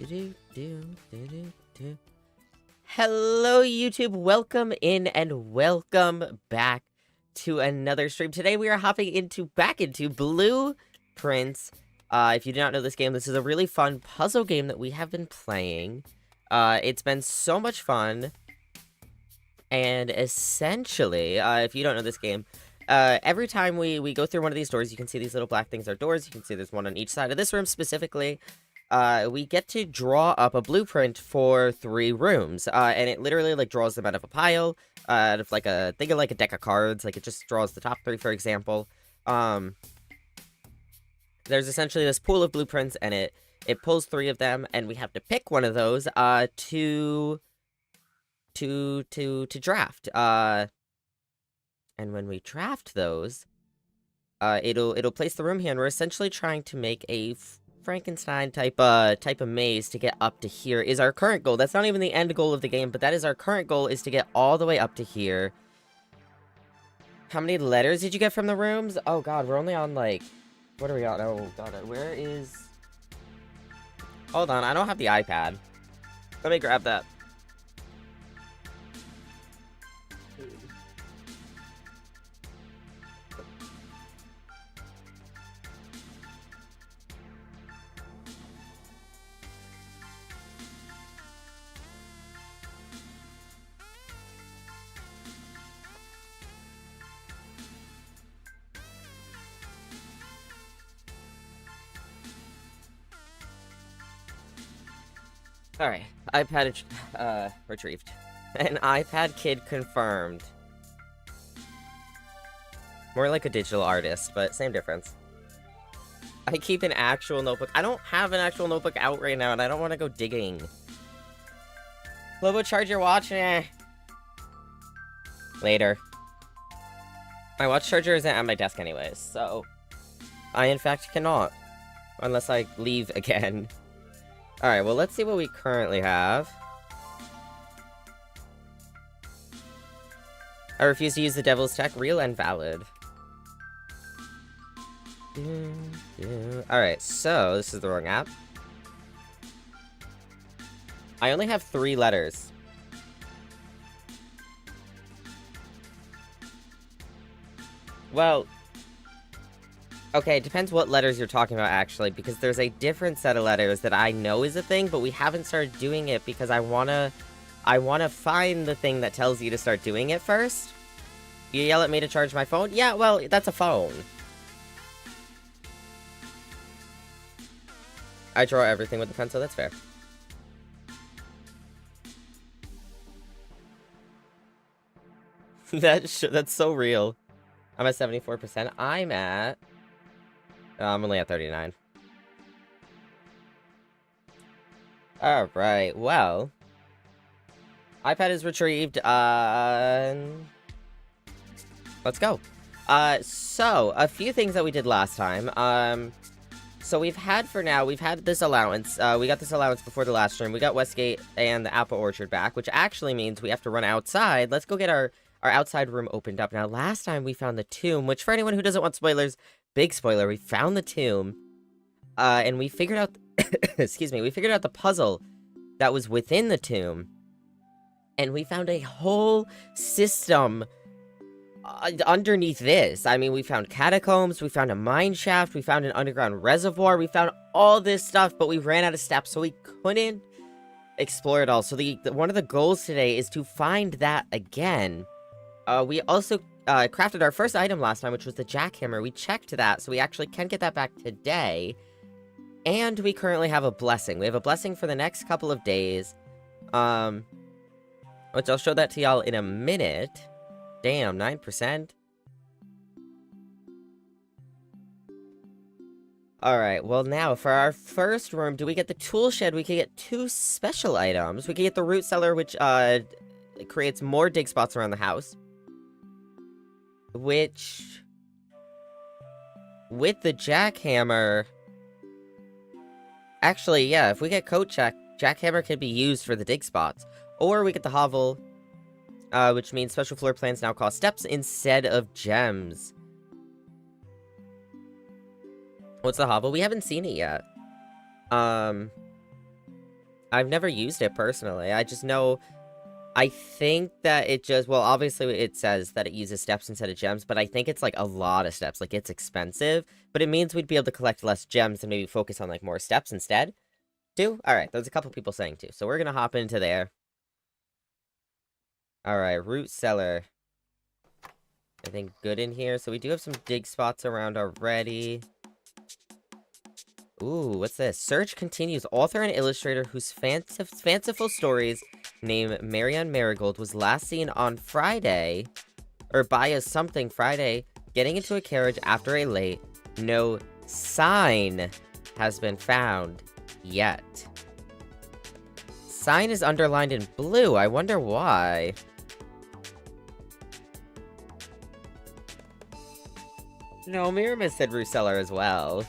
Hello, YouTube. Welcome in and welcome back to another stream. Today we are hopping back into Blueprints. If you do not know this game, this is a really fun puzzle game that we have been playing. It's been so much fun. And essentially, if you don't know this game, every time we go through one of these doors, you can see these little black things are doors. You can see there's one on each side of this room specifically. We get to draw up a blueprint for 3 rooms, and it literally, like, draws them out of a pile, out of, like, think of, like, a deck of cards, like, it just draws the top 3, for example. There's essentially this pool of blueprints, and it pulls 3 of them, and we have to pick one of those, to draft, and when we draft those, it'll place the room here, and we're essentially trying to make a Frankenstein type of maze to get up to here is our current goal. That's not even the end goal of the game, but that is our current goal, is to get all the way up to here. How many letters did you get from the rooms? Oh god, we're only on, like, what are we on? Oh god, where is... Hold on, I don't have the iPad. Let me grab that. Alright, iPad, retrieved. An iPad kid confirmed. More like a digital artist, but same difference. I keep an actual notebook. I don't have an actual notebook out right now, and I don't want to go digging. Lobo, charge your watch? Eh. Later. My watch charger isn't at my desk anyways, so... I, in fact, cannot. Unless I leave again. Alright, well, let's see what we currently have. I refuse to use the devil's tech. Real and valid. Alright, so, this is the wrong app. I only have 3 letters. Well... Okay, it depends what letters you're talking about, actually, because there's a different set of letters that I know is a thing, but we haven't started doing it because I wanna find the thing that tells you to start doing it first. You yell at me to charge my phone? Yeah, well, that's a phone. I draw everything with a pencil, that's fair. That's so real. I'm at 74%. I'm at... I'm only at 39. Alright, well. iPad is retrieved, let's go. So, a few things that we did last time. So we've had this allowance. We got this allowance before the last stream. We got Westgate and the Apple Orchard back, which actually means we have to run outside. Let's go get our outside room opened up. Now, last time we found the tomb, which for anyone who doesn't want spoilers... Big spoiler, we found the tomb, and we figured out, excuse me, we figured out the puzzle that was within the tomb, and we found a whole system underneath this. I mean, we found catacombs, we found a mine shaft, we found an underground reservoir, we found all this stuff, but we ran out of steps, so we couldn't explore it all. So one of the goals today is to find that again. We also... crafted our first item last time, which was the jackhammer. We checked that, so we actually can get that back today. And we currently have a blessing. We have a blessing for the next couple of days. Which I'll show that to y'all in a minute. Damn, 9%. Alright, well now, for our first room, do we get the tool shed? We can get 2 special items. We can get the root cellar, which, creates more dig spots around the house. Which, with the jackhammer, actually, yeah, if we get coat jackhammer can be used for the dig spots. Or we get the hovel, which means special floor plans now cost steps instead of gems. What's the hovel? We haven't seen it yet. I've never used it personally. I just know... I think that it just... Well, obviously it says that it uses steps instead of gems, but I think it's, like, a lot of steps. Like, it's expensive, but it means we'd be able to collect less gems and maybe focus on, like, more steps instead. Alright, there's a couple people saying too, so we're gonna hop into there. Alright, root cellar. I think good in here. So we do have some dig spots around already. Ooh, what's this? Search continues. Author and illustrator whose fanciful stories named Marianne Marigold was last seen on Friday, or by a something Friday, getting into a carriage after a late. No sign has been found yet. Sign is underlined in blue. I wonder why. No, Miramis said Ruseller as well.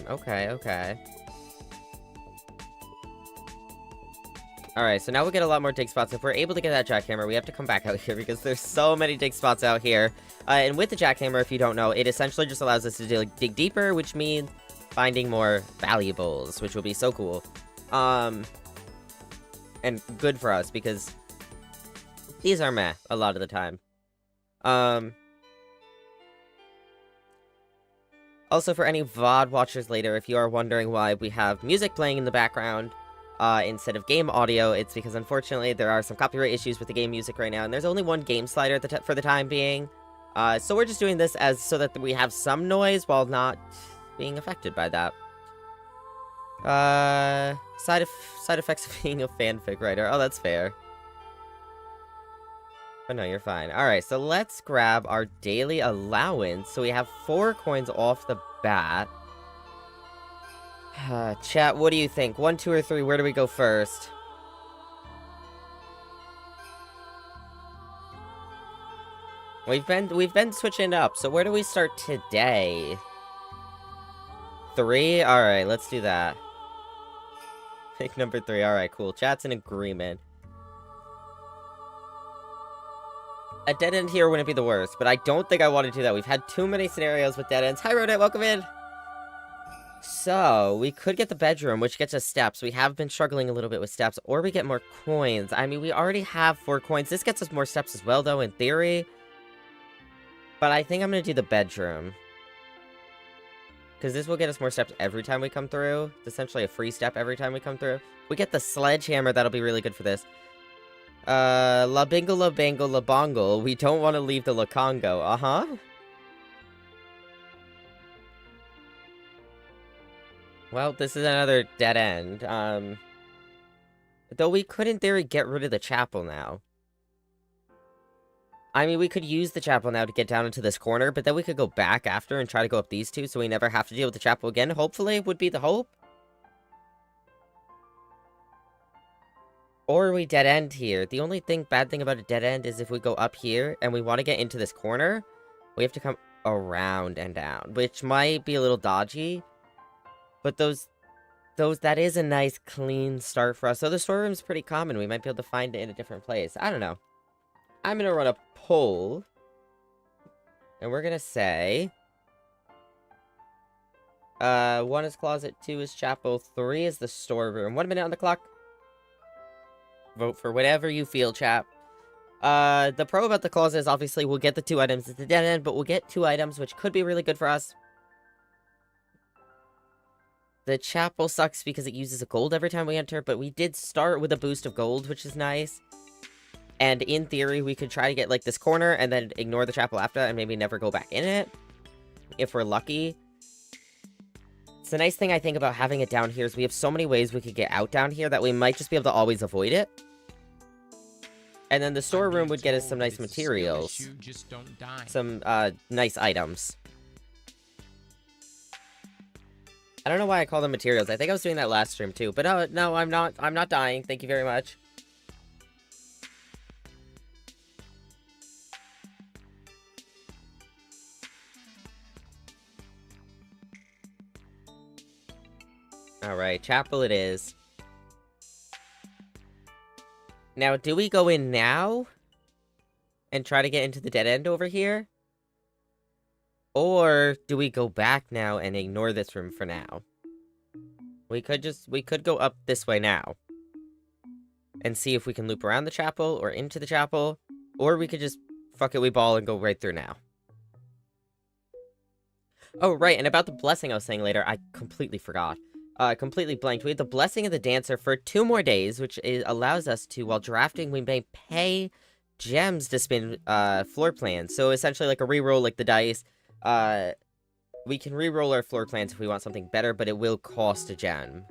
Okay. Alright, so now we'll get a lot more dig spots. If we're able to get that jackhammer, we have to come back out here because there's so many dig spots out here. And with the jackhammer, if you don't know, it essentially just allows us to dig deeper, which means finding more valuables, which will be so cool. And good for us, because these are meh a lot of the time. Also, for any VOD watchers later, if you are wondering why we have music playing in the background instead of game audio, it's because, unfortunately, there are some copyright issues with the game music right now, and there's only one game slider for the time being. So we're just doing this so that we have some noise while not being affected by that. Side effects of being a fanfic writer. Oh, that's fair. Oh, no, you're fine. Alright, so let's grab our daily allowance. So we have 4 coins off the bat. Chat, what do you think? 1, 2, or 3? Where do we go first? We've been switching up, so where do we start today? 3? Alright, let's do that. Pick number 3. Alright, cool. Chat's in agreement. A dead end here wouldn't be the worst, but I don't think I want to do that. We've had too many scenarios with dead ends. Hi, Rodette, welcome in! So, we could get the bedroom, which gets us steps. We have been struggling a little bit with steps, or we get more coins. I mean, we already have 4 coins. This gets us more steps as well, though, in theory. But I think I'm going to do the bedroom. Because this will get us more steps every time we come through. It's essentially a free step every time we come through. We get the sledgehammer, that'll be really good for this. La bingle, la bangle, la bongle. We don't want to leave the la Congo. Uh-huh. Well, this is another dead end. Though we could, in theory, get rid of the chapel now. I mean, we could use the chapel now to get down into this corner, but then we could go back after and try to go up these two so we never have to deal with the chapel again. Hopefully, would be the hope. Or we dead end here. The only bad thing about a dead end is if we go up here and we want to get into this corner, we have to come around and down, which might be a little dodgy. But that is a nice clean start for us. So the storeroom's pretty common. We might be able to find it in a different place. I don't know. I'm going to run a poll. And we're going to say... 1 is closet, 2 is chapel, 3 is the storeroom. 1 minute on the clock. Vote for whatever you feel, chat. The pro about the closet is obviously we'll get the 2 items at the dead end, but we'll get 2 items, which could be really good for us. The chapel sucks because it uses a gold every time we enter, but we did start with a boost of gold, which is nice. And in theory, we could try to get, like, this corner and then ignore the chapel after and maybe never go back in it. If we're lucky. It's the nice thing I think about having it down here is we have so many ways we could get out down here that we might just be able to always avoid it. And then the storeroom would get us some nice materials. Some, nice items. I don't know why I call them materials. I think I was doing that last stream too. But no, I'm not. I'm not dying. Thank you very much. Alright, chapel it is. Now, do we go in now? And try to get into the dead end over here? Or do we go back now and ignore this room for now? We could go up this way now. And see if we can loop around the chapel or into the chapel. Or we could just, fuck it, we ball and go right through now. Oh, right, and about the blessing I was saying later, I completely forgot. Completely blanked. We have the blessing of the dancer for 2 more days, which allows us to, while drafting, we may pay gems to spin floor plans. So essentially like a reroll, like the dice. We can reroll our floor plans if we want something better, but it will cost a gem.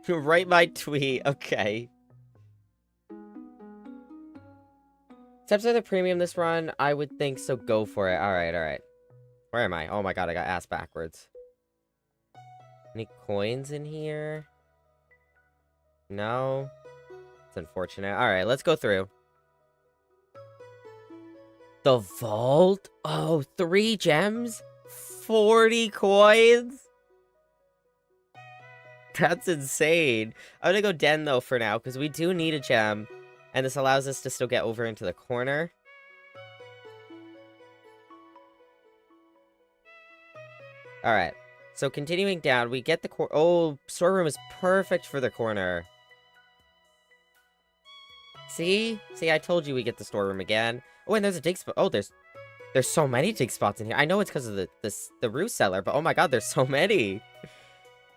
Write my tweet, okay. Steps are the premium this run? I would think so, go for it. Alright, alright. Where am I? Oh my god, I got ass backwards. Any coins in here? No? It's unfortunate. Alright, let's go through. The vault? Oh, 3 gems? 40 coins? That's insane. I'm gonna go Den, though, for now, because we do need a gem. And this allows us to still get over into the corner. Alright. So continuing down, we get the oh, storeroom is perfect for the corner. See? See, I told you we get the storeroom again. Oh, and there's a dig spot. Oh, there's so many dig spots in here. I know it's because of the roost cellar, but oh my god, there's so many.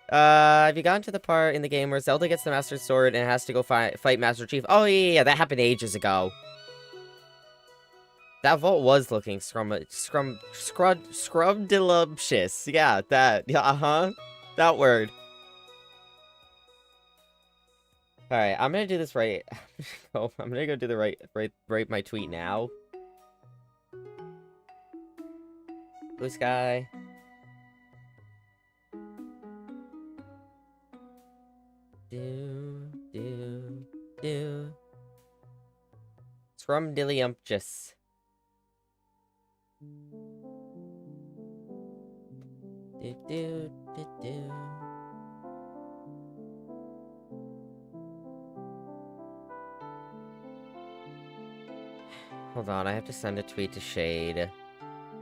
Have you gotten to the part in the game where Zelda gets the Master Sword and has to go fight Master Chief? Oh, yeah, that happened ages ago. That vault was looking scrumdiddlyumptious. Yeah, that. Yeah, uh-huh. That word. Alright, I'm gonna do this right. I'm gonna go do the right my tweet now. Blue sky. Do. Scrumdiddlyumptious. Do. Hold on, I have to send a tweet to Shade.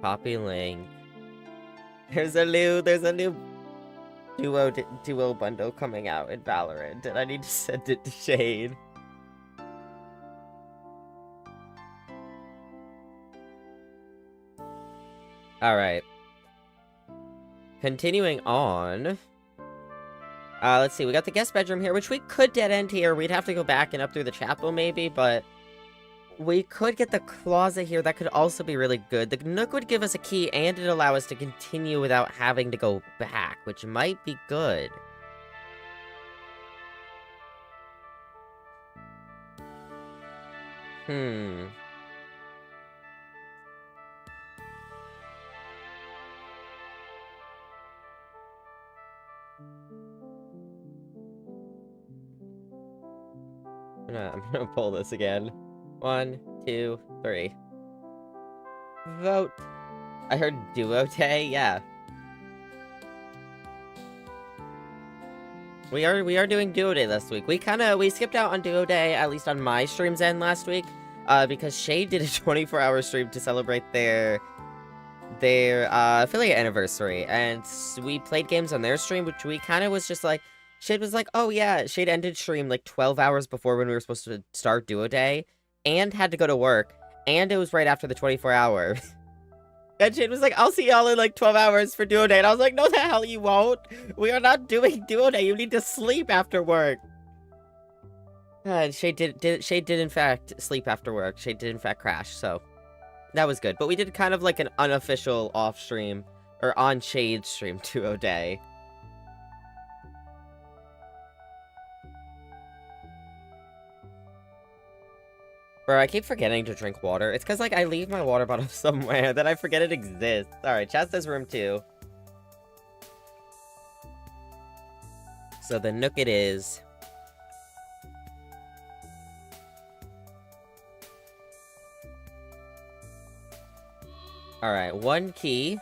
Copy link. There's a new duo bundle coming out in Valorant, and I need to send it to Shade. Alright. Continuing on. Let's see, we got the guest bedroom here, which we could dead end here. We'd have to go back and up through the chapel, maybe, but we could get the closet here. That could also be really good. The nook would give us a key, and it'd allow us to continue without having to go back, which might be good. I'm gonna pull this again. 1, 2, 3. Vote. I heard duo day, yeah. We are doing duo day this week. We skipped out on duo day, at least on my stream's end last week, because Shade did a 24-hour stream to celebrate their affiliate anniversary, and we played games on their stream, which we kind of was just like, Shade was like, oh yeah, Shade ended stream like 12 hours before when we were supposed to start duo day, and had to go to work, and it was right after the 24 hours. And Shade was like, I'll see y'all in like 12 hours for duo day, and I was like, no the hell you won't. We are not doing duo day, you need to sleep after work. And Shade did in fact sleep after work. Shade did in fact crash, so that was good. But we did kind of like an unofficial off stream, or on Shade stream duo day. Bro, I keep forgetting to drink water. It's because, like, I leave my water bottle somewhere, then I forget it exists. Alright, chat says room 2. So the nook it is. Alright, 1 key.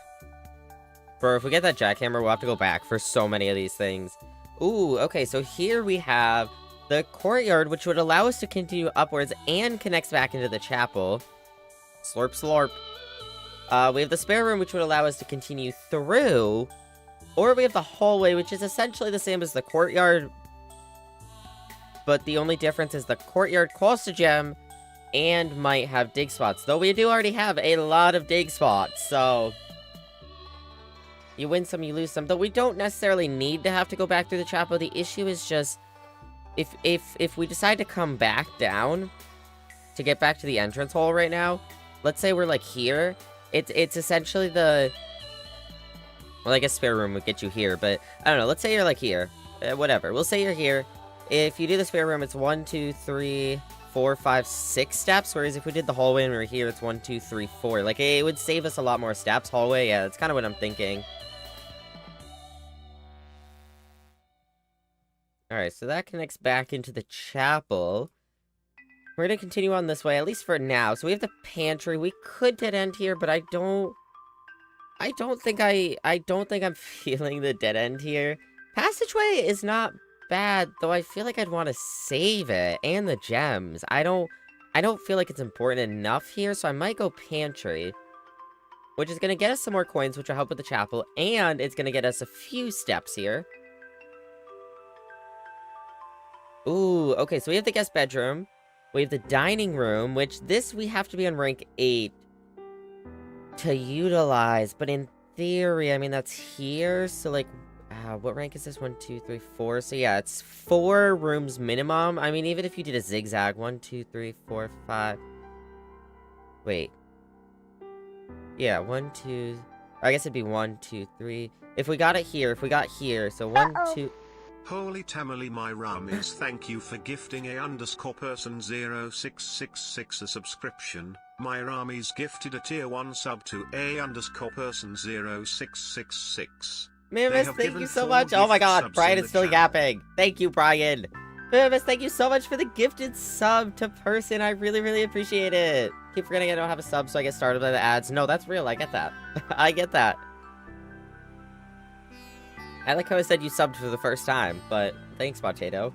Bro, if we get that jackhammer, we'll have to go back for so many of these things. Ooh, okay, so here we have the courtyard, which would allow us to continue upwards and connects back into the chapel. Slurp, slurp. We have the spare room, which would allow us to continue through. Or we have the hallway, which is essentially the same as the courtyard. But the only difference is the courtyard costs a gem and might have dig spots. Though we do already have a lot of dig spots, so... You win some, you lose some. Though we don't necessarily need to have to go back through the chapel. The issue is just... If we decide to come back down to get back to the entrance hall right now, let's say we're, like, here. It's essentially the... Well, I guess spare room would get you here, but... I don't know, let's say you're, like, here. Whatever, we'll say you're here. If you do the spare room, it's 1, 2, 3, 4, 5, 6 steps, whereas if we did the hallway and we were here, it's 1, 2, 3, 4. Like, it would save us a lot more steps. Hallway, yeah, that's kind of what I'm thinking. Alright, so that connects back into the chapel. We're gonna continue on this way, at least for now. So we have the pantry. We could dead end here, but I don't think I'm feeling the dead end here. Passageway is not bad, though I feel like I'd want to save it, and the gems. I don't feel like it's important enough here, so I might go pantry. Which is gonna get us some more coins, which will help with the chapel, and it's gonna get us a few steps here. Ooh, okay, so we have the guest bedroom. We have the dining room, which this we have to be on rank 8 to utilize. But in theory, I mean, that's here. So, like, what rank is this? 1, 2, 3, 4. So, yeah, it's 4 rooms minimum. I mean, even if you did a zigzag. 1, 2, 3, 4, 5. Wait. Yeah, 1, 2... I guess it'd be 1, 2, 3. If we got it here, so 1, 2... Holy Tamale, my Ramis, thank you for gifting _person 0666 a subscription. My Ramis gifted a tier 1 sub to _person 0666. Mimimus, thank you so much. Oh my god, Brian is still yapping. Thank you, Brian. Mimimus, thank you so much for the gifted sub to person. I really, really appreciate it. Keep forgetting I don't have a sub, so I get started by the ads. No, that's real. I get that. I get that. I like how I said you subbed for the first time, but thanks, Potato.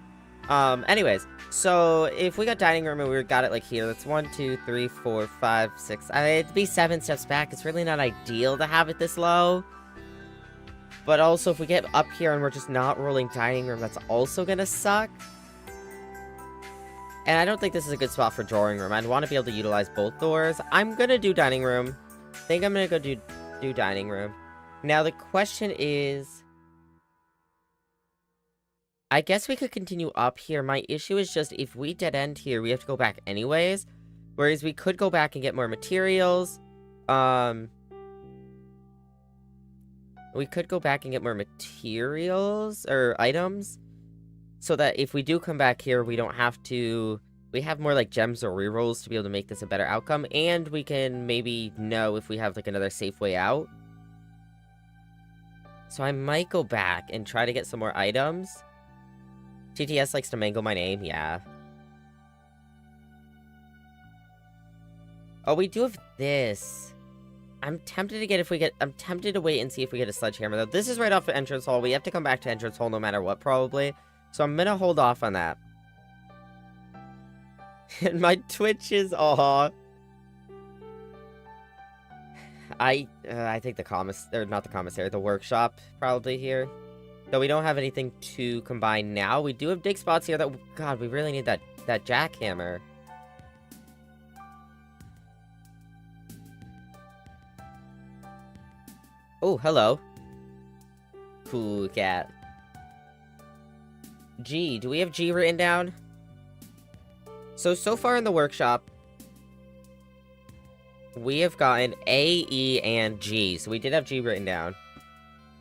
Anyways, so if we got dining room and we got it like here, that's 1, 2, 3, 4, 5, 6. I mean, it'd be 7 steps back. It's really not ideal to have it this low. But also, if we get up here and we're just not rolling dining room, that's also gonna suck. And I don't think this is a good spot for drawing room. I'd want to be able to utilize both doors. I'm gonna do dining room. I think I'm gonna go do dining room. Now, the question is... I guess we could continue up here. My issue is just if we dead end here, we have to go back anyways. Whereas we could go back and get more materials. We could go back and get more materials or items. So that if we do come back here, we don't have to... We have more like gems or rerolls to be able to make this a better outcome. And we can maybe know if we have like another safe way out. So I might go back and try to get some more items. TTS likes to mangle my name, yeah. Oh, we do have this. I'm tempted to get if we get... I'm tempted to wait and see if we get a sledgehammer, though. This is right off of entrance hall. We have to come back to entrance hall no matter what, probably. So I'm gonna hold off on that. And my Twitch is... Aw. I think the not the commissary, the workshop probably here. Though we don't have anything to combine now. We do have dig spots here that... God, we really need that jackhammer. Oh, hello. Cool cat. G. Do we have G written down? So far in the workshop, we have gotten A, E, and G. So we did have G written down.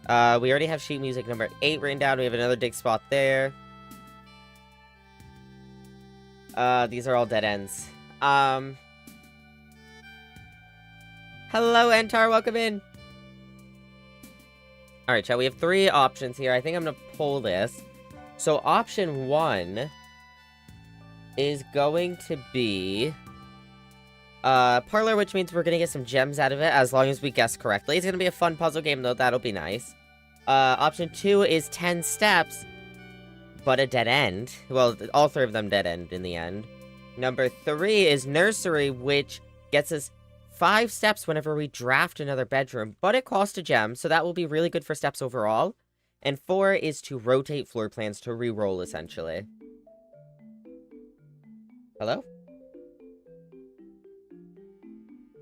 We already have sheet music number 8 written down. We have another dig spot there. These are all dead ends. Hello, Entar, welcome in. Alright, chat, we have 3 options here. I think I'm gonna pull this. So, option 1 is going to be... parlor, which means we're gonna get some gems out of it, as long as we guess correctly. It's gonna be a fun puzzle game, though. That'll be nice. Option 2 is 10 steps, but a dead end. Well, all 3 of them dead end in the end. Number 3 is nursery, which gets us 5 steps whenever we draft another bedroom, but it costs a gem, so that will be really good for steps overall. And 4 is to rotate floor plans to re-roll, essentially. Hello?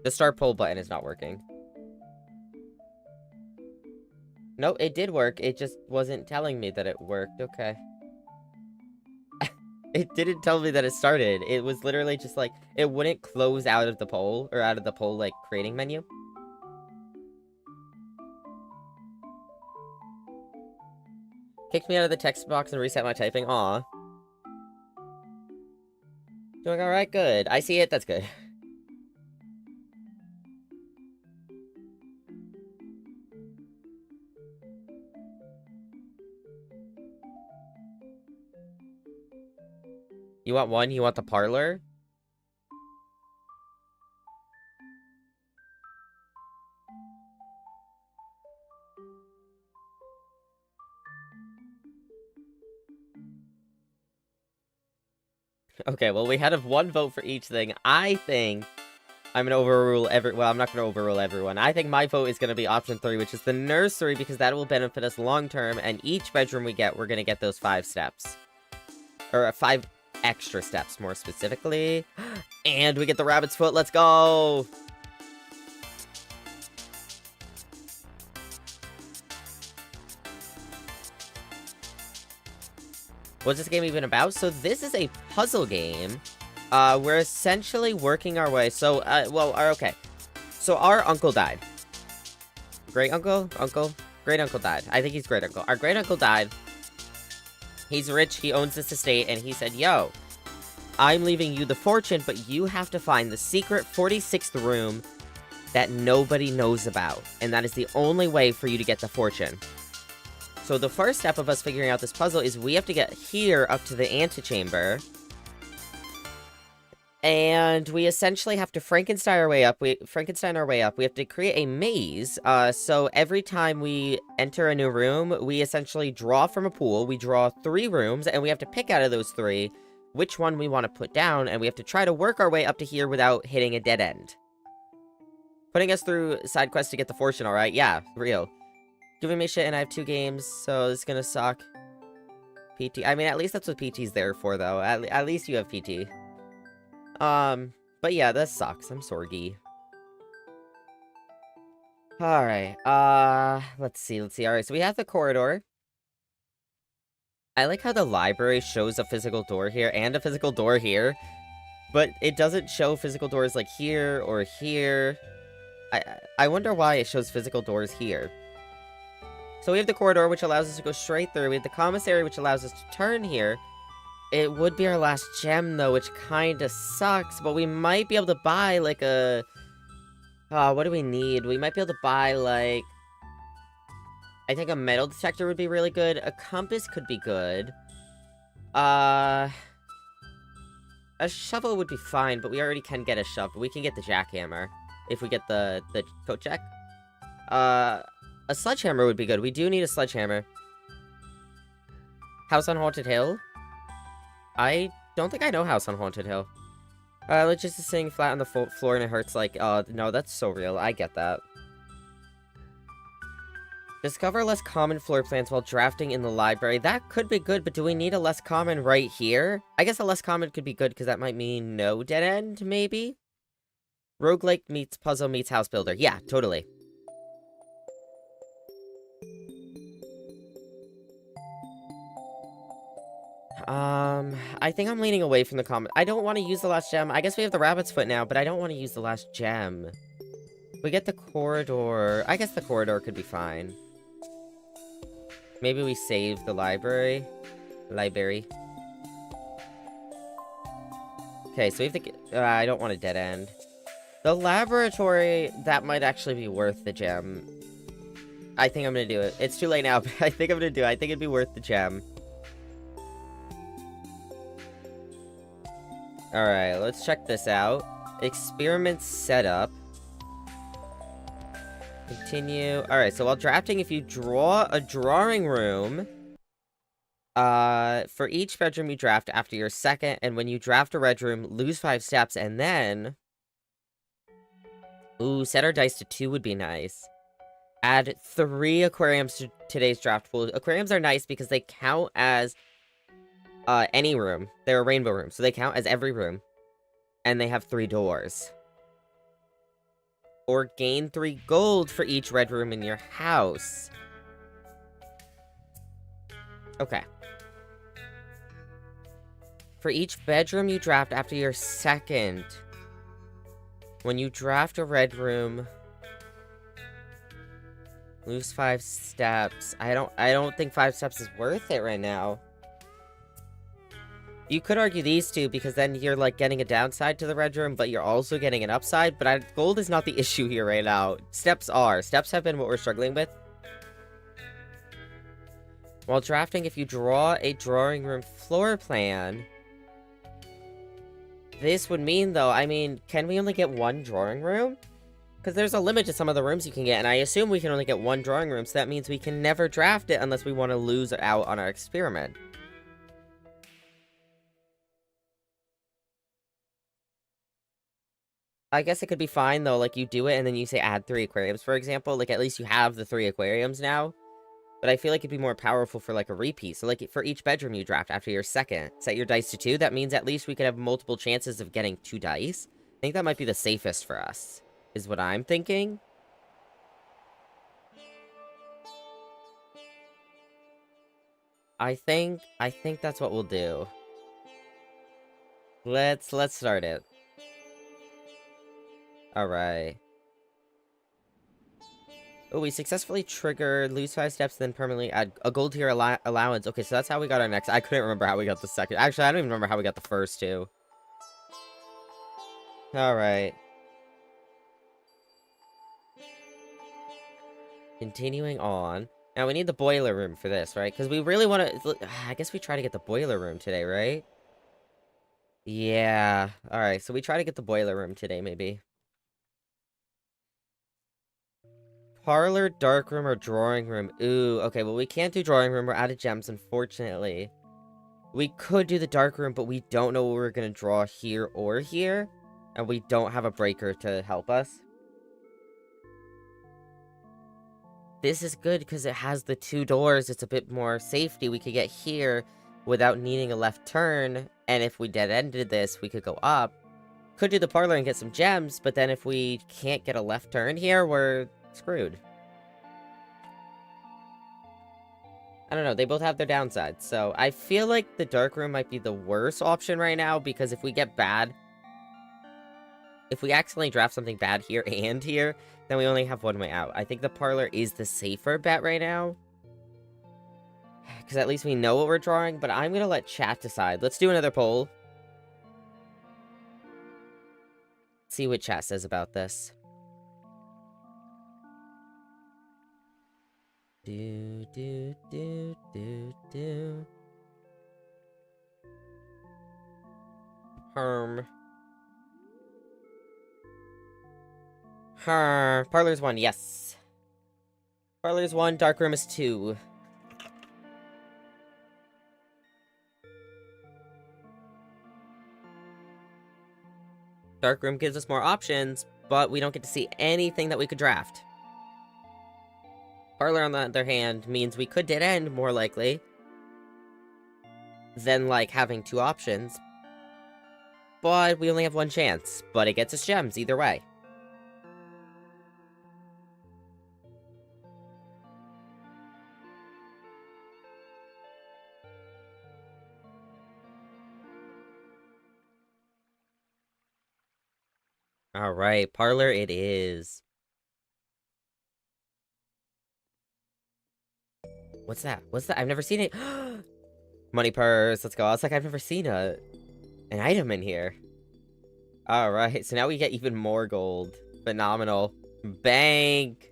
The start poll button is not working. No, it did work. It just wasn't telling me that it worked. Okay. It didn't tell me that it started. It was literally just like, it wouldn't close out of the poll, or out of the poll, like, creating menu. Kicked me out of the text box and reset my typing. Aw. Doing alright? Good. I see it. That's good. You want one? You want the parlor? Okay, well, we had one vote for each thing. I think I'm gonna overrule well, I'm not gonna overrule everyone. I think my vote is gonna be option 3, which is the nursery, because that will benefit us long-term, and each bedroom we get, we're gonna get those 5 steps. Or 5 extra steps, more specifically. And we get the rabbit's foot. Let's go! What's this game even about? So this is a puzzle game. We're essentially working our way. So, okay. So our uncle died. Great-uncle? Uncle? Great-uncle died. I think he's great-uncle. Our great-uncle died. He's rich, he owns this estate, and he said, yo, I'm leaving you the fortune, but you have to find the secret 46th room that nobody knows about. And that is the only way for you to get the fortune. So the first step of us figuring out this puzzle is we have to get here up to the antechamber. And we essentially have to Frankenstein our way up. We have to create a maze. So every time we enter a new room, we essentially draw from a pool. We draw 3 rooms, and we have to pick out of those 3 which one we want to put down, and we have to try to work our way up to here without hitting a dead end. Putting us through side quests to get the fortune, alright? Yeah, real. Giving me shit, and I have 2 games, so it's gonna suck. PT. I mean, at least that's what PT's there for, though. At least you have PT. But yeah, that sucks. I'm sorry. Alright, let's see. Alright, so we have the corridor. I like how the library shows a physical door here, and a physical door here. But it doesn't show physical doors, like, here or here. I wonder why it shows physical doors here. So we have the corridor, which allows us to go straight through. We have the commissary, which allows us to turn here. It would be our last gem, though, which kinda sucks. But we might be able to buy, like, a... what do we need? We might be able to buy, like... I think a metal detector would be really good. A compass could be good. A shovel would be fine, but we already can get a shovel. We can get the jackhammer if we get the coat check. A sledgehammer would be good. We do need a sledgehammer. House on Haunted Hill? I don't think I know House on Haunted Hill. Let's just sitting flat on the floor and it hurts like, no, that's so real. I get that. Discover less common floor plans while drafting in the library. That could be good, but do we need a less common right here? I guess a less common could be good, because that might mean no dead end, maybe? Roguelike meets puzzle meets house builder. Yeah, totally. I think I'm leaning away from the common. I don't want to use the last gem. I guess we have the rabbit's foot now, but I don't want to use the last gem. We get the corridor. I guess the corridor could be fine. Maybe we save the library. Okay, so we have to... I don't want a dead end. The laboratory, that might actually be worth the gem. I think I'm gonna do it. It's too late now, but I think I'm gonna do it. I think it'd be worth the gem. Alright, let's check this out. Experiment setup. Continue. Alright, so while drafting, if you draw a drawing room, for each bedroom you draft after your second, and when you draft a red room, lose 5 steps, and then Ooh, set our dice to 2 would be nice. Add 3 aquariums to today's draft pool. Aquariums are nice because they count as any room. They're a rainbow room, so they count as every room. And they have 3 doors. Or gain 3 gold for each red room in your house. Okay. For each bedroom you draft after your second. When you draft a red room, lose 5 steps. I don't think 5 steps is worth it right now. You could argue these two, because then you're, like, getting a downside to the red room, but you're also getting an upside, but gold is not the issue here right now. Steps are. Steps have been what we're struggling with. While drafting, if you draw a drawing room floor plan... This would mean, though, I mean, can we only get 1 drawing room? Because there's a limit to some of the rooms you can get, and I assume we can only get 1 drawing room, so that means we can never draft it unless we want to lose out on our experiment. I guess it could be fine, though, like, you do it, and then you say add 3 aquariums, for example. Like, at least you have the 3 aquariums now. But I feel like it'd be more powerful for, like, a repeat. So, like, for each bedroom you draft after your second, set your dice to 2. That means at least we could have multiple chances of getting 2 dice. I think that might be the safest for us, is what I'm thinking. I think that's what we'll do. Let's start it. Alright. Oh, we successfully triggered, lose 5 steps, then permanently add a gold tier allowance. Okay, so that's how we got our next. I couldn't remember how we got the second. Actually, I don't even remember how we got the first 2. Alright. Continuing on. Now, we need the boiler room for this, right? Because we really want to... I guess we try to get the boiler room today, right? Yeah. Alright, so we try to get the boiler room today, maybe. Parlor, dark room, or drawing room. Ooh, okay, well, we can't do drawing room. We're out of gems, unfortunately. We could do the dark room, but we don't know what we're going to draw here or here. And we don't have a breaker to help us. This is good because it has the 2 doors. It's a bit more safety. We could get here without needing a left turn. And if we dead-ended this, we could go up. Could do the parlor and get some gems, but then if we can't get a left turn here, we're screwed. I don't know, they both have their downsides, so I feel like the dark room might be the worst option right now, because if we get bad... If we accidentally draft something bad here and here, then we only have 1 way out. I think the parlor is the safer bet right now. Because at least we know what we're drawing, but I'm gonna let chat decide. Let's do another poll. See what chat says about this. Do. Parlor's 1, yes. Parlor's 1, dark room is 2. Dark room gives us more options, but we don't get to see anything that we could draft. Parlor, on the other hand, means we could dead end, more likely, than, like, having 2 options. But we only have 1 chance, but it gets us gems either way. Alright, parlor it is. What's that? What's that? I've never seen it. Money purse, let's go. I was like, I've never seen an item in here. Alright, so now we get even more gold. Phenomenal. Bank!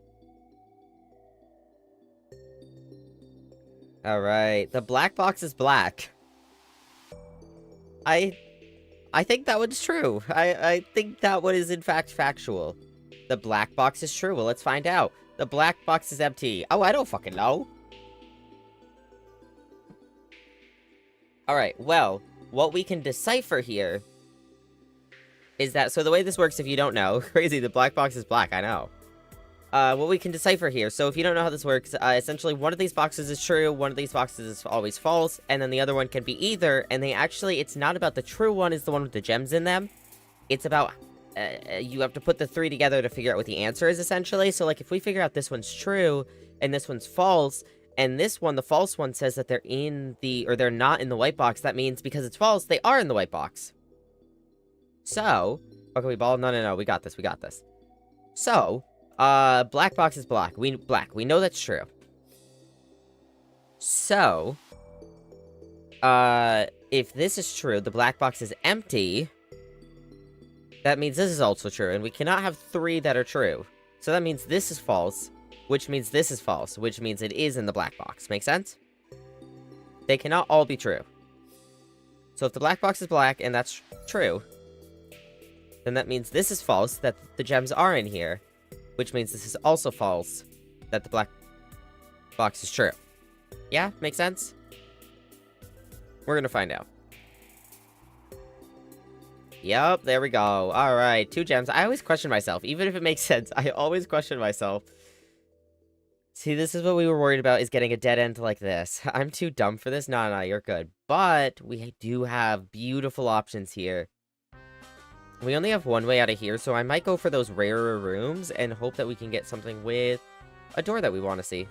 Alright, the black box is black. I think that one's true. I think that one is in fact factual. The black box is true. Well, let's find out. The black box is empty. Oh, I don't fucking know. Alright, well, what we can decipher here is that, so the way this works, if you don't know, crazy, the black box is black, I know. What we can decipher here, so if you don't know how this works, essentially one of these boxes is true, one of these boxes is always false, and then the other one can be either, and they actually, it's not about the true one is the one with the gems in them, it's about, you have to put the three together to figure out what the answer is, essentially, so like, if we figure out this one's true, and this one's false, and this one, the false one, says that they're in the, or they're not in the white box, that means because it's false, they are in the white box. So, okay, we ball, no, we got this, So, black box is black. We know that's true. So, if this is true, the black box is empty, that means this is also true, and we cannot have three that are true. So that means this is false, which means this is false, which means it is in the black box. Make sense? They cannot all be true. So if the black box is black, and that's true, then that means this is false, that the gems are in here, which means this is also false, that the black box is true. Yeah? Make sense? We're gonna find out. Yep, there we go. Alright, 2 gems. I always question myself. Even if it makes sense, I always question myself. See, this is what we were worried about, is getting a dead end like this. I'm too dumb for this? No, you're good. But, we do have beautiful options here. We only have one way out of here, so I might go for those rarer rooms and hope that we can get something with a door that we want to see.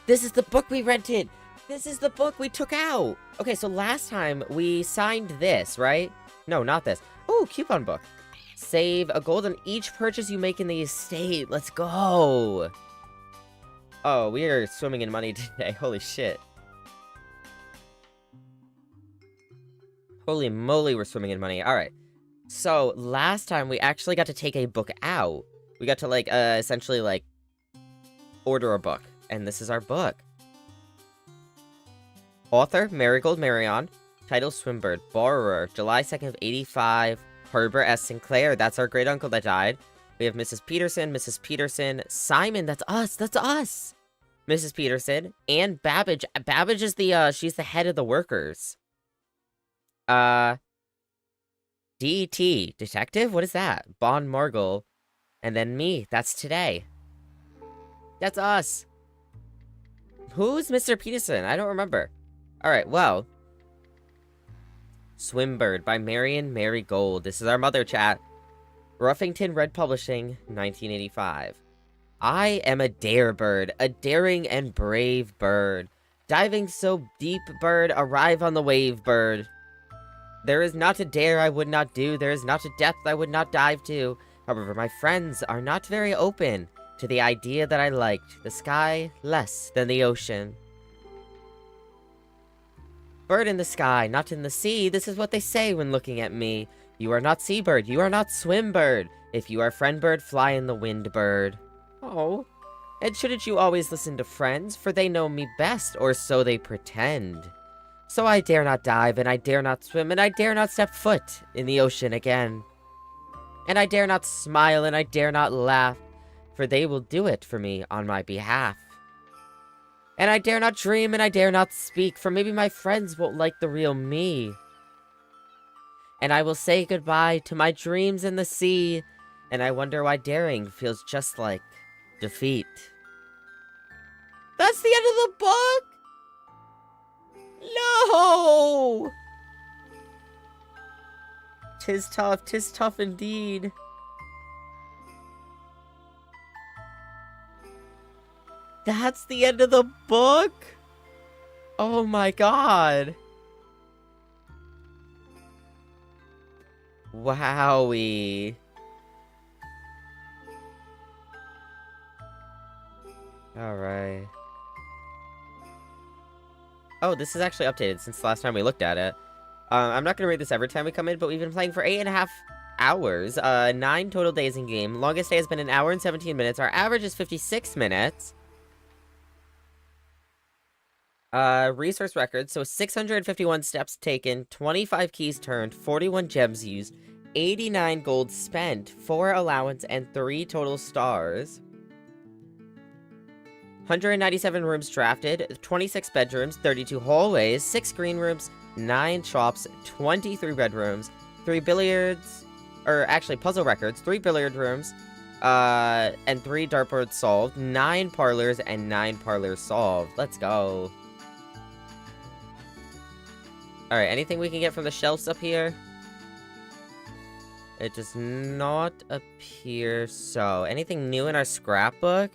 This is the book we rented! This is the book we took out! Okay, so last time we signed this, right? No, not this. Ooh, coupon book. Save a gold on each purchase you make in the estate. Let's go! Oh, we are swimming in money today. Holy shit. Holy moly, we're swimming in money. Alright. So, last time we actually got to take a book out. We got to, like, essentially, like, order a book. And this is our book. Author, Marigold Marion. Title, Swimbird. Borrower, July 2nd of 85. Herbert S. Sinclair. That's our great uncle that died. We have Mrs. Peterson. Simon, that's us. Mrs. Peterson. And Babbage. Babbage is the, she's the head of the workers. D.T. Detective? What is that? Bon Margle. And then me. That's today. That's us. Who's Mr. Peterson? I don't remember. Alright, well. Swimbird by Marion Marigold. This is our mother, chat. Ruffington Red Publishing, 1985. I am a dare bird. A daring and brave bird. Diving so deep, bird. Arrive on the wave, bird. There is not a dare I would not do. There is not a depth I would not dive to. However, my friends are not very open to the idea that I liked the sky less than the ocean. Bird in the sky, not in the sea. This is what they say when looking at me. You are not seabird. You are not swimbird. If you are friend bird, fly in the wind, bird. Oh. And shouldn't you always listen to friends? For they know me best, or so they pretend. So I dare not dive, and I dare not swim, and I dare not step foot in the ocean again. And I dare not smile, and I dare not laugh, for they will do it for me on my behalf. And I dare not dream, and I dare not speak, for maybe my friends won't like the real me. And I will say goodbye to my dreams in the sea, and I wonder why daring feels just like defeat. That's the end of the book! No! Tis tough indeed. That's the end of the book? Oh my god. Wowie. Alright. Oh, this is actually updated since the last time we looked at it. I'm not going to read this every time we come in, but we've been playing for 8.5 hours. 9 total days in game. Longest day has been 1 hour and 17 minutes. Our average is 56 minutes. Resource records. So 651 steps taken, 25 keys turned, 41 gems used, 89 gold spent, 4 allowance, and 3 total stars. 197 rooms drafted, 26 bedrooms, 32 hallways, 6 green rooms, 9 shops, 23 bedrooms, 3 billiards, or actually puzzle records, 3 billiard rooms, and 3 dartboards solved, 9 parlors, and 9 parlors solved. Let's go. Alright, anything we can get from the shelves up here? It does not appear so. Anything new in our scrapbook?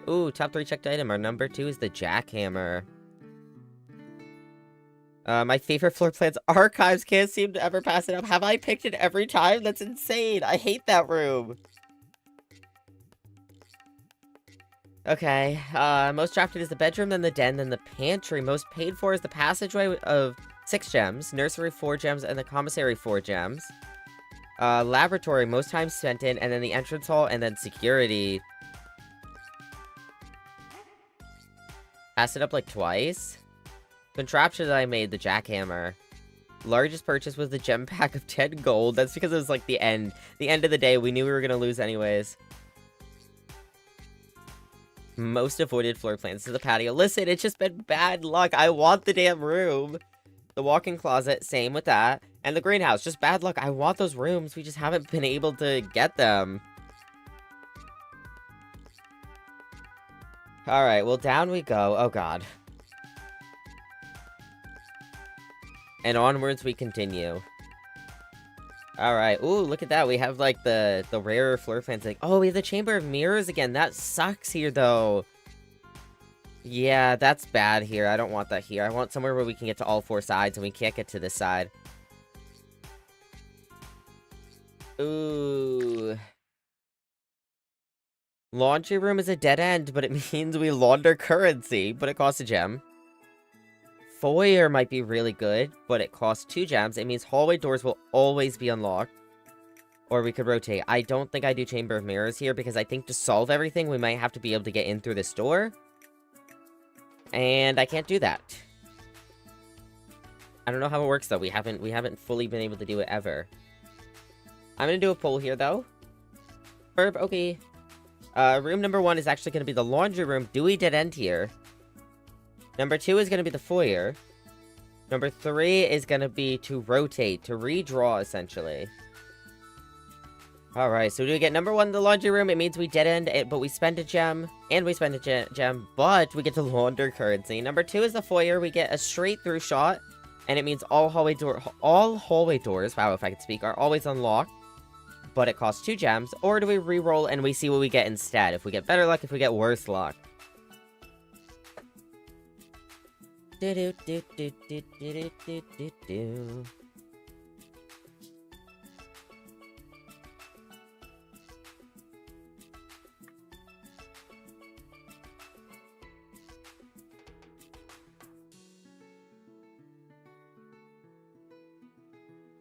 Ooh, top 3 checked item. Our number 2 is the jackhammer. My favorite floor plan's archives. Can't seem to ever pass it up. Have I picked it every time? That's insane. I hate that room. Okay, most drafted is the bedroom, then the den, then the pantry. Most paid for is the passageway of 6 gems, nursery 4 gems, and the commissary 4 gems. Laboratory, most time spent in, and then the entrance hall, and then security. Passed it up like twice. Contraption that I made, the jackhammer. Largest purchase was the gem pack of 10 gold. That's because it was like the end. The end of the day, we knew we were gonna lose anyways. Most avoided floor plans to the patio. Listen, it's just been bad luck. I want the damn room. The walk-in closet, same with that. And the greenhouse, just bad luck. I want those rooms. We just haven't been able to get them. Alright, well, down we go. Oh, God. And onwards we continue. Alright, ooh, look at that. We have, like, the rarer floor plans. Like, oh, we have the Chamber of Mirrors again. That sucks here, though. Yeah, that's bad here. I don't want that here. I want somewhere where we can get to all 4 sides, and we can't get to this side. Ooh. Laundry room is a dead end, but it means we launder currency, but it costs a gem. Foyer might be really good, but it costs 2 gems. It means hallway doors will always be unlocked. Or we could rotate. I don't think I do Chamber of Mirrors here, because I think to solve everything, we might have to be able to get in through this door. And I can't do that. I don't know how it works, though. We haven't fully been able to do it ever. I'm gonna do a poll here, though. Herb, okay. Room number 1 is actually gonna be the laundry room. Do we dead end here? Number 2 is gonna be the foyer. Number 3 is gonna be to rotate, to redraw, essentially. Alright, so do we get number 1 in the laundry room? It means we dead end it, but we spend a gem, and we spend a gem, but we get to launder currency. Number 2 is the foyer. We get a straight through shot, and it means all hallway doors, wow, if I could speak, are always unlocked, but it costs 2 gems. Or do we re-roll and we see what we get instead? If we get better luck, if we get worse luck.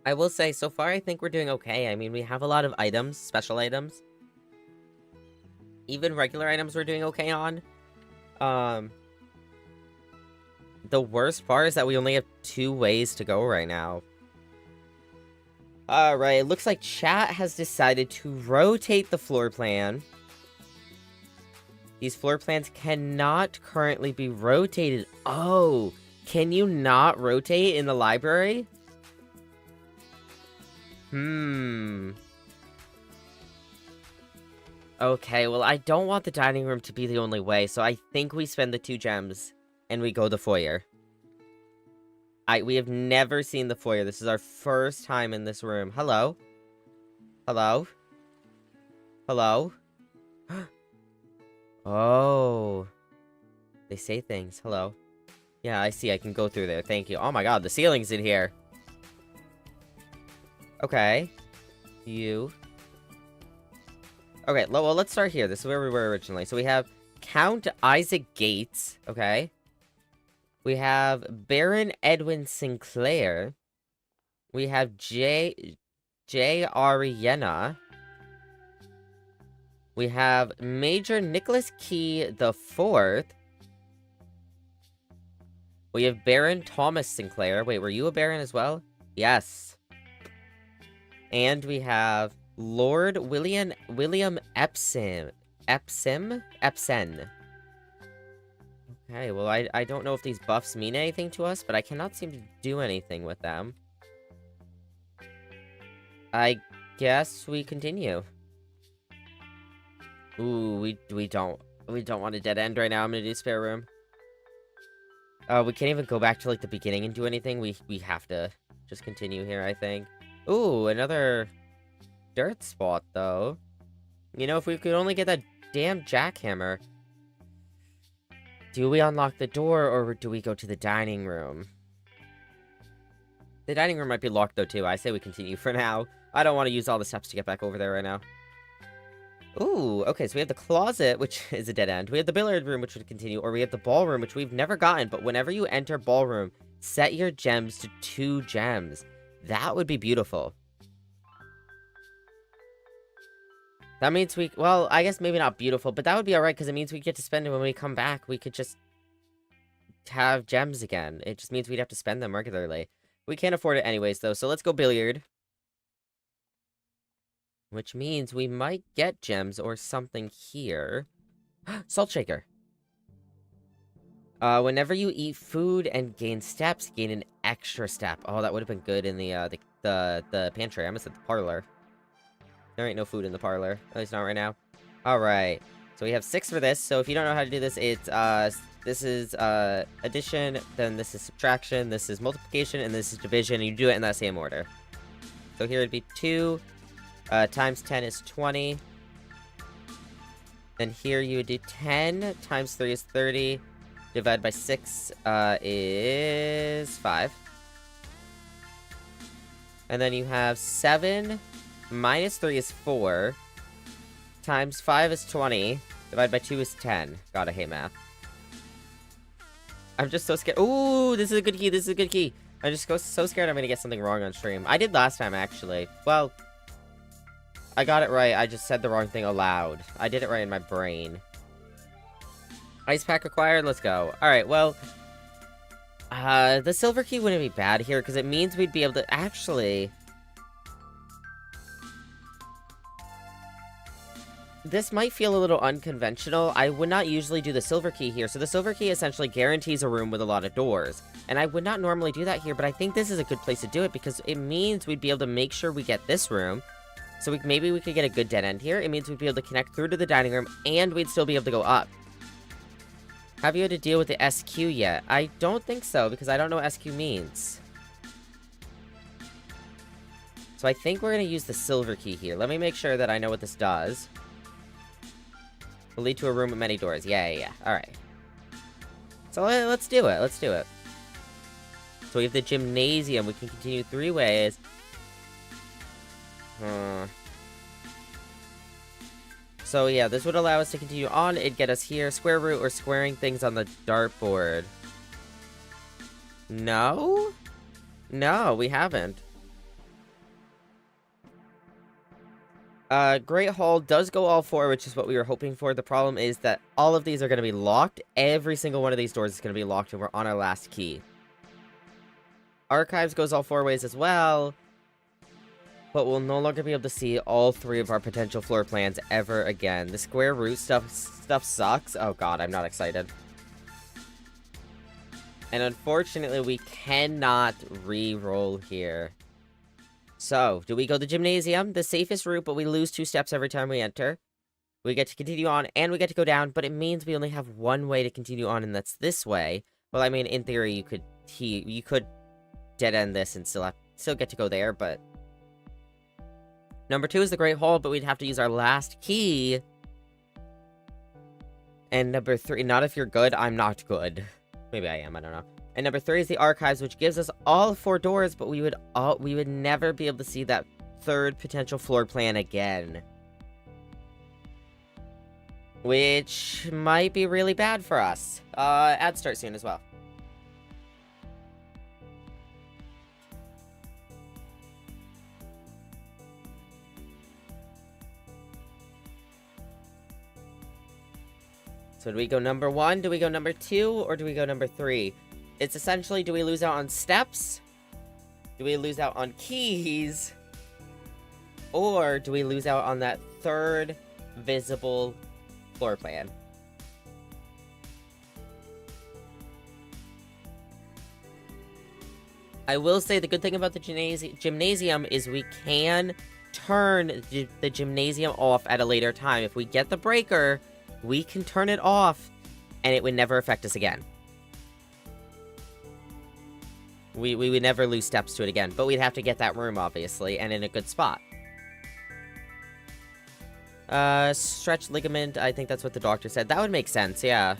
I will say, so far I think we're doing okay. I mean, we have a lot of items, special items. Even regular items we're doing okay on. The worst part is that we only have 2 ways to go right now. Alright, it looks like chat has decided to rotate the floor plan. These floor plans cannot currently be rotated. Oh, can you not rotate in the library? Okay, well, I don't want the dining room to be the only way, so I think we spend the 2 gems, and we go the foyer. We have never seen the foyer. This is our first time in this room. Hello? Hello? Hello? Oh. They say things. Hello? Yeah, I see. I can go through there. Thank you. Oh my god, the ceiling's in here. Okay. You. Okay, well, let's start here. This is where we were originally. So we have Count Isaac Gates. Okay. We have Baron Edwin Sinclair. We have J. Ariana. We have Major Nicholas Key the Fourth. We have Baron Thomas Sinclair. Wait, were you a Baron as well? Yes. And we have Lord William Epsen. Okay, well, I don't know if these buffs mean anything to us, but I cannot seem to do anything with them. I guess we continue. Ooh, we don't want a dead end right now. I'm gonna do spare room. We can't even go back to, like, the beginning and do anything. We have to just continue here, I think. Ooh, another dirt spot, though. You know, if we could only get that damn jackhammer. Do we unlock the door, or do we go to the dining room? The dining room might be locked, though, too. I say we continue for now. I don't want to use all the steps to get back over there right now. Ooh, okay, so we have the closet, which is a dead end. We have the billiard room, which would continue, or we have the ballroom, which we've never gotten, but whenever you enter ballroom, set your gems to 2 gems. That would be beautiful. That means well, I guess maybe not beautiful, but that would be alright, because it means we get to spend it when we come back. We could just have gems again. It just means we'd have to spend them regularly. We can't afford it anyways, though, so let's go billiard. Which means we might get gems or something here. Salt shaker. Whenever you eat food and gain steps, gain an extra step. Oh, that would have been good in the pantry. I almost said the parlor. There ain't no food in the parlor. At least not right now. Alright. So we have 6 for this. So if you don't know how to do this, it's, this is, addition, then this is subtraction, this is multiplication, and this is division, and you do it in that same order. So here it'd be 2, times 10 is 20. Then here you would do 10, times 3 is 30, divided by 6, is 5. And then you have 7... minus 3 is 4, times 5 is 20, divided by 2 is 10. God, I hate math. I'm just so scared. Ooh, this is a good key, this is a good key. I'm just so scared I'm gonna get something wrong on stream. I did last time, actually. Well, I got it right, I just said the wrong thing aloud. I did it right in my brain. Ice pack required, let's go. Alright, well, the silver key wouldn't be bad here, because it means we'd be able to actually... This might feel a little unconventional. I would not usually do the silver key here. So the silver key essentially guarantees a room with a lot of doors. And I would not normally do that here, but I think this is a good place to do it because it means we'd be able to make sure we get this room. So maybe we could get a good dead end here. It means we'd be able to connect through to the dining room and we'd still be able to go up. Have you had to deal with the SQ yet? I don't think so because I don't know what SQ means. So I think we're going to use the silver key here. Let me make sure that I know what this does. Will lead to a room with many doors. Yeah. Alright. So let's do it. Let's do it. So we have the gymnasium. We can continue 3 ways. So yeah, this would allow us to continue on. It'd get us here. Square root or squaring things on the dartboard. No? No, we haven't. Great Hall does go all 4, which is what we were hoping for. The problem is that all of these are going to be locked. Every single one of these doors is going to be locked, and we're on our last key. Archives goes all 4 ways as well. But we'll no longer be able to see all 3 of our potential floor plans ever again. The square root stuff sucks. Oh god, I'm not excited. And unfortunately, we cannot re-roll here. So, do we go to the gymnasium? The safest route, but we lose 2 steps every time we enter. We get to continue on, and we get to go down, but it means we only have 1 way to continue on, and that's this way. Well, I mean, in theory, you could dead end this and still get to go there, but... Number 2 is the Great Hall, but we'd have to use our last key. And number 3, not if you're good, I'm not good. Maybe I am, I don't know. And number 3 is the archives, which gives us all 4 doors, but we would never be able to see that 3rd potential floor plan again. Which might be really bad for us. Ads start soon as well. So do we go number 1, do we go number 2, or do we go number 3? It's essentially, do we lose out on steps? Do we lose out on keys? Or do we lose out on that 3rd visible floor plan? I will say the good thing about the gymnasium is we can turn the gymnasium off at a later time. If we get the breaker, we can turn it off, and it would never affect us again. We would never lose steps to it again, but we'd have to get that room, obviously, and in a good spot. Stretched ligament, I think that's what the doctor said. That would make sense, yeah.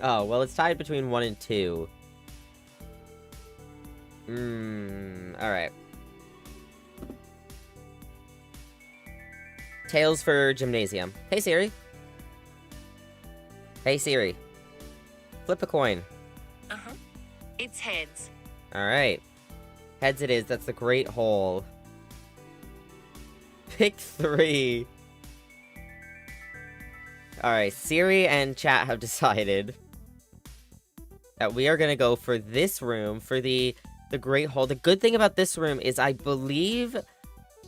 Oh, well, it's tied between 1 and 2. Alright. Tails for gymnasium. Hey, Siri. Hey, Siri. Flip a coin. Uh-huh. It's heads. Alright. Heads it is. That's the Great Hole. Pick 3. Alright, Siri and chat have decided that we are gonna go for this room, for the Great Hole. The good thing about this room is I believe...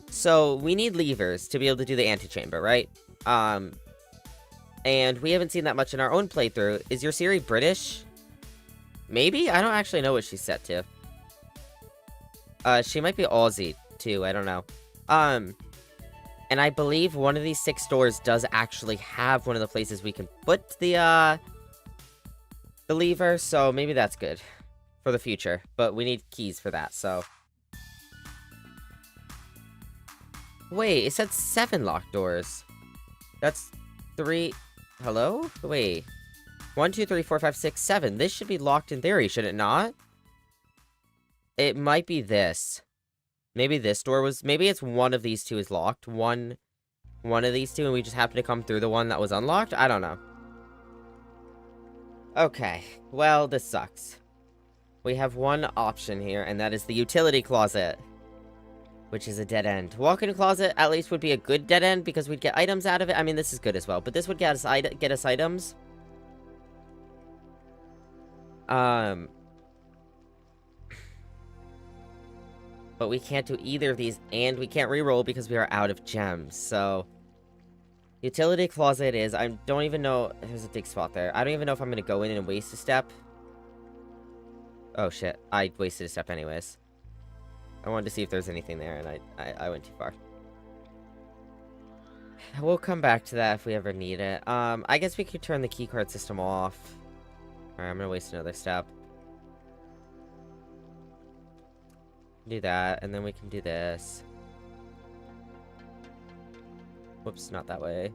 So, we need levers to be able to do the antechamber, right? And we haven't seen that much in our own playthrough. Is your Siri British? Maybe? I don't actually know what she's set to. She might be Aussie, too. I don't know. And I believe one of these 6 doors does actually have one of the places we can put the lever, so maybe that's good for the future. But we need keys for that, so... Wait, it said 7 locked doors. That's 3... Hello? Wait. 1, 2, 3, 4, 5, 6, 7. This should be locked in theory, should it not? It might be this. Maybe this door was... Maybe it's one of these 2 is locked. One of these 2, and we just happen to come through the one that was unlocked? I don't know. Okay. Well, this sucks. We have one option here, and that is the utility closet. Which is a dead end. Walk-in closet, at least, would be a good dead end, because we'd get items out of it. I mean, this is good as well, but this would get us items. But we can't do either of these, and we can't reroll because we are out of gems, so... Utility closet is... I don't even know... There's a dig spot there. I don't even know if I'm gonna go in and waste a step. Oh, shit. I wasted a step anyways. I wanted to see if there's anything there, and I went too far. We'll come back to that if we ever need it. I guess we could turn the keycard system off. Alright, I'm gonna waste another step. Do that, and then we can do this. Whoops, not that way.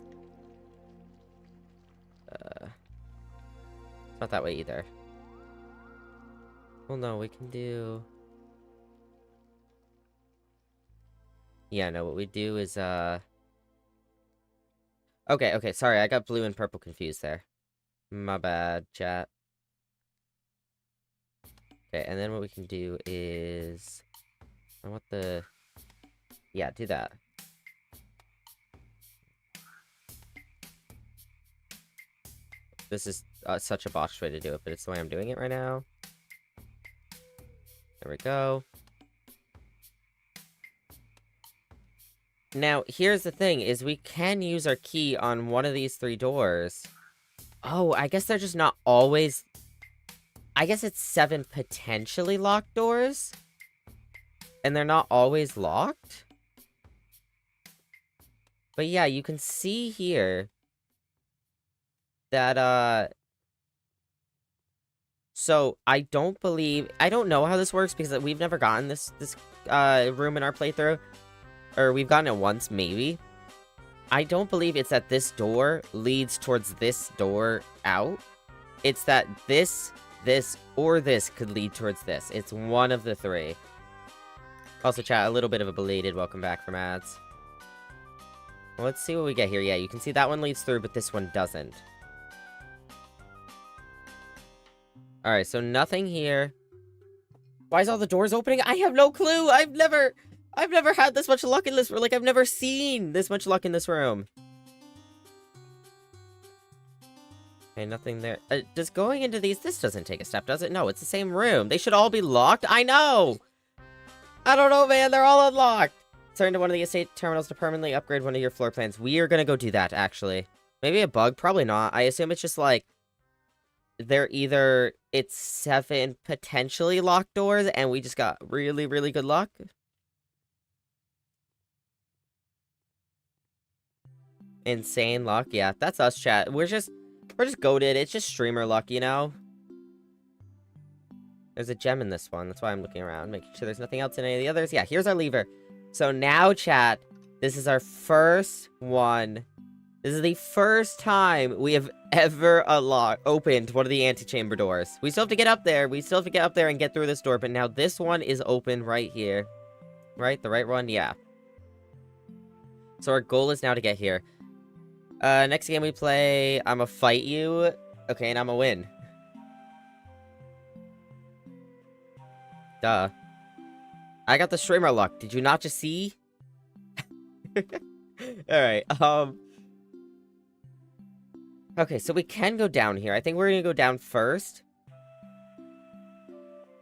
It's not that way either. Well, no, we can do... Yeah, no, what we do is, Okay, sorry, I got blue and purple confused there. My bad, chat. Okay, and then what we can do is... I want the... Yeah, do that. This is such a botched way to do it, but it's the way I'm doing it right now. There we go. Now, here's the thing, is we can use our key on one of these 3 doors. Oh, I guess they're just not always... I guess it's 7 potentially locked doors? And they're not always locked? But yeah, you can see here... that, So, I don't know how this works, because we've never gotten this room in our playthrough. Or we've gotten it once, maybe. I don't believe it's that this door leads towards this door out. It's that this, or this could lead towards this. It's one of the 3. Also, chat, a little bit of a belated welcome back from ads. Well, let's see what we get here. Yeah, you can see that one leads through, but this one doesn't. Alright, so nothing here. Why is all the doors opening? I have no clue! I've never had this much luck in this room. Like, I've never seen this much luck in this room. Okay, nothing there. Just going into these, this doesn't take a step, does it? No, it's the same room. They should all be locked. I know! I don't know, man. They're all unlocked. Turn to one of the estate terminals to permanently upgrade one of your floor plans. We are gonna go do that, actually. Maybe a bug? Probably not. I assume it's just, like... it's 7 potentially locked doors, and we just got really, really good luck. Insane luck, yeah, that's us, chat. We're just goated. It's just streamer luck, you know? There's a gem in this one. That's why I'm looking around, making sure there's nothing else in any of the others. Yeah, here's our lever. So now, chat, this is our first one. This is the first time we have ever opened one of the antechamber doors. We still have to get up there. We still have to get up there and get through this door. But now this one is open right here. Right? The right one? Yeah. So our goal is now to get here. Next game we play, I'ma fight you. Okay, and I'ma win. Duh. I got the streamer luck. Did you not just see? Alright, okay, so we can go down here. I think we're gonna go down first.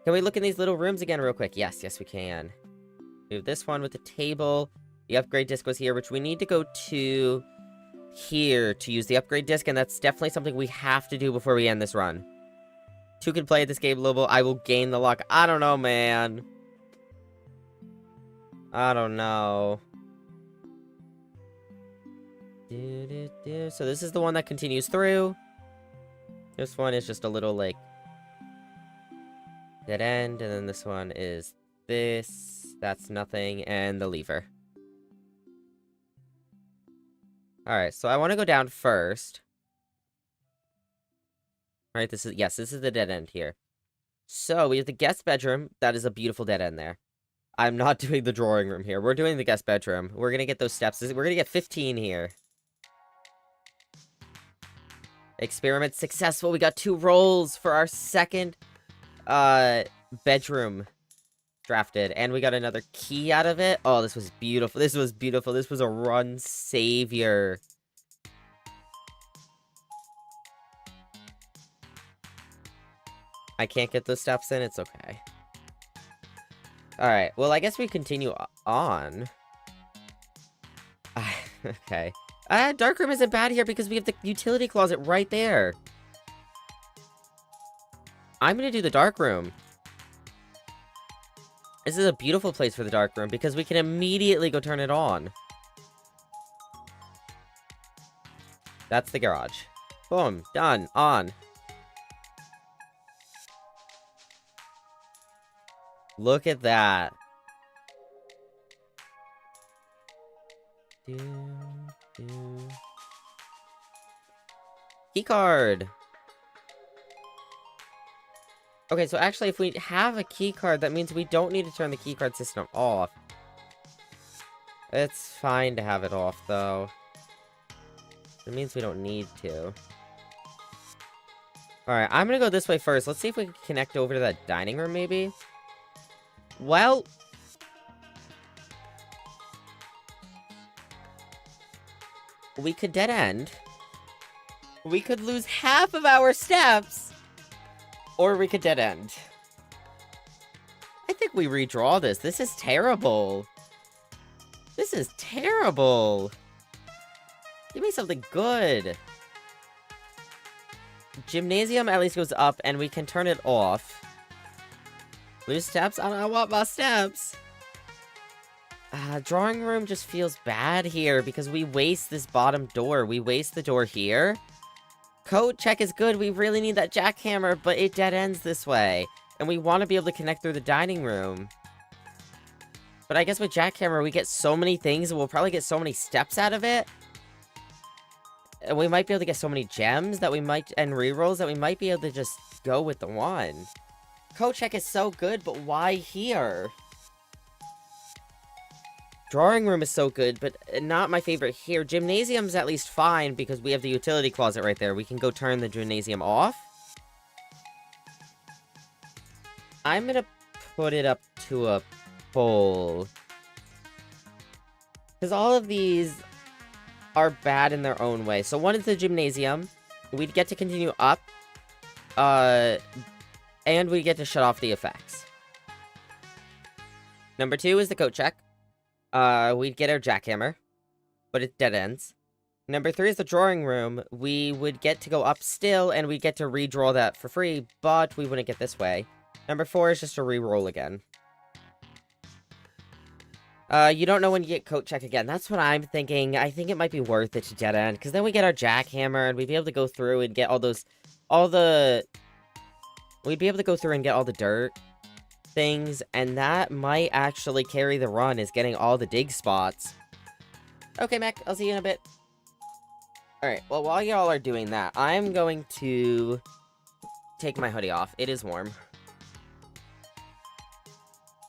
Can we look in these little rooms again real quick? Yes, we can. We have this one with the table. The upgrade disc was here, which we need to go to here to use the upgrade disc, and that's definitely something we have to do before we end this run. 2 can play this game, Lobo. I will gain the luck. I don't know, man. I don't know. So this is the one that continues through. This one is just a little, like, dead end, and then this one is this. That's nothing, and the lever. Alright, so I want to go down first. Alright, this is the dead end here. So, we have the guest bedroom. That is a beautiful dead end there. I'm not doing the drawing room here. We're doing the guest bedroom. We're gonna get those steps. We're gonna get 15 here. Experiment successful. We got 2 rolls for our second, bedroom drafted. And we got another key out of it. Oh, this was beautiful. This was beautiful. This was a run savior. I can't get those steps in. It's okay. Alright, well, I guess we continue on. Okay. Dark room isn't bad here because we have the utility closet right there. I'm gonna do the dark room. This is a beautiful place for the dark room because we can immediately go turn it on. That's the garage. Boom. Done. On. Look at that. Keycard. Okay, so actually, if we have a keycard, that means we don't need to turn the keycard system off. It's fine to have it off, though. It means we don't need to. Alright, I'm gonna go this way first. Let's see if we can connect over to that dining room, maybe? Well... we could dead end. We could lose half of our steps. Or we could dead end. I think we redraw this. This is terrible. This is terrible. Give me something good. Gymnasium at least goes up, and we can turn it off. Lose steps? I don't want my steps. Drawing room just feels bad here, because we waste this bottom door. We waste the door here. Code check is good. We really need that jackhammer, but it dead ends this way. And we want to be able to connect through the dining room. But I guess with jackhammer, we get so many things, and we'll probably get so many steps out of it. And we might be able to get so many gems that we might, and rerolls, that we might be able to just go with the one. Code check is so good, but why here? Drawing room is so good, but not my favorite here. Gymnasium's at least fine, because we have the utility closet right there. We can go turn the gymnasium off. I'm gonna put it up to a poll. Because all of these are bad in their own way. So one is the gymnasium. We'd get to continue up. And we get to shut off the effects. Number 2 is the coat check. We'd get our jackhammer. But it dead ends. Number 3 is the drawing room. We would get to go up still, and we get to redraw that for free, but we wouldn't get this way. Number 4 is just a re-roll again. You don't know when you get coat check again. That's what I'm thinking. I think it might be worth it to dead end, because then we get our jackhammer, and we'd be able to go through and get we'd be able to go through and get all the dirt things, and that might actually carry the run, is getting all the dig spots. Okay, Mech, I'll see you in a bit. Alright, well, while y'all are doing that, I'm going to take my hoodie off. It is warm.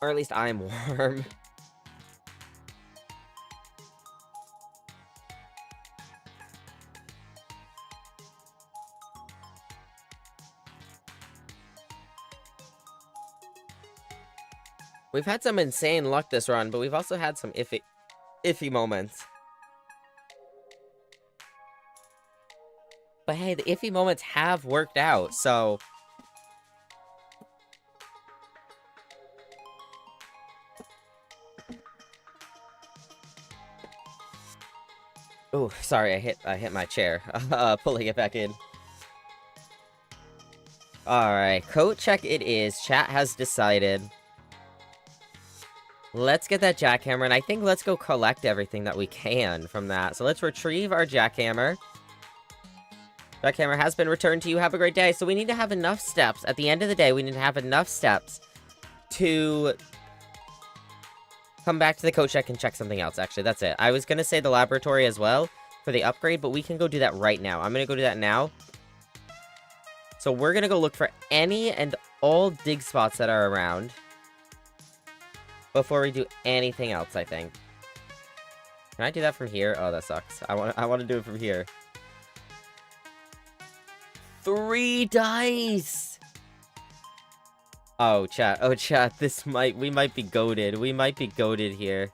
Or at least I'm warm. We've had some insane luck this run, but we've also had some iffy moments. But hey, the iffy moments have worked out, so... Oh, sorry, I hit my chair, pulling it back in. Alright, coat check it is. Chat has decided. Let's get that jackhammer, and I think let's go collect everything that we can from that. So let's retrieve our jackhammer. Jackhammer has been returned to you. Have a great day. So we need to have enough steps. At the end of the day, we need to have enough steps to come back to the coat check and check something else. Actually, that's it. I was going to say the laboratory as well for the upgrade, but we can go do that right now. I'm going to go do that now. So we're going to go look for any and all dig spots that are around before we do anything else, I think. Can I do that from here? Oh, that sucks. I want to do it from here. 3 dice! Oh, chat. Oh, chat. We might be goated. We might be goated here.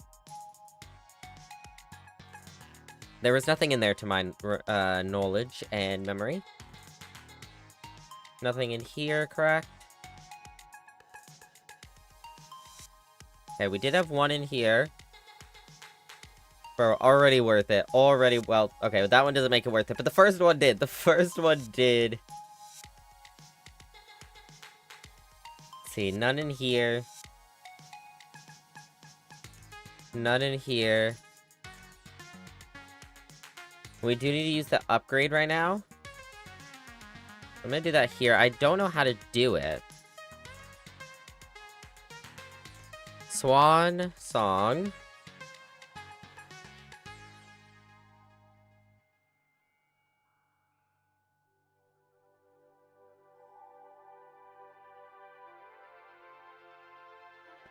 There was nothing in there to my knowledge and memory. Nothing in here, correct? Okay, we did have one in here. Bro, already worth it. Already, well, okay, that one doesn't make it worth it, but the first one did. The first one did. Let's see, none in here. None in here. We do need to use the upgrade right now. I'm gonna do that here. I don't know how to do it. Swan song.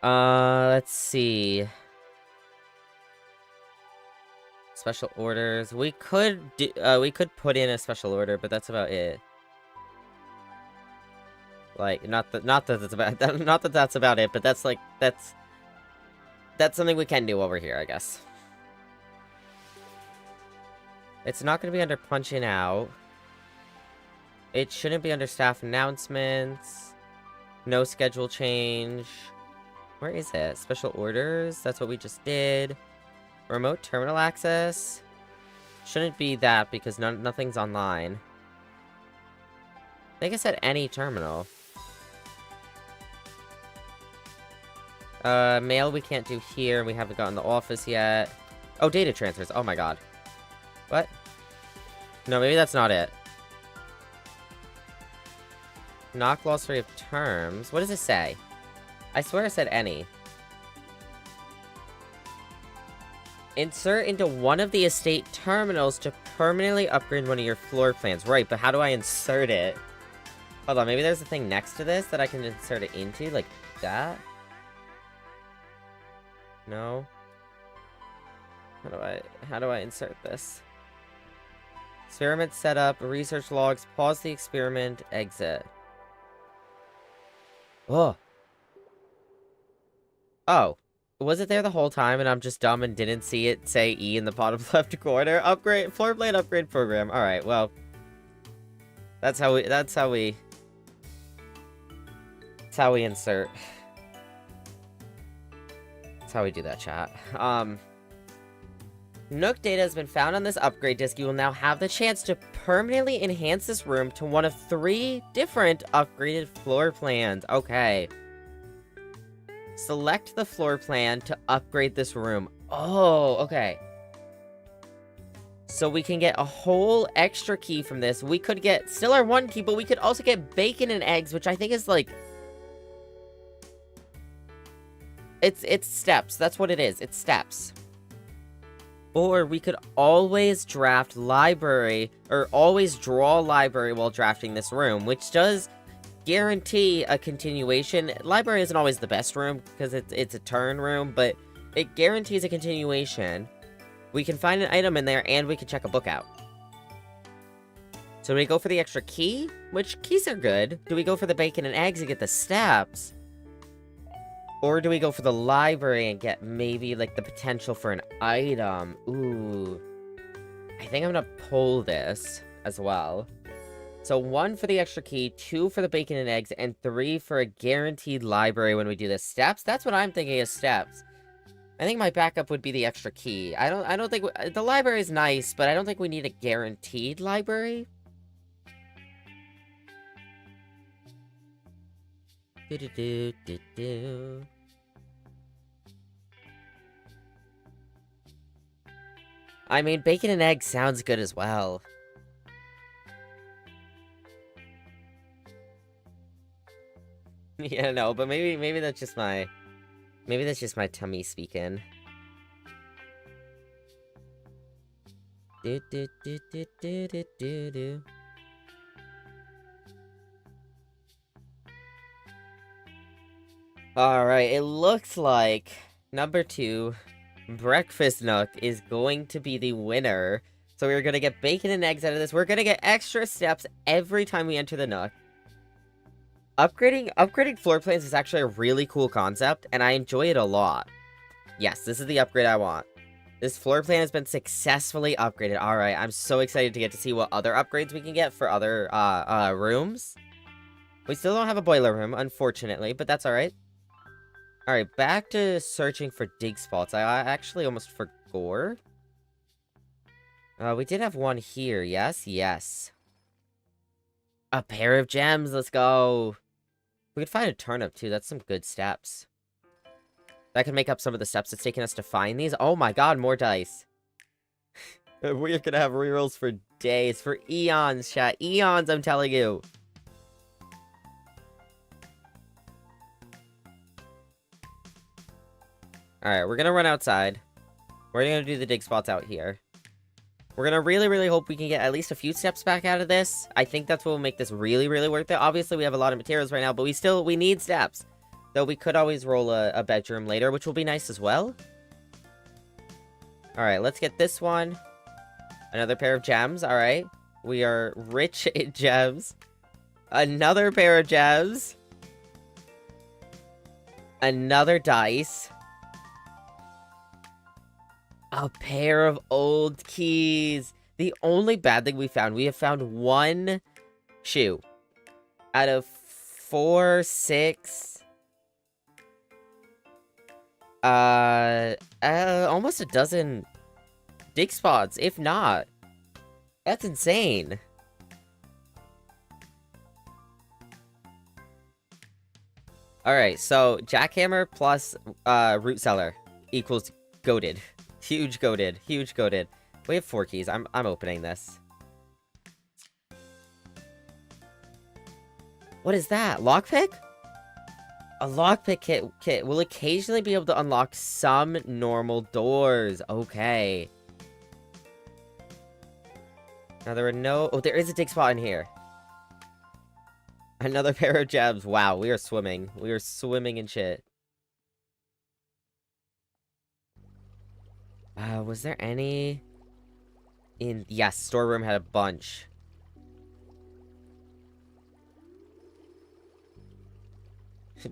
Let's see. Special orders. We could put in a special order, but that's about it. Like, not that that's about not that that's about it, but that's like that's something we can do over here, I guess. It's not gonna be under punching out. It shouldn't be under staff announcements. No schedule change. Where is it? Special orders? That's what we just did. Remote terminal access? Shouldn't be that because nothing's online. I think I said any terminal. Mail we can't do here. We haven't gotten the office yet. Oh, data transfers. Oh my god. What? No, maybe that's not it. Knock glossary of terms. What does it say? I swear I said any. Insert into one of the estate terminals to permanently upgrade one of your floor plans. Right, but how do I insert it? Hold on, maybe there's a thing next to this that I can insert it into, like that? No? How do I insert this? Experiment setup, research logs, pause the experiment, exit. Oh. Oh. Was it there the whole time and I'm just dumb and didn't see it say E in the bottom left corner? Upgrade, floor plan upgrade program. Alright, well. That's how we insert. That's how we do that, chat. Nook data has been found on this upgrade disk. You will now have the chance to permanently enhance this room to one of 3 different upgraded floor plans. Okay. Select the floor plan to upgrade this room. Oh, okay. So we can get a whole extra key from this. We could get still our 1 key, but we could also get bacon and eggs, which I think is like... It's steps. That's what it is. It's steps. Or we could always draft library, or always draw library while drafting this room, which does guarantee a continuation. Library isn't always the best room, because it's a turn room, but it guarantees a continuation. We can find an item in there, and we can check a book out. So do we go for the extra key? Which keys are good? Do we go for the bacon and eggs and get the steps? Or do we go for the library and get maybe, like, the potential for an item? Ooh. I think I'm gonna pull this as well. So 1 for the extra key, 2 for the bacon and eggs, and 3 for a guaranteed library when we do the steps. That's what I'm thinking is steps. I think my backup would be the extra key. I don't think... the library is nice, but I don't think we need a guaranteed library. Do-do-do-do-do. I mean, bacon and eggs sounds good as well. Yeah, no, but maybe that's just my... maybe that's just my tummy speaking. Do-do-do-do-do-do-do. Alright, it looks like number 2, Breakfast Nook, is going to be the winner. So we're gonna get bacon and eggs out of this. We're gonna get extra steps every time we enter the Nook. Upgrading floor plans is actually a really cool concept, and I enjoy it a lot. Yes, this is the upgrade I want. This floor plan has been successfully upgraded. Alright, I'm so excited to get to see what other upgrades we can get for other, rooms. We still don't have a boiler room, unfortunately, but that's alright. Alright, back to searching for dig spots. I actually almost forgot. We did have 1 here, yes? Yes. A pair of gems, let's go! We could find a turnip, too. That's some good steps. That could make up some of the steps it's taken us to find these. Oh my god, more dice. We're gonna have rerolls for days, for eons, chat. Eons, I'm telling you. Alright, we're gonna run outside. We're gonna do the dig spots out here. We're gonna really hope we can get at least a few steps back out of this. I think that's what will make this really worth it. Obviously, we have a lot of materials right now, but we need steps. Though we could always roll a bedroom later, which will be nice as well. Alright, let's get this one. Another pair of gems, alright. We are rich in gems. Another pair of gems. Another dice. A pair of old keys. The only bad thing we have found 1 shoe. Out of 4, 6... almost a dozen dig spots, if not. That's insane. Alright, so jackhammer plus root cellar equals goated. Huge goated. Huge goated. We have 4 keys. I'm opening this. What is that? Lockpick? A lockpick kit will occasionally be able to unlock some normal doors. Okay. Now there are no... oh, there is a dig spot in here. Another pair of gems. Wow, we are swimming. We are swimming in shit. Was there any... in... yes, storeroom had a bunch.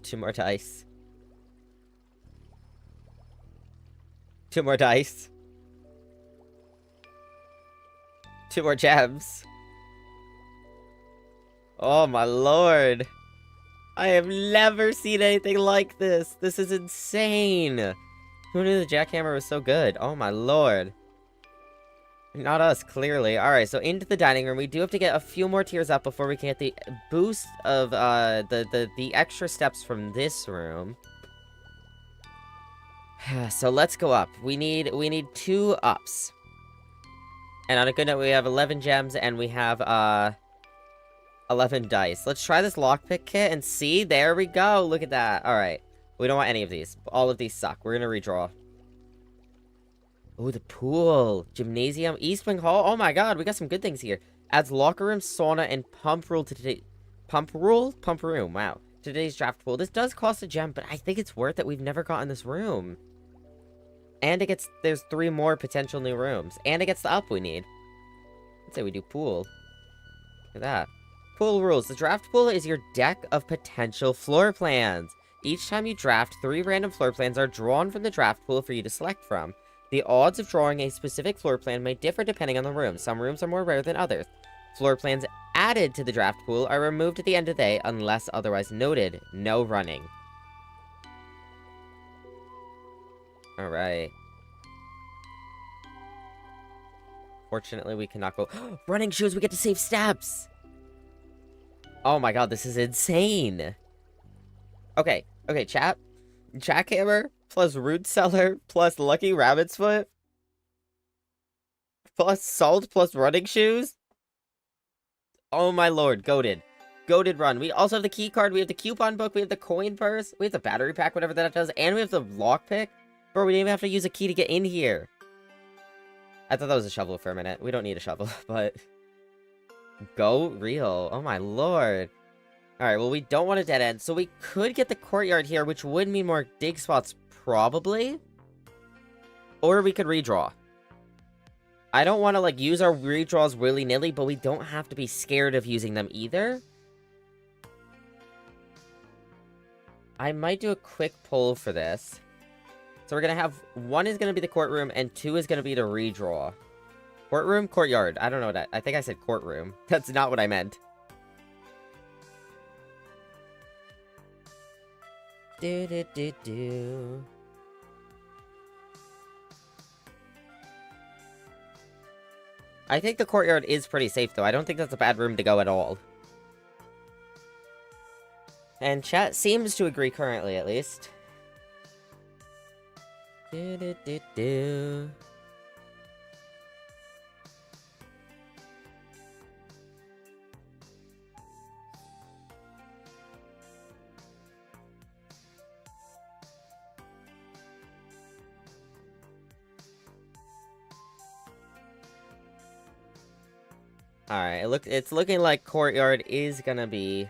Two more dice. 2 more dice. 2 more gems. Oh my lord. I have never seen anything like this. This is insane. Who knew the jackhammer was so good? Oh my lord. Not us, clearly. Alright, so into the dining room. We do have to get a few more tiers up before we can get the boost of, the extra steps from this room. So let's go up. We need 2 ups. And on a good note, we have 11 gems, and we have, 11 dice. Let's try this lockpick kit and see. There we go. Look at that. Alright. We don't want any of these. All of these suck. We're gonna redraw. Oh, the pool. Gymnasium. East Wing Hall. Oh my god, we got some good things here. Adds locker room, sauna, and pump room to today. Pump room. Wow. Today's draft pool. This does cost a gem, but I think it's worth it. We've never gotten this room. And there's 3 more potential new rooms. And it gets the up we need. Let's say we do pool. Look at that. Pool rules. The draft pool is your deck of potential floor plans. Each time you draft, 3 random floor plans are drawn from the draft pool for you to select from. The odds of drawing a specific floor plan may differ depending on the room. Some rooms are more rare than others. Floor plans added to the draft pool are removed at the end of the day unless otherwise noted. No running. Alright. Fortunately, we cannot go... Running shoes! We get to save steps! Oh my god, this is insane! Okay, chat. Jackhammer plus Root Cellar plus Lucky Rabbit's Foot plus Salt plus Running Shoes? Oh my lord, goated. Goated run. We also have the key card, we have the coupon book, we have the coin purse, we have the battery pack, whatever that does, and we have the lockpick. Bro, we didn't even have to use a key to get in here. I thought that was a shovel for a minute. We don't need a shovel, but... Go real. Oh my lord. Alright, well, we don't want a dead end, so we could get the courtyard here, which would mean more dig spots, probably. Or we could redraw. I don't want to, like, use our redraws willy-nilly, but we don't have to be scared of using them either. I might do a quick poll for this. So we're gonna have, 1 is gonna be the courtroom, and 2 is gonna be the redraw. Courtroom? Courtyard. I don't know that. I think I said courtroom. That's not what I meant. Do. I think the courtyard is pretty safe, though. I don't think that's a bad room to go at all. And chat seems to agree currently, at least. Do. Alright, it's looking like courtyard is gonna be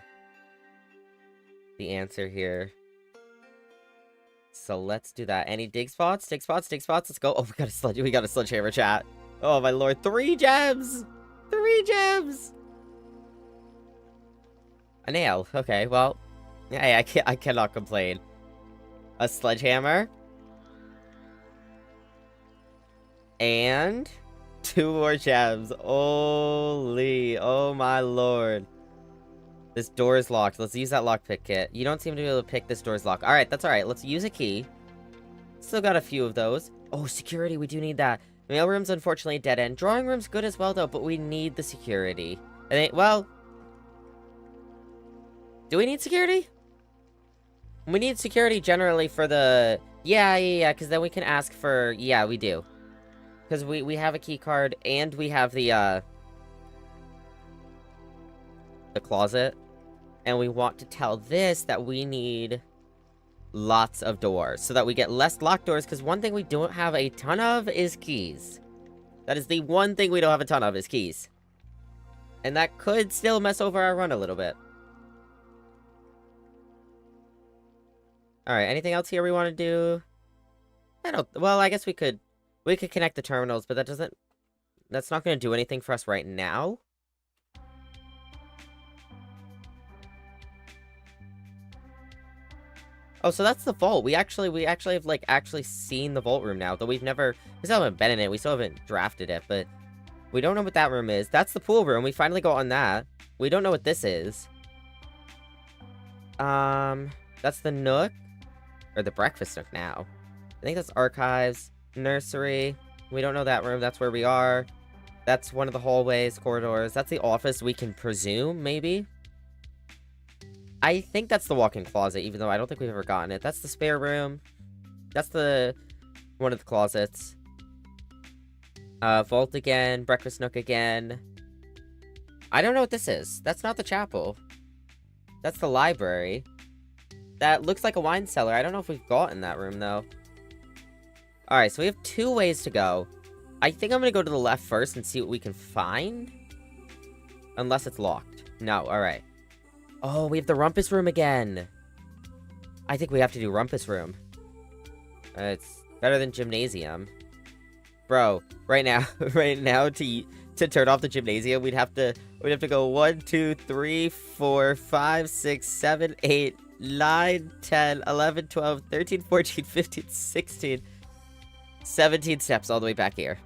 the answer here. So let's do that. Any dig spots? Dig spots, let's go. Oh, we got a sledgehammer, chat. Oh my lord, 3 gems! 3 gems! A nail. Okay, well, yeah, I cannot complain. A sledgehammer. And 2 more gems. Holy, oh my lord. This door is locked. Let's use that lockpick kit. You don't seem to be able to pick this door's lock. Alright, that's alright. Let's use a key. Still got a few of those. Oh, security. We do need that. Mailroom's unfortunately a dead end. Drawing room's good as well, though, but we need the security. I think, well... Do we need security? We need security generally for the... Yeah, because then we can ask for... Yeah, we do. Because we have a key card, and we have the closet. And we want to tell this that we need lots of doors, so that we get less locked doors, because one thing we don't have a ton of is keys. That is the one thing we don't have a ton of, is keys. And that could still mess over our run a little bit. Alright, anything else here we want to do? Well, I guess we could connect the terminals, but that's not going to do anything for us right now. Oh, so that's the vault. We actually have, like, seen the vault room now, though we still haven't been in it. We still haven't drafted it, but we don't know what that room is. That's the pool room. We finally go on that. We don't know what this is. That's the nook, or the breakfast nook now. I think that's archives, nursery. We don't know that room. That's where we are. That's one of the hallways, corridors. That's the office, we can presume, maybe? I think that's the walk-in closet, even though I don't think we've ever gotten it. That's the spare room. That's one of the closets. Vault again, breakfast nook again. I don't know what this is. That's not the chapel. That's the library. That looks like a wine cellar. I don't know if we've gotten that room, though. Alright, so we have 2 ways to go. I think I'm gonna go to the left first and see what we can find. Unless it's locked. No, alright. Oh, we have the rumpus room again. I think we have to do rumpus room. It's better than gymnasium. Bro, right now to turn off the gymnasium, we'd have to go 1, 2, 3, 4, 5, 6, 7, 8, 9, 10, 11, 12, 13, 14, 15, 16, 17 steps all the way back here.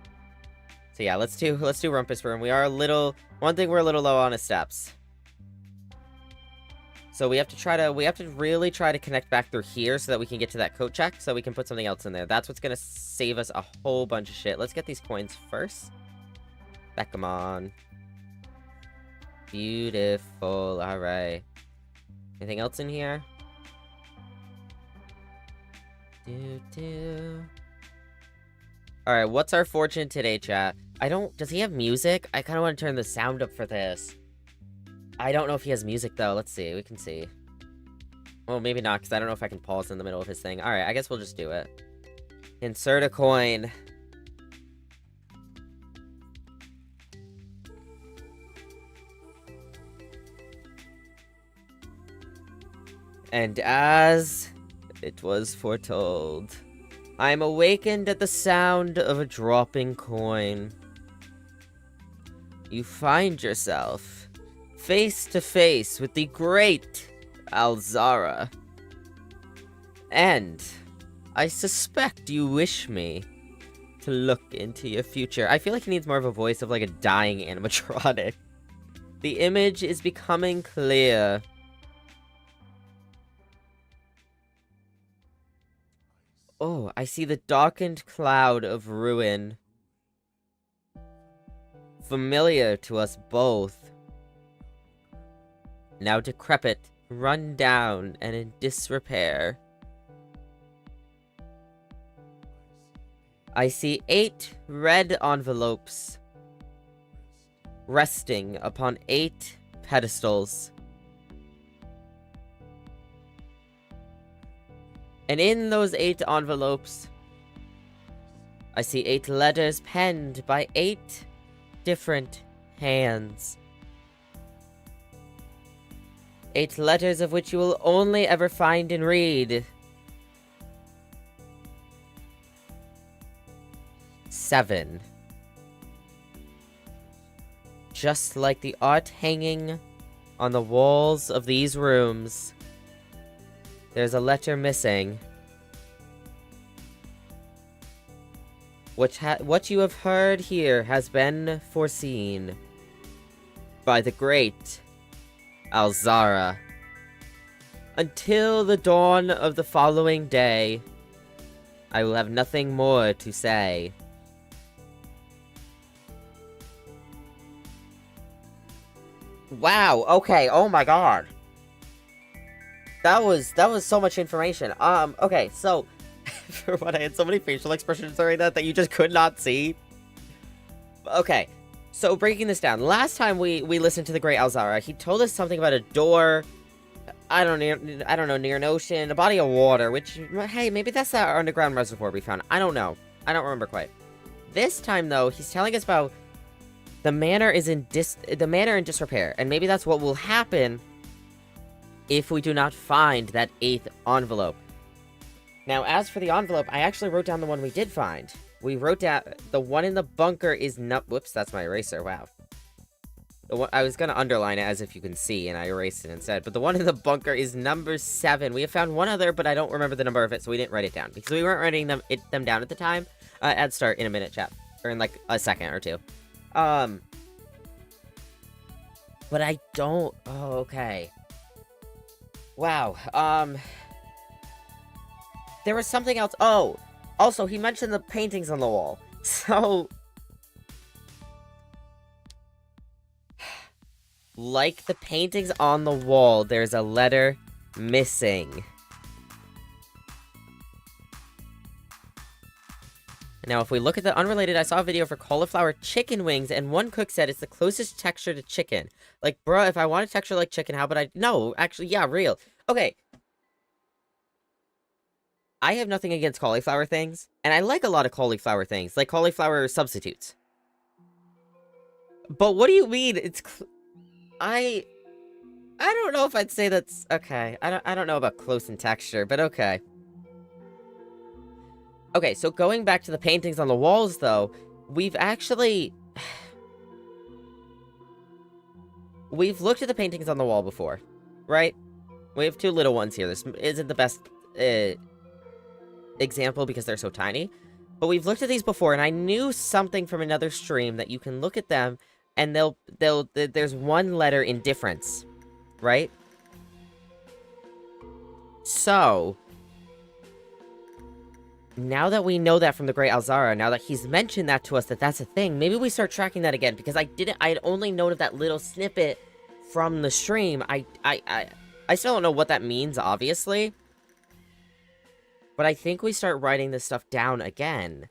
So yeah, let's do rumpus room. We're a little low on is steps. So we have to really try to connect back through here so that we can get to that coat check, so we can put something else in there. That's what's gonna save us a whole bunch of shit. Let's get these coins first. Back them on. Beautiful. Alright. Anything else in here? Alright, what's our fortune today, chat? Does he have music? I kinda wanna turn the sound up for this. I don't know if he has music, though. Let's see. We can see. Well, maybe not, because I don't know if I can pause in the middle of his thing. Alright, I guess we'll just do it. Insert a coin. And as it was foretold, I am awakened at the sound of a dropping coin. You find yourself face to face with the great Alzara. And I suspect you wish me to look into your future. I feel like he needs more of a voice of like a dying animatronic. The image is becoming clear. Oh, I see the darkened cloud of ruin. Familiar to us both. Now decrepit, run down, and in disrepair. I see 8 red envelopes resting upon 8 pedestals. And in those 8 envelopes, I see 8 letters penned by 8 different hands. 8 letters of which you will only ever find and read. 7. Just like the art hanging on the walls of these rooms, there's a letter missing. What you have heard here has been foreseen by the great Alzara. Until the dawn of the following day, I will have nothing more to say. Wow, okay, oh my god. That was so much information. Okay, so for what, I had so many facial expressions during that you just could not see. Okay. So, breaking this down, last time we listened to the Great Alzara, he told us something about a door, I don't know, near an ocean, a body of water, which, hey, maybe that's that underground reservoir we found. I don't know. I don't remember quite. This time, though, he's telling us about the manor in disrepair, and maybe that's what will happen if we do not find that 8th envelope. Now, as for the envelope, I actually wrote down the one we did find. We wrote down the one in the bunker is whoops, that's my eraser, wow. I was gonna underline it as if you can see, and I erased it instead. But the one in the bunker is number 7. We have found one other, but I don't remember the number of it, so we didn't write it down. Because we weren't writing them down at the time. Add start in a minute, chat. Or in, like, a second or two. But I don't... Oh, okay. Wow, there was something else. Oh! Also, he mentioned the paintings on the wall. So... Like the paintings on the wall, there's a letter missing. Now, if we look at the unrelated, I saw a video for cauliflower chicken wings, and one cook said it's the closest texture to chicken. Like, bruh, if I want a texture like chicken, how about I... No, actually, yeah, real. Okay. I have nothing against cauliflower things, and I like a lot of cauliflower things, like cauliflower substitutes. But what do you mean? I don't know if I'd say that's... Okay, I don't know about close in texture, but okay. Okay, so going back to the paintings on the walls, though, we've actually... We've looked at the paintings on the wall before, right? We have two little ones here. This isn't the best example because they're so tiny. But we've looked at these before, and I knew something from another stream that you can look at them, and there's one letter in difference, right? So... Now that we know that from the Great Alzara, now that he's mentioned that to us, that's a thing, maybe we start tracking that again, because I had only known of that little snippet from the stream. I still don't know what that means, obviously. But I think we start writing this stuff down again.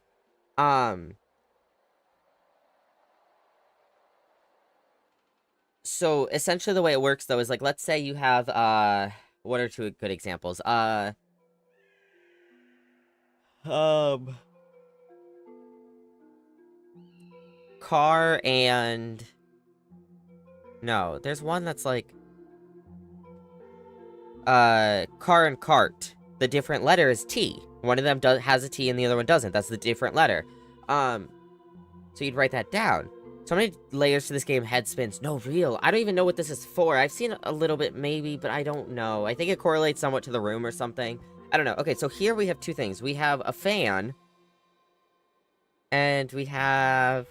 So, essentially the way it works, though, is, like, let's say you have, what are two good examples? Car and... No, there's one that's like... car and cart. The different letter is T. One of them has a T and the other one doesn't. That's the different letter. So you'd write that down. So many layers to this game, head spins. No, real. I don't even know what this is for. I've seen a little bit, maybe, but I don't know. I think it correlates somewhat to the room or something. I don't know. Okay, so here we have two things. We have a fan. And we have...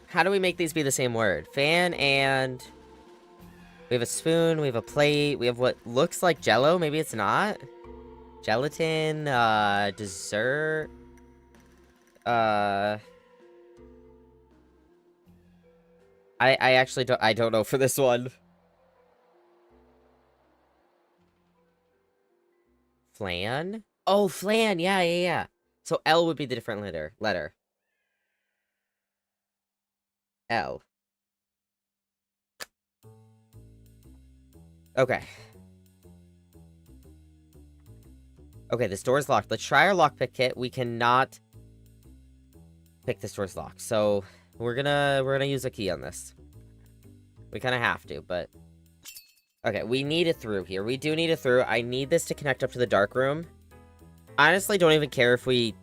How do we make these be the same word? Fan and... We have a spoon, we have a plate, we have what looks like Jell-O, maybe it's not? Gelatin, dessert... I actually don't know for this one. Flan? Oh, flan, yeah. So L would be the different letter. L. Okay. Okay, this door's locked. Let's try our lockpick kit. We cannot pick this door's locked. So we're gonna use a key on this. We kind of have to, but... Okay, we need it through here. We do need it through. I need this to connect up to the dark room. Honestly, don't even care if we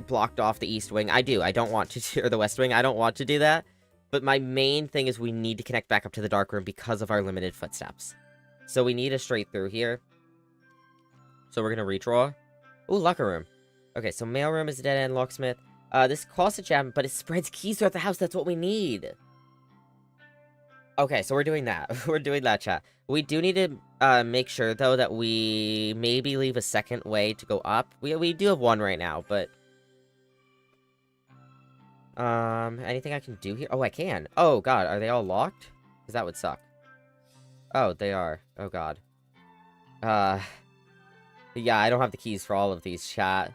blocked off the east wing. I do. I don't want to... Or the west wing. I don't want to do that. But my main thing is we need to connect back up to the dark room because of our limited footsteps. So we need a straight through here. So we're gonna redraw. Ooh, locker room. Okay, so mailroom is a dead end, locksmith. This costs a gem, but it spreads keys throughout the house. That's what we need. Okay, so we're doing that. We're doing that, chat. We do need to make sure, though, that we maybe leave a second way to go up. We do have one right now, but... anything I can do here? Oh, I can. Oh, God, are they all locked? Because that would suck. Oh, they are. Oh, God. Yeah, I don't have the keys for all of these, chat.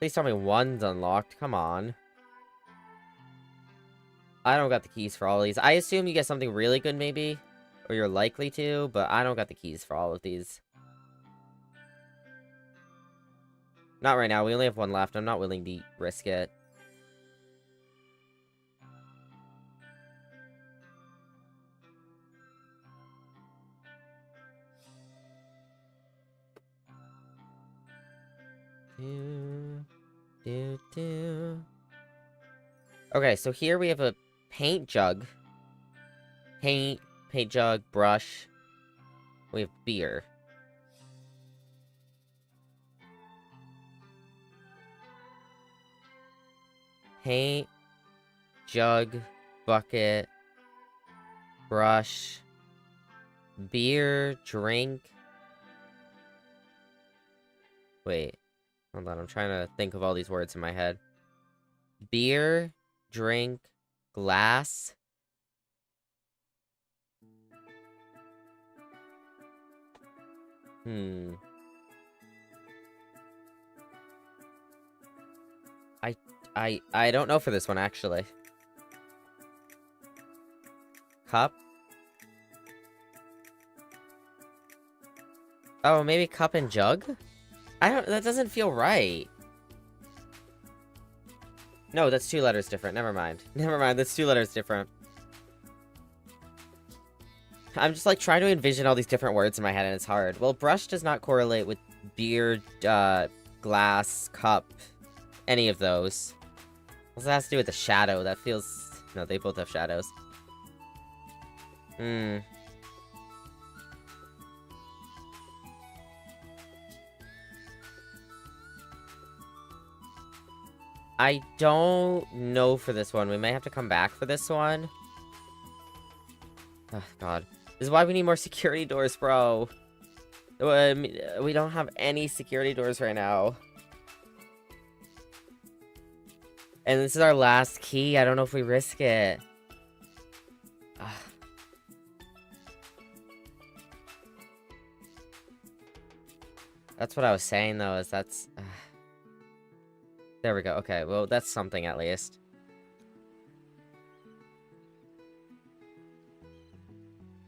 Please tell me one's unlocked. Come on. I don't got the keys for all of these. I assume you get something really good, maybe? Or you're likely to, but I don't got the keys for all of these. Not right now. We only have one left. I'm not willing to risk it. Okay, so here we have a paint jug. Paint jug, brush. We have beer. Paint, jug, bucket, brush, beer, drink. Wait. Hold on, I'm trying to think of all these words in my head. Beer, drink, glass. I don't know for this one, actually. Cup? Oh, maybe cup and jug? That doesn't feel right. No, that's 2 letters different. Never mind. Never mind, that's 2 letters different. I'm just, like, trying to envision all these different words in my head, and it's hard. Well, brush does not correlate with beer, glass, cup, any of those. Also has to do with the shadow. That feels... No, they both have shadows. I don't know for this one. We may have to come back for this one. Oh, God. This is why we need more security doors, bro. We don't have any security doors right now. And this is our last key. I don't know if we risk it. Ugh. That's what I was saying, though, is that's... There we go. Okay, well, that's something at least.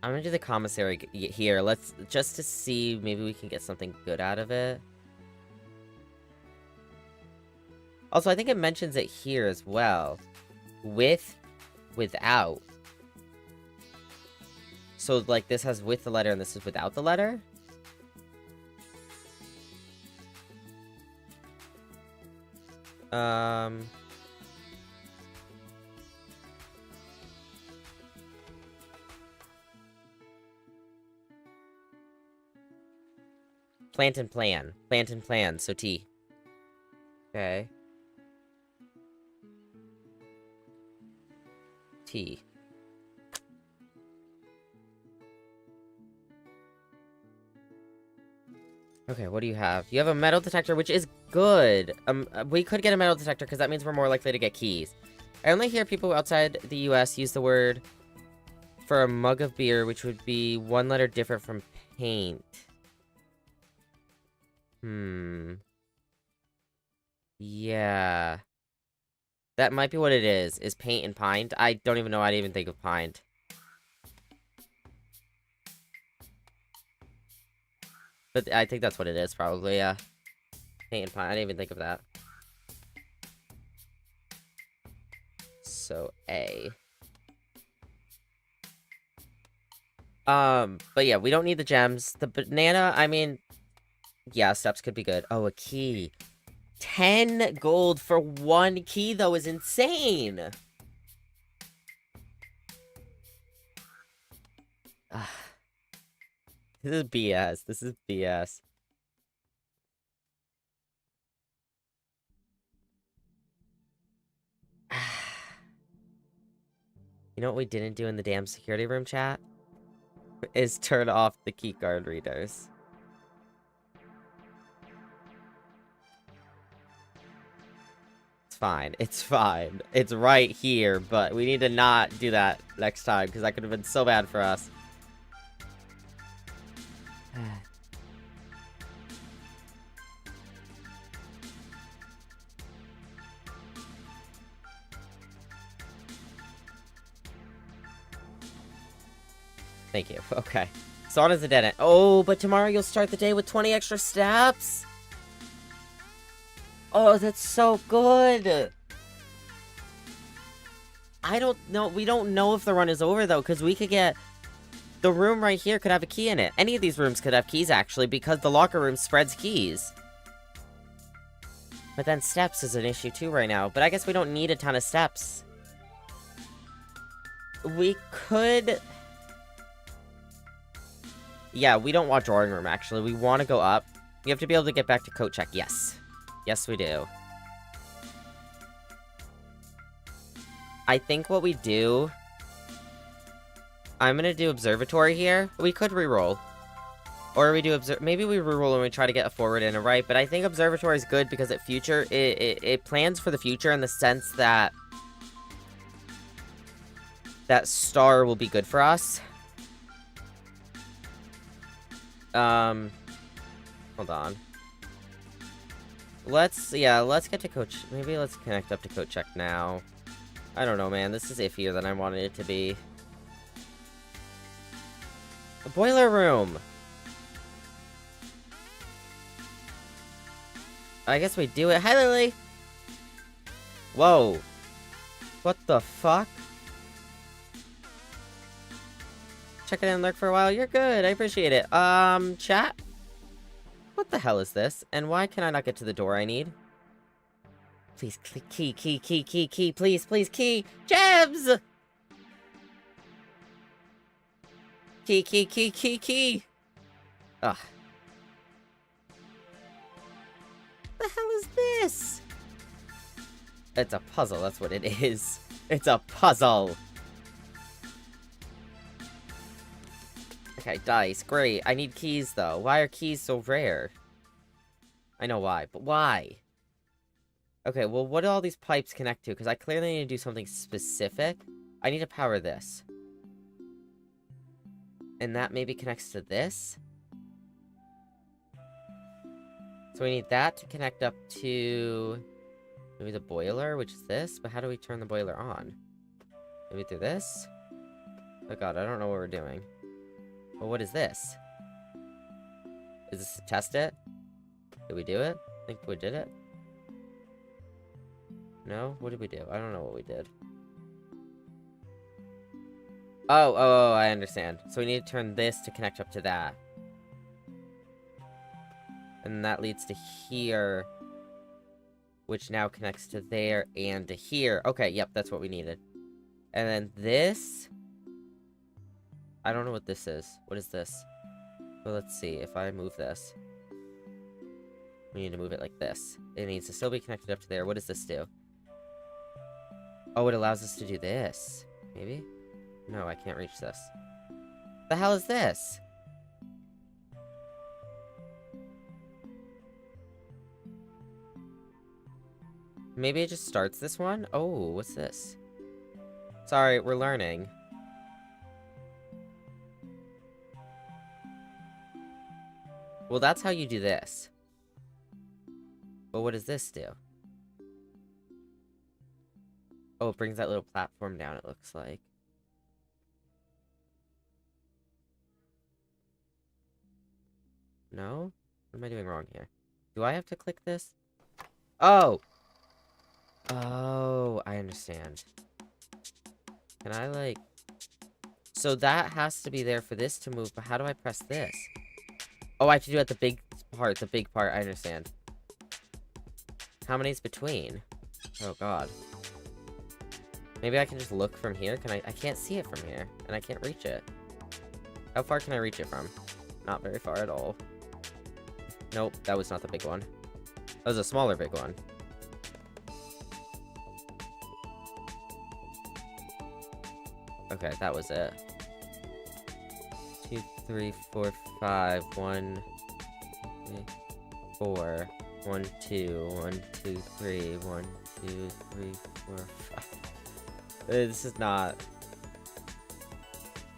I'm gonna do the commissary here. Let's... Just to see, maybe we can get something good out of it. Also, I think it mentions it here as well. With, without. So, like, this has with the letter and this is without the letter? Plant and plan. Plant and plan, so T. Okay. T. Okay, what do you have? You have a metal detector, which is good. We could get a metal detector, because that means we're more likely to get keys. I only hear people outside the US use the word for a mug of beer, which would be 1 letter different from paint. Yeah. That might be what it is paint and pint. I don't even know I'd even think of pint. But I think that's what it is, probably, yeah. Paint and pint. I didn't even think of that. So, A. But yeah, we don't need the gems. The banana, I mean... Yeah, steps could be good. Oh, a key. 10 gold for 1 key, though, is insane! This is BS. This is BS. You know what we didn't do in the damn security room chat? Is turn off the keycard readers. It's fine. It's fine. It's right here, but we need to not do that next time, because that could have been so bad for us. Thank you. Okay. Start as a dead end. Oh, but tomorrow you'll start the day with 20 extra steps? Oh, that's so good! I don't know. We don't know if the run is over, though, because we could get... The room right here could have a key in it. Any of these rooms could have keys, actually, because the locker room spreads keys. But then steps is an issue, too, right now. But I guess we don't need a ton of steps. We could... Yeah, we don't want drawing room, actually. We want to go up. We have to be able to get back to coat check. Yes. Yes, we do. I think what we do... I'm gonna do observatory here. We could reroll. Or we do maybe we reroll and we try to get a forward and a right, but I think observatory is good because it plans for the future in the sense that that star will be good for us. Hold on. Let's get to coach. Maybe let's connect up to coach check now. I don't know, man. This is iffier than I wanted it to be. The boiler room. I guess we do it. Hi, Lily. Whoa. What the fuck? Check it in and lurk for a while. You're good. I appreciate it. Chat? What the hell is this? And why can I not get to the door I need? Please, key, please, key! Jebs! Key! Ugh. What the hell is this? It's a puzzle, that's what it is. It's a puzzle! Okay, dice, great. I need keys, though. Why are keys so rare? I know why, but why? Okay, well, what do all these pipes connect to? Because I clearly need to do something specific. I need to power this. And that maybe connects to this? So we need that to connect up to... maybe the boiler, which is this? But how do we turn the boiler on? Maybe through this? Oh god, I don't know what we're doing. Well, what is this? Is this to test it? Did we do it? I think we did it. No? What did we do? I don't know what we did. Oh, I understand. So we need to turn this to connect up to that. And that leads to here. Which now connects to there and to here. Okay, yep, that's what we needed. And then this... I don't know what this is. What is this? Well, let's see. If I move this... we need to move it like this. It needs to still be connected up to there. What does this do? Oh, it allows us to do this. Maybe? No, I can't reach this. The hell is this? Maybe it just starts this one? Oh, what's this? Sorry, we're learning. Well, that's how you do this. But what does this do? Oh, it brings that little platform down, it looks like. No? What am I doing wrong here? Do I have to click this? Oh! Oh, I understand. Can I, like... so that has to be there for this to move, but how do I press this? Oh, I have to do it at the big part, I understand. How many's between? Oh, God. Maybe I can just look from here? I can't see it from here, and I can't reach it. How far can I reach it from? Not very far at all. Nope, that was not the big one. That was a smaller big one. Okay, that was it. 2, 3, 4, 5. 1, 3, 4. 1, 2. 1, 2, 3. 1, 2, 3, 4, 5. This is not...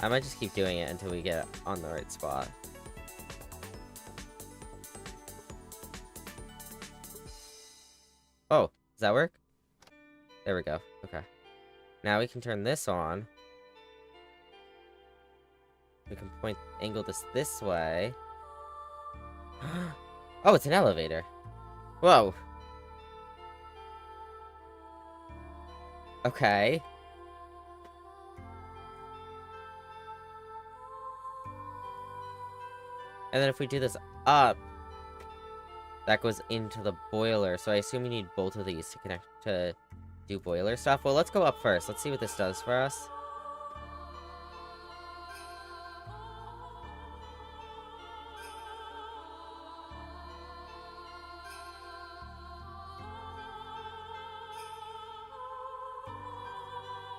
I might just keep doing it until we get on the right spot. Oh, does that work? There we go. Okay. Now we can turn this on. We can angle this way. Oh, it's an elevator. Whoa. Okay. And then if we do this up, that goes into the boiler. So I assume you need both of these to connect to do boiler stuff. Well, let's go up first. Let's see what this does for us.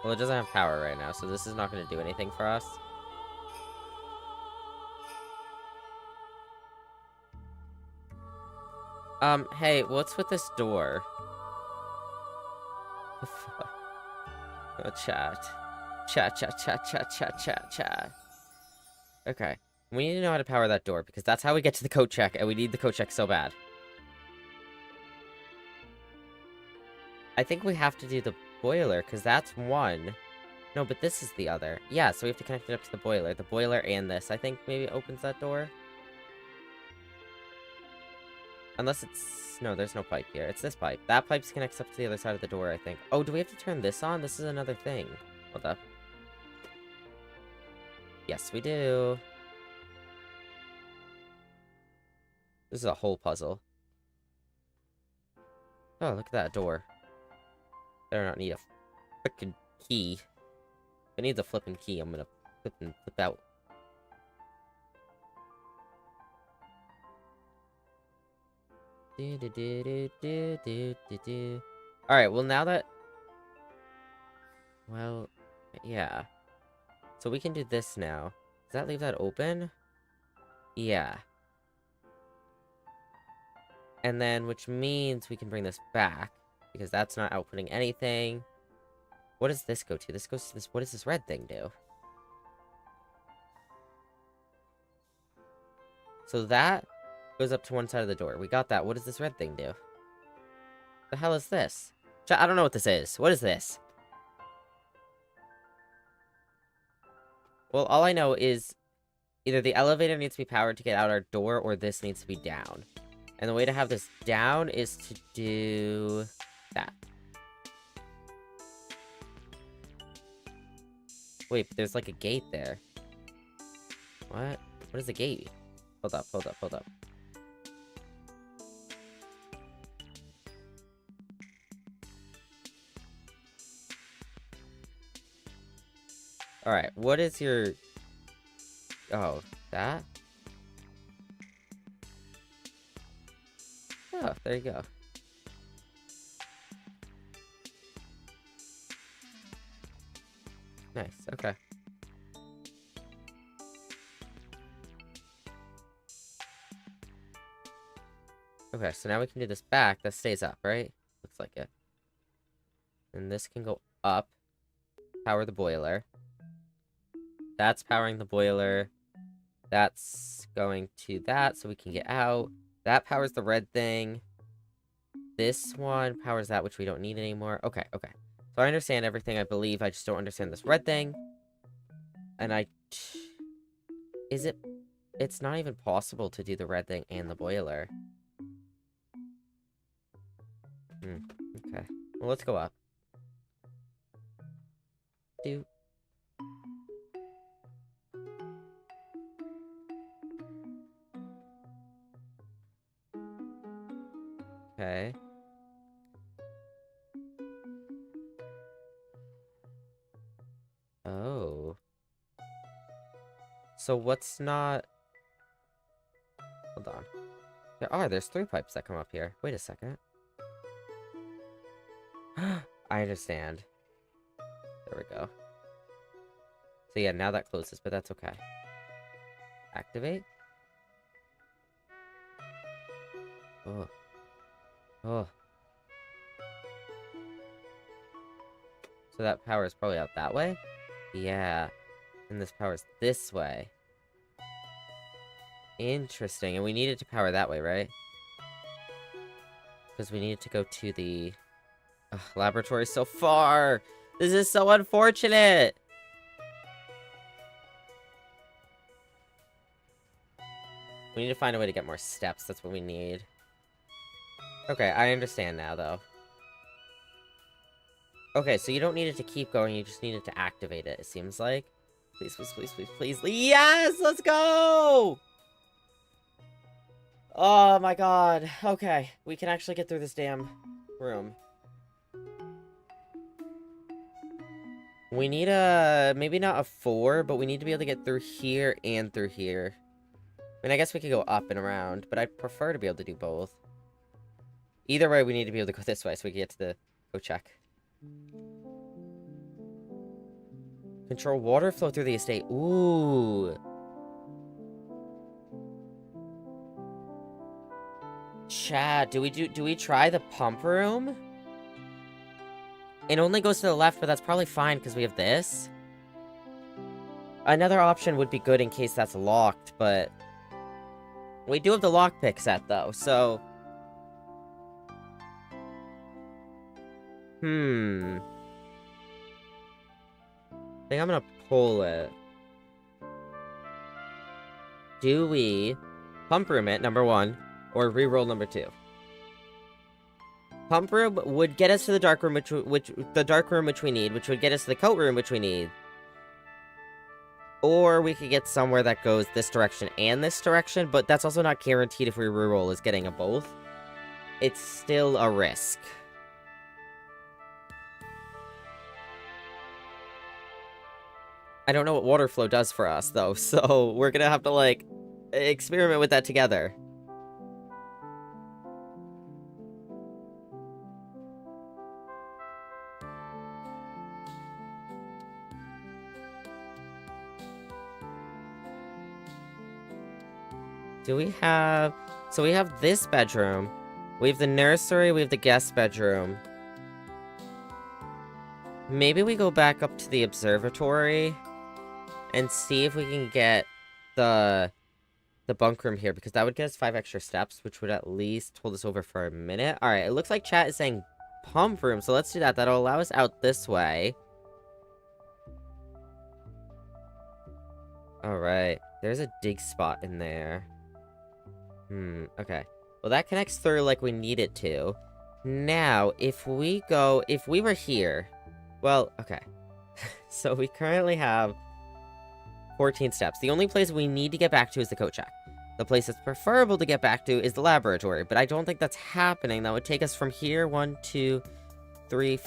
Well, it doesn't have power right now, so this is not going to do anything for us. Hey, what's with this door? The fuck? Oh, chat. Chat. Okay. We need to know how to power that door, because that's how we get to the code check, and we need the code check so bad. I think we have to do the boiler, because that's one. No, but this is the other. Yeah, so we have to connect it up to the boiler. The boiler and this, I think, maybe opens that door. Unless it's... No, there's no pipe here. It's this pipe. That pipe connects up to the other side of the door, I think. Oh, do we have to turn this on? This is another thing. Hold up. Yes, we do. This is a whole puzzle. Oh, look at that door. Better not need a frickin' key. If it needs a flipping key, I'm gonna flip out. Alright, well now that... Well, yeah. So we can do this now. Does that leave that open? Yeah. And then, which means we can bring this back, because that's not outputting anything. What does this go to? This goes to this... What does this red thing do? So that goes up to one side of the door. We got that. What does this red thing do? The hell is this? I don't know what this is. What is this? Well, all I know is either the elevator needs to be powered to get out our door, or this needs to be down. And the way to have this down is to do that. Wait, but there's like a gate there. What? What is the gate? Hold up. Alright, what is your... Oh, that? Oh, there you go. Nice, okay. Okay, so now we can do this back. That stays up, right? Looks like it. And this can go up. Power the boiler. That's powering the boiler. That's going to that, so we can get out. That powers the red thing. This one powers that, which we don't need anymore. Okay. So I understand everything, I believe. I just don't understand this red thing. And Is it... It's not even possible to do the red thing and the boiler. Okay. Well, let's go up. Okay. Oh. So what's not... Hold on. There's 3 pipes that come up here. Wait a second. I understand. There we go. So yeah, now that closes, but that's okay. Activate? Oh. So that power is probably out that way? Yeah. And this power's this way. Interesting. And we needed to power that way, right? Because we needed to go to the... laboratory so far! This is so unfortunate! We need to find a way to get more steps. That's what we need. Okay, I understand now, though. Okay, so you don't need it to keep going. You just need it to activate it, it seems like. Please. Yes! Let's go! Oh, my God. Okay, we can actually get through this damn room. We need maybe not a 4, but we need to be able to get through here and through here. I mean, I guess we could go up and around, but I'd prefer to be able to do both. Either way, we need to be able to go this way so we can get to the... Go check. Control water flow through the estate. Ooh. Chat, do we try the pump room? It only goes to the left, but that's probably fine because we have this. Another option would be good in case that's locked, but we do have the lockpick set though, so I think I'm gonna pull it. Do we pump room it, number 1, or reroll number 2? Pump room would get us to the dark room, which we need, which would get us to the coat room, which we need. Or we could get somewhere that goes this direction and this direction, but that's also not guaranteed if we reroll is getting a both. It's still a risk. I don't know what water flow does for us, though, so we're gonna have to, like, experiment with that together. Do we have... So we have this bedroom. We have the nursery, we have the guest bedroom. Maybe we go back up to the observatory and see if we can get the bunk room here, because that would get us 5 extra steps, which would at least hold us over for a minute. Alright, it looks like chat is saying pump room, so let's do that. That'll allow us out this way. Alright, there's a dig spot in there. Okay. Well, that connects through like we need it to. Now, if we were here... Well, okay. So we currently have 14 steps. The only place we need to get back to is the coat check. The place that's preferable to get back to is the laboratory, but I don't think that's happening. That would take us from here 1, 2, 3,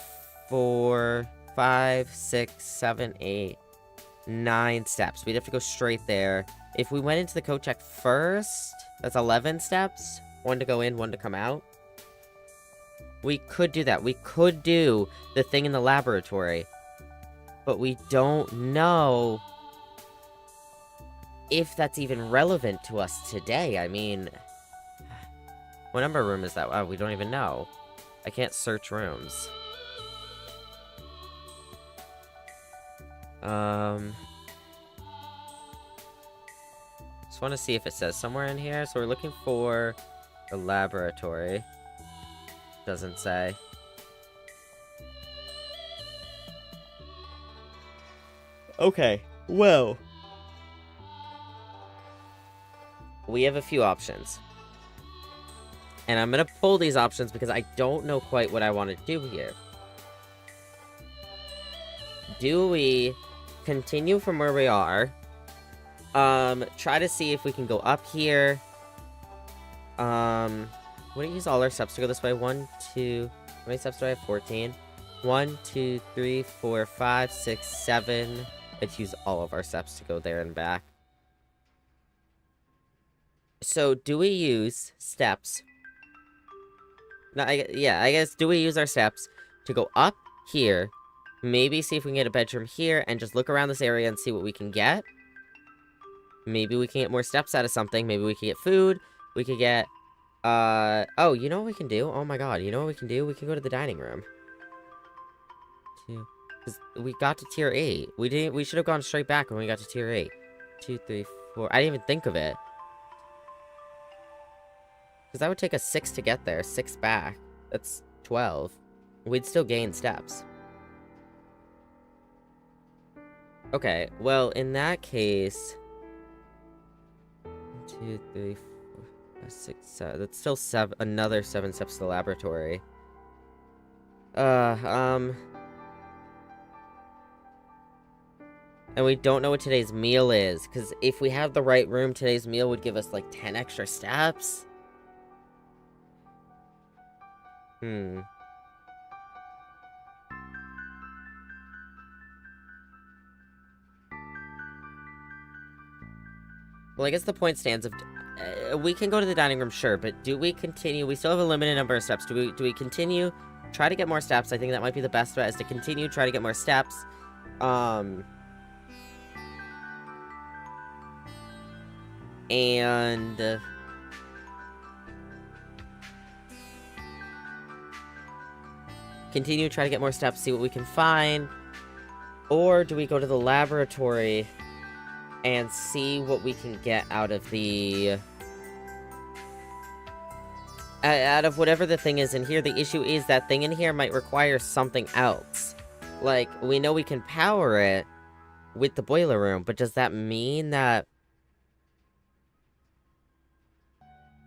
4, 5, 6, 7, 8, 9 steps. We'd have to go straight there. If we went into the coat check first, that's 11 steps. 1 to go in, 1 to come out. We could do that. We could do the thing in the laboratory. But we don't know if that's even relevant to us today. I mean, what number room is that? Oh, we don't even know. I can't search rooms. Just want to see if it says somewhere in here. So we're looking for the laboratory. Doesn't say. Okay, well. We have a few options. And I'm gonna pull these options because I don't know quite what I want to do here. Do we continue from where we are? Try to see if we can go up here. Wouldn't use all our steps to go this way. 1, 2... How many steps do I have? 14. 1, 2, 3, 4, 5, 6, 7. Let's use all of our steps to go there and back. So, do we use steps? No, I guess, do we use our steps to go up here, maybe see if we can get a bedroom here, and just look around this area and see what we can get? Maybe we can get more steps out of something. Maybe we can get food. We could get, oh, you know what we can do? Oh my god, you know what we can do? We can go to the dining room. Because we got to tier 8. We should have gone straight back when we got to tier 8. 2, 3, 4. I didn't even think of it. Because that would take us 6 to get there. 6 back. That's 12. We'd still gain steps. Okay, well, in that case... 1, 2, 3, 4, 5, 6, 7. That's still another 7 steps to the laboratory. And we don't know what today's meal is. Because if we have the right room, today's meal would give us, like, 10 extra steps. Well, I guess the point stands of... we can go to the dining room, sure, but do we continue? We still have a limited number of steps. Do we continue? Try to get more steps. I think that might be the best bet, is to continue, try to get more steps. And... continue, try to get more steps, see what we can find? Or do we go to the laboratory and see what we can get out of the... out of whatever the thing is in here? The issue is that thing in here might require something else. Like, we know we can power it with the boiler room, but does that mean that...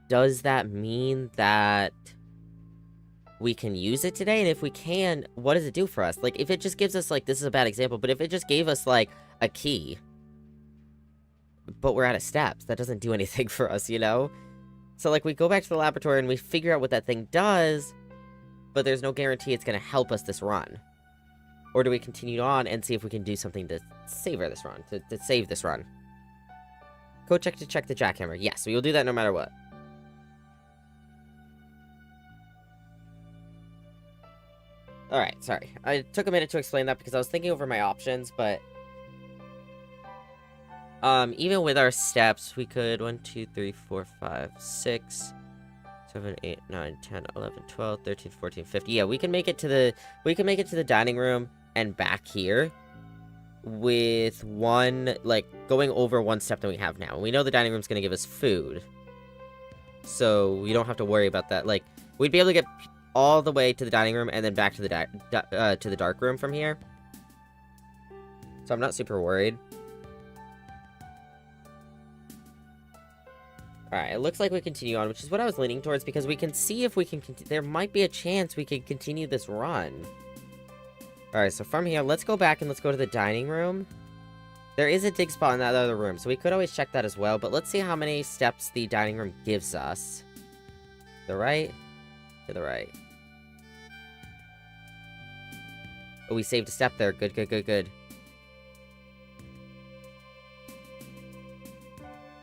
Does that mean that we can use it today? And if we can, what does it do for us? Like, if it just gives us, like, this is a bad example, but if it just gave us, like, a key, but we're out of steps, that doesn't do anything for us, you know? So, like, we go back to the laboratory and we figure out what that thing does, but there's no guarantee it's gonna help us this run. Or do we continue on and see if we can do something to savor this run, to save this run? Go check to check the jackhammer. Yes, we will do that no matter what. Alright, sorry. I took a minute to explain that because I was thinking over my options, but... even with our steps, we could 1, 2, 3, 4, 5, 6, 7, 8, 9, 10, 11, 12, 13, 14, 15. Yeah, we can make it to the dining room and back here with one, like, going over one step that we have now. We know the dining room's gonna give us food, so we don't have to worry about that. Like, we'd be able to get all the way to the dining room and then back to the dark room from here. So I'm not super worried. Alright, it looks like we continue on, which is what I was leaning towards, because we can see if we can there might be a chance we could continue this run. Alright, so from here, let's go back and let's go to the dining room. There is a dig spot in that other room, so we could always check that as well, but let's see how many steps the dining room gives us. To the right? To the right. Oh, we saved a step there. Good, good, good, good.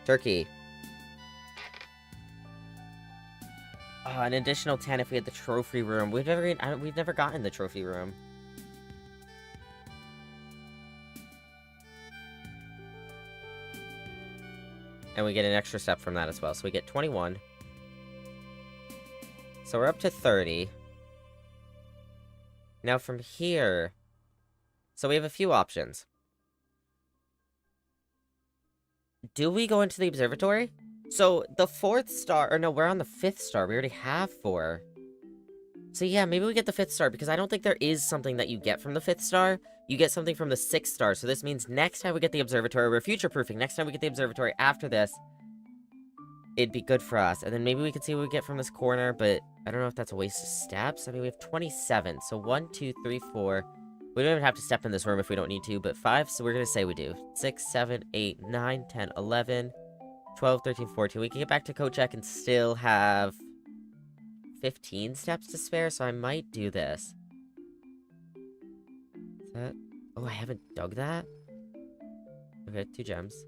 Turkey. Oh, an additional 10 if we had the trophy room. We've never gotten the trophy room. And we get an extra step from that as well. So we get 21. So we're up to 30. Now from here... So we have a few options. Do we go into the observatory? So, the 4th star... Or no, we're on the 5th star. We already have 4. So yeah, maybe we get the 5th star, because I don't think there is something that you get from the 5th star. You get something from the 6th star, so this means next time we get the observatory, we're future-proofing. Next time we get the observatory after this, it'd be good for us. And then maybe we can see what we get from this corner, but I don't know if that's a waste of steps. I mean, we have 27, so 1, 2, 3, 4. We don't even have to step in this room if we don't need to, but 5, so we're gonna say we do. 6, 7, 8, 9, 10, 11... 12, 13, 14. We can get back to code check and still have 15 steps to spare, so I might do this. Is that... Oh, I haven't dug that? Okay, 2 gems.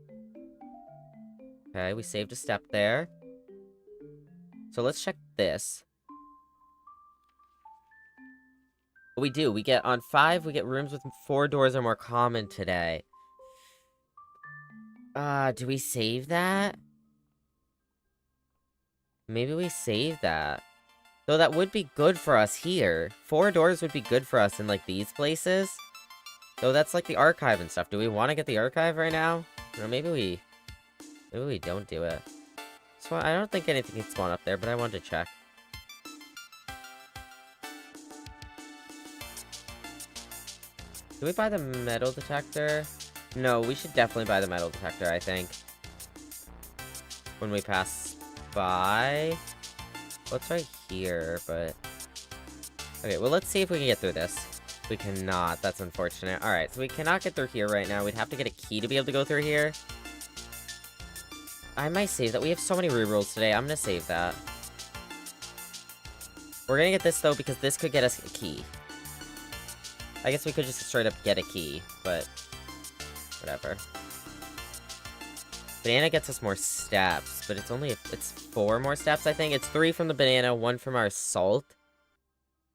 Okay, we saved a step there. So let's check this. What we do, we get on 5, we get rooms with 4 doors are more common today. Do we save that? Maybe we save that. Though that would be good for us here. 4 doors would be good for us in, like, these places. Though that's, like, the archive and stuff. Do we want to get the archive right now? Or maybe we don't do it. So I don't think anything can spawn up there, but I wanted to check. Do we buy the metal detector? No, we should definitely buy the metal detector, I think. When we pass by. Well, it's right here, but... Okay, well, let's see if we can get through this. We cannot. That's unfortunate. Alright, so we cannot get through here right now. We'd have to get a key to be able to go through here. I might save that. We have so many rerolls today. I'm gonna save that. We're gonna get this, though, because this could get us a key. I guess we could just straight up get a key, but... whatever. Banana gets us more steps, but it's only... it's 4 more steps, I think. It's 3 from the banana, 1 from our salt.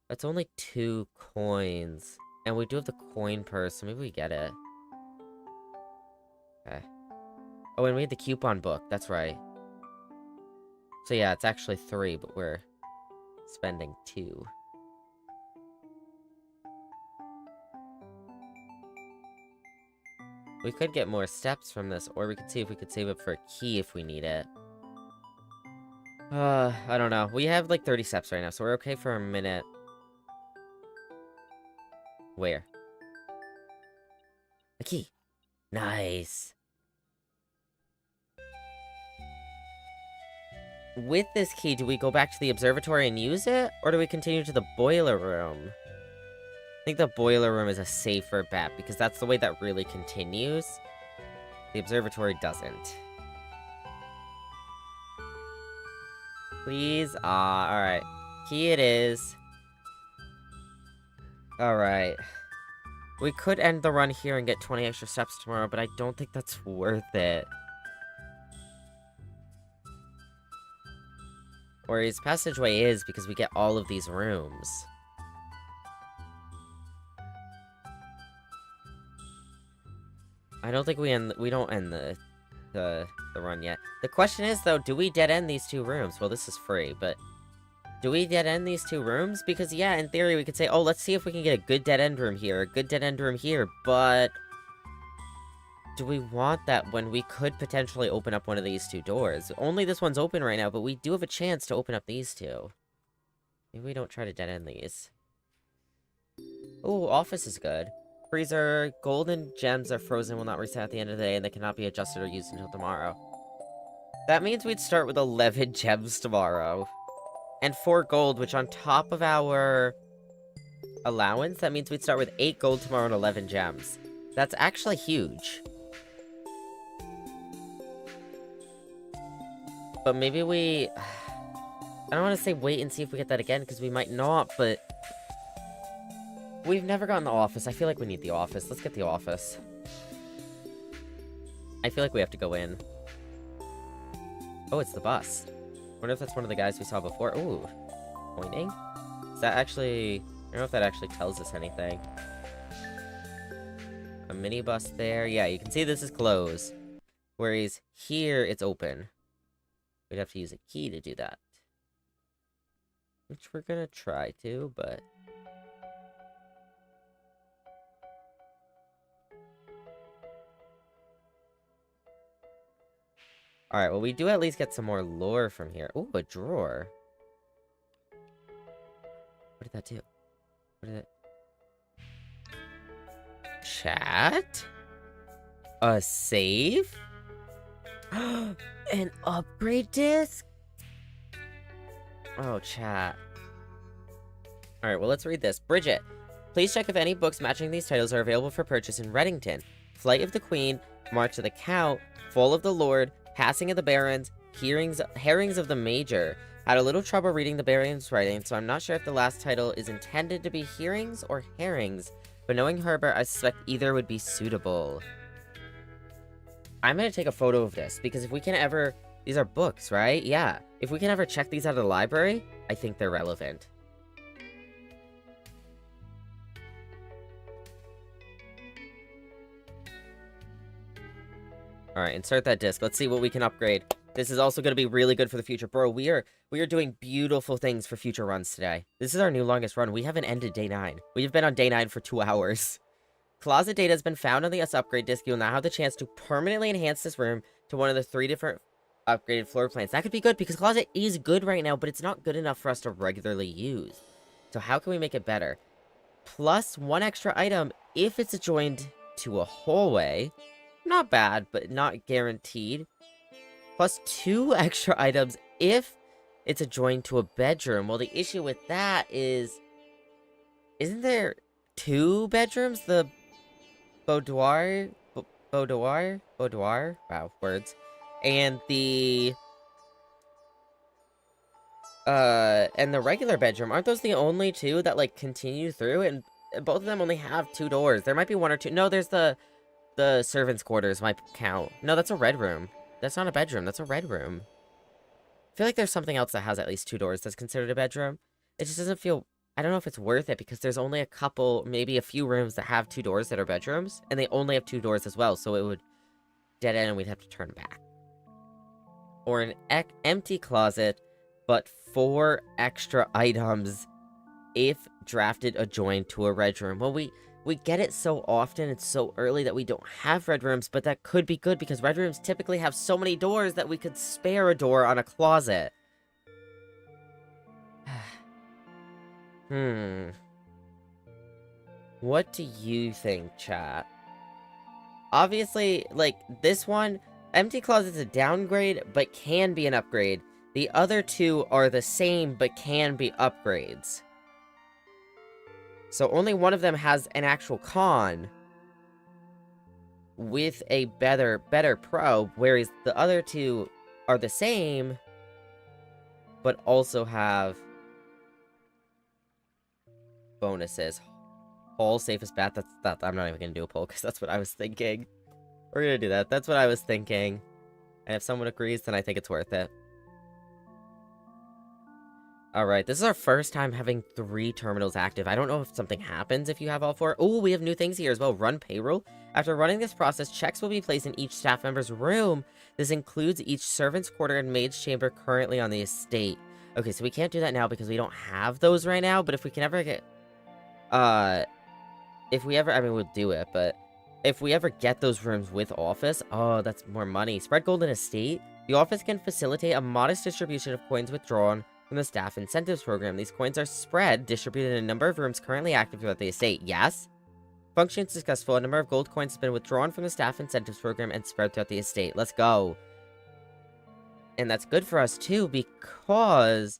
That's only 2 coins. And we do have the coin purse, so maybe we get it. Okay. Oh, and we had the coupon book. That's right. So yeah, it's actually 3, but we're spending 2. We could get more steps from this, or we could see if we could save up for a key if we need it. I don't know. We have like 30 steps right now, so we're okay for a minute. Where? A key. Nice. With this key, do we go back to the observatory and use it? Or do we continue to the boiler room? I think the boiler room is a safer bet, because that's the way that really continues. The observatory doesn't. Please? Alright. Key it is. Alright. We could end the run here and get 20 extra steps tomorrow, but I don't think that's worth it. Or his passageway is, because we get all of these rooms. I don't think we don't end the run yet. The question is, though, do we dead end these 2 rooms? Well, this is free, but do we dead end these 2 rooms? Because, yeah, in theory, we could say, oh, let's see if we can get a good dead end room here, a good dead end room here, but do we want that when we could potentially open up one of these 2 doors? Only this one's open right now, but we do have a chance to open up these 2. Maybe we don't try to dead end these. Ooh, office is good. Freezer, golden gems are frozen, will not reset at the end of the day, and they cannot be adjusted or used until tomorrow. That means we'd start with 11 gems tomorrow. And 4 gold, which on top of our allowance, that means we'd start with 8 gold tomorrow and 11 gems. That's actually huge. But maybe we... I don't want to say wait and see if we get that again, because we might not, but... We've never gotten the office. I feel like we need the office. Let's get the office. I feel like we have to go in. Oh, it's the bus. Wonder if that's one of the guys we saw before. Ooh. Pointing? Is that actually... I don't know if that actually tells us anything. A minibus there. Yeah, you can see this is closed. Whereas here, it's open. We'd have to use a key to do that. Which we're gonna try to, but... Alright, well, we do at least get some more lore from here. Ooh, a drawer. What did that do? What did it... Chat? A save? An upgrade disc? Oh, chat. Alright, well, let's read this. Bridget, please check if any books matching these titles are available for purchase in Reddington. Flight of the Queen, March of the Count, Fall of the Lord, Passing of the Barons, Herrings of the Major. Had a little trouble reading the Barons' writing, so I'm not sure if the last title is intended to be hearings or herrings, but knowing Herbert, I suspect either would be suitable. I'm gonna take a photo of this, because if we can ever... These are books, right? Yeah. If we can ever check these out of the library, I think they're relevant. Alright, insert that disc. Let's see what we can upgrade. This is also going to be really good for the future. Bro, we are doing beautiful things for future runs today. This is our new longest run. We haven't ended day 9. We've been on day 9 for 2 hours. Closet data has been found on the S upgrade disc. You'll now have the chance to permanently enhance this room to one of the 3 different upgraded floor plans. That could be good, because closet is good right now, but it's not good enough for us to regularly use. So how can we make it better? Plus 1 extra item if it's adjoined to a hallway. Not bad, but not guaranteed. Plus 2 extra items if it's adjoined to a bedroom. Well, the issue with that is... Isn't there 2 bedrooms? The boudoir? Boudoir? Boudoir? Wow, words. And the... and the regular bedroom. Aren't those the only 2 that, like, continue through? And both of them only have 2 doors. There might be 1 or 2... No, there's the servants' quarters might count. No, that's a red room. That's not a bedroom. That's a red room. I feel like there's something else that has at least 2 doors that's considered a bedroom. It just doesn't feel... I don't know if it's worth it, because there's only a couple, maybe a few rooms that have 2 doors that are bedrooms, and they only have 2 doors as well, so it would dead end and we'd have to turn back. Or an empty closet, but 4 extra items if drafted adjoined to a red room. Well, We get it so often, it's so early that we don't have red rooms, but that could be good because red rooms typically have so many doors that we could spare a door on a closet. What do you think, chat? Obviously, like, this one, empty closet's a downgrade, but can be an upgrade. The other two are the same, but can be upgrades. So only one of them has an actual con with a better pro, whereas the other two are the same, but also have bonuses. All safest bat, I'm not even gonna do a poll, because that's what I was thinking. We're gonna do that, that's what I was thinking. And if someone agrees, then I think it's worth it. Alright, this is our first time having 3 terminals active. I don't know if something happens if you have all 4. Oh, we have new things here as well. Run payroll. After running this process, checks will be placed in each staff member's room. This includes each servant's quarter and maid's chamber currently on the estate. Okay, so we can't do that now because we don't have those right now, but if we can ever get... if we ever... I mean, we'll do it, but... if we ever get those rooms with office... oh, that's more money. Spread golden estate. The office can facilitate a modest distribution of coins withdrawn from the staff incentives program. These coins are spread, distributed in a number of rooms currently active throughout the estate. Yes? Function successful. A number of gold coins has been withdrawn from the staff incentives program and spread throughout the estate. Let's go. And that's good for us too, because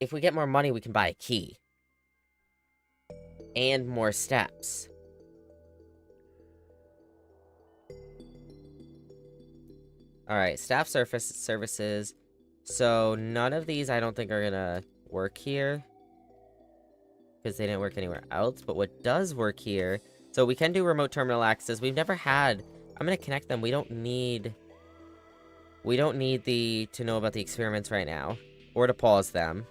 if we get more money, we can buy a key. And more steps. Alright, staff services. So, none of these I don't think are gonna work here. Because they didn't work anywhere else. But what does work here... so, we can do remote terminal access. We've never had... I'm gonna connect them. We don't need... to know about the experiments right now. Or to pause them.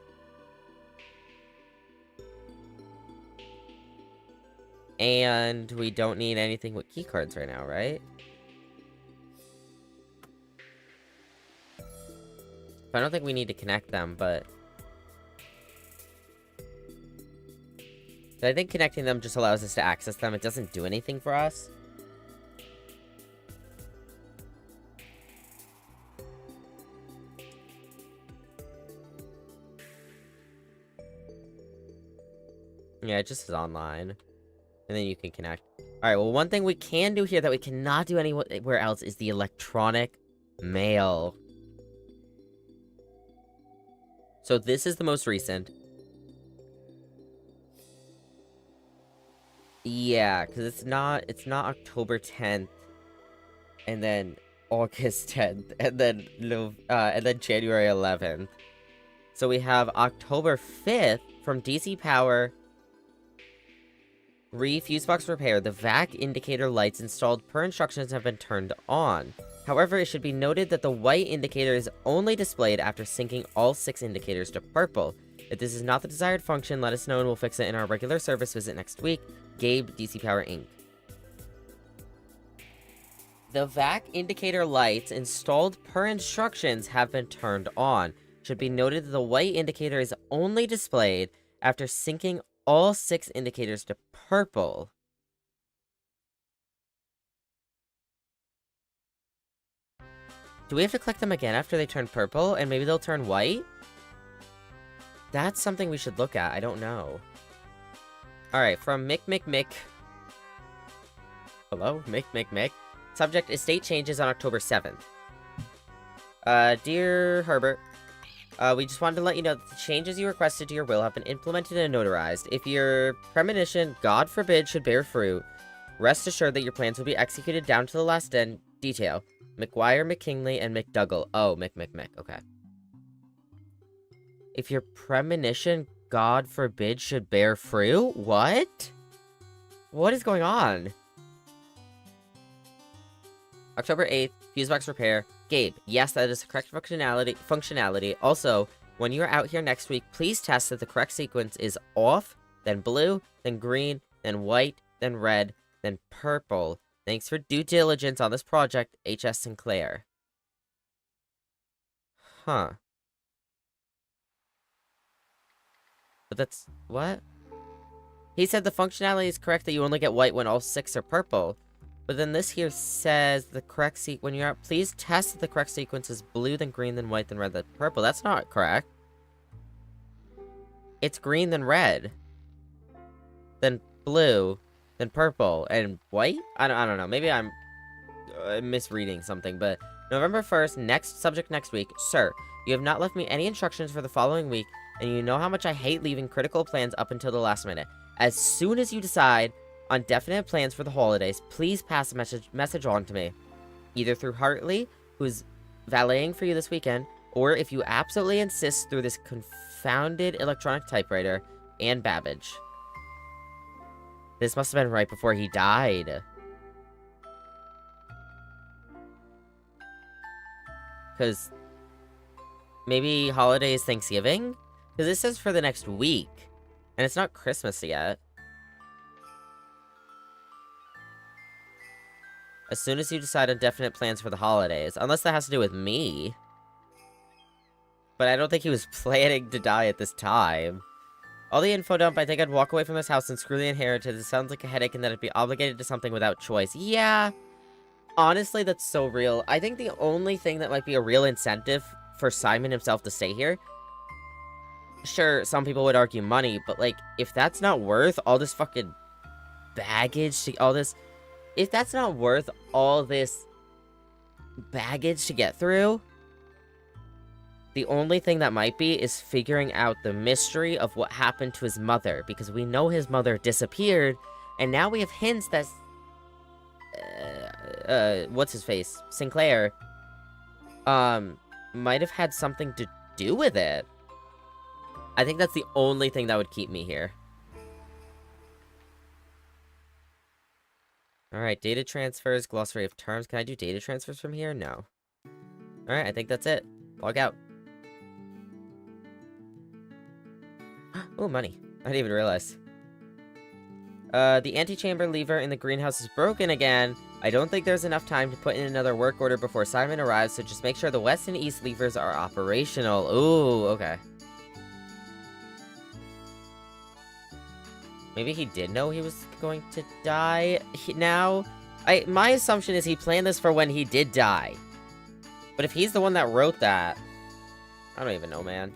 And we don't need anything with keycards right now, right? I don't think we need to connect them, but... I think connecting them just allows us to access them. It doesn't do anything for us. Yeah, it just is online. And then you can connect. Alright, well, one thing we can do here that we cannot do anywhere else is the electronic mail. So this is the most recent. Yeah, because it's not October 10th, and then August 10th, and then January 11th. So we have October 5th from DC Power. Fuse box repair. The VAC indicator lights installed per instructions have been turned on. However, it should be noted that the white indicator is only displayed after syncing all 6 indicators to purple. If this is not the desired function, let us know and we'll fix it in our regular service visit next week. Gabe, DC Power Inc. The VAC indicator lights installed per instructions have been turned on. It should be noted that the white indicator is only displayed after syncing all 6 indicators to purple. Do we have to click them again after they turn purple, and maybe they'll turn white? That's something we should look at. I don't know. Alright, from Mick. Hello? Mick. Subject, estate changes on October 7th. Dear Herbert, we just wanted to let you know that the changes you requested to your will have been implemented and notarized. If your premonition, God forbid, should bear fruit, rest assured that your plans will be executed down to the last detail. McGuire, McKinley, and McDougall. Oh, Mick. Okay. If your premonition, God forbid, should bear fruit? What? What is going on? October 8th, fuse box repair. Gabe, yes, that is the correct functionality. Also, when you are out here next week, please test that the correct sequence is off, then blue, then green, then white, then red, then purple. Thanks for due diligence on this project, H.S. Sinclair. Huh. But that's... what? He said the functionality is correct that you only get white when all 6 are purple. But then this here says the correct when you're out, please test that the correct sequence is blue, then green, then white, then red, then purple. That's not correct. It's green, then red. Then blue, then purple, and white? I don't know. Maybe I'm misreading something, but November 1st, next subject next week. Sir, you have not left me any instructions for the following week, and you know how much I hate leaving critical plans up until the last minute. As soon as you decide on definite plans for the holidays, please pass a message on to me. Either through Hartley, who's valeting for you this weekend, or if you absolutely insist, through this confounded electronic typewriter, and Babbage. This must have been right before he died. Because maybe holiday is Thanksgiving? Because this says for the next week. And it's not Christmas yet. As soon as you decide on definite plans for the holidays. Unless that has to do with me. But I don't think he was planning to die at this time. All the info dump, I think I'd walk away from this house and screw the inheritance. It sounds like a headache and that I'd be obligated to something without choice. Yeah. Honestly, that's so real. I think the only thing that might be a real incentive for Simon himself to stay here... Sure, some people would argue money, but, like, if that's not worth all this fucking baggage to... all this... If that's not worth all this baggage to get through... The only thing that might be is figuring out the mystery of what happened to his mother, because we know his mother disappeared, and now we have hints that... what's his face? Sinclair, might have had something to do with it. I think that's the only thing that would keep me here. Alright, data transfers, glossary of terms. Can I do data transfers from here? No. Alright, I think that's it. Log out. Oh, money. I didn't even realize. The antechamber lever in the greenhouse is broken again. I don't think there's enough time to put in another work order before Simon arrives, so just make sure the west and east levers are operational. Ooh, okay. Maybe he did know he was going to die my assumption is he planned this for when he did die. But if he's the one that wrote that... I don't even know, man.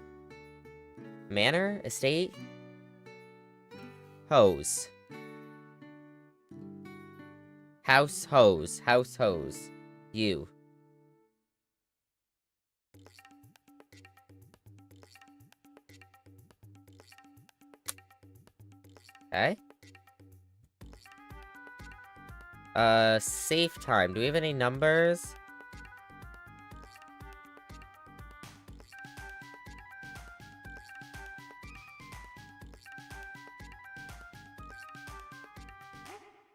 Manor? Estate? Hose. House hose. House hose. You. Okay. Safe time. Do we have any numbers?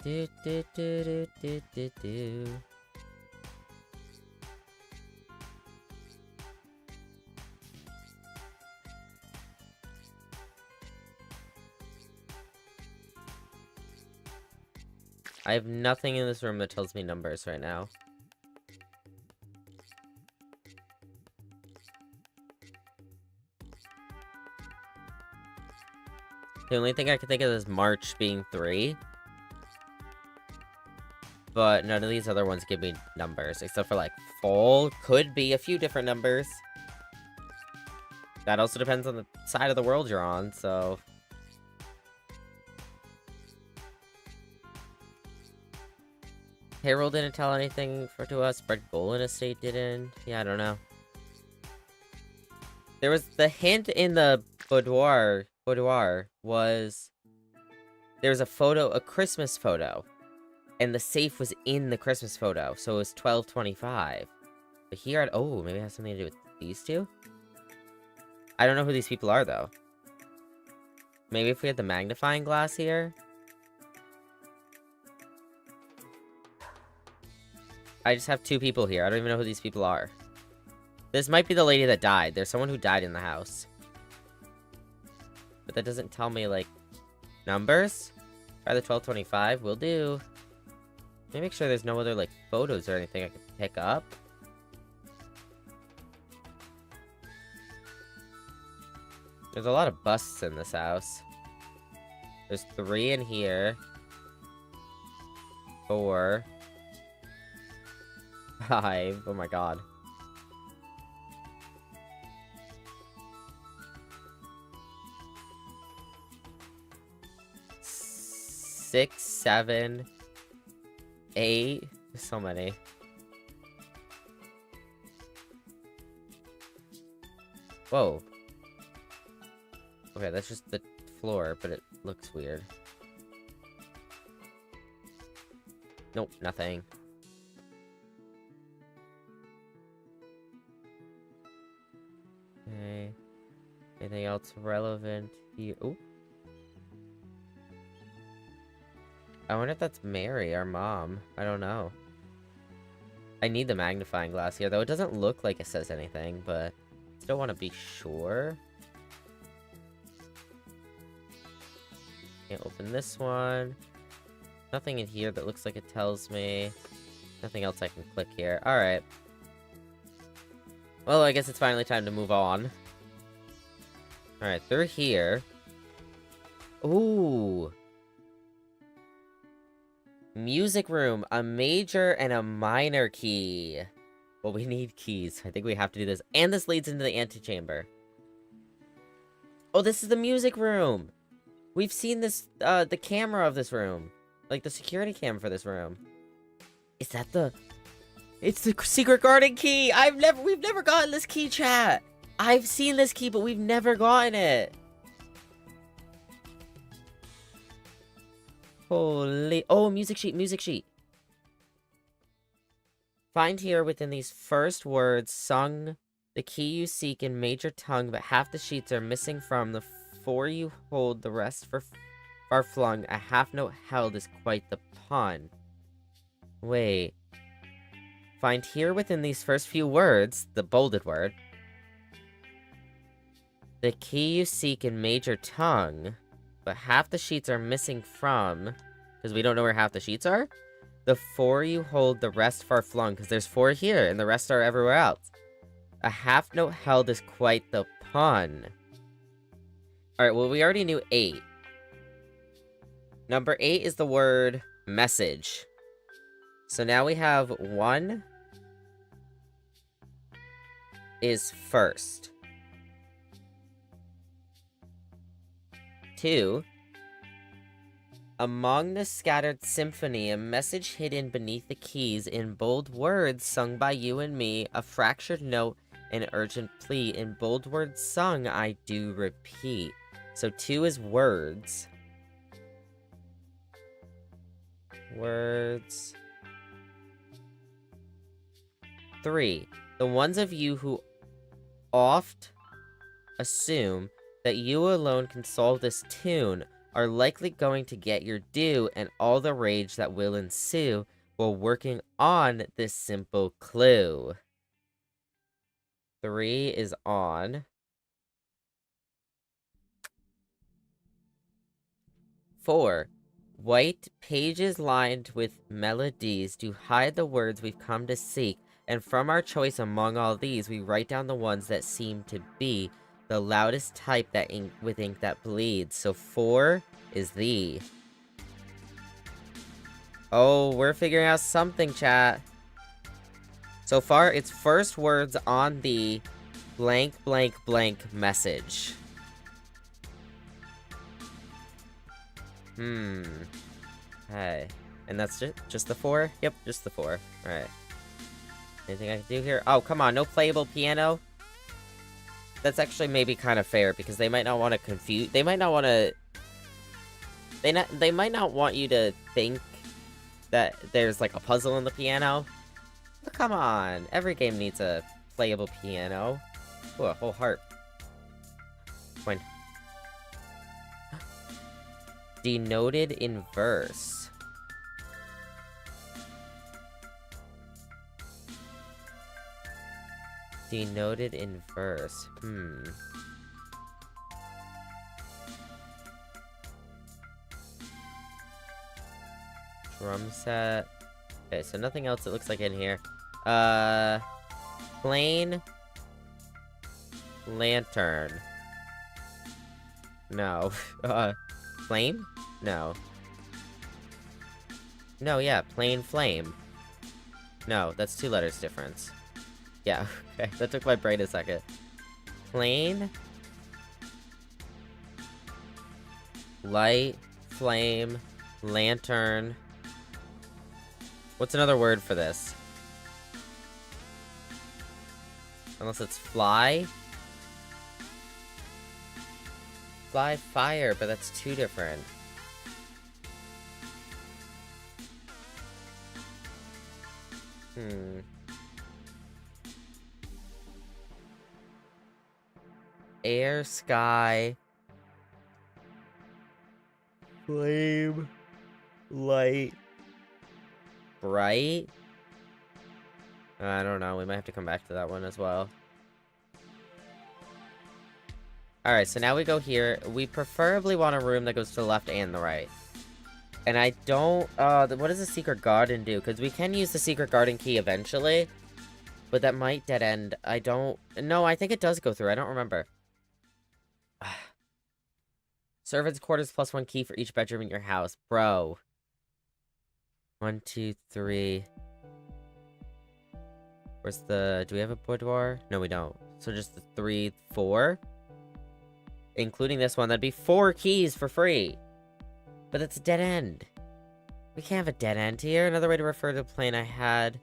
Do do do do do do do. I have nothing in this room that tells me numbers right now. The only thing I can think of is March being 3. But none of these other ones give me numbers, except for, like, fall could be a few different numbers. That also depends on the side of the world you're on, so... Payroll didn't tell anything to us. Brett Golan Estate didn't. Yeah, I don't know. There was the hint in the boudoir was... There's a photo, a Christmas photo. And the safe was in the Christmas photo, so it was 12/25. But here, oh, maybe it has something to do with these two? I don't know who these people are, though. Maybe if we had the magnifying glass here? I just have 2 people here. I don't even know who these people are. This might be the lady that died. There's someone who died in the house. But that doesn't tell me, like, numbers? Try the 12/25. Will do. Let me make sure there's no other, like, photos or anything I can pick up. There's a lot of busts in this house. There's 3 in here. 4. 5. Oh my god. 6, 7, 8. So many. Whoa. Okay, that's just the floor, but it looks weird. Nope, nothing. Okay. Anything else relevant here? Ooh. I wonder if that's Mary, our mom. I don't know. I need the magnifying glass here, though it doesn't look like it says anything, but still want to be sure. Can't open this one. Nothing in here that looks like it tells me. Nothing else I can click here. Alright. Well, I guess it's finally time to move on. Alright, through here. Ooh. Music room. A major and a minor key. Well, we need keys. I think we have to do this. And this leads into the antechamber. Oh, this is the music room. We've seen this, the camera of this room. Like, the security cam for this room. Is that the... It's the secret garden key! We've never gotten this key, chat! I've seen this key, but we've never gotten it! Holy... Oh, music sheet, music sheet! Find here within these first words sung the key you seek in major tongue, but half the sheets are missing from the 4 you hold, the rest for far flung. A half note held is quite the pun. Wait. Find here within these first few words, the bolded word, the key you seek in major tongue, but half the sheets are missing from, because we don't know where half the sheets are. The 4 you hold, the rest far flung, because there's 4 here, and the rest are everywhere else. A half note held is quite the pun. Alright, well, we already knew 8. Number 8 is the word message. So now we have 1 is first. 2, among the scattered symphony, a message hidden beneath the keys in bold words sung by you and me, a fractured note, an urgent plea. In bold words sung, I do repeat. So 2 is words. Words. 3, the ones of you who oft assume that you alone can solve this tune are likely going to get your due and all the rage that will ensue while working on this simple clue. 3 is on. 4, white pages lined with melodies to hide the words we've come to seek, and from our choice among all these, we write down the ones that seem to be the loudest type that with ink that bleeds. So 4 is the... Oh, we're figuring out something, chat. So far, it's first words on the blank, blank, blank message. Hey. And that's just the 4? Yep, just the 4. Alright. Anything I can do here? Oh, come on, no playable piano? That's actually maybe kind of fair, because they might not want to confuse... They might not want to... They might not want you to think that there's, like, a puzzle in the piano. But come on, every game needs a playable piano. Ooh, a whole harp. Fine. Denoted in verse. Denoted in verse. Drum set. Okay, so nothing else it looks like in here. Plain lantern. No. Flame? No. No, yeah, plain flame. No, that's 2 letters difference. Yeah, okay, that took my brain a second. Plain? Light, flame, lantern. What's another word for this? Unless it's fly? Fly, fire, but that's 2 different. Air, sky, flame, light, bright? I don't know, we might have to come back to that one as well. Alright, so now we go here. We preferably want a room that goes to the left and the right. And I don't, what does the secret garden do? Because we can use the secret garden key eventually. But that might dead end. No, I think it does go through. I don't remember. Servants' quarters plus 1 key for each bedroom in your house. Bro. 1, 2, 3. Where's the... Do we have a boudoir? No, we don't. So just the 3, 4? Including this one, that'd be 4 keys for free. But it's a dead end. We can't have a dead end here. Another way to refer to the plane I had...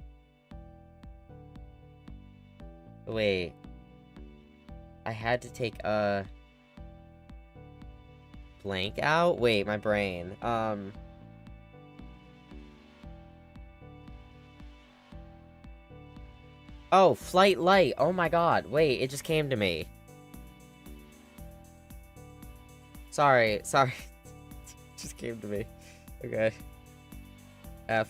Wait. I had to take a... blank out? Wait, my brain. Oh, flight light. Oh my god. Wait, it just came to me. Sorry. Just came to me. Okay. F.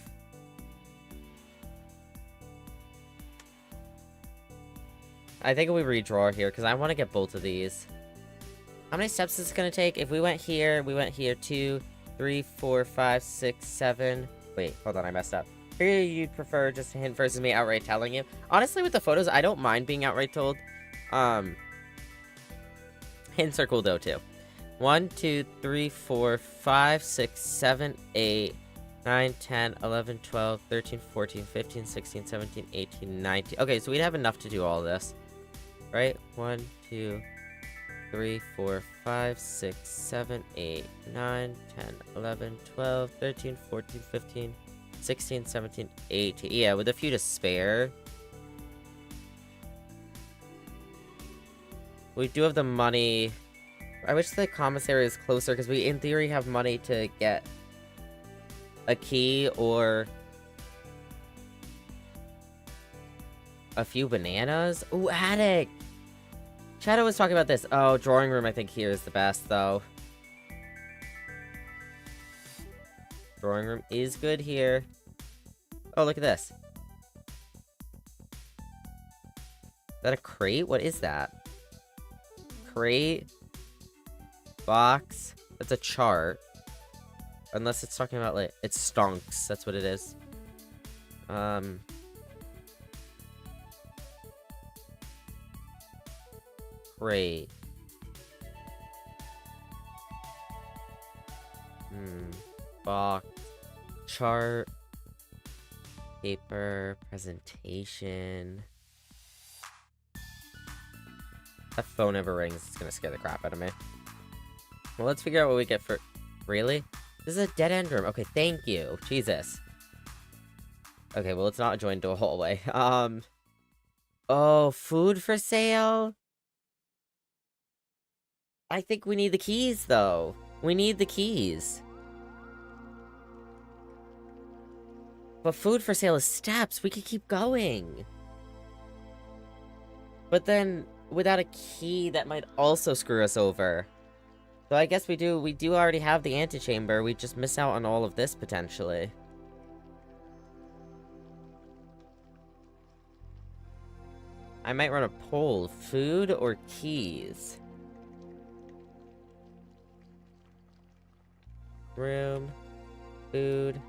I think we redraw here, because I want to get both of these. How many steps is this going to take? If we went here, 2, 3, 4, 5, 6, 7... Wait, hold on, I messed up. Here you'd prefer just a hint versus me outright telling you. Honestly, with the photos, I don't mind being outright told. Hints are cool, though, too. 1, 2, 3, 4, 5, 6, 7, 8, 9, 10, 11, 12, 13, 14, 15, 16, 17, 18, 19. Okay, so we'd have enough to do all this. Right? 1, 2, 3, 4, 5, 6, 7, 8, 9, 10, 11, 12, 13, 14, 15, 16, 17, 18. Yeah, with a few to spare. We do have the money. I wish the commissary is closer, because we, in theory, have money to get a key or a few bananas. Ooh, attic! Shadow was talking about this. Oh, drawing room, I think here is the best, though. Drawing room is good here. Oh, look at this. Is that a crate? What is that? Crate. Box. That's a chart. Unless it's talking about, like, it's stonks. That's what it is. Crate. Box. Chart. Paper. Presentation. That phone ever rings, it's gonna scare the crap out of me. Well, let's figure out what we get for... Really? This is a dead-end room. Okay, thank you. Jesus. Okay, well, it's not joined to a hallway. Oh, food for sale? I think we need the keys, though. We need the keys. But food for sale is steps. We could keep going. But then, without a key, that might also screw us over. So I guess we do already have the antechamber. We just miss out on all of this, potentially. I might run a poll. Food or keys? Room. Food.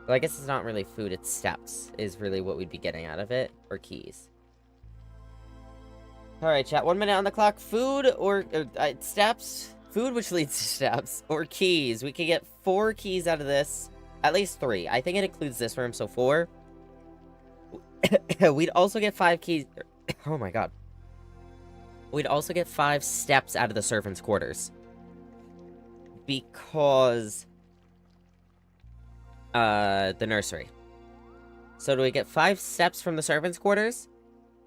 Well, I guess it's not really food, it's steps, is really what we'd be getting out of it. Or keys. Alright, chat. 1 minute on the clock. Food or steps? Food, which leads to steps, or keys. We can get 4 keys out of this. At least 3. I think it includes this room, so 4. We'd also get 5 keys. Oh my god. We'd also get 5 steps out of the servants' quarters. Because... the nursery. So do we get 5 steps from the servants' quarters?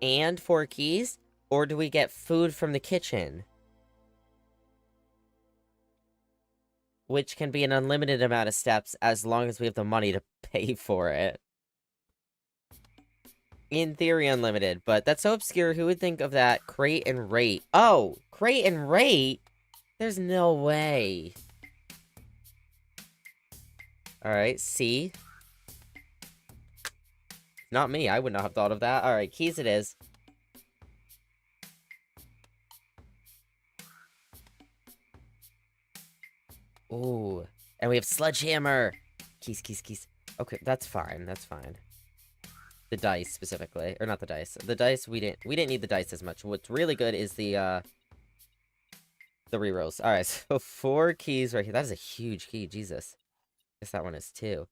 And 4 keys? Or do we get food from the kitchen? Which can be an unlimited amount of steps as long as we have the money to pay for it. In theory, unlimited, but that's so obscure. Who would think of that? Crate and rate. Oh, crate and rate? There's no way. Alright, C. Not me. I would not have thought of that. Alright, keys it is. Ooh. And we have sledgehammer. Keys, keys, keys. Okay, that's fine. That's fine. The dice, specifically. Or not the dice. The dice, we didn't need the dice as much. What's really good is the rerolls. Alright, so 4 keys right here. That is a huge key. Jesus. Guess that one is 2.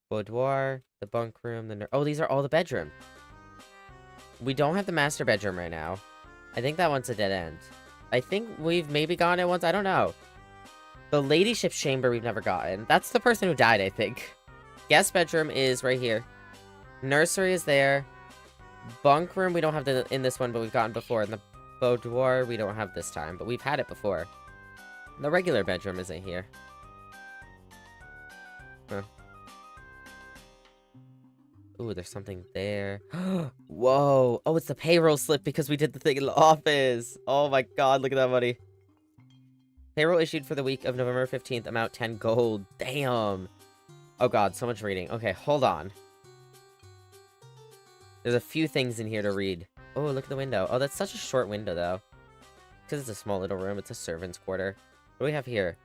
Boudoir, the bunk room, oh, these are all the bedroom. We don't have the master bedroom right now. I think that one's a dead end. I think we've maybe gotten it once. I don't know. The ladyship's chamber we've never gotten. That's the person who died, I think. Guest bedroom is right here. Nursery is there. Bunk room we don't have in this one, but we've gotten before. And the boudoir we don't have this time, but we've had it before. The regular bedroom isn't here. Huh. Ooh, there's something there. Whoa. Oh, it's the payroll slip because we did the thing in the office. Oh my god, look at that money. Payroll issued for the week of November 15th, amount 10 gold. Damn. Oh god, so much reading. Okay, hold on. There's a few things in here to read. Oh, look at the window. Oh, that's such a short window, though. Because it's a small little room. It's a servant's quarter. What do we have here?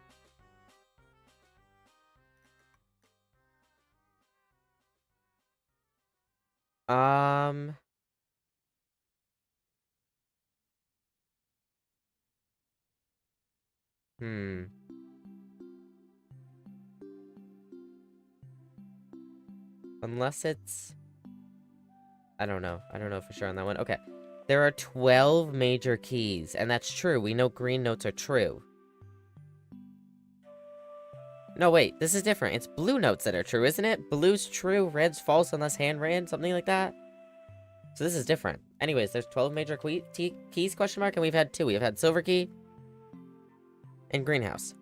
Unless it's... I don't know. I don't know for sure on that one. Okay. There are 12 major keys, and that's true. We know green notes are true. No, wait. This is different. It's blue notes that are true, isn't it? Blue's true, red's false unless hand-ran, something like that. So this is different. Anyways, there's 12 major keys, question mark, and we've had 2. We've had silver key and greenhouse.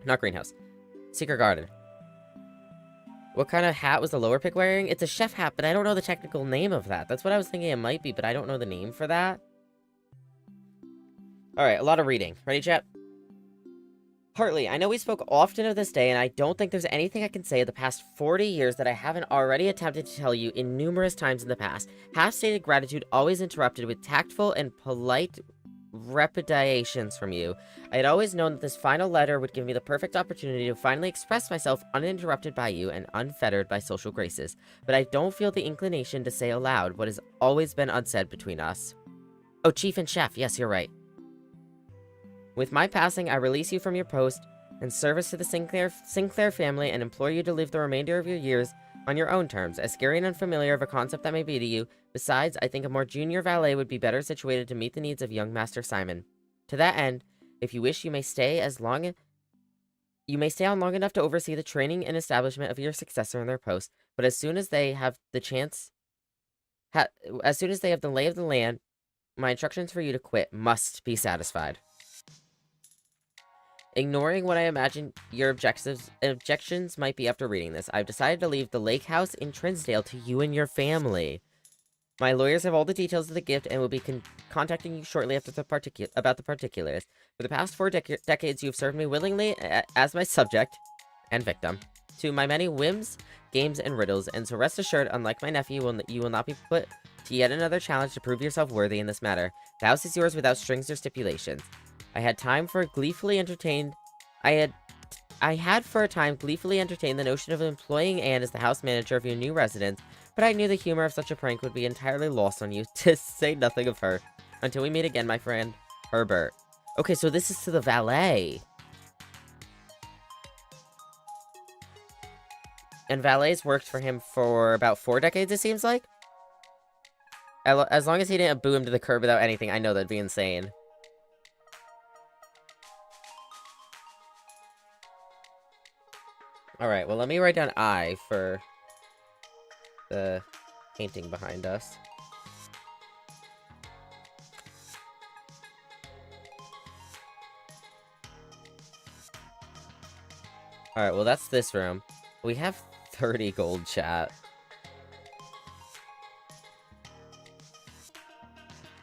Not greenhouse. Secret garden. What kind of hat was the lower pick wearing? It's a chef hat, but I don't know the technical name of that. That's what I was thinking it might be, but I don't know the name for that. Alright, a lot of reading. Ready, chat? Hartley, I know we spoke often of this day, and I don't think there's anything I can say of the past 40 years that I haven't already attempted to tell you in numerous times in the past. Half-stated gratitude always interrupted with tactful and polite repudiations from you. I had always known that this final letter would give me the perfect opportunity to finally express myself uninterrupted by you and unfettered by social graces, but I don't feel the inclination to say aloud what has always been unsaid between us. Oh, Chief and Chef, yes, you're right. With my passing, I release you from your post and service to the Sinclair family and implore you to live the remainder of your years on your own terms, as scary and unfamiliar of a concept that may be to you. Besides, I think a more junior valet would be better situated to meet the needs of young Master Simon. To that end, if you wish, you may stay on long enough to oversee the training and establishment of your successor in their post, but as soon as they have the lay of the land, my instructions for you to quit must be satisfied. Ignoring what I imagine your objections might be after reading this, I've decided to leave the lake house in Trinsdale to you and your family. My lawyers have all the details of the gift and will be contacting you shortly after about the particulars. For the past 4 decades, you have served me willingly as my subject and victim to my many whims, games, and riddles, and so rest assured, unlike my nephew, you will not be put to yet another challenge to prove yourself worthy in this matter. The house is yours without strings or stipulations. I had for a time gleefully entertained the notion of employing Anne as the house manager of your new residence, but I knew the humor of such a prank would be entirely lost on you, to say nothing of her. Until we meet again, my friend, Herbert. Okay, so this is to the valet. And valets worked for him for about 4 decades, it seems like. As long as he didn't boo him to the curb without anything, I know that'd be insane. Alright, well, let me write down I for the painting behind us. Alright, well, that's this room. We have 30 gold, chat.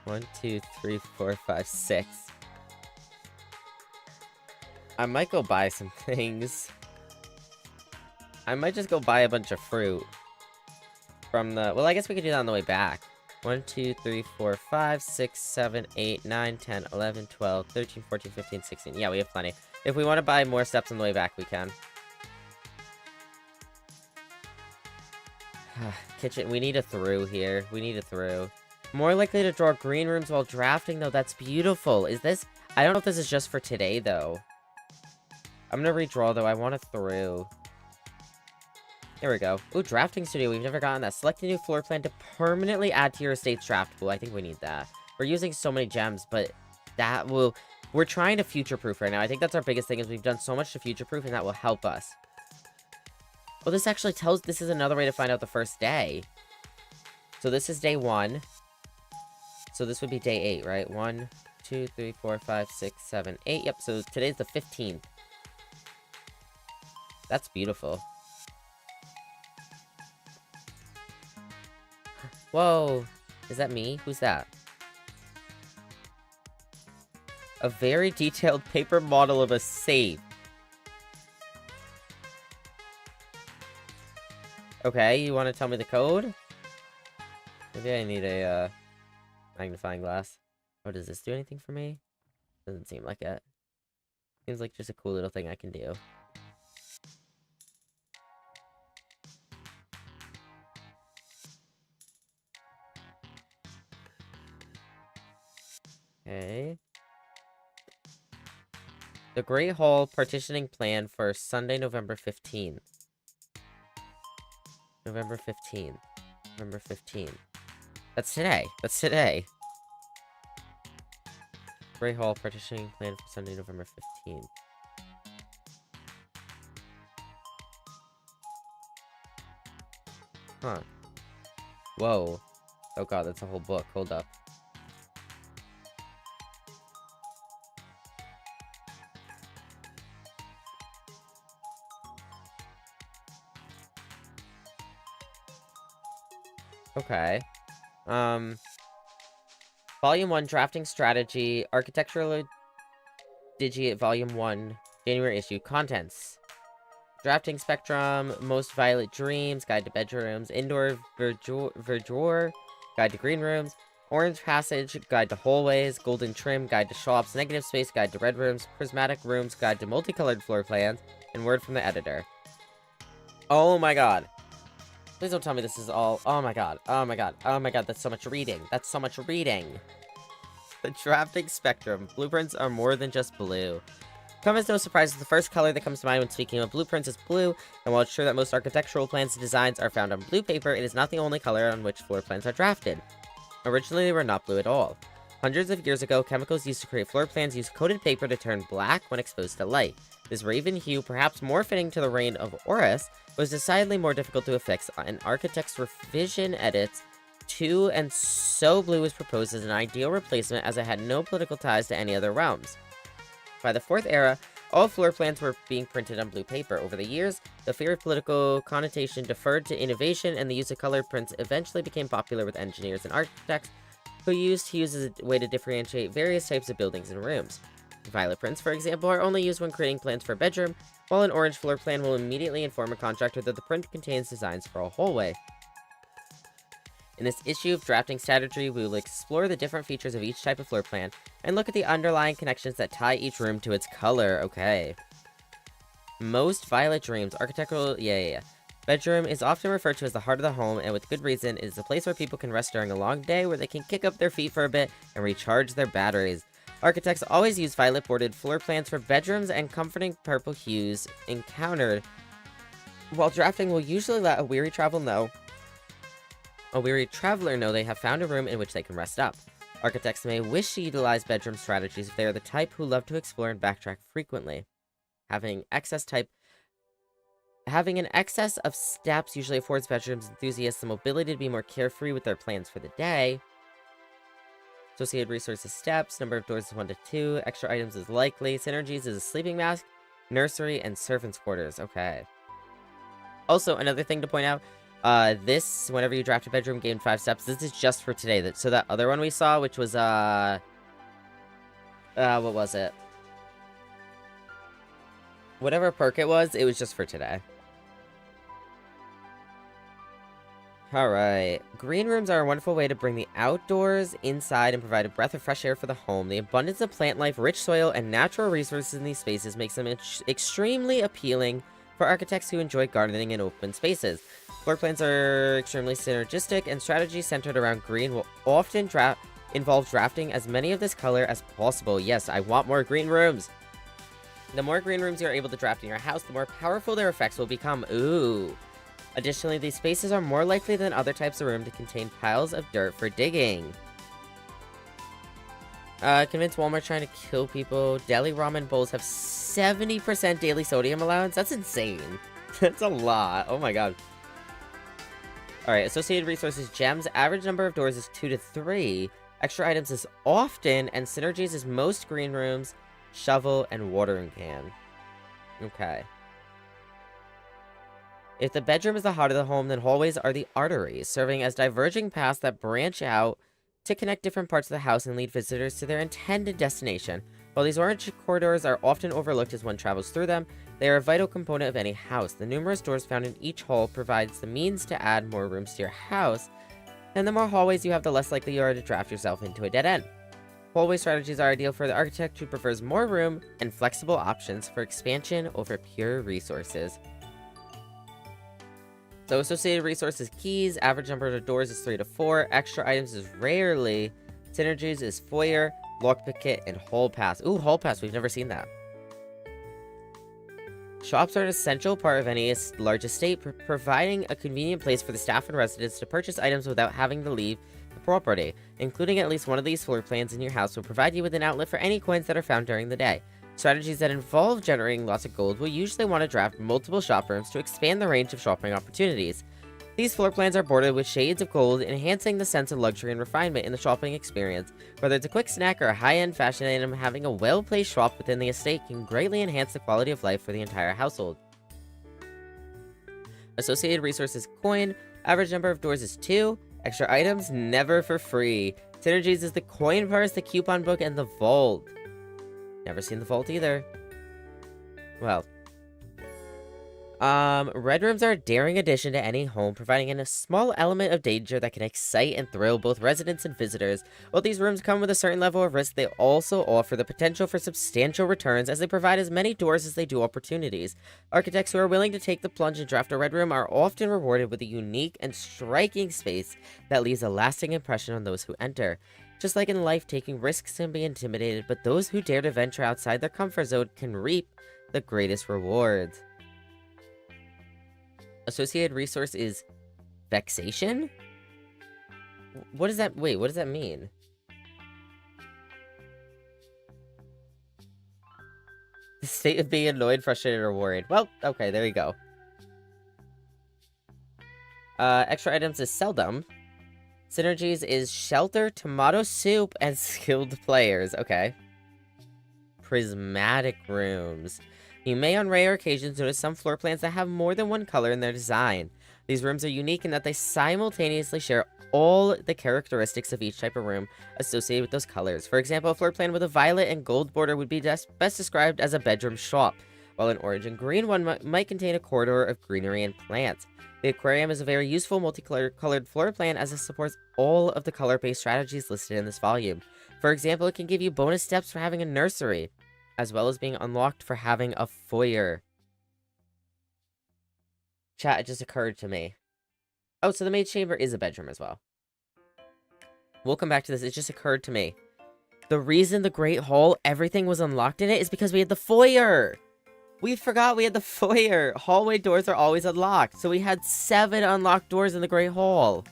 1, 2, 3, 4, 5, 6. I might go buy some things. I might just go buy a bunch of fruit. From the... Well, I guess we could do that on the way back. 1, 2, 3, 4, 5, 6, 7, 8, 9, 10, 11, 12, 13, 14, 15, 16. Yeah, we have plenty. If we want to buy more steps on the way back, we can. Kitchen, we need a through here. We need a through. More likely to draw green rooms while drafting, though. That's beautiful. Is this... I don't know if this is just for today, though. I'm gonna redraw, though. I want a through. Here we go. Ooh, drafting studio. We've never gotten that. Select a new floor plan to permanently add to your estate's draft pool. I think we need that. We're using so many gems, but that will... We're trying to future-proof right now. I think that's our biggest thing, is we've done so much to future-proof, and that will help us. Well, this actually tells... This is another way to find out the first day. So this is day 1. So this would be day 8, right? 1, 2, 3, 4, 5, 6, 7, 8. Yep, so today's the 15th. That's beautiful. Whoa. Is that me? Who's that? A very detailed paper model of a safe. Okay, you want to tell me the code? Maybe I need a, magnifying glass. Oh, does this do anything for me? Doesn't seem like it. Seems like just a cool little thing I can do. Okay. The Great Hall partitioning plan for Sunday, November 15th. November 15th. November 15th. That's today. That's today. Great Hall partitioning plan for Sunday, November 15th. Huh. Whoa. Oh god, that's a whole book. Hold up. Okay. Volume 1, Drafting Strategy, Architectural Digiate, Volume 1, January issue. Contents. Drafting Spectrum, Most Violet Dreams, Guide to Bedrooms, Indoor Verdure, Guide to Green Rooms, Orange Passage, Guide to Hallways, Golden Trim, Guide to Shops, Negative Space, Guide to Red Rooms, Prismatic Rooms, Guide to Multicolored Floor Plans, and word from the editor. Oh my god. Please don't tell me this is all... Oh my god. Oh my god. Oh my god. That's so much reading. That's so much reading. The drafting spectrum. Blueprints are more than just blue. Come as no surprise, the first color that comes to mind when speaking of blueprints is blue, and while it's true that most architectural plans and designs are found on blue paper, it is not the only color on which floor plans are drafted. Originally, they were not blue at all. Hundreds of years ago, chemicals used to create floor plans used coated paper to turn black when exposed to light. This raven hue, perhaps more fitting to the reign of Horus, was decidedly more difficult to affix, and architects' revision edits to and so blue was proposed as an ideal replacement as it had no political ties to any other realms. By the 4th era, all floor plans were being printed on blue paper. Over the years, the fear of political connotation deferred to innovation, and the use of colored prints eventually became popular with engineers and architects, who used hues as a way to differentiate various types of buildings and rooms. Violet prints, for example, are only used when creating plans for a bedroom, while an orange floor plan will immediately inform a contractor that the print contains designs for a hallway. In this issue of Drafting Strategy, we will explore the different features of each type of floor plan, and look at the underlying connections that tie each room to its color. Okay. Most Violet Dreams, architectural... Yeah. Bedroom is often referred to as the heart of the home, and with good reason. It is a place where people can rest during a long day, where they can kick up their feet for a bit and recharge their batteries. Architects always use violet bordered floor plans for bedrooms, and comforting purple hues encountered while drafting will usually let a weary traveler know they have found a room in which they can rest up. Architects may wish to utilize bedroom strategies if they are the type who love to explore and backtrack frequently. Having an excess of steps usually affords bedrooms enthusiasts the mobility to be more carefree with their plans for the day. Associated resources steps, number of doors is 1 to 2, extra items is likely, synergies is a sleeping mask, nursery, and servants' quarters. Okay. Also, another thing to point out, this, whenever you draft a bedroom, gain 5 steps, this is just for today. So that other one we saw, which was, what was it? Whatever perk it was just for today. Alright. Green rooms are a wonderful way to bring the outdoors inside and provide a breath of fresh air for the home. The abundance of plant life, rich soil, and natural resources in these spaces makes them extremely appealing for architects who enjoy gardening in open spaces. Floor plans are extremely synergistic, and strategies centered around green will often involve drafting as many of this color as possible. Yes, I want more green rooms! The more green rooms you're able to draft in your house, the more powerful their effects will become. Ooh. Additionally, these spaces are more likely than other types of room to contain piles of dirt for digging. Convince Walmart trying to kill people. Deli ramen bowls have 70% daily sodium allowance? That's insane. That's a lot. Oh my god. Alright, associated resources gems. Average number of doors is 2 to 3. Extra items is often, and synergies is most green rooms, shovel, and watering can. Okay. If the bedroom is the heart of the home, then hallways are the arteries, serving as diverging paths that branch out to connect different parts of the house and lead visitors to their intended destination. While these orange corridors are often overlooked as one travels through them, they are a vital component of any house. The numerous doors found in each hall provides the means to add more rooms to your house, and the more hallways you have, the less likely you are to draft yourself into a dead end. Hallway strategies are ideal for the architect who prefers more room and flexible options for expansion over pure resources. So associated resources keys, average number of doors is 3 to 4, extra items is rarely, synergies is foyer, lockpick kit, and hall pass. Ooh, hall pass, we've never seen that. Shops are an essential part of any large estate, providing a convenient place for the staff and residents to purchase items without having to leave the property. Including at least one of these floor plans in your house will provide you with an outlet for any coins that are found during the day. Strategies that involve generating lots of gold will usually want to draft multiple shop rooms to expand the range of shopping opportunities. These floor plans are bordered with shades of gold, enhancing the sense of luxury and refinement in the shopping experience. Whether it's a quick snack or a high-end fashion item, having a well-placed shop within the estate can greatly enhance the quality of life for the entire household. Associated resources coin, average number of doors is 2, extra items never for free. Synergies is the coin purse, the coupon book, and the vault. Never seen the vault either. Well. Red rooms are a daring addition to any home, providing a small element of danger that can excite and thrill both residents and visitors. While these rooms come with a certain level of risk, they also offer the potential for substantial returns as they provide as many doors as they do opportunities. Architects who are willing to take the plunge and draft a red room are often rewarded with a unique and striking space that leaves a lasting impression on those who enter. Just like in life, taking risks can be intimidated, but those who dare to venture outside their comfort zone can reap the greatest rewards. Associated resource is vexation? What does that... Wait, what does that mean? The state of being annoyed, frustrated, or worried. Well, okay, there you go. Extra items is seldom. Synergies is shelter, tomato soup, and skilled players. Okay. Prismatic rooms. You may on rare occasions notice some floor plans that have more than one color in their design. These rooms are unique in that they simultaneously share all the characteristics of each type of room associated with those colors. For example, a floor plan with a violet and gold border would be best described as a bedroom shop, while an orange and green one might contain a corridor of greenery and plants. The aquarium is a very useful multicolored floor plan as it supports all of the color-based strategies listed in this volume. For example, it can give you bonus steps for having a nursery, as well as being unlocked for having a foyer. Chat, it just occurred to me. Oh, so the maid's chamber is a bedroom as well. We'll come back to this. It just occurred to me. The reason the Great Hall, everything was unlocked in it is because we had the foyer. We forgot we had the foyer. Hallway doors are always unlocked. So we had 7 unlocked doors in the Great Hall.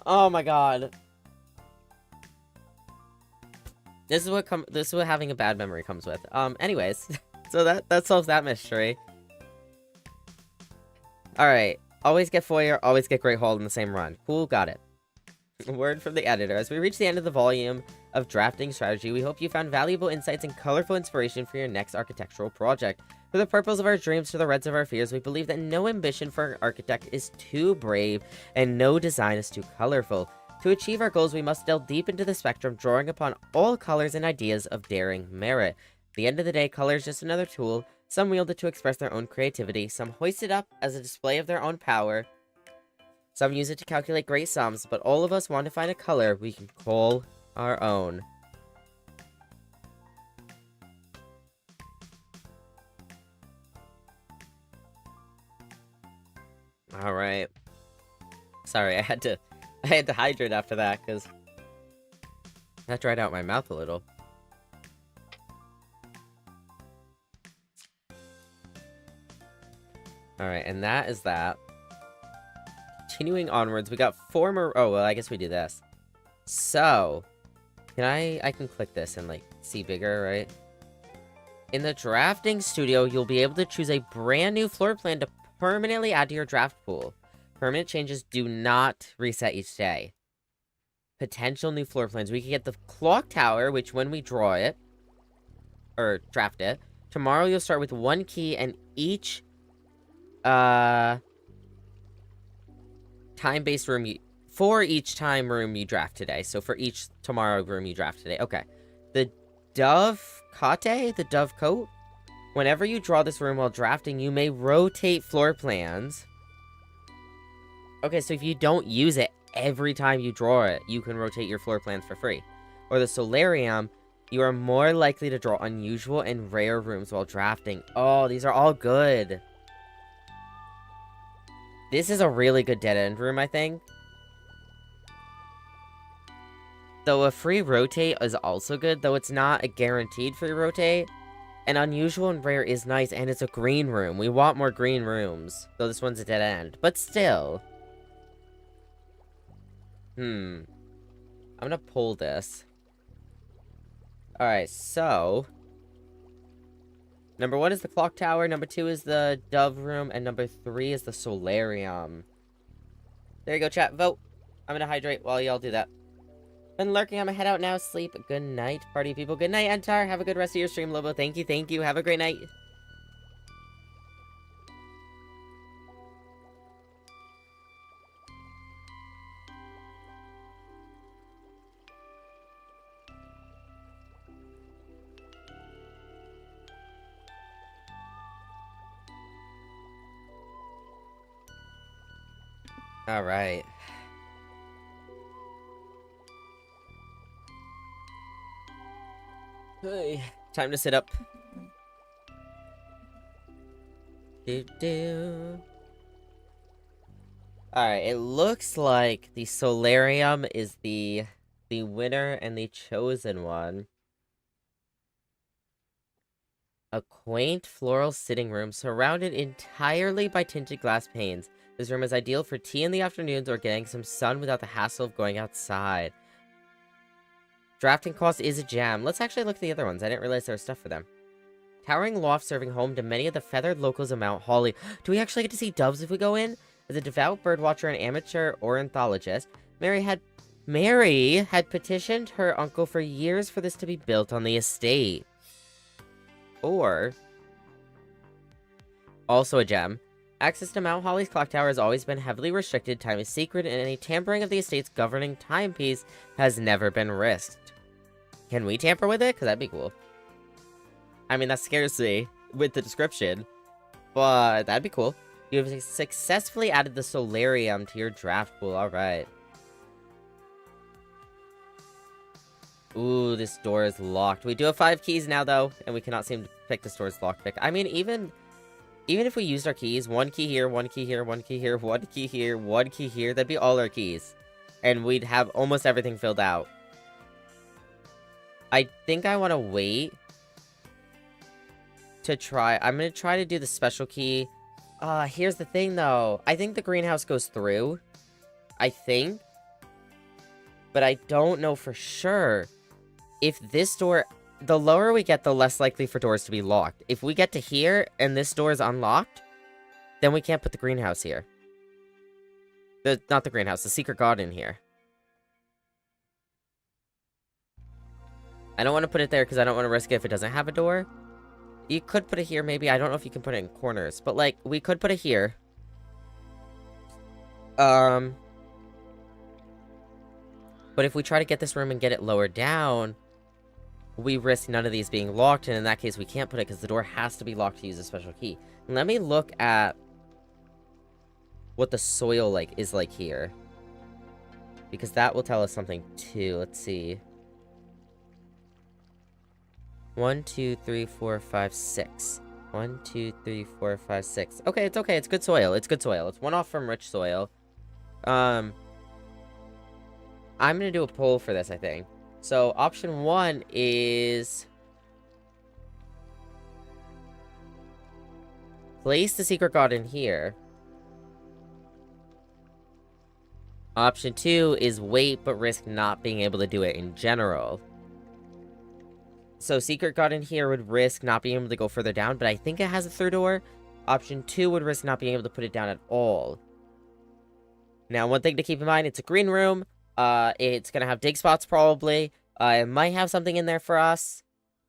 Oh my god. This is what having a bad memory comes with. Anyways, so that solves that mystery. Alright. Always get foyer, always get Great Hall in the same run. Cool, got it. Word from the editor. As we reach the end of the volume of drafting strategy, we hope you found valuable insights and colorful inspiration for your next architectural project. For the purples of our dreams to the reds of our fears, we believe that no ambition for an architect is too brave and no design is too colorful. To achieve our goals, we must delve deep into the spectrum, drawing upon all colors and ideas of daring merit. At the end of the day, color is just another tool. Some wield it to express their own creativity, some hoist it up as a display of their own power, some use it to calculate great sums, but all of us want to find a color we can call our own. Alright. Sorry, I had to hydrate after that, because that dried out my mouth a little. Alright, and that is that. Continuing onwards, we got 4 more... Oh, well, I guess we do this. So, I can click this and, like, see bigger, right? In the drafting studio, you'll be able to choose a brand new floor plan to permanently add to your draft pool. Permanent changes do not reset each day. Potential new floor plans. We can get the clock tower, which when we draw it, or draft it, tomorrow you'll start with 1 key and each, time-based room for each time room you draft today. So for each tomorrow room you draft today. Okay. The dove cote, the dove coat. Whenever you draw this room while drafting, you may rotate floor plans. Okay, so if you don't use it every time you draw it, you can rotate your floor plans for free. Or the solarium, you are more likely to draw unusual and rare rooms while drafting. Oh, these are all good. This is a really good dead-end room, I think. Though a free rotate is also good, though it's not a guaranteed free rotate. An unusual and rare is nice, and it's a green room. We want more green rooms. Though this one's a dead end. But still. I'm gonna pull this. Alright, so... Number 1 is the clock tower, number 2 is the dove room, and number 3 is the solarium. There you go, chat. Vote. I'm gonna hydrate while y'all do that. Been lurking, I'm gonna head out now. Sleep. Good night, party people. Good night, Antar. Have a good rest of your stream, Lobo. Thank you, thank you. Have a great night. Alright. Hey, time to sit up. Alright, it looks like the solarium is the winner and the chosen one. A quaint floral sitting room surrounded entirely by tinted glass panes. This room is ideal for tea in the afternoons or getting some sun without the hassle of going outside. Drafting cost is a jam. Let's actually look at the other ones. I didn't realize there was stuff for them. Towering loft serving home to many of the feathered locals of Mount Holly. Do we actually get to see doves if we go in? As a devout birdwatcher and amateur ornithologist, Mary had petitioned her uncle for years for this to be built on the estate. Or, also a gem, access to Mount Holly's clock tower has always been heavily restricted, time is secret, and any tampering of the estate's governing timepiece has never been risked. Can we tamper with it? Because that'd be cool. I mean, that scares me with the description, but that'd be cool. You have successfully added the solarium to your draft pool, alright. Ooh, this door is locked. We do have 5 keys now, though, and we cannot seem to pick this door's lockpick. I mean, even if we used our keys, 1 key here, 1 key here, 1 key here, 1 key here, 1 key here, that'd be all our keys. And we'd have almost everything filled out. I think I want to wait to try. I'm going to try to do the special key. Here's the thing, though. I think the greenhouse goes through. I think. But I don't know for sure. If this door... The lower we get, the less likely for doors to be locked. If we get to here, and this door is unlocked, then we can't put the greenhouse here. Not the greenhouse, the secret garden here. I don't want to put it there because I don't want to risk it if it doesn't have a door. You could put it here, maybe. I don't know if you can put it in corners. But, like, we could put it here. But if we try to get this room and get it lower down, we risk none of these being locked. And in that case, we can't put it because the door has to be locked to use a special key. Let me look at what the soil is like here. Because that will tell us something, too. Let's see. 1, 2, 3, 4, 5, 6. 1, 2, 3, 4, 5, 6. Okay, it's okay. It's good soil. It's good soil. It's one off from rich soil. I'm gonna do a poll for this, I think. So, option 1 is... place the secret garden here. Option 2 is wait, but risk not being able to do it in general. So, secret garden here would risk not being able to go further down, but I think it has a third door. Option 2 would risk not being able to put it down at all. Now, one thing to keep in mind, it's a green room. It's gonna have dig spots, probably. It might have something in there for us.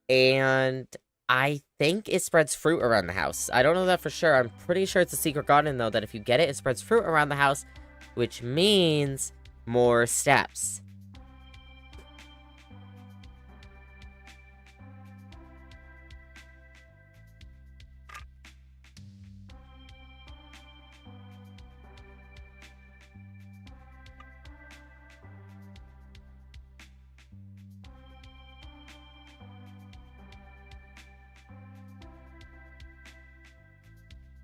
And I think it spreads fruit around the house. I don't know that for sure. I'm pretty sure it's a secret garden, though, that if you get it, it spreads fruit around the house, which means more steps.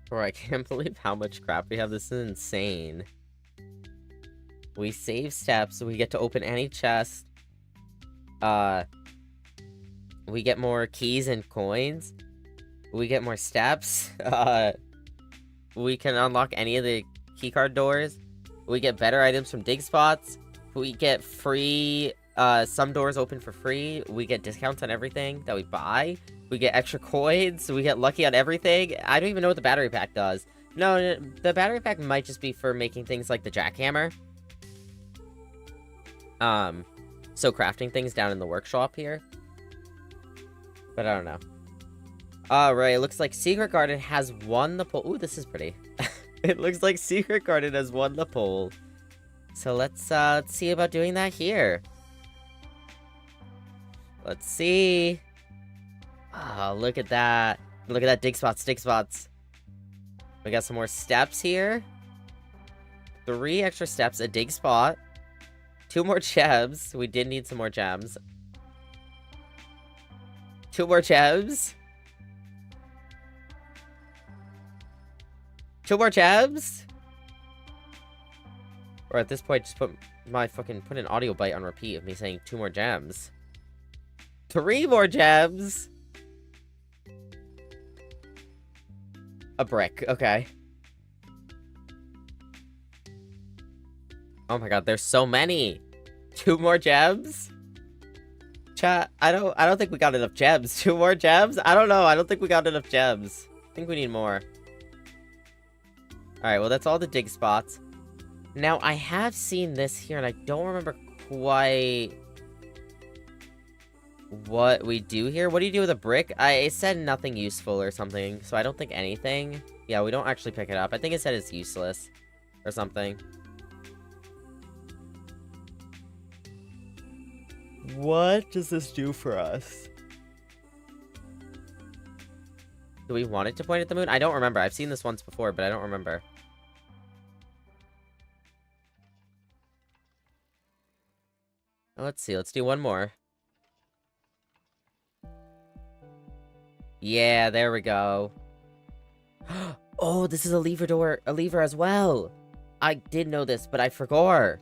Bro, I can't believe how much crap we have. This is insane. We save steps, we get to open any chest. We get more keys and coins. We get more steps. We can unlock any of the keycard doors. We get better items from dig spots. We get free, some doors open for free. We get discounts on everything that we buy. We get extra coins. We get lucky on everything. I don't even know what the battery pack does. No, the battery pack might just be for making things like the jackhammer. So crafting things down in the workshop here. But I don't know. Alright, it looks like Secret Garden has won the poll. Ooh, this is pretty. It looks like Secret Garden has won the poll. So let's see about doing that here. Let's see. Oh, look at that. Look at that. Dig spots, dig spots. We got some more steps here. 3 extra steps, a dig spot. 2 more gems. We did need some more gems. 2 more gems. 2 more gems. Or at this point, just put an audio bite on repeat of me saying 2 more gems. 3 more gems. A brick, okay. Oh my god, there's so many. 2 more gems? Chat, I don't think we got enough gems. 2 more gems? I don't know. I don't think we got enough gems. I think we need more. Alright, well, that's all the dig spots. Now, I have seen this here, and I don't remember quite what we do here. What do you do with a brick? It said nothing useful or something, so I don't think anything. Yeah, we don't actually pick it up. I think it said it's useless or something. What does this do for us? Do we want it to point at the moon? I don't remember. I've seen this once before, but I don't remember. Let's see. Let's do one more. Yeah, there we go. Oh, this is a lever door. A lever as well. I did know this, but I forgot.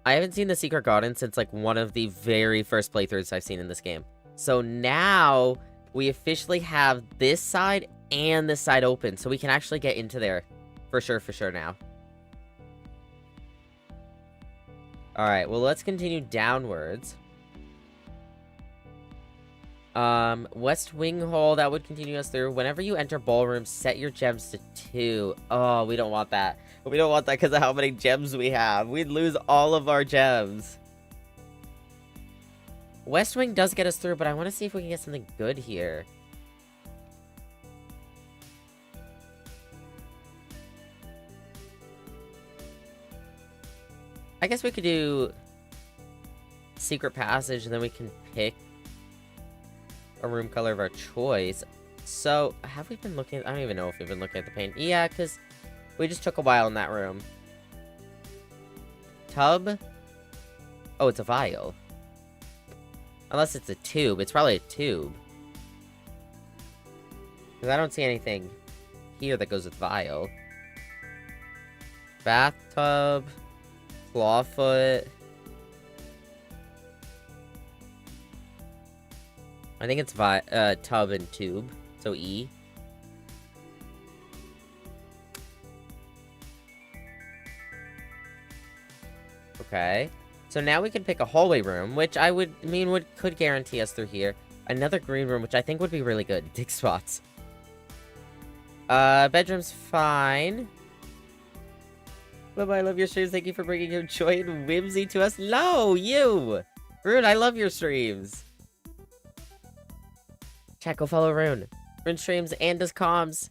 I haven't seen the secret garden since, like, one of the very first playthroughs I've seen in this game. So now, we officially have this side and this side open, so we can actually get into there. For sure now. Alright, well, let's continue downwards. West Wing Hall, that would continue us through. Whenever you enter ballroom, set your gems to 2. Oh, we don't want that. We don't want that because of how many gems we have. We'd lose all of our gems. West Wing does get us through, but I want to see if we can get something good here. I guess we could do secret passage, and then we can pick a room color of our choice. So, have we been looking? I don't even know if we've been looking at the paint. Yeah, because we just took a while in that room. Tub? Oh, it's a vial. Unless it's a tube. It's probably a tube. Because I don't see anything here that goes with vial. Bathtub. Clawfoot. I think it's tub and tube. So E. Okay. So now we can pick a hallway room, which could guarantee us through here. Another green room, which I think would be really good. Dig spots. Bedroom's fine. Lobo, I love your streams. Thank you for bringing your joy and whimsy to us. No, you! Rune, I love your streams. Chat, go follow Rune. Rune streams and does comms.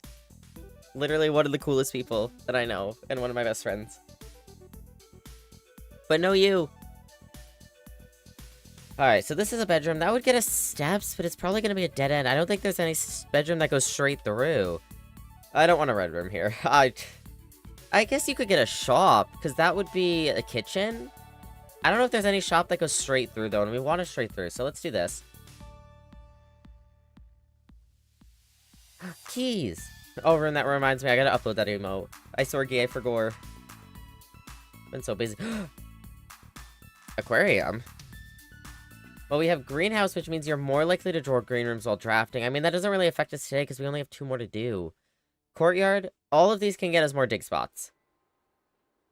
Literally one of the coolest people that I know, and one of my best friends. But no you. Alright, so this is a bedroom. That would get us steps, but it's probably going to be a dead end. I don't think there's any bedroom that goes straight through. I don't want a red room here. I guess you could get a shop, because that would be a kitchen. I don't know if there's any shop that goes straight through, though, and we want it straight through, so let's do this. Keys! Oh, Rune, that reminds me, I gotta upload that emote. I saw gay for gore. Been so busy. Aquarium? Well, we have greenhouse, which means you're more likely to draw green rooms while drafting. I mean, that doesn't really affect us today, because we only have 2 more to do. Courtyard, all of these can get us more dig spots.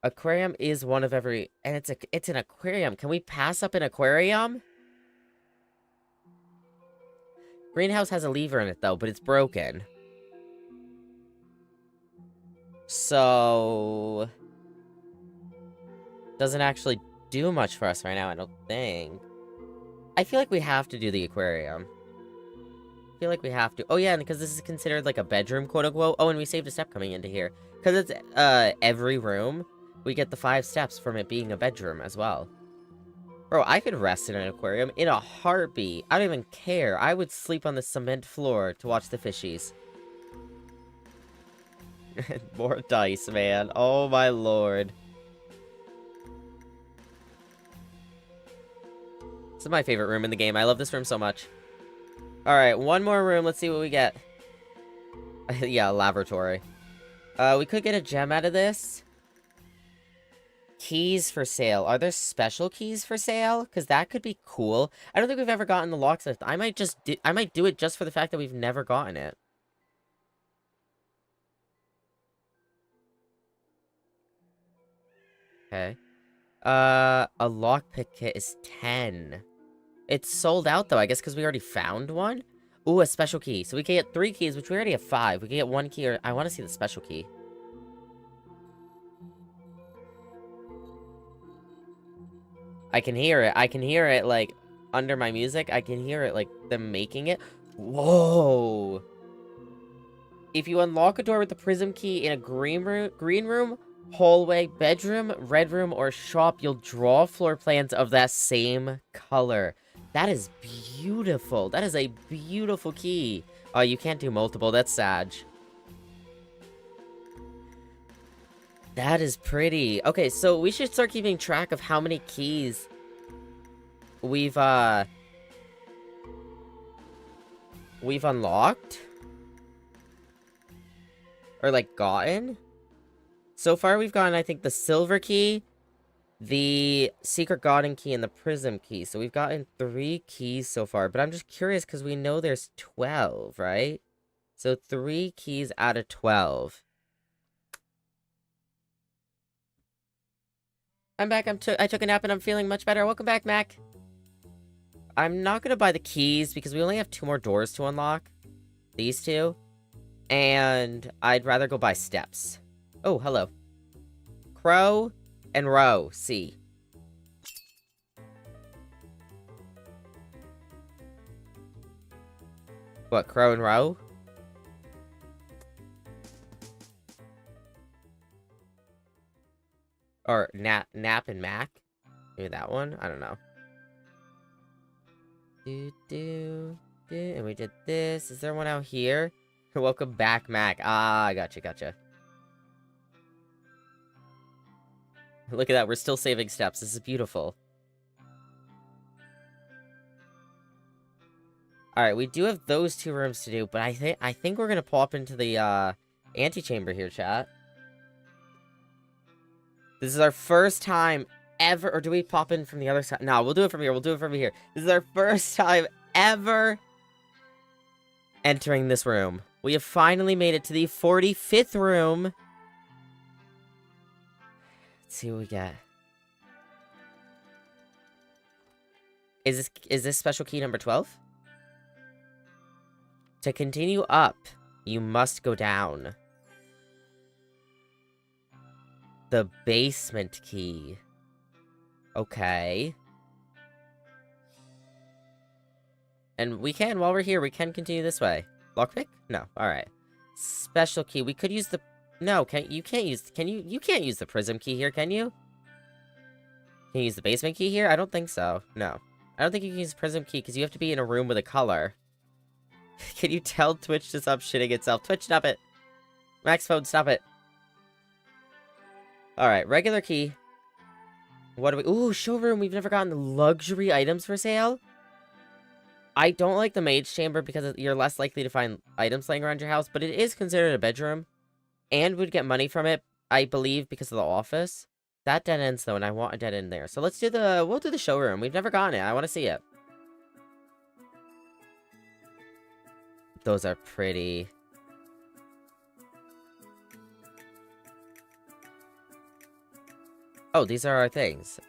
Aquarium is one of every... And it's an aquarium. Can we pass up an aquarium? Greenhouse has a lever in it, though, but it's broken. So... Doesn't actually do much for us right now, I don't think. I feel like we have to do the aquarium. I feel like we have to. Oh, yeah, and because this is considered like a bedroom, quote-unquote. Oh, and we saved a step coming into here. Because it's every room, we get the 5 steps from it being a bedroom as well. Bro, I could rest in an aquarium in a heartbeat. I don't even care. I would sleep on the cement floor to watch the fishies. More dice, man. Oh, my lord. This is my favorite room in the game. I love this room so much. Alright, one more room. Let's see what we get. Yeah, laboratory. We could get a gem out of this. Keys for sale. Are there special keys for sale? Because that could be cool. I don't think we've ever gotten the locksmith. I might do it just for the fact that we've never gotten it. Okay. A lockpick kit is 10. It's sold out, though, I guess, because we already found one. Ooh, a special key. So we can get 3 keys, which we already have 5. We can get 1 key, or I want to see the special key. I can hear it. I can hear it, like, under my music. I can hear it, like, them making it. Whoa! If you unlock a door with the prism key in a green room, hallway, bedroom, red room, or shop, you'll draw floor plans of that same color. That is beautiful. That is a beautiful key. Oh, you can't do multiple. That's Sag. That is pretty. Okay, so we should start keeping track of how many keys we've unlocked. Or, like, gotten. So far, we've gotten, I think, the silver key, the secret garden key and the prism key. So we've gotten 3 keys so far, but I'm just curious because we know there's 12, right? So 3 keys out of 12. I'm back. I took a nap and I'm feeling much better. Welcome back, Mac. I'm not gonna buy the keys because we only have 2 more doors to unlock. These 2. And I'd rather go buy steps. Oh, hello. Crow and row. C. What, crow and row? Or nap and Mac? Maybe that one? I don't know. And we did this. Is there one out here? Welcome back, Mac. Ah, gotcha. Look at that. We're still saving steps. This is beautiful. Alright, we do have those 2 rooms to do, but I think we're gonna pop into the antechamber here, chat. This is our first time ever, or do we pop in from the other side? No, we'll do it from here. This is our first time ever entering this room. We have finally made it to the 45th room. Let's see what we get. Is this special key number 12? To continue up, you must go down. The basement key. Okay. And we can, while we're here, we can continue this way. Lockpick? No. Alright. Special key. We could use the... No, you can't use the prism key here, can you? Can you use the basement key here? I don't think so. No. I don't think you can use the prism key, because you have to be in a room with a color. Can you tell Twitch to stop shitting itself? Twitch, stop it! Max Phone, stop it! Alright, regular key. What do we... Ooh, showroom! We've never gotten the luxury items for sale? I don't like the mage chamber because you're less likely to find items laying around your house, but it is considered a bedroom. And we'd get money from it, I believe, because of the office. That dead ends, though, and I want a dead end there. So let's do we'll do the showroom. We've never gotten it. I want to see it. Those are pretty. Oh, these are our things.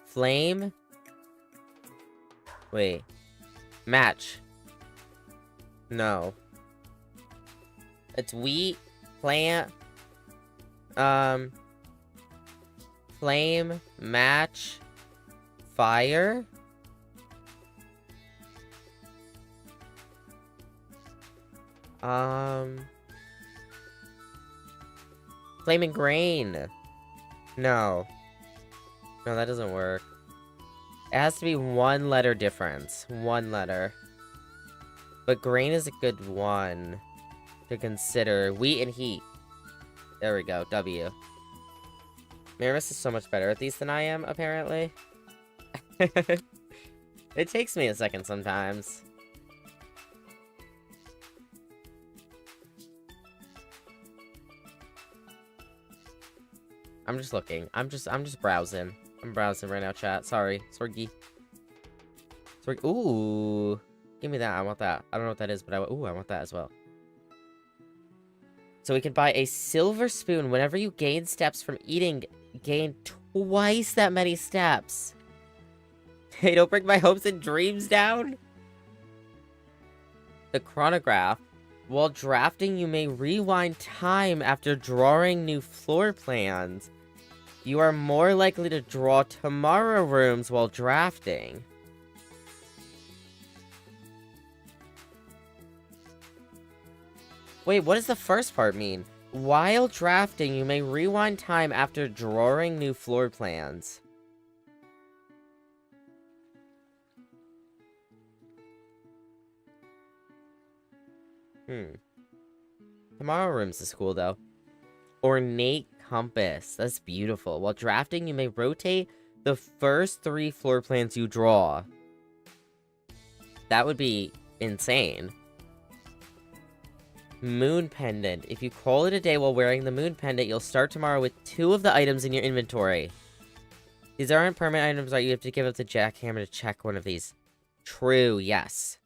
Flame. Wait. Match. No. It's wheat, plant, flame, match, fire. Flaming grain. No. No, that doesn't work. It has to be 1 letter difference. 1 letter. But grain is a good one to consider. Wheat and heat. There we go. W. Miramis is so much better at these than I am, apparently. It takes me a second sometimes. I'm just looking. I'm just browsing. I'm browsing right now, chat. Sorry. Sorgi. Ooh. Give me that. I want that. I don't know what that is, but I want that as well. So we can buy a silver spoon. Whenever you gain steps from eating, gain twice that many steps. Hey, don't bring my hopes and dreams down. The chronograph. While drafting, you may rewind time after drawing new floor plans. You are more likely to draw tomorrow rooms while drafting. Wait, what does the first part mean? While drafting, you may rewind time after drawing new floor plans. Tomorrow rooms is cool, though. Ornate compass. That's beautiful. While drafting, you may rotate the first 3 floor plans you draw. That would be insane. Moon pendant. If you call it a day while wearing the moon pendant, you'll start tomorrow with 2 of the items in your inventory. These aren't permanent items, right? You have to give up the jackhammer to check one of these. True, yes.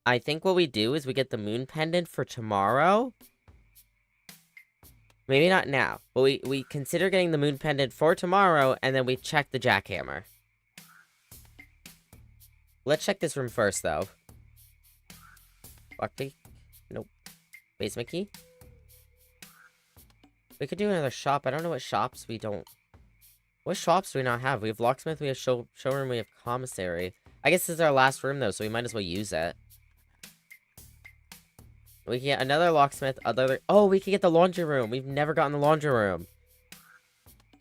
I think what we do is we get the moon pendant for tomorrow. Maybe not now, but we consider getting the moon pendant for tomorrow, and then we check the jackhammer. Let's check this room first, though. Lockpick? Nope. Basement key? We could do another shop. I don't know what shops we don't... What shops do we not have? We have locksmith, we have showroom, we have commissary. I guess this is our last room, though, so we might as well use it. We can get another locksmith, Oh, we can get the laundry room. We've never gotten the laundry room.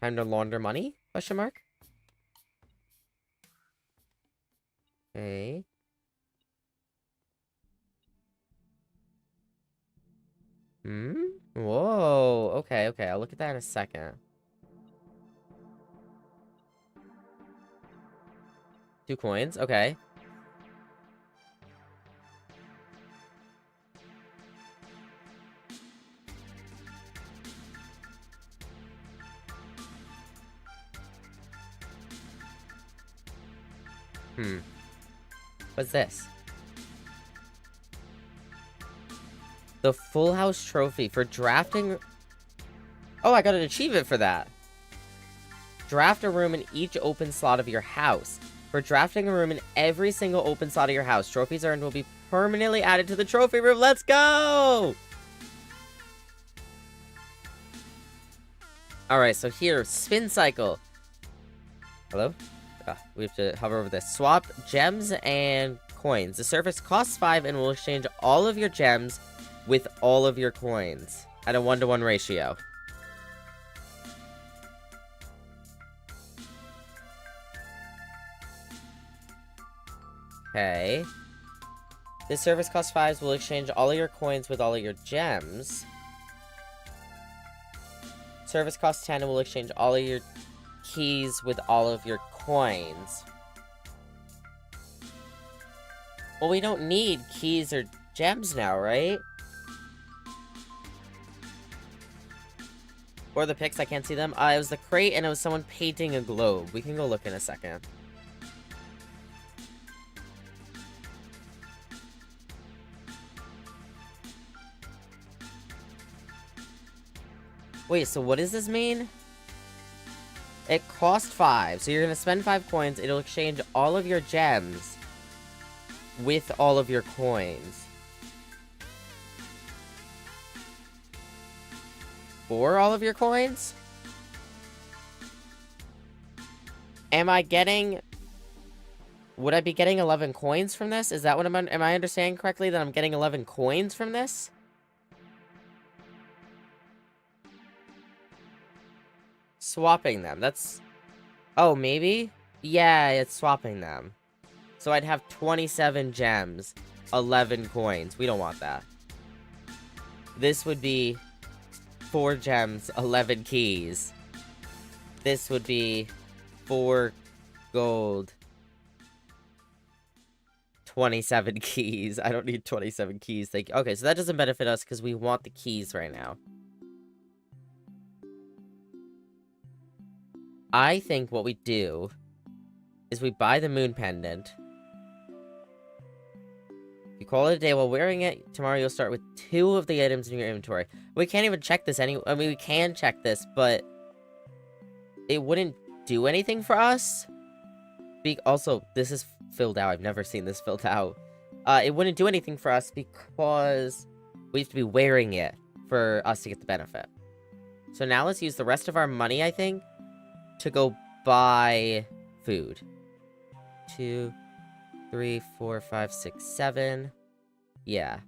Time to launder money? Question mark? Okay. Whoa. Okay, okay. I'll look at that in a second. 2 coins. Okay. What's this? The Full House Trophy for drafting... Oh, I got an achievement for that. Draft a room in each open slot of your house. For drafting a room in every single open slot of your house, trophies earned will be permanently added to the trophy room. Let's go! Alright, so here, spin cycle. Hello? We have to hover over this. Swap gems and coins. The surface costs 5 and will exchange all of your gems with all of your coins at a 1-to-1 ratio. Okay. This service costs 5 will exchange all of your coins with all of your gems. Service costs 10 and will exchange all of your keys with all of your coins. Well, we don't need keys or gems now, right? Or the pics, I can't see them. It was the crate and it was someone painting a globe. We can go look in a second. Wait, so what does this mean? It cost 5, so you're gonna spend 5 coins, it'll exchange all of your gems with all of your coins. For all of your coins? Am I getting... Would I be getting 11 coins from this? Is that what am I understanding correctly, that I'm getting 11 coins from this? Swapping them, that's... Oh, maybe? Yeah, it's swapping them. So I'd have 27 gems, 11 coins. We don't want that. This would be 4 gems, 11 keys. This would be 4 gold, 27 keys. I don't need 27 keys. Okay, so that doesn't benefit us because we want the keys right now. I think what we do is we buy the moon pendant. You call it a day while wearing it. Tomorrow you'll start with 2 of the items in your inventory. We can't even check this I mean, we can check this, but it wouldn't do anything for us. Also, this is filled out. I've never seen this filled out. It wouldn't do anything for us because we have to be wearing it for us to get the benefit. So now let's use the rest of our money, I think, to go buy food. 2, 3, 4, 5, 6, 7. Yeah.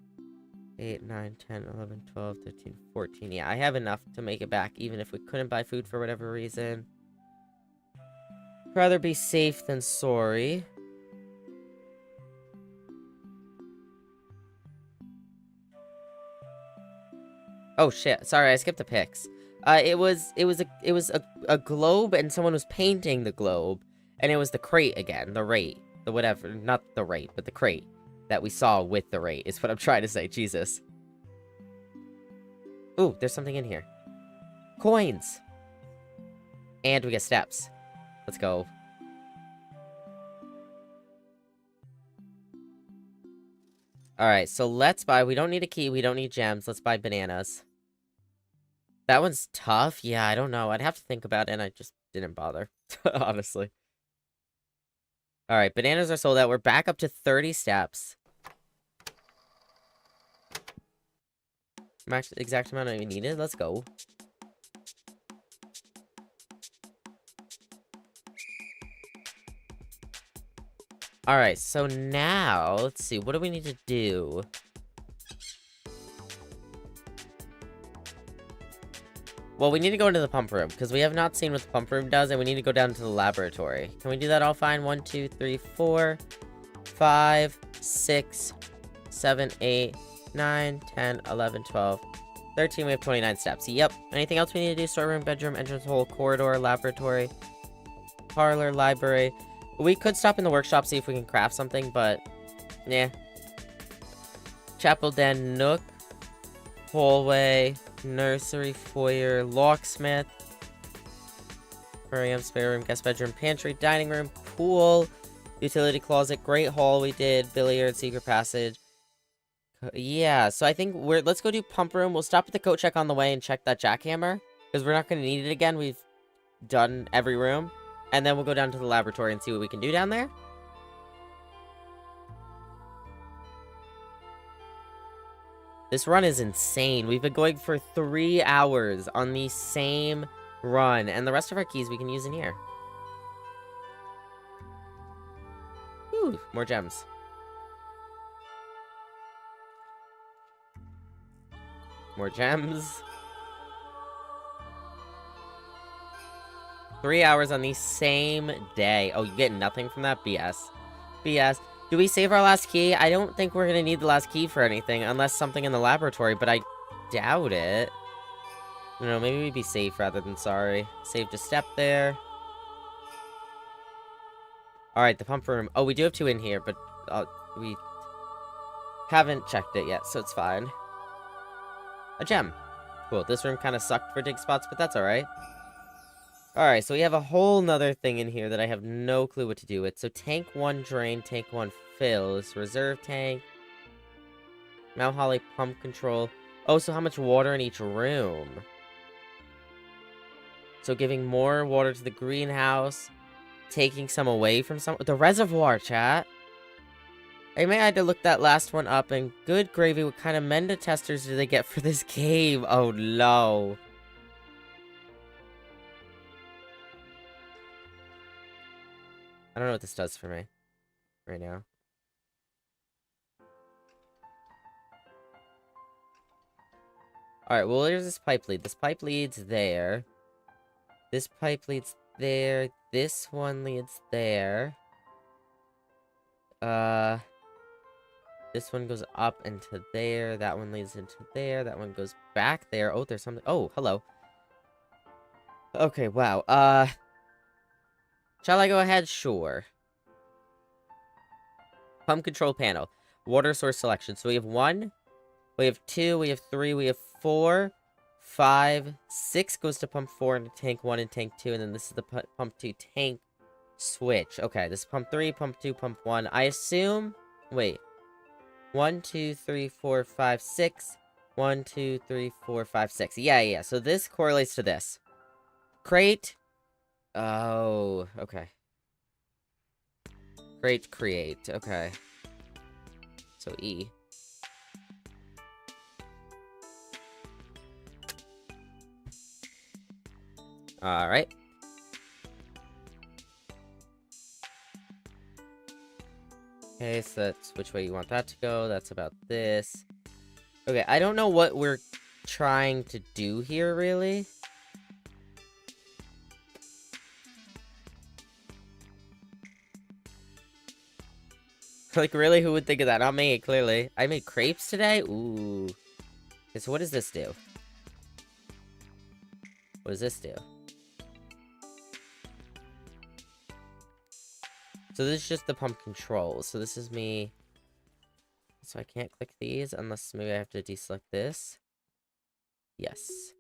8, 9, 10, 11, 12, 13, 14. Yeah, I have enough to make it back, even if we couldn't buy food for whatever reason. Rather be safe than sorry. Oh shit, sorry, I skipped the pics. It was a globe, and someone was painting the globe, and it was the crate again, the rate, the whatever, not the rate, but the crate that we saw with the rate is what I'm trying to say. Jesus. Ooh, there's something in here. Coins! And we get steps. Let's go. Alright, so let's buy... We don't need a key, we don't need gems. Let's buy bananas. That one's tough? Yeah, I don't know. I'd have to think about it, and I just didn't bother. Honestly. Alright, bananas are sold out. We're back up to 30 steps. Max exact amount I needed. Let's go. Alright, so now, let's see, what do we need to do? Well, we need to go into the pump room, because we have not seen what the pump room does, and we need to go down to the laboratory. Can we do that all fine? 1, 2, 3, 4, 5, 6, 7, 8, 9, 10, 11, 12, 13, we have 29 steps. Yep. Anything else we need to do? Storeroom, bedroom, entrance hole, corridor, laboratory, parlor, library. We could stop in the workshop, see if we can craft something, but... yeah. Chapel, den, nook, hallway, nursery, foyer, locksmith, aquarium, spare room, guest bedroom, pantry, dining room, pool, utility closet, great hall we did, billiard, secret passage. Yeah, so I think let's go do pump room. We'll stop at the coat check on the way and check that jackhammer, because we're not going to need it again. We've done every room. And then we'll go down to the laboratory and see what we can do down there. This run is insane. We've been going for 3 hours on the same run. And the rest of our keys we can use in here. Ooh, more gems. More gems. 3 hours on the same day. Oh, you get nothing from that? BS. BS. Do we save our last key? I don't think we're gonna need the last key for anything, unless something in the laboratory, but I doubt it. You know, maybe we'd be safe rather than sorry. Saved a step there. Alright, the pump room. Oh, we do have 2 in here, but we haven't checked it yet, so it's fine. A gem. Cool, this room kind of sucked for dig spots, but that's alright. Alright, so we have a whole nother thing in here that I have no clue what to do with. So tank 1 drain, tank 1 fills, reserve tank, Mount Holly pump control. Oh, so how much water in each room? So giving more water to the greenhouse, taking some away from some... The reservoir, chat! I may have to look that last one up, and good gravy, what kind of Menda testers do they get for this cave? Oh, no. I don't know what this does for me right now. Alright, well, there's this pipe lead. This pipe leads there. This pipe leads there. This one leads there. This one goes up into there. That one leads into there. That one goes back there. Oh, there's something. Oh, hello. Okay, wow. Shall I go ahead? Sure. Pump control panel. Water source selection. So we have 1, we have 2, we have 3, we have 4, 5, 6 goes to pump 4 into tank 1 and tank 2, and then this is the pump 2 tank switch. Okay, this is pump 3, pump 2, pump 1. I assume... wait. 1, 2, 3, 4, 5, 6. 1, 2, 3, 4, 5, 6. Yeah. So this correlates to this. Crate... oh, okay. Crate, create. Okay. So E. Alright. Okay, so that's which way you want that to go. That's about this. Okay, I don't know what we're trying to do here, really. Like, really? Who would think of that? Not me, clearly. I made crepes today? Ooh. Okay, so what does this do? What does this do? So this is just the pump controls. So this is me. So I can't click these unless maybe I have to deselect this. Yes.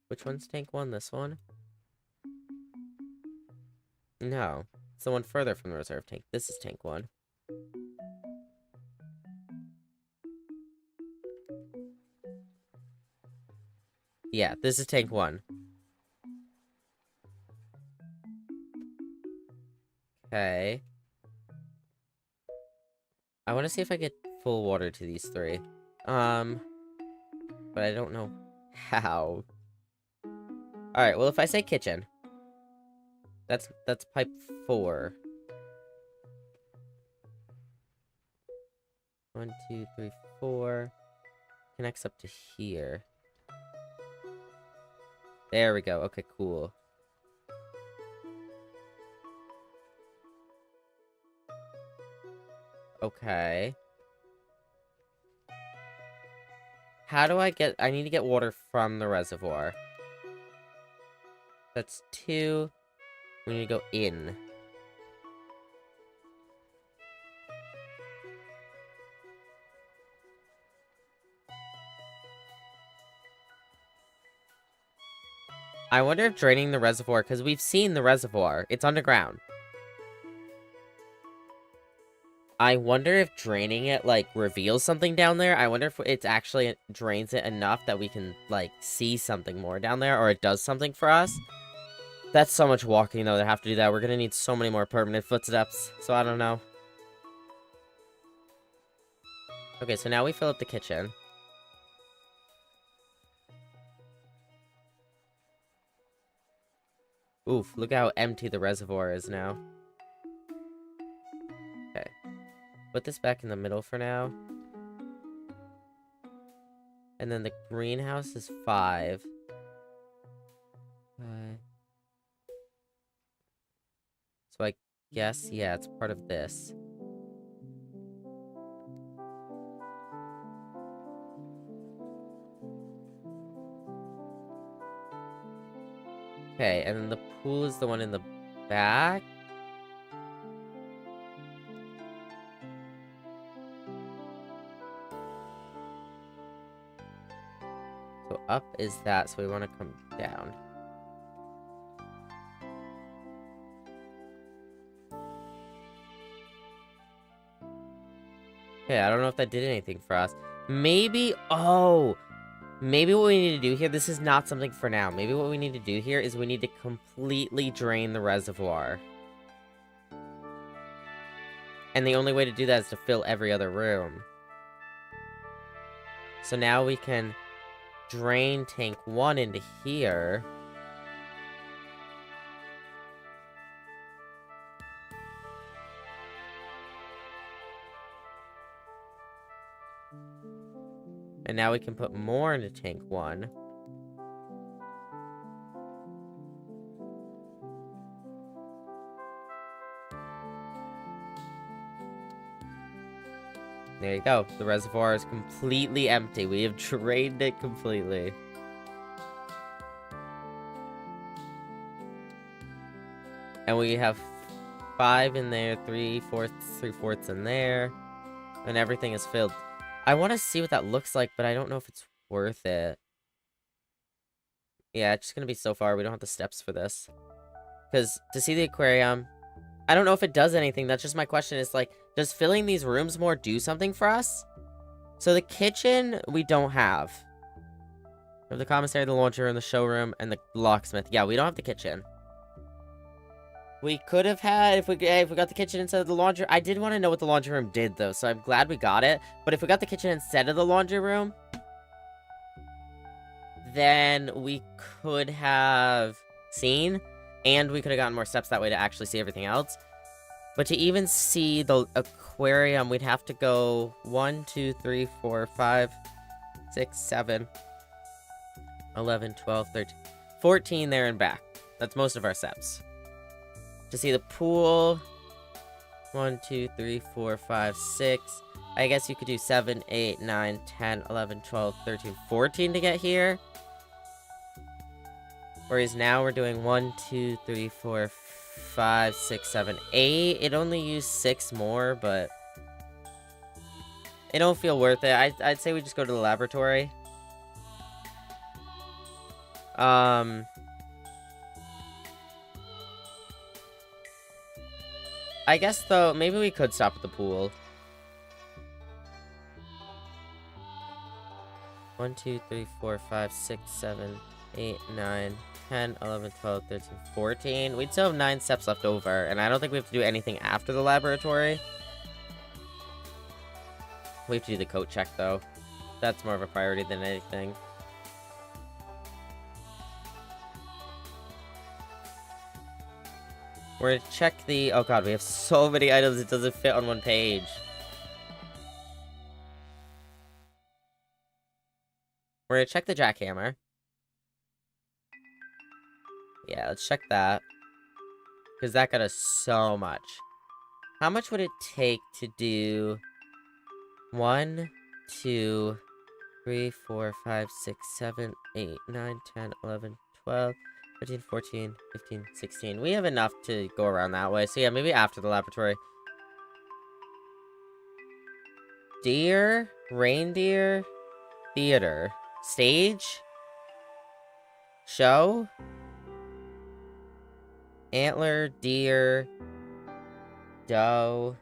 Which one's tank 1? This one? No. It's the one further from the reserve tank. This is tank 1. Yeah, this is tank 1. Okay. I want to see if I get full water to these 3. But I don't know how. Alright, well, if I say kitchen, that's pipe 4. 1, 2, 3, 4. Connects up to here. There we go. Okay, cool. Okay. How do I get... I need to get water from the reservoir. That's 2. We need to go in. I wonder if draining the reservoir... Because we've seen the reservoir. It's underground. I wonder if draining it, like, reveals something down there. I wonder if it actually drains it enough that we can, like, see something more down there. Or it does something for us. That's so much walking, though, to have to do that. We're gonna need so many more permanent footsteps. So I don't know. Okay, so now we fill up the kitchen. Oof, look how empty the reservoir is now. Okay. Put this back in the middle for now. And then the greenhouse is 5. So I guess, yeah, it's part of this. Okay, and then the pool is the one in the back. So up is that, so we want to come down. Okay, I don't know if that did anything for us. Maybe, oh, maybe what we need to do here, this is not something for now. Maybe what we need to do here is we need to completely drain the reservoir. And the only way to do that is to fill every other room. So now we can drain tank 1 into here. And now we can put more into tank 1. There you go. The reservoir is completely empty. We have drained it completely. And we have 5 in there, 3/4 in there. And everything is filled. I want to see what that looks like, but I don't know if it's worth it. Yeah, it's just going to be so far. We don't have the steps for this. Because to see the aquarium, I don't know if it does anything. That's just my question. Is like, does filling these rooms more do something for us? So the kitchen, we don't have. We have the commissary, the laundry room, the showroom, and the locksmith. Yeah, we don't have the kitchen. We could have had, if we got the kitchen instead of the laundry. I did want to know what the laundry room did, though, so I'm glad we got it. But if we got the kitchen instead of the laundry room, then we could have seen, and we could have gotten more steps that way to actually see everything else. But to even see the aquarium, we'd have to go 1, 2, 3, 4, 5, 6, 7, 11, 12, 13, 14 there and back. That's most of our steps. To see the pool, 1, 2, 3, 4, 5, 6. I guess you could do 7, 8, 9, 10, 11, 12, 13, 14 to get here. Whereas now we're doing 1, 2, 3, 4, 5, 6, 7, 8. It only used 6 more, but it don't feel worth it. I'd say we just go to the laboratory. I guess, though, maybe we could stop at the pool. 1, 2, 3, 4, 5, 6, 7, 8, 9, 10, 11, 12, 13, 14. We'd still have 9 steps left over, and I don't think we have to do anything after the laboratory. We have to do the coat check, though. That's more of a priority than anything. We're gonna check the... Oh god, we have so many items it doesn't fit on one page. We're gonna check the jackhammer. Yeah, let's check that. Because that got us so much. How much would it take to do... 1, 2, 3, 4, 5, 6, 7, 8, 9, 10, 11, 12, 13, 14, 15, 16. We have enough to go around that way. So yeah, maybe after the laboratory. Deer, reindeer, theater, stage, show, antler, deer, doe.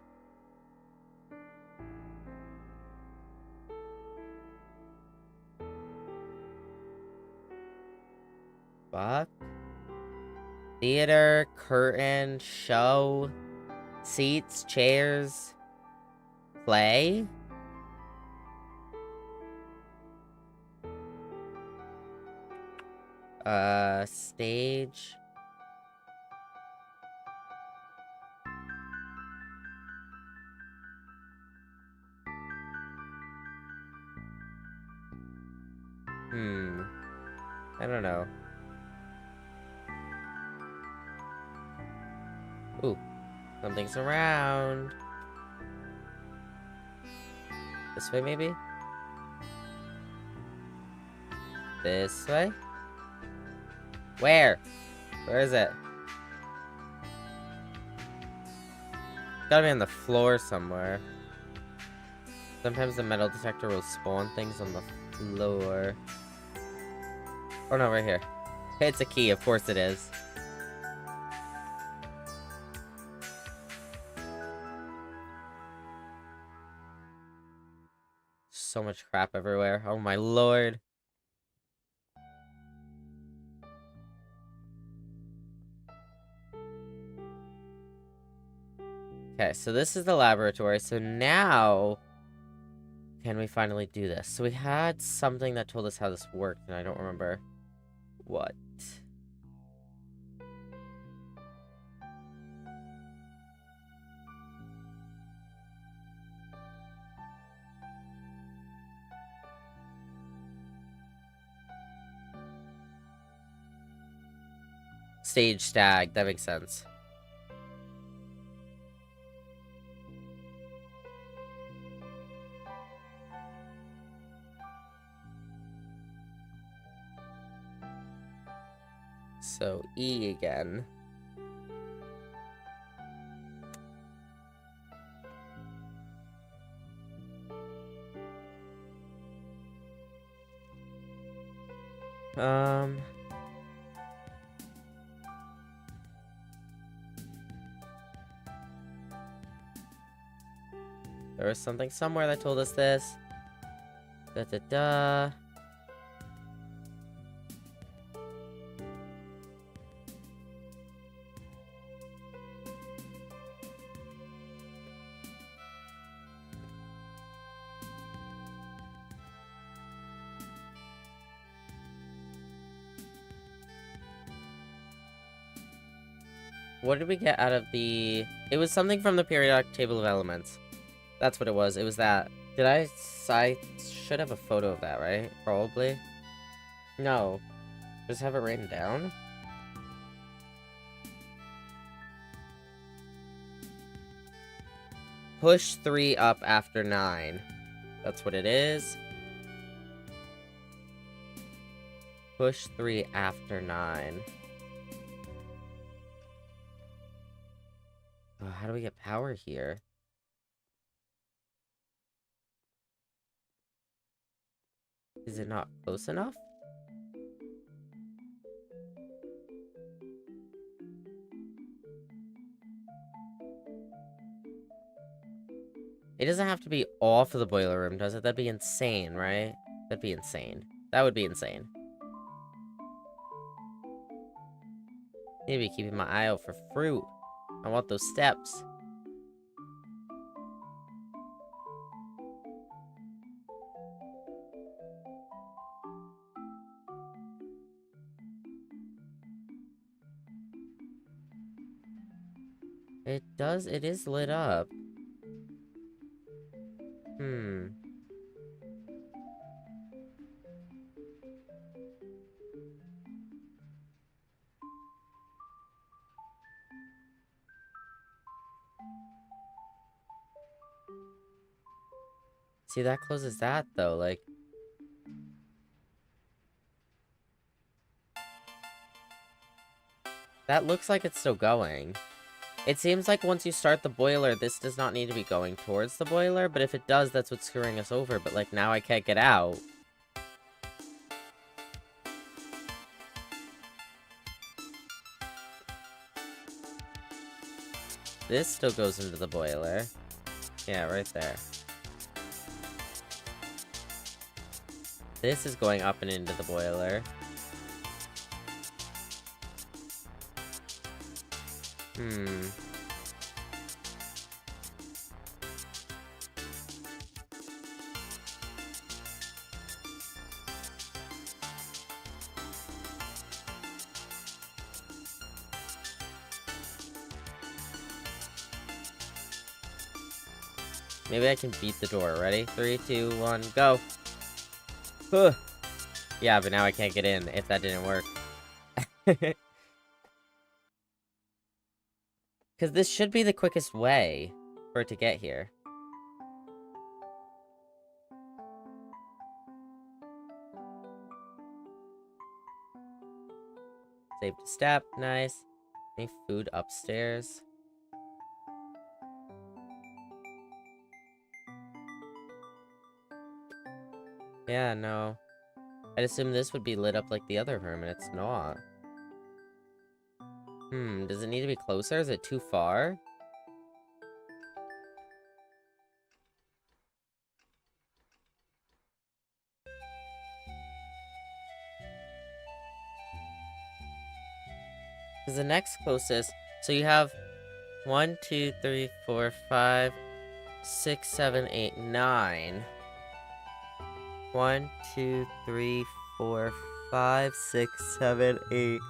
Buck, theater, curtain, show, seats, chairs, play. Stage. I don't know. Ooh, something's around. This way, maybe? This way? Where? Where is it? Gotta be on the floor somewhere. Sometimes the metal detector will spawn things on the floor. Oh no, right here. It's a key, of course it is. So much crap everywhere. Oh my lord. Okay, so this is the laboratory. So now, can we finally do this? So we had something that told us how this worked, and I don't remember what. Stage stag, that makes sense. So, E again. There was something somewhere that told us this. Da-da-da. What did we get out of the... It was something from the periodic table of elements. That's what it was. It was that. Did I should have a photo of that, right? Probably. No. Just have it written down? Push 3 up after 9. That's what it is. Push 3 after 9. Oh, how do we get power here? Is it not close enough? It doesn't have to be off of the boiler room, does it? That'd be insane, right? That'd be insane. That would be insane. Maybe keeping my eye out for fruit. I want those steps. It is lit up. Hmm. See, that closes that, though, like... That looks like it's still going. It seems like once you start the boiler, this does not need to be going towards the boiler, but if it does, that's what's screwing us over, but, like, now I can't get out. This still goes into the boiler. Yeah, right there. This is going up and into the boiler. Hmm. Maybe I can beat the door. Ready? 3, 2, 1, go! Huh. Yeah, but now I can't get in if that didn't work. Because this should be the quickest way for it to get here. Save to step. Nice. Any food upstairs? Yeah, no. I'd assume this would be lit up like the other room, and it's not. Does it need to be closer? Is it too far? Because the next closest... So you have 1, 2, 3, 4, 5, 6, 7, 8, 9. 1, 2, 3, 4, 5, 6, 7, 8,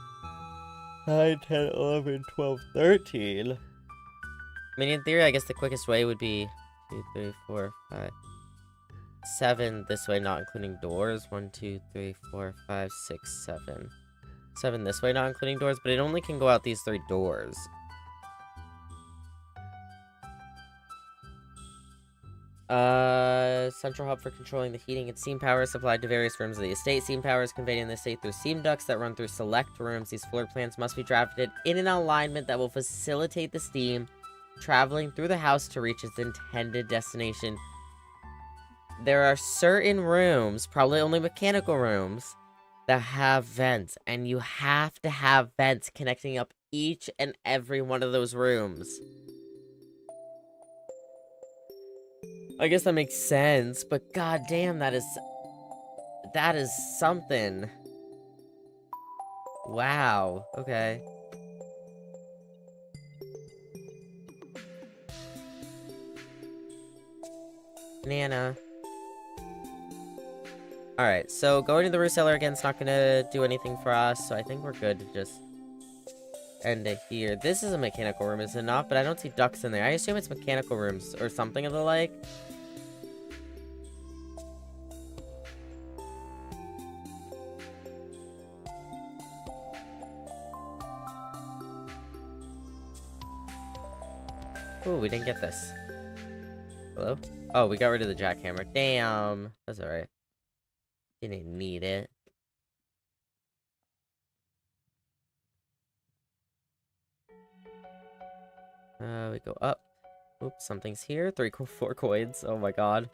9, 10, 11, 12, 13. I mean, in theory, I guess the quickest way would be 2, 3, 4, 5, 7 this way, not including doors. 1, 2, 3, 4, 5, 6, 7. 7 this way, not including doors, but it only can go out these 3 doors. Central hub for controlling the heating and steam power is supplied to various rooms of the estate. Steam power is conveyed in the estate through steam ducts that run through select rooms. These floor plans must be drafted in an alignment that will facilitate the steam traveling through the house to reach its intended destination. There are certain rooms, probably only mechanical rooms, that have vents, and you have to have vents connecting up each and every one of those rooms. I guess that makes sense, but goddamn, that is something. Wow, okay. Nana. Alright, so going to the root cellar again is not gonna do anything for us, so I think we're good to just end it here. This is a mechanical room, is it not? But I don't see ducts in there. I assume it's mechanical rooms or something of the like. Ooh, we didn't get this. Hello? Oh, we got rid of the jackhammer. Damn. That's alright. Didn't need it. We go up. Oops, something's here. 4 coins. Oh my god.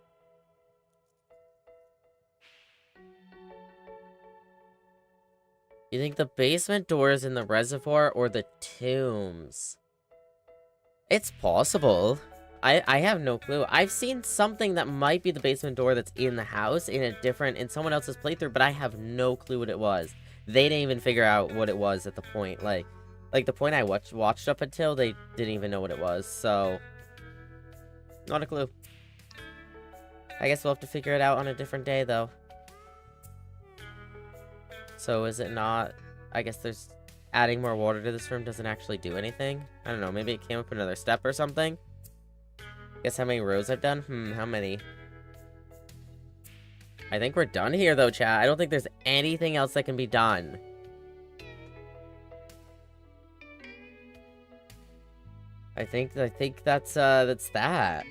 You think the basement door is in the reservoir or the tombs? It's possible. I have no clue. I've seen something that might be the basement door that's in the house in someone else's playthrough, but I have no clue what it was. They didn't even figure out what it was at the point. Like the point I watched up until, they didn't even know what it was. So, not a clue. I guess we'll have to figure it out on a different day, though. So is it not... I guess there's... Adding more water to this room doesn't actually do anything. I don't know, maybe it came up another step or something. Guess how many rows I've done? How many? I think we're done here, though, chat. I don't think there's anything else that can be done. I think that's that.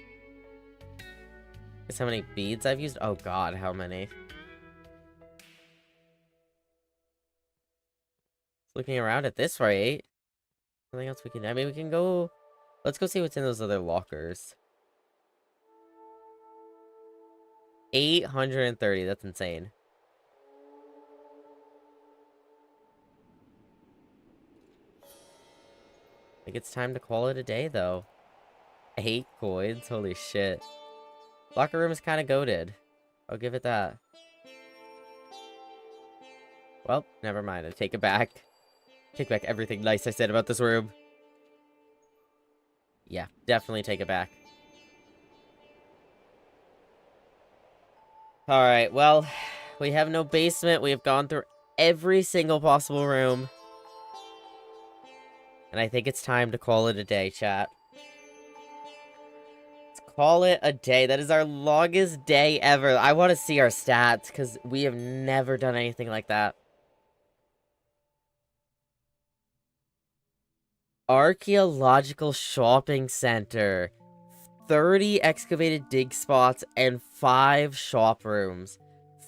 Guess how many beads I've used? Oh god, how many? Looking around at this rate, nothing else we can... I mean, we can go... Let's go see what's in those other lockers. 830, that's insane. I think it's time to call it a day, though. 8 coins? Holy shit. Locker room is kind of goated. I'll give it that. Well, never mind. I take it back. Take back everything nice I said about this room. Yeah, definitely take it back. Alright, well, we have no basement. We have gone through every single possible room. And I think it's time to call it a day, chat. Let's call it a day. That is our longest day ever. I want to see our stats, because we have never done anything like that. Archaeological Shopping Center. 30 excavated dig spots and 5 shop rooms.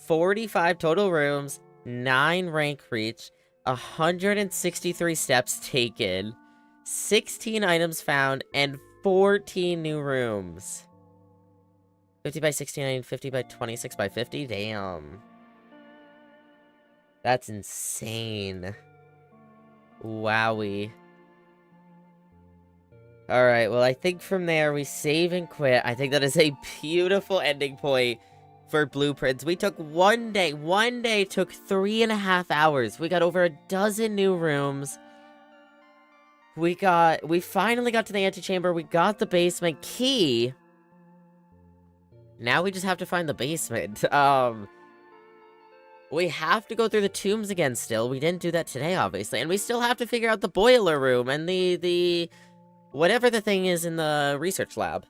45 total rooms, 9 rank reach, 163 steps taken, 16 items found, and 14 new rooms. 50 by 69, 50 by 26 by 50? Damn. That's insane. Wowie. Alright, well, I think from there we save and quit. I think that is a beautiful ending point for blueprints. We took one day. One day took 3.5 hours. We got over a dozen new rooms. We finally got to the antechamber. We got the basement key. Now we just have to find the basement. We have to go through the tombs again still. We didn't do that today, obviously. And we still have to figure out the boiler room and the whatever the thing is in the research lab.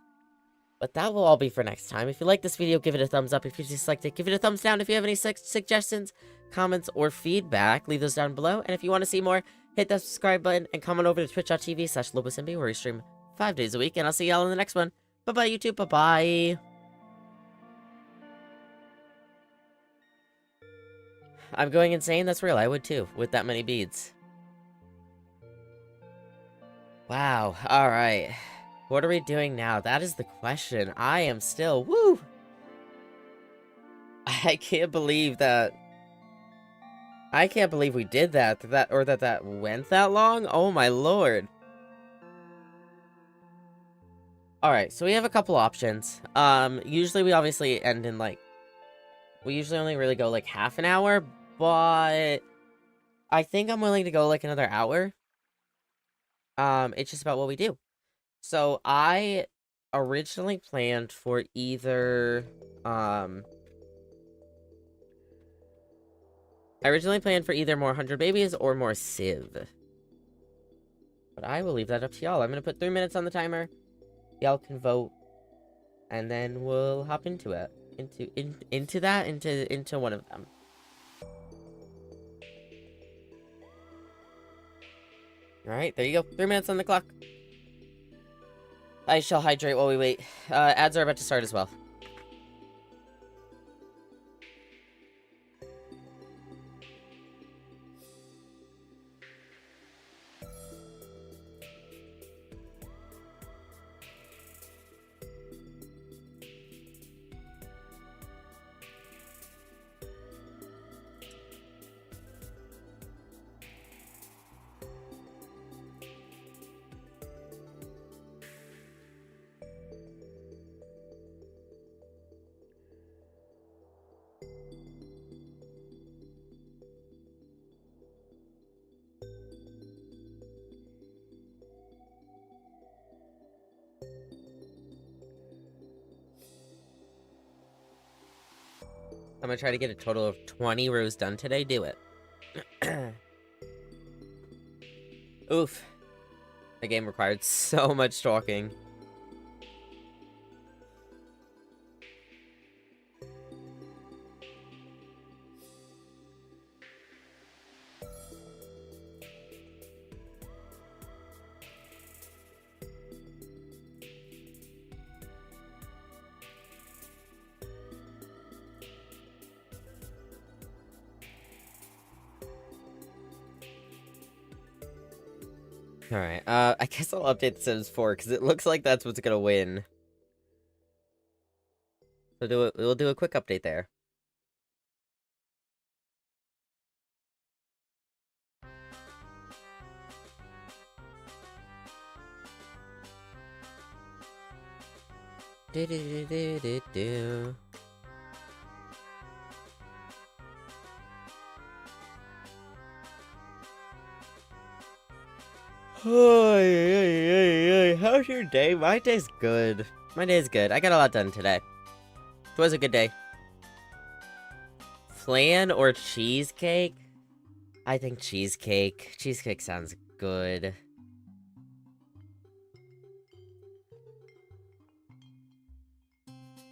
But that will all be for next time. If you like this video, give it a thumbs up. If you disliked it, give it a thumbs down. If you have any suggestions, comments, or feedback, leave those down below. And if you want to see more, hit that subscribe button and come on over to twitch.tv/LoboSimbi, where we stream 5 days a week. And I'll see y'all in the next one. Bye-bye, YouTube. Bye-bye. I'm going insane? That's real. I would too, with that many beads. Wow. Alright. What are we doing now? That is the question. I am still... Woo! I can't believe that... I can't believe we did that. That went that long? Oh my lord. Alright, so we have a couple options. Usually we obviously end in, like... We usually only really go, like, half an hour, but... I think I'm willing to go, like, another hour. It's just about what we do. So, I originally planned for either, more 100 Babies or more Civ. But I will leave that up to y'all. I'm gonna put 3 minutes on the timer. Y'all can vote. And then we'll hop into it. Into one of them. Alright, there you go. 3 minutes on the clock. I shall hydrate while we wait. Ads are about to start as well. I'm gonna try to get a total of 20 rows done today. Do it. Oof. The game required so much talking. Alright, I guess I'll update the Sims 4, because it looks like that's what's gonna win. So we'll do a quick update there. Do do do do do do. How's your day? My day's good. My day's good. I got a lot done today. It was a good day. Flan or cheesecake? I think cheesecake. Cheesecake sounds good.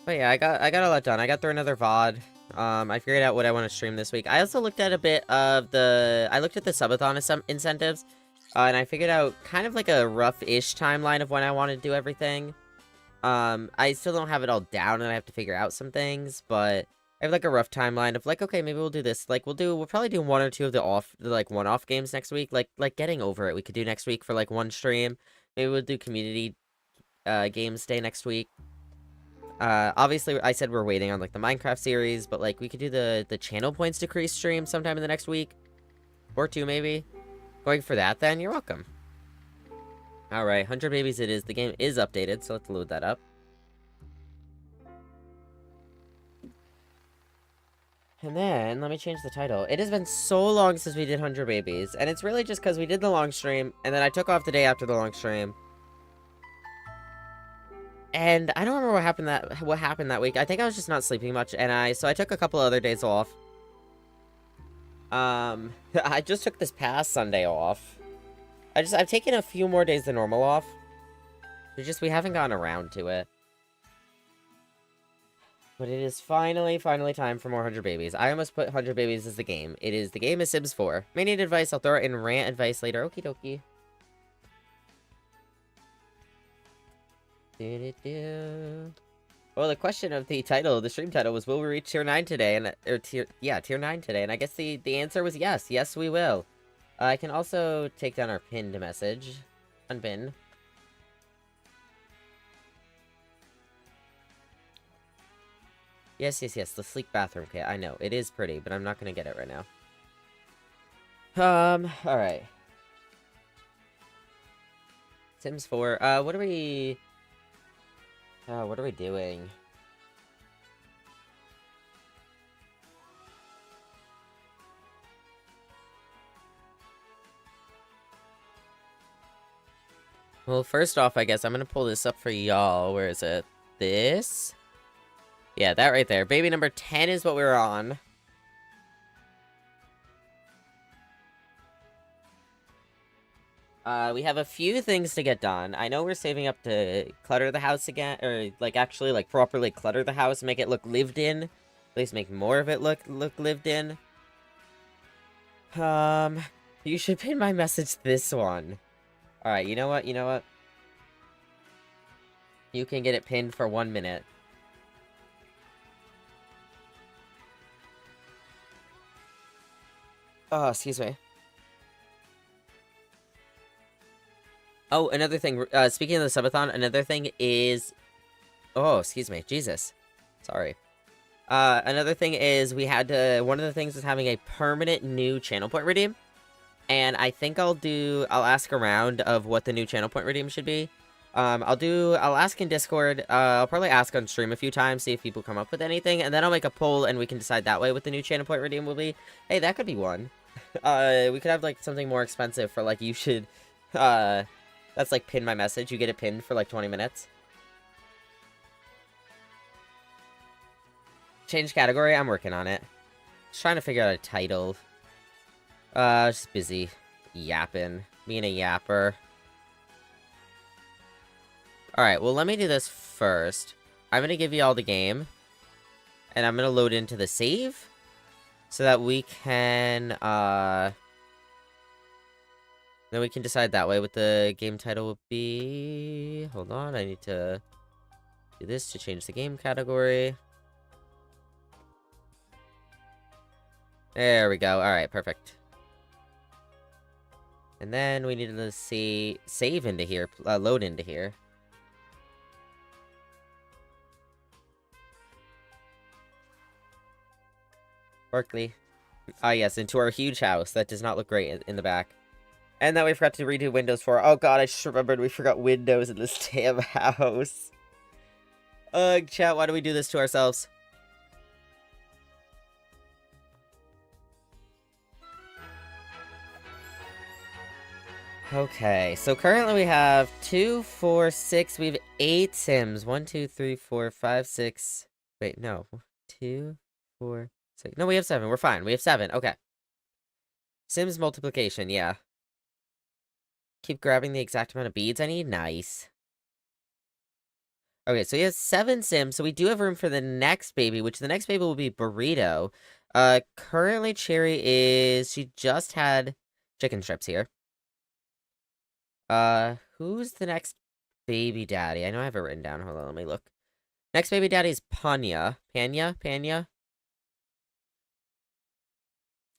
But yeah, I got a lot done. I got through another VOD. I figured out what I want to stream this week. I also looked at a bit of I looked at the subathon incentives. And I figured out kind of like a rough-ish timeline of when I want to do everything. I still don't have it all down, and I have to figure out some things, but I have like a rough timeline of like, okay, maybe we'll do this. Like, we'll probably do one or two of the one-off games next week. Like Getting Over It, we could do next week for like one stream. Maybe we'll do community games day next week. Obviously, I said we're waiting on like the Minecraft series, but like we could do the channel points decrease stream sometime in the next week, or two maybe. Going for that, then? You're welcome. Alright, 100 Babies it is. The game is updated, so let's load that up. And then, let me change the title. It has been so long since we did 100 Babies, and it's really just because we did the long stream, and then I took off the day after the long stream. And I don't remember what happened that week. I think I was just not sleeping much, and so I took a couple other days off. I just took this past Sunday off. I've taken a few more days than normal off. We haven't gotten around to it. But it is finally time for more 100 Babies. I almost put 100 Babies as the game. The game is Sims 4. May need advice, I'll throw it in rant advice later. Okie dokie. Well, the question of the stream title was, will we reach tier 9 today? Tier 9 today. And I guess the answer was yes. Yes, we will. I can also take down our pinned message. Unpin. Yes. The sleek bathroom kit. I know. It is pretty, but I'm not going to get it right now. Alright. Sims 4. What are we doing? Well, first off, I guess I'm gonna pull this up for y'all. Where is it? This? Yeah, that right there. Baby number 10 is what we were on. We have a few things to get done. I know we're saving up to clutter the house again, or, like, actually, like, properly clutter the house, make it look lived in. At least make more of it look lived in. You should pin my message this one. Alright, you know what? You can get it pinned for 1 minute. Oh, excuse me. Oh, another thing, speaking of the subathon, another thing is... Oh, excuse me, Jesus. Sorry. Another thing is one of the things is having a permanent new channel point redeem. And I think I'll ask around of what the new channel point redeem should be. I'll ask in Discord, I'll probably ask on stream a few times, see if people come up with anything, and then I'll make a poll and we can decide that way what the new channel point redeem will be. Hey, that could be one. We could have, like, something more expensive for, like, you should, that's, like, pin my message. You get it pinned for, like, 20 minutes. Change category, I'm working on it. Just trying to figure out a title. Just busy yapping. Being a yapper. Alright, well, let me do this first. I'm gonna give you all the game. And I'm gonna load into the save. So that we can, then we can decide that way what the game title will be. Hold on, I need to do this to change the game category. There we go. Alright, perfect. And then we need to see save into here, load into here. Berkeley. Ah, yes, into our huge house. That does not look great in the back. And then we forgot to redo Windows 4. Oh god, I just remembered we forgot Windows in this damn house. Ugh, chat, why do we do this to ourselves? Okay, so currently we have 2, 4, 6, we have 8 Sims. 1, 2, 3, 4, 5, 6. Wait, no. 2, 4, 6. No, we have 7. We're fine. We have 7. Okay. Sims multiplication, yeah. Keep grabbing the exact amount of beads I need. Nice. Okay, so he has 7 Sims, so we do have room for the next baby, which the next baby will be Burrito. Currently Cherry she just had chicken strips here. Who's the next baby daddy? I know I have it written down. Hold on, let me look. Next baby daddy is Panya. Panya?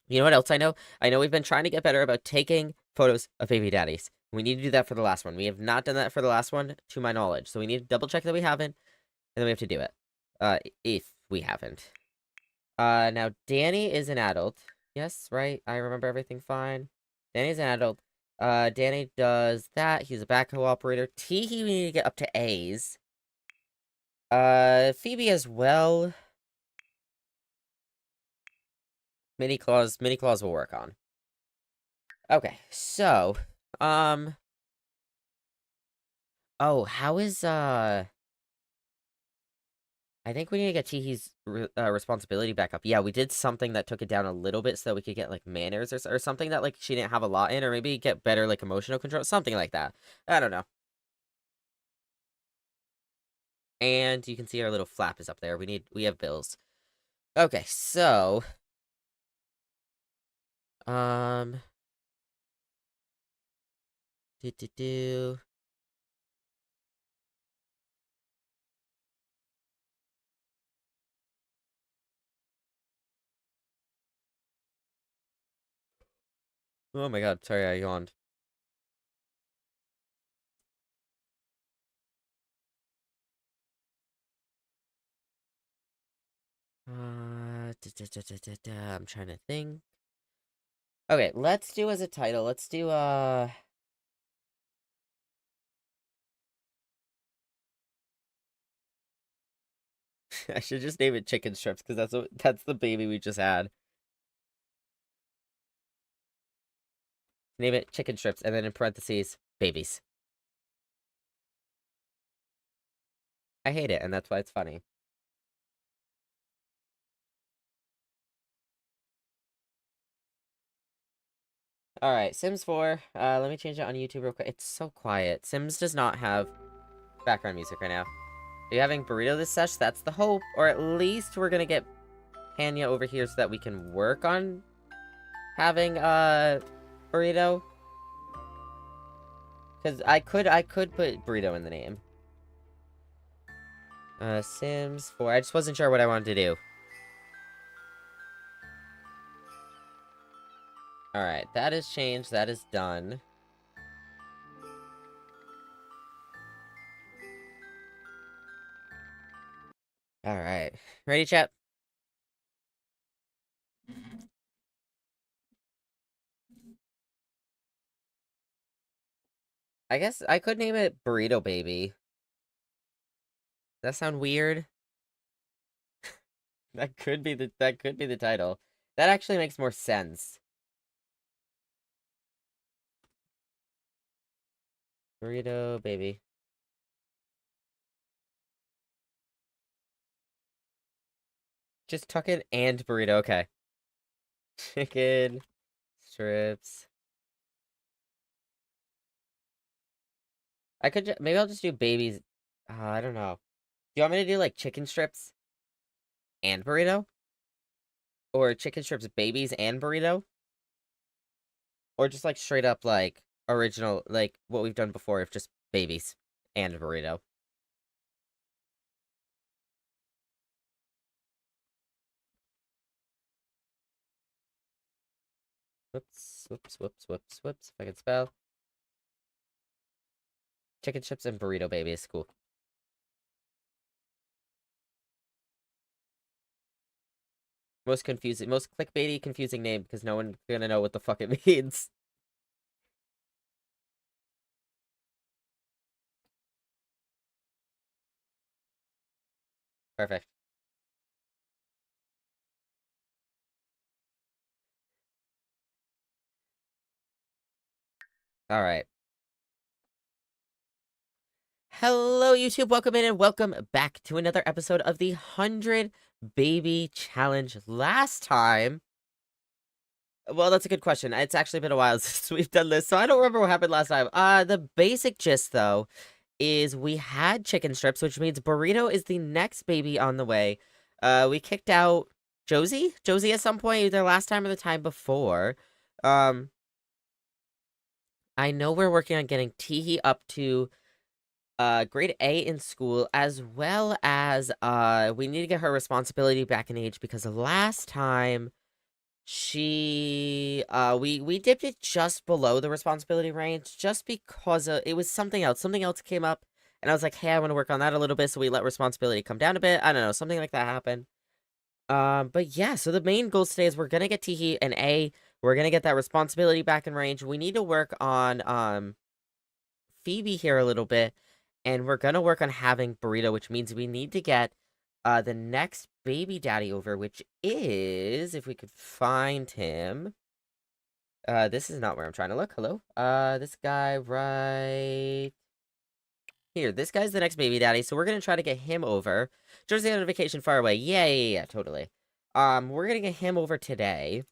You know what else I know? I know we've been trying to get better about taking photos of baby daddies. We need to do that for the last one. We have not done that for the last one, to my knowledge. So we need to double check that we haven't, and then we have to do it. If we haven't. Now Danny is an adult. Yes, right? I remember everything fine. Danny's an adult. Danny does that. He's a backhoe operator. we need to get up to A's. Phoebe as well. Mini claws will work on. Okay, so, oh, how is, I think we need to get Teehee's responsibility back up. Yeah, we did something that took it down a little bit so that we could get, like, manners or something that, like, she didn't have a lot in, or maybe get better, like, emotional control, something like that. I don't know. And you can see our little flap is up there. We have bills. Okay, so, do. Oh my god, sorry, I yawned. I'm trying to think. Okay, let's do as a title. Let's do, I should just name it Chicken Strips, because that's the baby we just had. Name it Chicken Strips, and then in parentheses, babies. I hate it, and that's why it's funny. Alright, Sims 4. Let me change it on YouTube real quick. It's so quiet. Sims does not have background music right now. Are you having Burrito this sesh? That's the hope. Or at least we're gonna get Panya over here so that we can work on having, Burrito. Because I could put Burrito in the name. Sims 4. I just wasn't sure what I wanted to do. Alright, that is changed. That is done. Alright. Ready, chat? I guess I could name it Burrito Baby. Does that sound weird? That could be the title. That actually makes more sense. Burrito Baby. Just tucking and burrito. Okay. Chicken strips. I could maybe I'll just do babies. I don't know. Do you want me to do like chicken strips and burrito? Or chicken strips babies and burrito? Or just like straight up like original, like what we've done before, if just babies and burrito. Whoops, whoops, whoops, whoops, whoops. If I can spell. Chicken strips and burrito babies. Cool. Most confusing, most clickbaity, confusing name because no one's gonna know what the fuck it means. Perfect. All right. Hello, YouTube. Welcome in and welcome back to another episode of the 100 Baby Challenge. Last time, well, that's a good question. It's actually been a while since we've done this, so I don't remember what happened last time. The basic gist, though, is we had chicken strips, which means burrito is the next baby on the way. We kicked out Josie at some point, either last time or the time before. I know we're working on getting Teehee up to grade A in school, as well as we need to get her responsibility back in age because the last time she we dipped it just below the responsibility range just because it was something else. Something else came up, and I was like, hey, I want to work on that a little bit, so we let responsibility come down a bit. I don't know, something like that happened. But yeah, so the main goals today is we're gonna get Teehee an A. We're gonna get that responsibility back in range. We need to work on Phoebe here a little bit, and we're gonna work on having burrito, which means we need to get the next baby daddy over, which is, if we could find him. This is not where I'm trying to look. Hello? This guy right here. This guy's the next baby daddy, so we're gonna try to get him over. Jersey on vacation far away. Yeah, totally. We're gonna get him over today.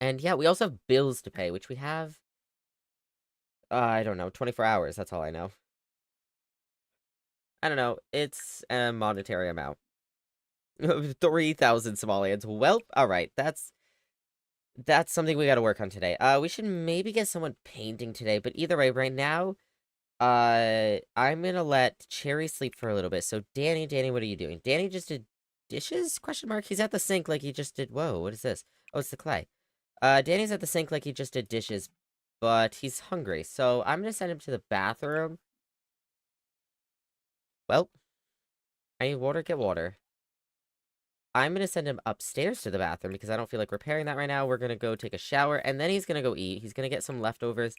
And yeah, we also have bills to pay, which we have, I don't know, 24 hours, that's all I know. I don't know, it's a monetary amount. 3,000 Somalians. Well, alright, that's something we gotta work on today. We should maybe get someone painting today, but either way, right now, I'm gonna let Cherry sleep for a little bit. So, Danny, what are you doing? Danny just did dishes? Question mark. He's at the sink like he just did. Whoa, what is this? Oh, it's the clay. Danny's at the sink like he just did dishes, but he's hungry. So, I'm gonna send him to the bathroom. Well, I need water, get water. I'm gonna send him upstairs to the bathroom because I don't feel like repairing that right now. We're gonna go take a shower, and then he's gonna go eat. He's gonna get some leftovers.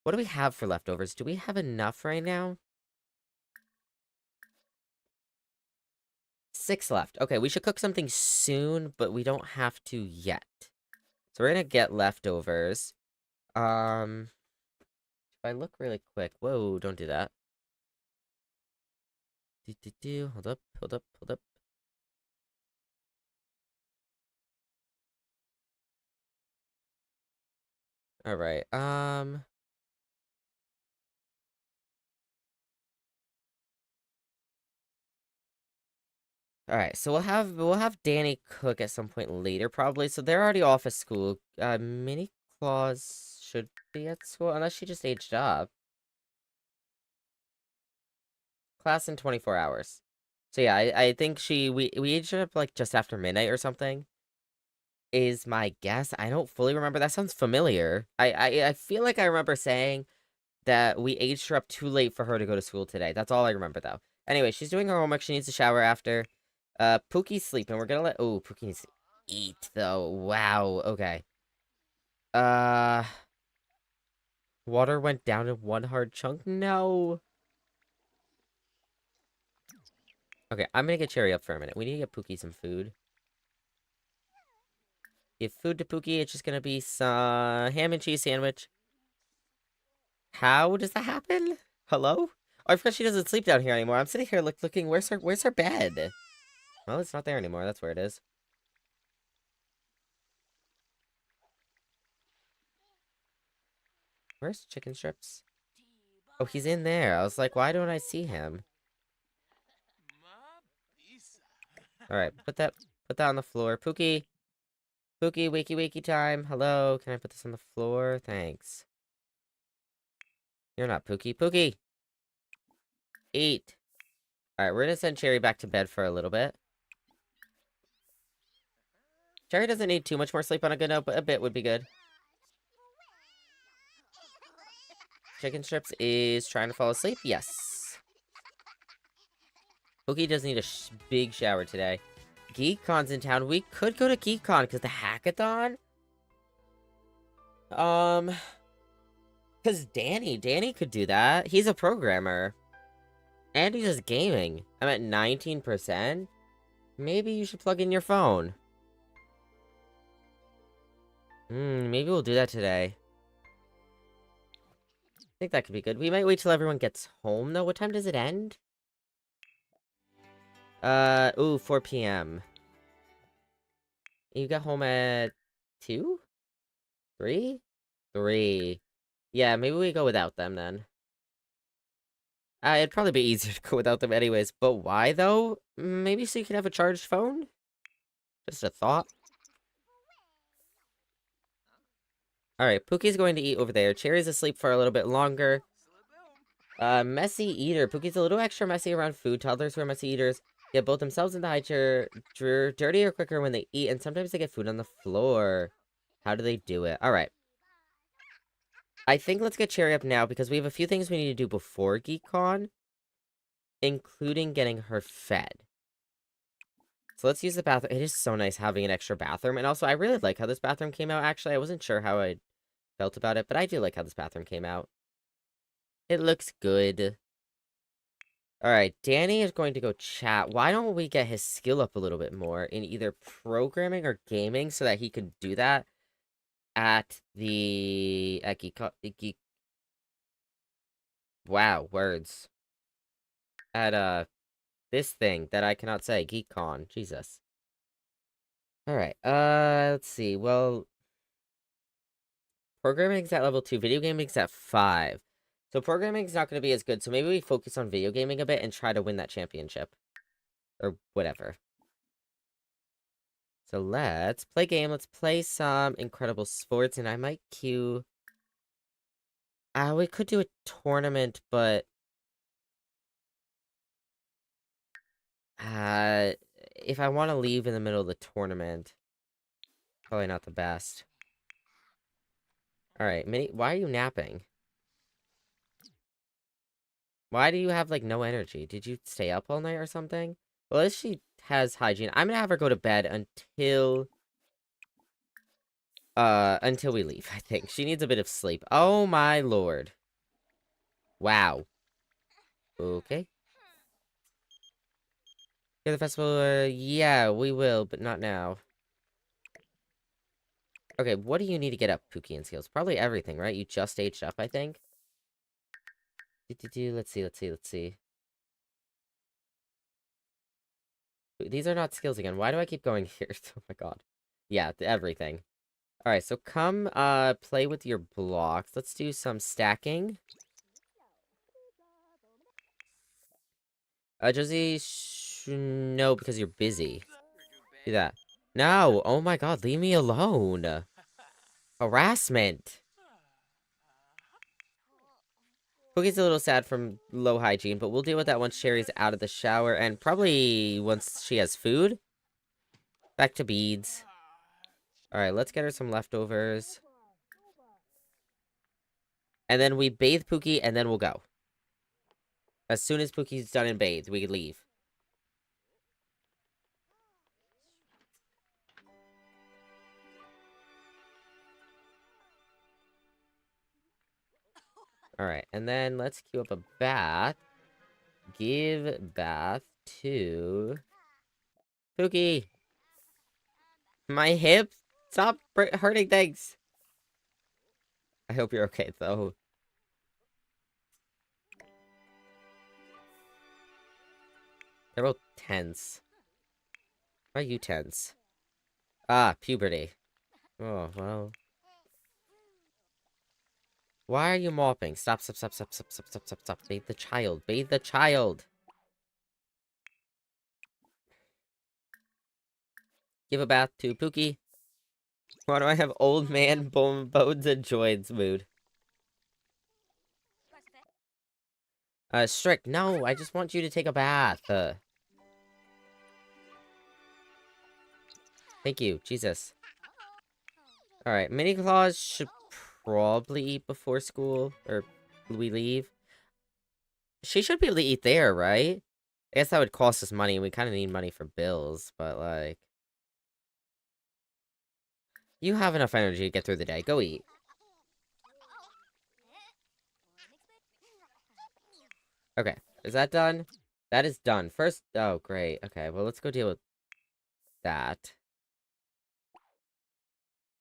What do we have for leftovers? Do we have enough right now? 6 left. Okay, we should cook something soon, but we don't have to yet. So we're gonna get leftovers. If I look really quick. Whoa, don't do that. Hold up. Alright, Alright, so we'll have Danny cook at some point later, probably. So they're already off at school. Mini Claus should be at school, unless she just aged up. Class in 24 hours. So yeah, I think we aged up like just after midnight or something. Is my guess. I don't fully remember. That sounds familiar. I feel like I remember saying that we aged her up too late for her to go to school today. That's all I remember, though. Anyway, she's doing her homework. She needs to shower after. Pookie's sleeping. We're gonna let... Oh, Pookie needs to eat, though. Wow, okay. Water went down in one hard chunk? No. Okay, I'm gonna get Cherry up for a minute. We need to get Pookie some food. Give food to Pookie. It's just gonna be some ham and cheese sandwich. How does that happen? Hello? Oh, I forgot she doesn't sleep down here anymore. I'm sitting here looking. Where's her bed? Well, it's not there anymore. That's where it is. Where's chicken strips? Oh, he's in there. I was like, why don't I see him? Alright, put that on the floor. Pookie! Pookie, wakey wakey time. Hello, can I put this on the floor? Thanks. You're not Pookie. Pookie! Eat! Alright, we're gonna send Cherry back to bed for a little bit. Cherry doesn't need too much more sleep on a good note, but a bit would be good. Chicken Strips is trying to fall asleep? Yes. Pookie does need a big shower today. GeekCon's in town. We could go to GeekCon, because the hackathon? Because Danny could do that. He's a programmer. And he does gaming. I'm at 19%. Maybe you should plug in your phone. Maybe we'll do that today. I think that could be good. We might wait till everyone gets home, though. What time does it end? Ooh, 4 p.m. You got home at 2? 3? 3. Yeah, maybe we go without them, then. It'd probably be easier to go without them anyways. But why, though? Maybe so you can have a charged phone? Just a thought. Alright, Pookie's going to eat over there. Cherry's asleep for a little bit longer. Messy eater. Pookie's a little extra messy around food. Toddlers who are messy eaters get both themselves and the high chair dirtier quicker when they eat, and sometimes they get food on the floor. How do they do it? Alright. I think let's get Cherry up now, because we have a few things we need to do before GeekCon, including getting her fed. So let's use the bathroom. It is so nice having an extra bathroom, and also I really like how this bathroom came out, actually. I wasn't sure how I felt about it, but I do like how this bathroom came out. It looks good. Alright, Danny is going to go chat. Why don't we get his skill up a little bit more in either programming or gaming so that he could do that at the... Wow, words. At, this thing that I cannot say. GeekCon. Jesus. Alright, let's see. Well... Programming's at level 2. Video gaming's at 5. So programming's not going to be as good, so maybe we focus on video gaming a bit and try to win that championship. Or whatever. So let's play game. Let's play some incredible sports, and I might queue... we could do a tournament, but... if I want to leave in the middle of the tournament... Probably not the best. Alright, Minnie, why are you napping? Why do you have, like, no energy? Did you stay up all night or something? Well, at least she has hygiene. I'm gonna have her go to bed until we leave, I think. She needs a bit of sleep. Oh, my lord. Wow. Okay. Yeah, the festival, yeah, we will, but not now. Okay, what do you need to get up, Pookie and Skills? Probably everything, right? You just aged up, I think. Let's see. These are not skills again. Why do I keep going here? Oh my god. Yeah, everything. Alright, so come, play with your blocks. Let's do some stacking. Josie, no, because you're busy. Do that. No! Oh my god, leave me alone! Harassment! Pookie's a little sad from low hygiene, but we'll deal with that once Cherry's out of the shower, and probably once she has food. Back to beads. Alright, let's get her some leftovers. And then we bathe Pookie, and then we'll go. As soon as Pookie's done and bathed, we can leave. Alright, and then let's queue up a bath. Give bath to... Pookie! My hip? Stop hurting things! I hope you're okay, though. They're both tense. Why are you tense? Ah, puberty. Oh, well. Why are you mopping? Stop, stop, stop, stop, stop, stop, stop, stop, stop. Bathe the child. Bathe the child. Give a bath to Pookie. Why do I have old man bones and joints mood? Strict. No, I just want you to take a bath. Thank you. Jesus. Alright, Mini Claus should probably eat before school. Or we leave. She should be able to eat there, right? I guess that would cost us money, and we kind of need money for bills, but, like... You have enough energy to get through the day. Go eat. Okay, is that done? That is done. First... Oh, great. Okay, well, let's go deal with that.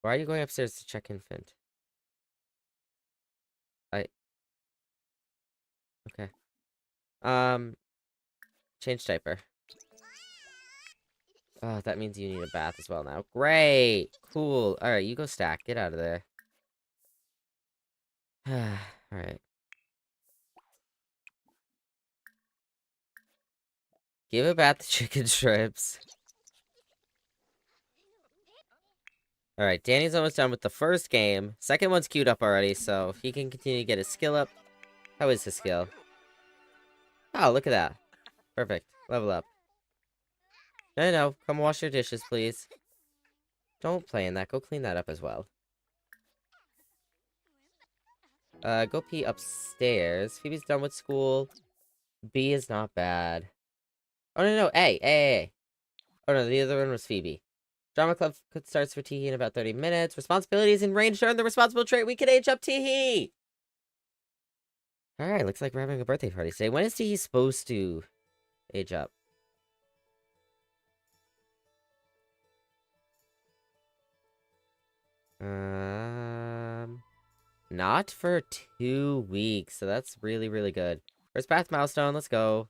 Why are you going upstairs to check infant? Okay. Change diaper. Oh, that means you need a bath as well now. Great! Cool. Alright, you go stack. Get out of there. Alright. Give a bath to chicken strips. Alright, Danny's almost done with the first game. Second one's queued up already, so he can continue to get his skill up. How is his skill? Oh, look at that. Perfect. Level up. No. Come wash your dishes, please. Don't play in that. Go clean that up as well. Go pee upstairs. Phoebe's done with school. B is not bad. Oh, no. A. Oh, no, the other one was Phoebe. Drama club starts for Teehee in about 30 minutes. Responsibilities in range to earn the responsible trait. We can age up Teehee! Alright, looks like we're having a birthday party today. When is Teehee supposed to age up? Not for 2 weeks, so that's really, really good. First path milestone, let's go.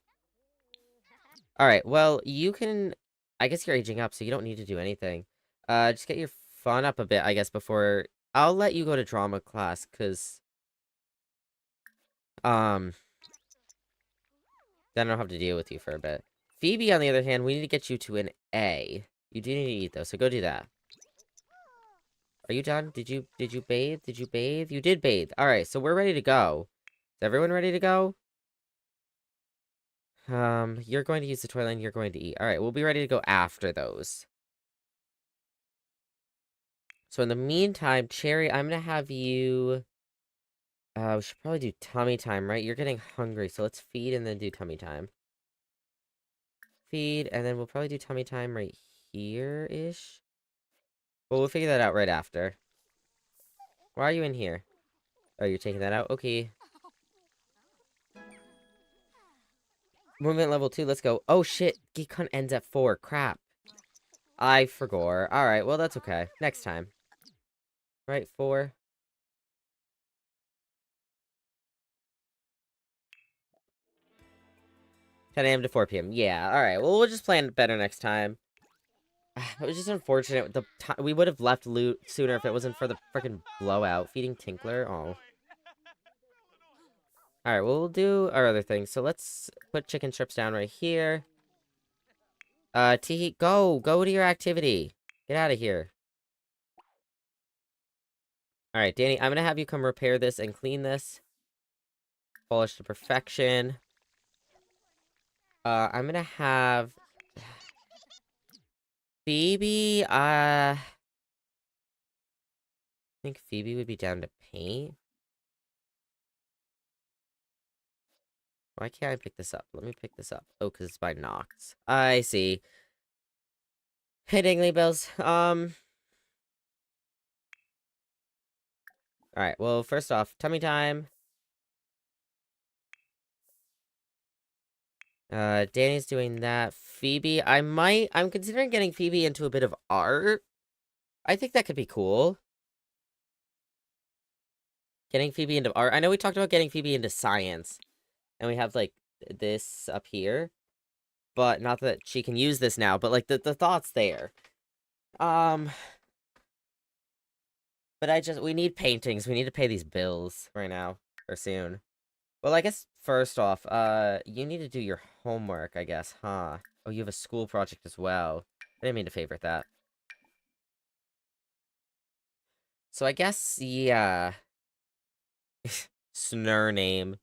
Alright, well, you can... I guess you're aging up, so you don't need to do anything. Just get your fun up a bit, I guess, before... I'll let you go to drama class, because... Then I don't have to deal with you for a bit. Phoebe, on the other hand, we need to get you to an A. You do need to eat, though, so go do that. Are you done? Did you bathe? Did you bathe? You did bathe. Alright, so we're ready to go. Is everyone ready to go? You're going to use the toilet and you're going to eat. Alright, we'll be ready to go after those. So in the meantime, Cherry, I'm gonna have you... we should probably do tummy time, right? You're getting hungry, so let's feed and then do tummy time. Feed, and then we'll probably do tummy time right here-ish. Well, we'll figure that out right after. Why are you in here? Oh, you're taking that out? Okay. Movement level 2, let's go. Oh, shit. Geek Hunt ends at 4. Crap. I forgot. Alright, well, that's okay. Next time. Right, 4. $10 a.m. to 4 p.m. Yeah, alright. Well, we'll just plan better next time. It was just unfortunate. We would have left loot sooner if it wasn't for the freaking blowout. Feeding Tinkler. Oh. Alright, we'll do our other things. So let's put chicken strips down right here. Teehee, go! Go to your activity. Get out of here. Alright, Danny, I'm gonna have you come repair this and clean this. Polish to perfection. I'm gonna have... Phoebe, I think Phoebe would be down to paint. Why can't I pick this up? Let me pick this up. Oh, because it's by Nox. I see. Hey, Dingley Bells. Alright, well, first off, tummy time. Danny's doing that. Phoebe, I'm considering getting Phoebe into a bit of art. I think that could be cool. Getting Phoebe into art. I know we talked about getting Phoebe into science. And we have, like, this up here. But not that she can use this now, but, like, the thought's there. But we need paintings. We need to pay these bills right now. Or soon. Well, I guess, first off, you need to do your homework, I guess, huh? Oh, you have a school project as well. I didn't mean to favorite that. So I guess, yeah. Snur name.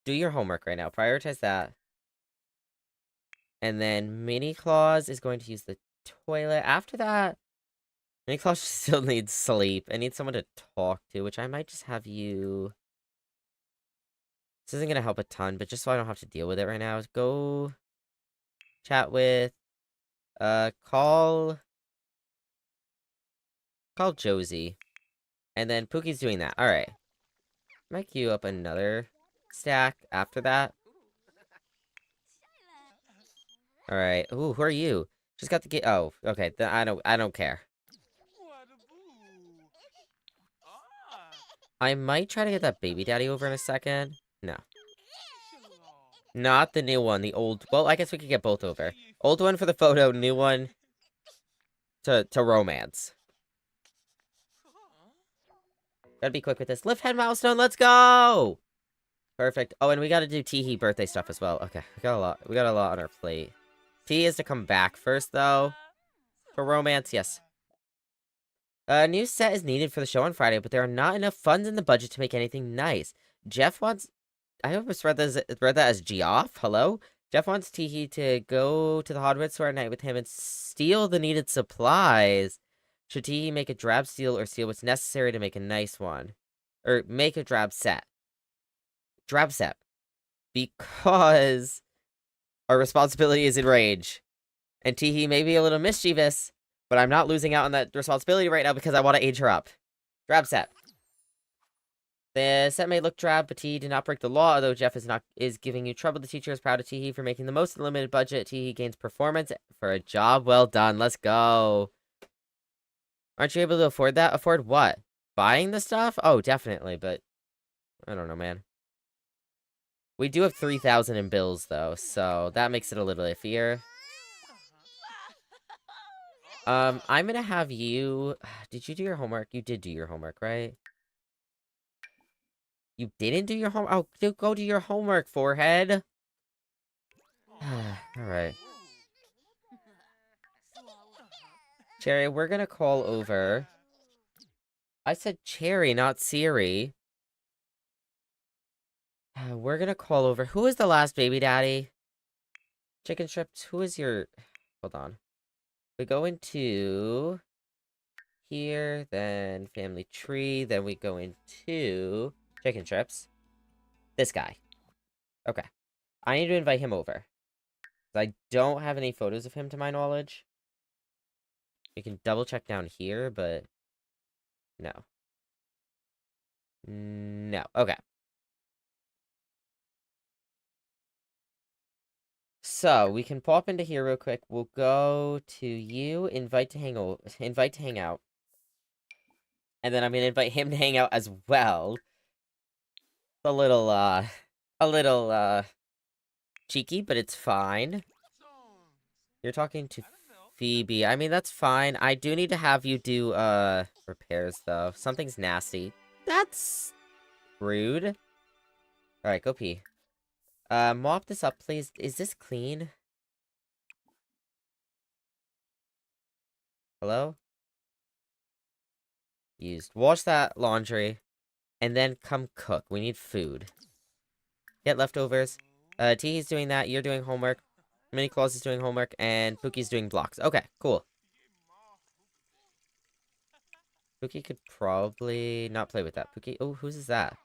Do your homework right now. Prioritize that. And then Mini Claus is going to use the toilet. After that, Mini Claus still needs sleep. I need someone to talk to, which I might just have you... This isn't going to help a ton, but just so I don't have to deal with it right now, go chat with... Call Josie. And then Pookie's doing that. Alright. Might queue up another stack after that. Alright. Ooh, who are you? Just got the get. Oh, okay. Then I don't care. I might try to get that baby daddy over in a second. No. Not the new one, the old. Well, I guess we could get both over. Old one for the photo, new one to romance. Gotta be quick with this. Lift head milestone, let's go! Perfect. Oh, and we gotta do Teehee birthday stuff as well. Okay, we got a lot on our plate. T is to come back first, though. For romance, yes. A new set is needed for the show on Friday, but there are not enough funds in the budget to make anything nice. Jeff wants... I hope it's read that as Geoff. Hello? Jeff wants Teehee to go to the hardware store at night with him and steal the needed supplies. Should Teehee make a drab steal or steal what's necessary to make a nice one? Or make a drab set. Drab set. Because our responsibility is in rage. And Teehee may be a little mischievous, but I'm not losing out on that responsibility right now because I want to age her up. Drab set. The set may look drab, but Teehee did not break the law, although Jeff is giving you trouble. The teacher is proud of Teehee for making the most of the limited budget. Teehee gains performance for a job well done. Let's go. Aren't you able to afford that? Afford what? Buying the stuff? Oh, definitely, but I don't know, man. We do have 3,000 in bills, though, so that makes it a little iffier. I'm gonna have you... Did you do your homework? You did do your homework, right? You didn't do your homework? Oh, go do your homework, forehead! Alright. Cherry, we're gonna call over... I said Cherry, not Siri. We're gonna call over... Who is the last baby daddy? Chicken strips, who is your... Hold on. We go into... Here, then family tree, then we go into... Chicken strips. This guy. Okay. I need to invite him over. I don't have any photos of him to my knowledge. You can double check down here, but... No. No. Okay. So, we can pop into here real quick. We'll go to you, invite to hang out. And then I'm gonna invite him to hang out as well. A little cheeky, but it's fine. You're talking to Phoebe. I mean, that's fine. I do need to have you do, repairs, though. Something's nasty. That's rude. Alright, go pee. Mop this up, please. Is this clean? Hello? Used. Wash that laundry. And then come cook. We need food. Get leftovers. Teehee's doing that. You're doing homework. Mini Claus is doing homework. And Pookie's doing blocks. Okay, cool. Pookie could probably not play with that. Pookie... Oh, whose is that?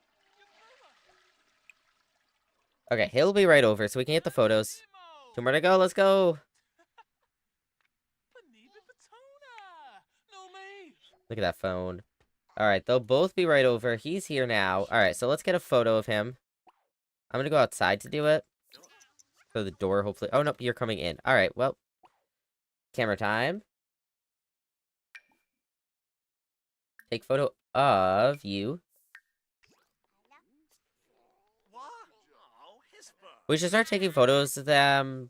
Okay, he'll be right over so we can get the photos. 2 more to go. Let's go. Look at that phone. Alright, they'll both be right over. He's here now. Alright, so let's get a photo of him. I'm gonna go outside to do it. So the door, hopefully... Oh, no, you're coming in. Alright, well. Camera time. Take photo of you. We should start taking photos of them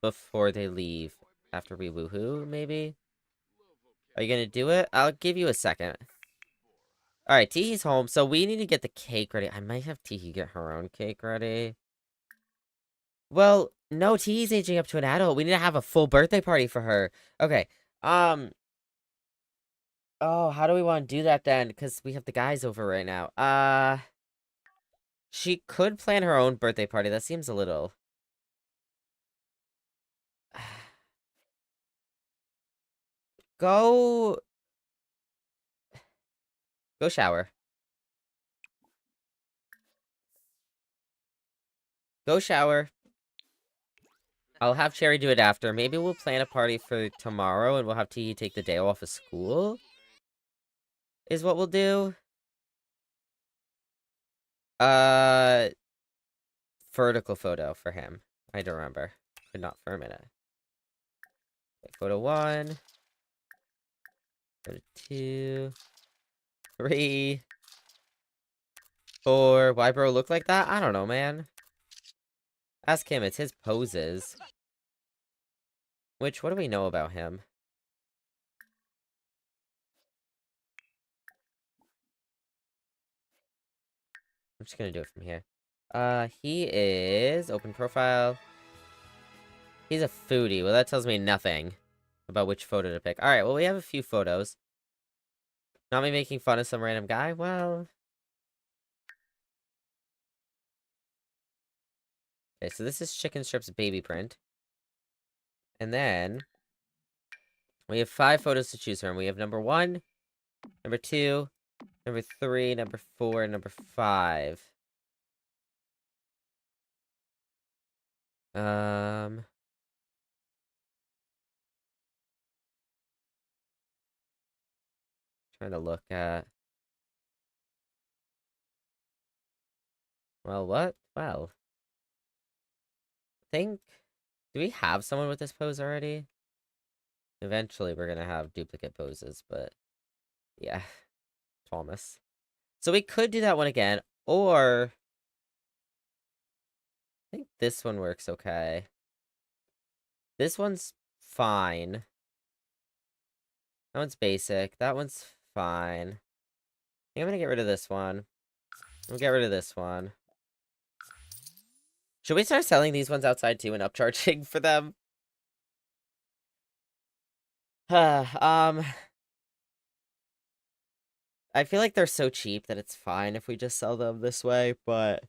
before they leave. After we woohoo, maybe? Are you gonna do it? I'll give you a second. Alright, Teehee's home, so we need to get the cake ready. I might have Teehee get her own cake ready. Well, no, Teehee's aging up to an adult. We need to have a full birthday party for her. Okay, oh, how do we want to do that then? Because we have the guys over right now. She could plan her own birthday party. That seems a little... Go... Go shower. Go shower. I'll have Cherry do it after. Maybe we'll plan a party for tomorrow and we'll have Teehee take the day off of school. Is what we'll do. Vertical photo for him. I don't remember. But not for a minute. Okay, photo 1. Photo 2. 3. 4. Why bro look like that? I don't know, man. Ask him. It's his poses. Which, what do we know about him? I'm just gonna do it from here. He is... Open profile. He's a foodie. Well, that tells me nothing about which photo to pick. Alright, well, we have a few photos. Not me making fun of some random guy? Well... Okay, so this is Chicken Strip's baby print. And then... we have 5 photos to choose from. We have number 1, number 2, number 3, number 4, and number 5. Trying to look at... Well, what? Well... Do we have someone with this pose already? Eventually, we're gonna have duplicate poses, but... Yeah. Thomas. So we could do that one again, or... I think this one works okay. This one's fine. That one's basic. That one's fine. I think I'm gonna get rid of this one. We'll get rid of this one. Should we start selling these ones outside too and upcharging for them? I feel like they're so cheap that it's fine if we just sell them this way, but...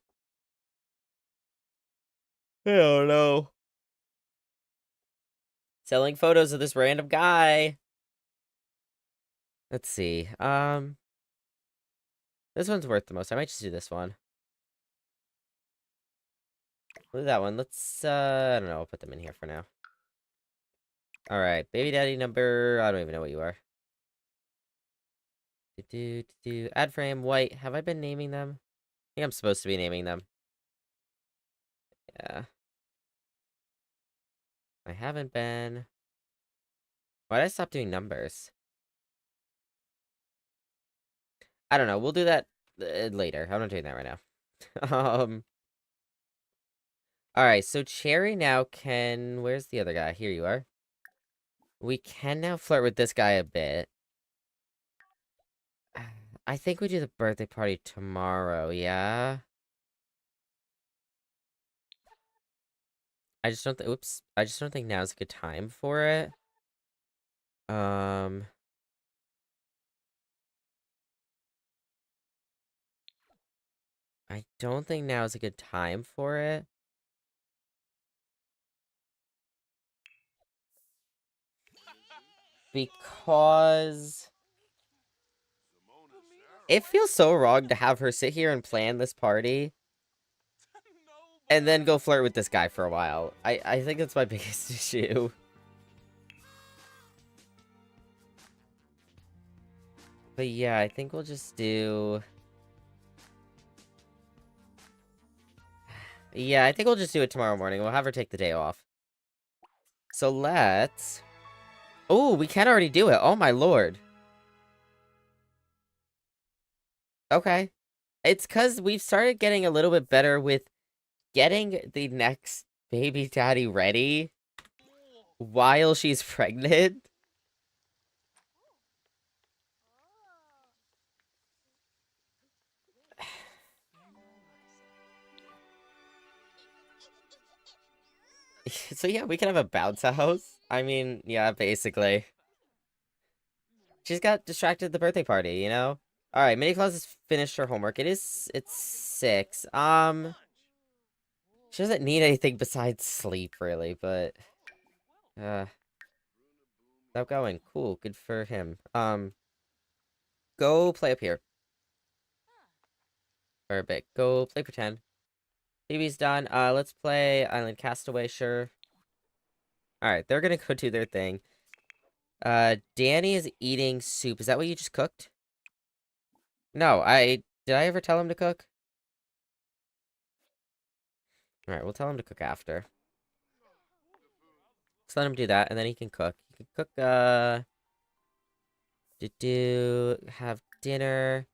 I don't know. Selling photos of this random guy. Let's see. This one's worth the most. I might just do this one. We'll do that one. Let's, I don't know. I'll put them in here for now. Alright. Baby daddy number... I don't even know what you are. Add frame, white. Have I been naming them? I think I'm supposed to be naming them. Yeah. I haven't been. Why did I stop doing numbers? I don't know. We'll do that later. I'm not doing that right now. Alright, so Cherry now can... Where's the other guy? Here you are. We can now flirt with this guy a bit. I think we do the birthday party tomorrow, yeah? I just don't think... Oops. I just don't think now's a good time for it. I don't think now is a good time for it. Because... it feels so wrong to have her sit here and plan this party. And then go flirt with this guy for a while. I think that's my biggest issue. But yeah, I think we'll just do... Yeah, I think we'll just do it tomorrow morning. We'll have her take the day off. So let's... Oh, we can already do it. Oh my lord. Okay. It's because we've started getting a little bit better with getting the next baby daddy ready. while she's pregnant? So yeah, we can have a bounce house. I mean, yeah, basically. She's got distracted at the birthday party, you know? Alright, Mini Claus has finished her homework. It's 6. She doesn't need anything besides sleep, really, but... Outgoing. Cool, good for him. Go play up here. For a bit. Go play pretend. Phoebe's done. Let's play Island Castaway, sure. Alright, they're gonna go do their thing. Danny is eating soup. Is that what you just cooked? No, did I ever tell him to cook? Alright, we'll tell him to cook after. Let's let him do that, and then he can cook. He can cook, have dinner.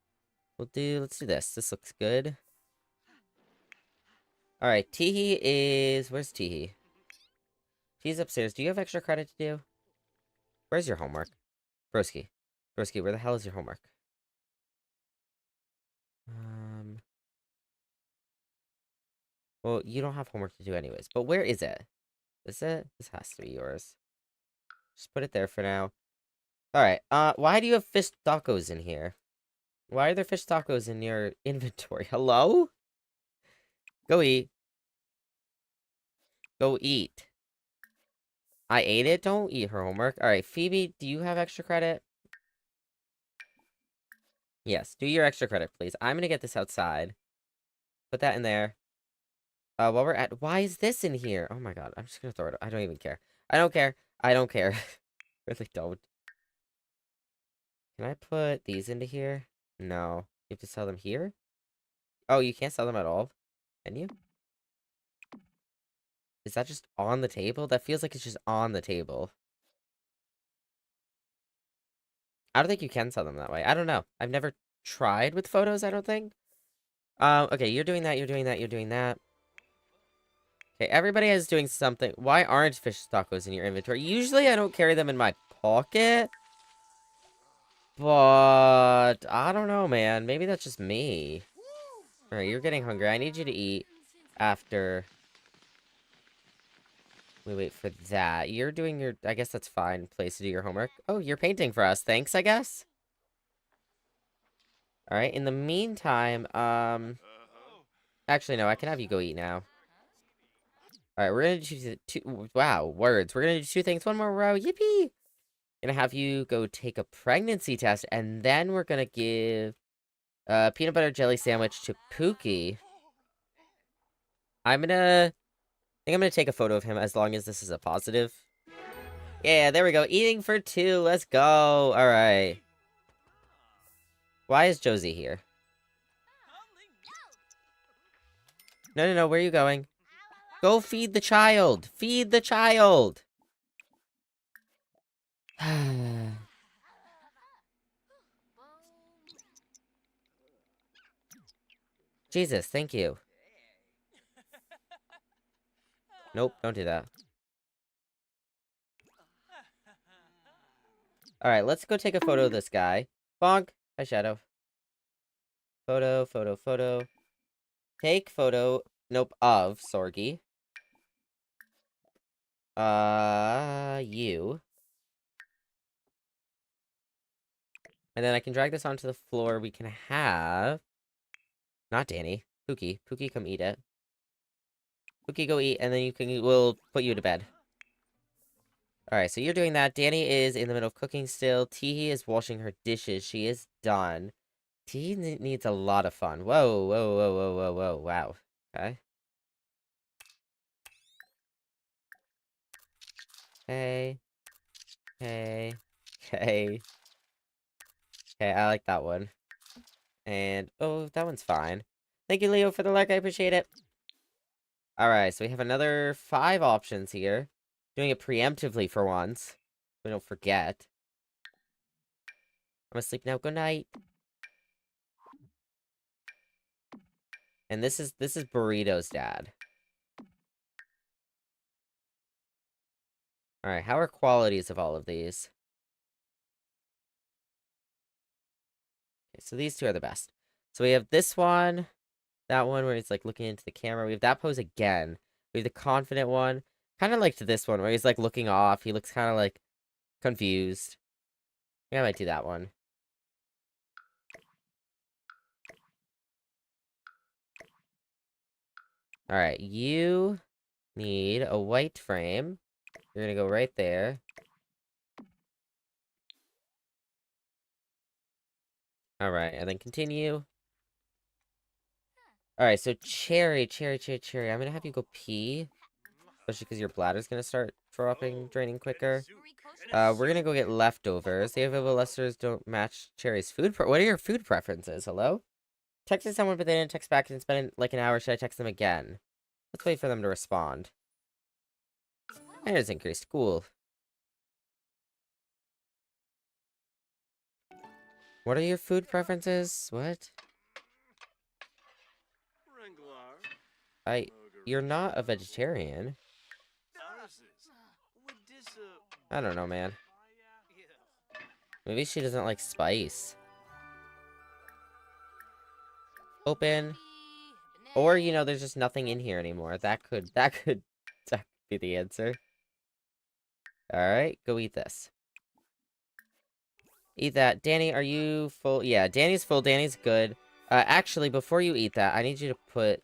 Let's do this. This looks good. Alright, Teehee is... Where's Teehee? He's upstairs. Do you have extra credit to do? Where's your homework? Broski. Broski, where the hell is your homework? Well, you don't have homework to do anyways. But where is it? Is it? This has to be yours. Just put it there for now. Alright, why do you have fish tacos in here? Why are there fish tacos in your inventory? Hello? Go eat. Go eat. I ate it? Don't eat her homework. Alright, Phoebe, do you have extra credit? Yes, do your extra credit, please. I'm gonna get this outside. Put that in there. While we're at... Why is this in here? Oh my god, I'm just gonna throw it... I don't even care. I don't care. I don't care. Really don't. Can I put these into here? No. You have to sell them here? Oh, you can't sell them at all? Can you? Is that just on the table? That feels like it's just on the table. I don't think you can sell them that way. I don't know. I've never tried with photos, I don't think. Okay, you're doing that, you're doing that, you're doing that. Okay, everybody is doing something. Why aren't fish tacos in your inventory? Usually I don't carry them in my pocket. But, I don't know, man. Maybe that's just me. Alright, you're getting hungry. I need you to eat after we wait for that. You're doing your... I guess that's fine. Place to do your homework. Oh, you're painting for us. Thanks, I guess. Alright, in the meantime, actually, no, I can have you go eat now. Alright, we're gonna do two... Wow, words. We're gonna do 2 things. 1 more row. Yippee! Gonna have you go take a pregnancy test, and then we're gonna give a peanut butter jelly sandwich to Pookie. I think I'm gonna take a photo of him as long as this is a positive. Yeah, there we go. Eating for 2. Let's go. Alright. Why is Josie here? No. Where are you going? Go feed the child. Feed the child. Jesus, thank you. Nope, don't do that. Alright, let's go take a photo of this guy. Bonk. Hi, Shadow. Photo. Take photo. Nope, of Sorgi. You. And then I can drag this onto the floor. We can have... Not Danny. Pookie. Pookie, come eat it. Pookie, go eat, and then we'll put you to bed. Alright, so you're doing that. Danny is in the middle of cooking still. Teehee is washing her dishes. She is done. Teehee needs a lot of fun. Whoa. Wow. Okay. Okay, I like that one. And, oh, that one's fine. Thank you, Leo, for the like. I appreciate it. Alright, so we have another 5 options here. Doing it preemptively for once. So we don't forget. I'm asleep now. Good night. And this is Burrito's dad. Alright, Alright, how are qualities of all of these? Okay, so these two are the best. So we have this one, that one where he's like looking into the camera. We have that pose again. We have the confident one. Kind of liked this one where he's like looking off. He looks kind of like confused. Yeah, I might do that one. Alright, you need a white frame. You're gonna go right there. Alright, and then continue. Alright, so Cherry. I'm gonna have you go pee. Especially because your bladder's gonna start draining quicker. We're gonna go get leftovers. The available leftovers don't match Cherry's food. What are your food preferences? Hello? Texted someone, but they didn't text back, and it's been like an hour. Should I text them again? Let's wait for them to respond. And it's increased. Cool. What are your food preferences? What? You're not a vegetarian. I don't know, man. Maybe she doesn't like spice. Open. Or, you know, there's just nothing in here anymore. That could be the answer. Alright, go eat this. Eat that. Danny, are you full? Yeah, Danny's full. Danny's good. Actually, before you eat that, I need you to put...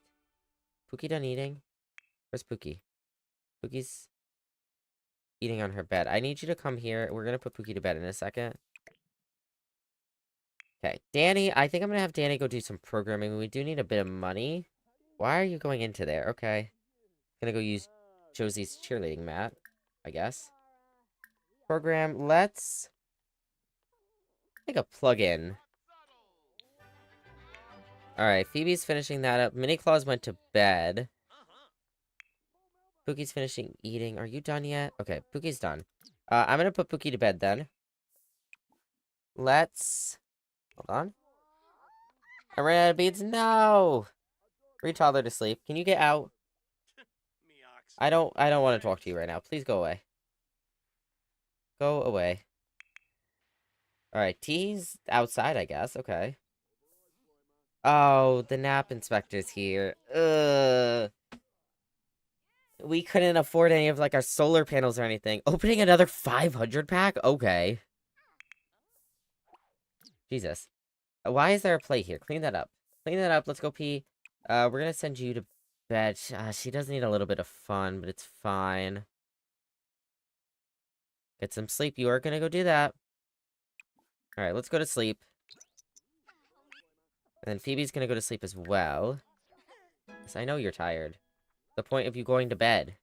Pookie done eating? Where's Pookie? Pookie's eating on her bed. I need you to come here. We're gonna put Pookie to bed in a second. Okay, Danny, I think I'm gonna have Danny go do some programming. We do need a bit of money. Why are you going into there? Okay. Gonna go use Josie's cheerleading mat, I guess. Program, let's make a plug-in. Alright, Phoebe's finishing that up. Mini Claus went to bed. Pookie's finishing eating. Are you done yet? Okay, Pookie's done. I'm gonna put Pookie to bed then. Let's... Hold on. I ran out of beads. No! Read toddler to sleep. Can you get out? I don't want to talk to you right now. Please go away. Go away. Alright, T's outside, I guess. Okay. Oh, the nap inspector's here. Ugh. We couldn't afford any of, like, our solar panels or anything. Opening another 500 pack? Okay. Jesus. Why is there a plate here? Clean that up. Clean that up. Let's go pee. We're gonna send you to bed. She does need a little bit of fun, but it's fine. Get some sleep. You are gonna go do that. Alright, let's go to sleep. And then Phoebe's gonna go to sleep as well. Because I know you're tired. The point of you going to bed.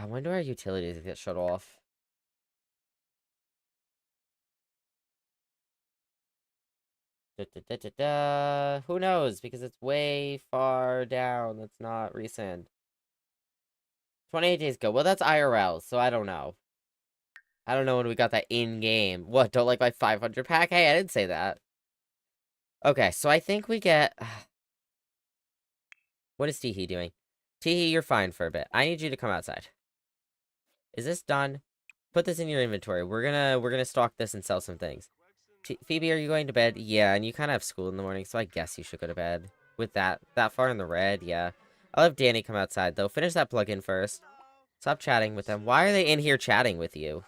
When do our utilities get shut off? Who knows? Because it's way far down. That's not recent. 28 days ago. Well, that's IRL, so I don't know. I don't know when we got that in-game. What, don't like my 500 pack? Hey, I didn't say that. Okay, so I think we get... What is Teehee doing? Teehee, you're fine for a bit. I need you to come outside. Is this done? Put this in your inventory. We're gonna stock this and sell some things. Phoebe, are you going to bed? Yeah, and you kind of have school in the morning, so I guess you should go to bed. With that far in the red, yeah. I'll have Danny come outside, though. Finish that plug-in first. Stop chatting with them. Why are they in here chatting with you?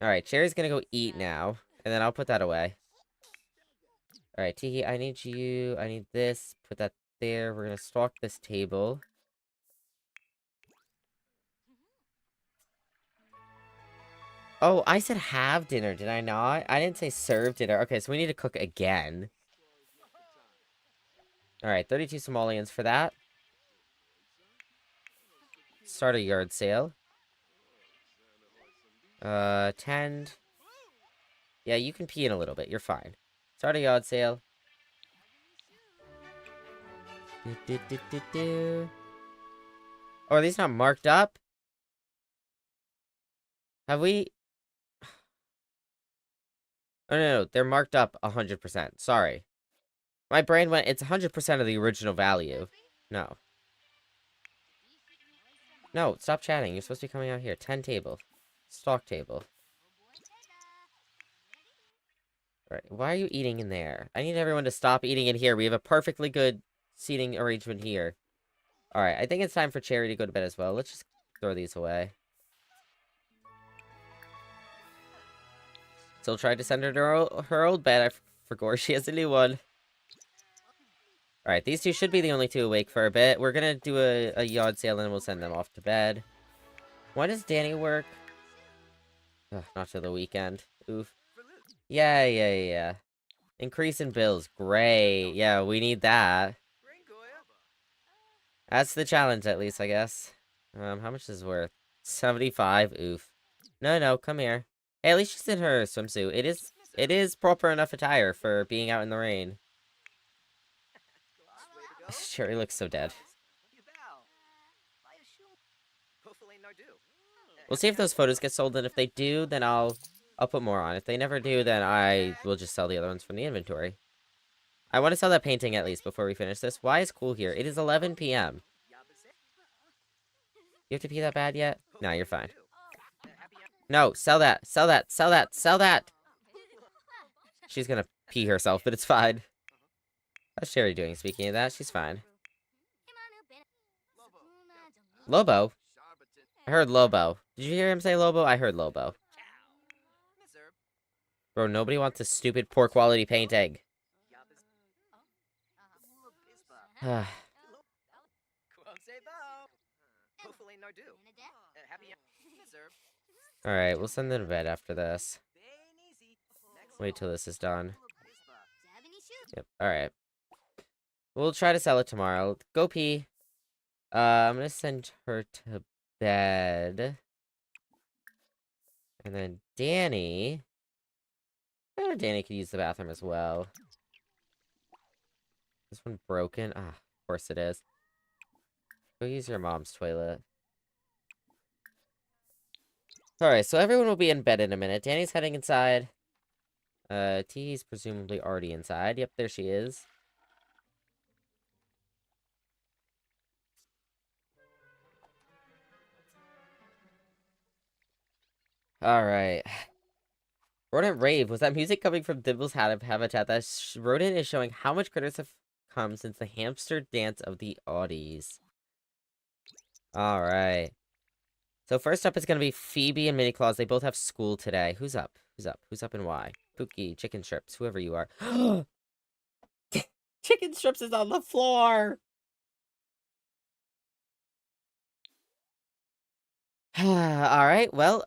Alright, Cherry's gonna go eat now. And then I'll put that away. Alright, Teehee, I need this. Put that there. We're gonna stock this table. Oh, I said have dinner, did I not? I didn't say serve dinner. Okay, so we need to cook again. Alright, 32 Somalians for that. Start a yard sale. Tend. Yeah, you can pee in a little bit. You're fine. Start a yard sale. Oh, are these not marked up? Have we... Oh, no, they're marked up 100%. Sorry. My brain went, it's 100% of the original value. No. No, stop chatting. You're supposed to be coming out here. 10 table. Stock table. Alright, why are you eating in there? I need everyone to stop eating in here. We have a perfectly good seating arrangement here. Alright, I think it's time for Cherry to go to bed as well. Let's just throw these away. Still tried to send her to her old bed. I forgot she has a new one. Alright, these two should be the only two awake for a bit. We're gonna do a yard sale and we'll send them off to bed. Why does Danny work? Ugh, not till the weekend. Oof. Yeah. Increase in bills. Great. Yeah, we need that. That's the challenge, at least, I guess. How much is it worth? 75. Oof. No, come here. Hey, at least she's in her swimsuit. It is proper enough attire for being out in the rain. Cherry looks so dead. We'll see if those photos get sold, and if they do, then I'll put more on. If they never do, then I will just sell the other ones from the inventory. I want to sell that painting at least before we finish this. Why is cool here? It is 11 p.m. You have to pee that bad yet? No, you're fine. No, sell that. She's gonna pee herself, but it's fine. How's Cherry doing? Speaking of that, she's fine. Lobo? I heard Lobo. Did you hear him say Lobo? I heard Lobo. Bro, nobody wants a stupid poor quality painting. Alright, we'll send them to bed after this. Wait till this is done. Yep, alright. We'll try to sell it tomorrow. Go pee. I'm gonna send her to bed. And then Danny... Danny could use the bathroom as well. This one broken? Ah, of course it is. Go use your mom's toilet. Alright, so everyone will be in bed in a minute. Danny's heading inside. T's presumably already inside. Yep, there she is. Alright. Rodent Rave. Was that music coming from Dibble's habitat? That rodent is showing how much critters have come since the hamster dance of the Audis. Alright. So first up is going to be Phoebe and Mini Claus. They both have school today. Who's up? Who's up and why? Pookie, Chicken Strips, whoever you are. Chicken Strips is on the floor! Alright, well,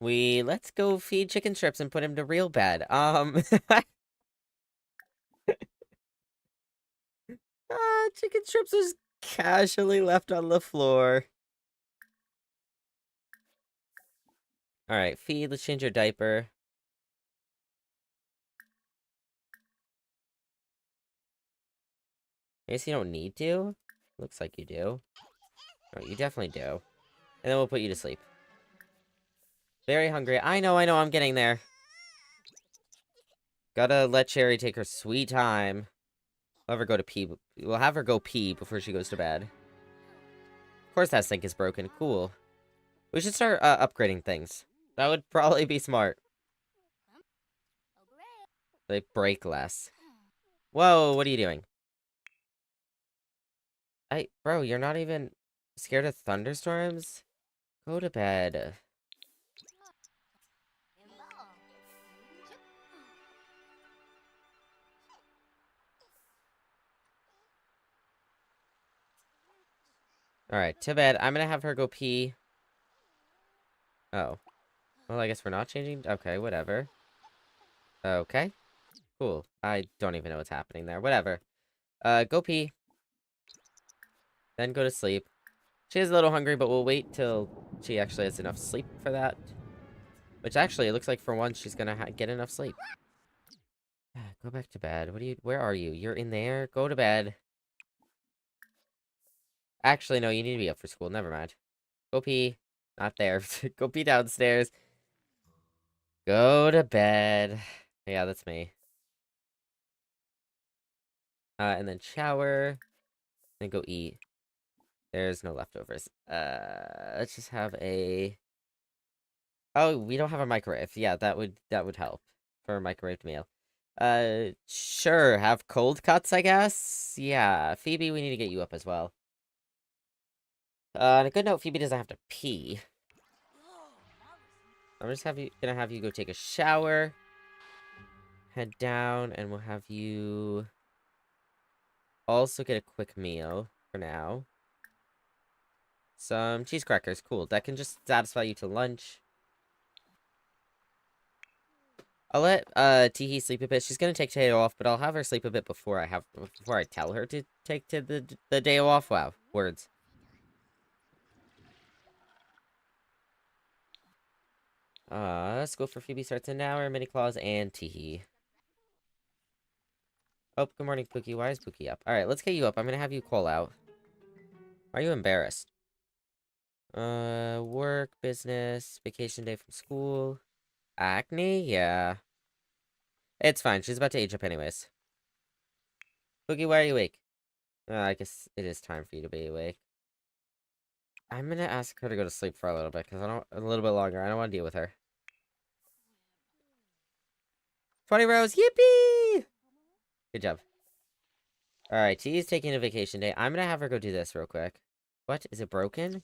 let's go feed Chicken Strips and put him to real bed. Chicken Strips was casually left on the floor. Alright, feed, let's change your diaper. I guess you don't need to. Looks like you do. Oh, you definitely do. And then we'll put you to sleep. Very hungry. I know, I'm getting there. Gotta let Cherry take her sweet time. We'll have her go to pee. We'll have her go pee before she goes to bed. Of course that sink is broken. Cool. We should start upgrading things. That would probably be smart. They break less. Whoa, what are you doing? Bro, you're not even scared of thunderstorms? Go to bed. Alright, to bed. I'm gonna have her go pee. Oh. Well, I guess we're not changing? Okay, whatever. Okay. Cool. I don't even know what's happening there. Whatever. Go pee. Then go to sleep. She is a little hungry, but we'll wait till she actually has enough sleep for that. Which actually, it looks like for once she's gonna get enough sleep. Go back to bed. Where are you? You're in there? Go to bed. Actually, no, you need to be up for school. Never mind. Go pee. Not there. Go pee downstairs. Go to bed. Yeah, that's me. And then shower. Then go eat. There's no leftovers. Let's just have a... Oh, we don't have a microwave. Yeah, that would help for a microwaved meal. Sure, have cold cuts, I guess? Yeah, Phoebe, we need to get you up as well. On a good note, Phoebe doesn't have to pee. I'm just gonna have you go take a shower. Head down, and we'll have you also get a quick meal for now. Some cheese crackers, cool. That can just satisfy you till lunch. I'll let Teehee sleep a bit. She's gonna take today off, but I'll have her sleep a bit before I tell her to take the day off. Wow, words. School for Phoebe starts in an hour. Mini Claus and Teehee. Oh, good morning, Pookie. Why is Pookie up? All right, let's get you up. I'm gonna have you call out. Why are you embarrassed? Work, business, vacation day from school. Acne? Yeah. It's fine. She's about to age up anyways. Pookie, why are you awake? I guess it is time for you to be awake. I'm gonna ask her to go to sleep for a little bit, because a little bit longer. I don't want to deal with her. 20 rows, yippee! Good job. Alright, she's taking a vacation day. I'm gonna have her go do this real quick. What? Is it broken?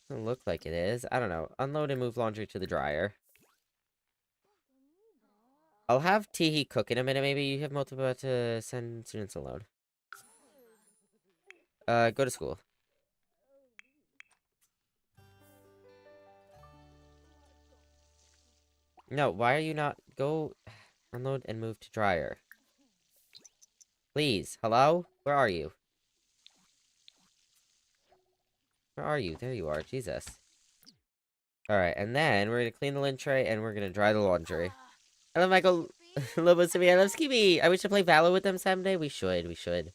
Doesn't look like it is. I don't know. Unload and move laundry to the dryer. I'll have Teehee cook in a minute, maybe. You have multiple to send students alone. Go to school. No, why are you not... Go unload and move to dryer. Please. Hello? Where are you? Where are you? There you are. Jesus. Alright, and then we're gonna clean the lint tray and we're gonna dry the laundry. I love Michael, Lobo, Simi, I love Skibby. I wish to play Valor with them someday. We should.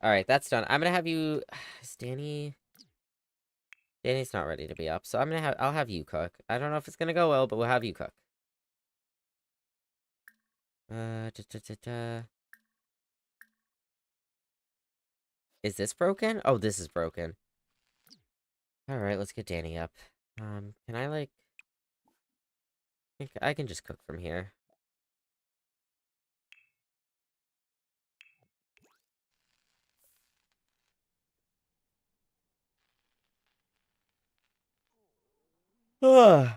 Alright, that's done. I'm gonna have you... Is Danny... Danny's not ready to be up, so I'll have you cook. I don't know if it's gonna go well, but we'll have you cook. Is this broken? Oh, this is broken. Alright, let's get Danny up. Can I, like... I can just cook from here.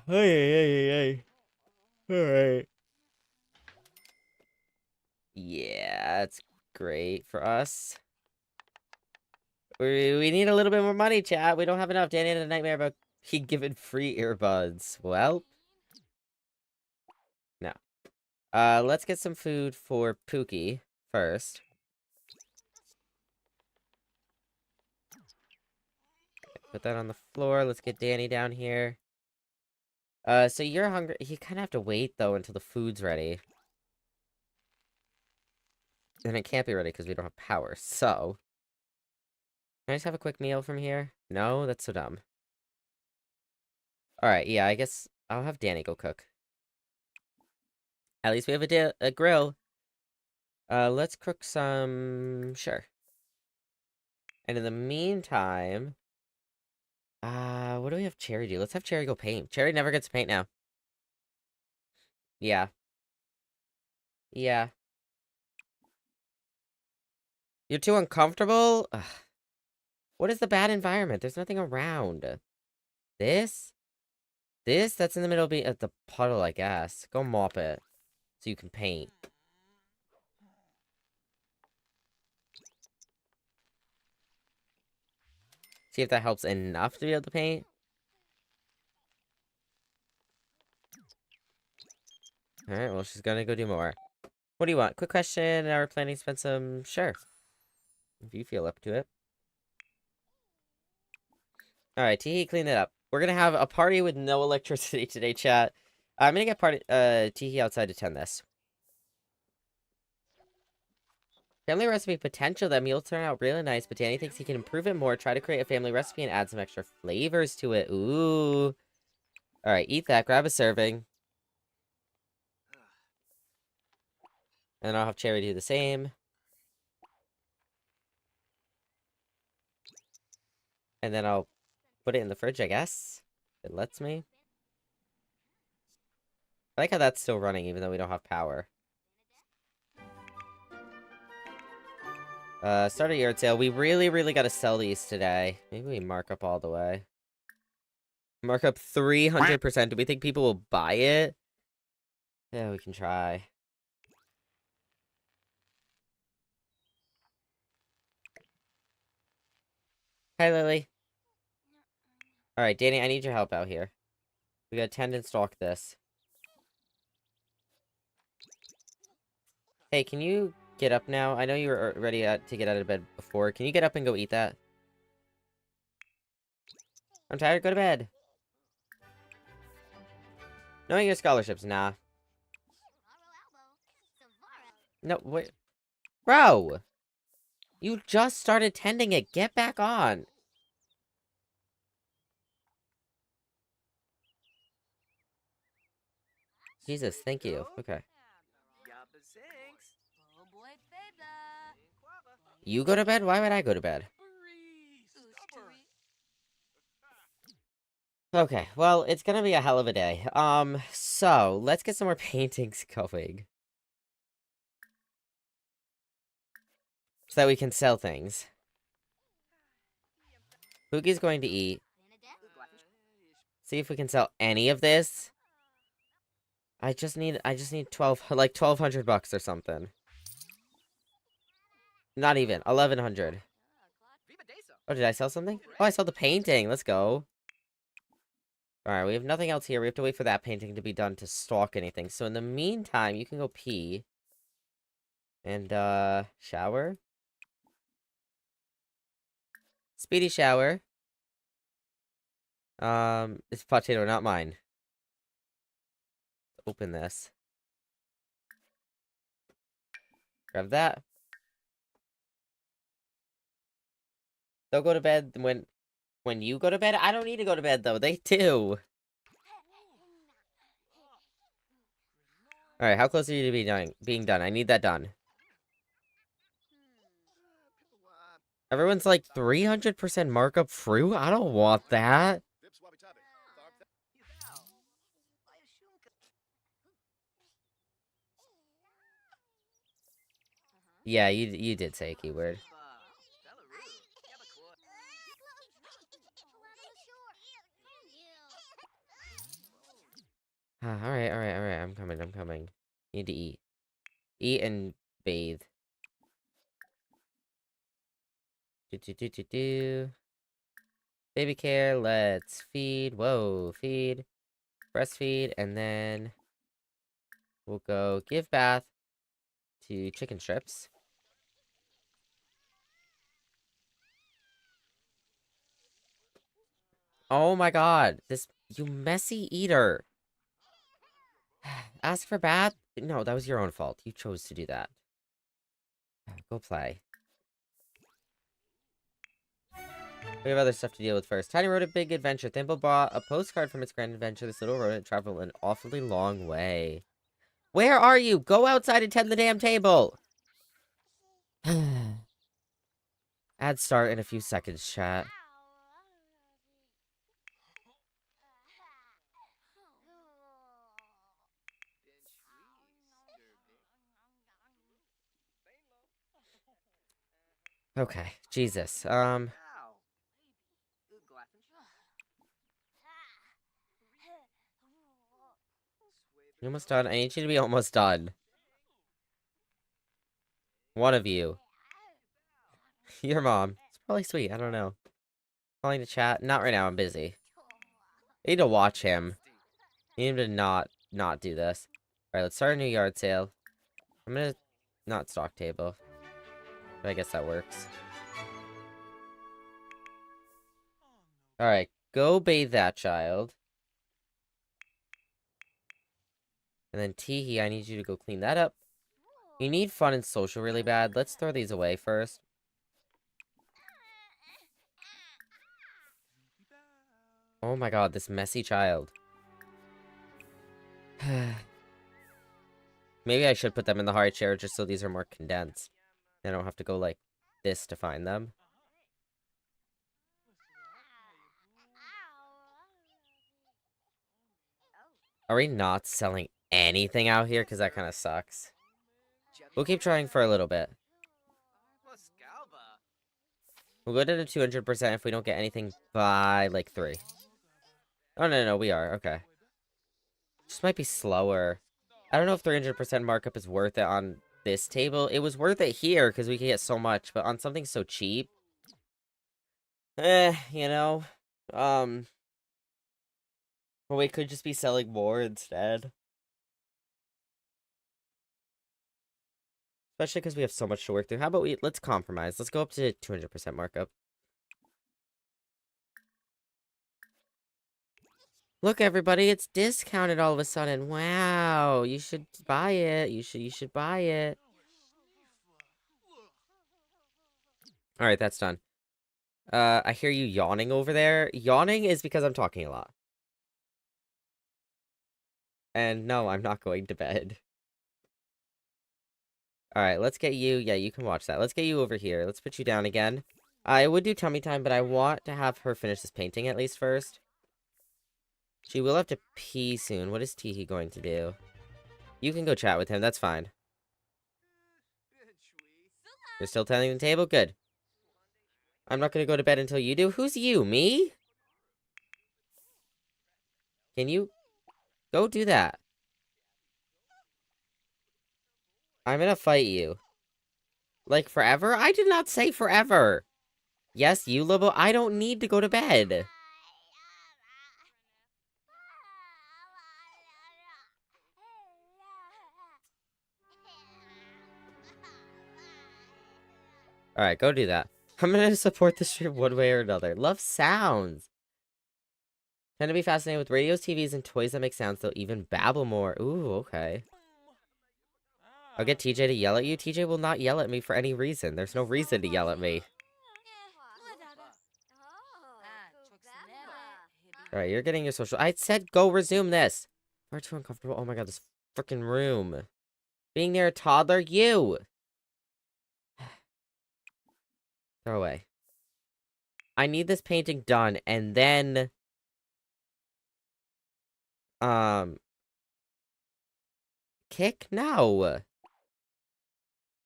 Hey. Alright. Yeah, that's great for us. We need a little bit more money, chat. We don't have enough. Danny had a nightmare about being given free earbuds. Well. No. Let's get some food for Pookie first. Put that on the floor. Let's get Danny down here. So you're hungry. You kind of have to wait, though, until the food's ready. And it can't be ready because we don't have power, so... Can I just have a quick meal from here? No? That's so dumb. Alright, yeah, I guess I'll have Danny go cook. At least we have a grill. Let's cook some... Sure. And in the meantime... what do we have Cherry do? Let's have Cherry go paint. Cherry never gets to paint now. Yeah. Yeah. You're too uncomfortable? Ugh. What is the bad environment? There's nothing around. This? This? That's in the middle of the puddle, I guess. Go mop it. So you can paint. See if that helps enough to be able to paint. Alright, well, she's gonna go do more. What do you want? Quick question. Are we planning to spend some... Sure. If you feel up to it. Alright, Teehee, clean it up. We're gonna have a party with no electricity today, chat. I'm gonna get Teehee outside to tend this. Family recipe potential. That meal turned out really nice, but Danny thinks he can improve it more. Try to create a family recipe and add some extra flavors to it. Ooh. Alright, eat that. Grab a serving. And I'll have Cherry do the same. And then I'll put it in the fridge, I guess. It lets me. I like how that's still running even though we don't have power. Start a yard sale. We really gotta sell these today. Maybe we mark up all the way. Mark up 300%. Do we think people will buy it? Yeah, we can try. Hi, Lily. Alright, Danny, I need your help out here. We gotta tend and stalk this. Hey, can you get up now? I know you were ready to get out of bed before. Can you get up and go eat that? I'm tired. Go to bed. Knowing your scholarships, nah. No, wait. Bro! You just started tending it. Get back on. Jesus, thank you. Okay. You go to bed? Why would I go to bed? Okay, well, it's gonna be a hell of a day. So, let's get some more paintings going. So that we can sell things. Pookie's going to eat. See if we can sell any of this. I just need 1,200 bucks or something. Not even, 1,100. Oh, did I sell something? Oh, I sold the painting. Let's go. Alright, we have nothing else here. We have to wait for that painting to be done to stock anything. So in the meantime, you can go pee. And, shower. Speedy shower. It's potato, not mine. Open this. Grab that. They'll go to bed when you go to bed. I don't need to go to bed, though. They do. Alright, how close are you to being done? I need that done. Everyone's like 300% markup fruit? I don't want that. Yeah, you did say a keyword. Alright, I'm coming. Need to eat. Eat and bathe. Do. Baby care, let's feed. Whoa, feed. Breastfeed, and then we'll go give bath to chicken strips. Oh my god, you messy eater. Ask for bath? No, that was your own fault. You chose to do that. Go play. We have other stuff to deal with first. Tiny Rodent Big Adventure. Thimble bought a postcard from its grand adventure. This little rodent traveled an awfully long way. Where are you? Go outside and tend the damn table! Add start in a few seconds, chat. Okay, Jesus. You almost done? I need you to be almost done. One of you. Your mom. It's probably sweet, I don't know. Calling to chat? Not right now, I'm busy. I need to watch him. I need him to not do this. Alright, let's start a new yard sale. I'm gonna not stock table. But I guess that works. Alright, go bathe that child. And then Teehee, I need you to go clean that up. You need fun and social really bad. Let's throw these away first. Oh my god, this messy child. Maybe I should put them in the high chair just so these are more condensed. I don't have to go like this to find them. Are we not selling anything out here? Because that kind of sucks. We'll keep trying for a little bit. We'll go to the 200% if we don't get anything by, like, 3. Oh, no, we are. Okay. Just might be slower. I don't know if 300% markup is worth it on this table. It was worth it here because we can get so much, but on something so cheap... you know. Well, we could just be selling more instead. Especially because we have so much to work through. How about let's compromise. Let's go up to 200% markup. Look, everybody, it's discounted all of a sudden. Wow, you should buy it. You should buy it. All right, that's done. I hear you yawning over there. Yawning is because I'm talking a lot. And no, I'm not going to bed. All right, let's get you. Yeah, you can watch that. Let's get you over here. Let's put you down again. I would do tummy time, but I want to have her finish this painting at least first. She will have to pee soon. What is Teehee going to do? You can go chat with him. That's fine. You're still tending the table? Good. I'm not going to go to bed until you do. Who's you? Me? Can you go do that? I'm going to fight you. Like forever? I did not say forever. Yes, you, Lobo. I don't need to go to bed. Alright, go do that. I'm gonna support the stream one way or another. Love sounds. Tend to be fascinated with radios, TVs, and toys that make sounds. They'll even babble more. Ooh, okay. I'll get TJ to yell at you. TJ will not yell at me for any reason. There's no reason to yell at me. Alright, you're getting your social... I said go resume this! Far too uncomfortable. Oh my god, this freaking room. Being near a toddler? You! Throw away. I need this painting done, and then... Kick? No!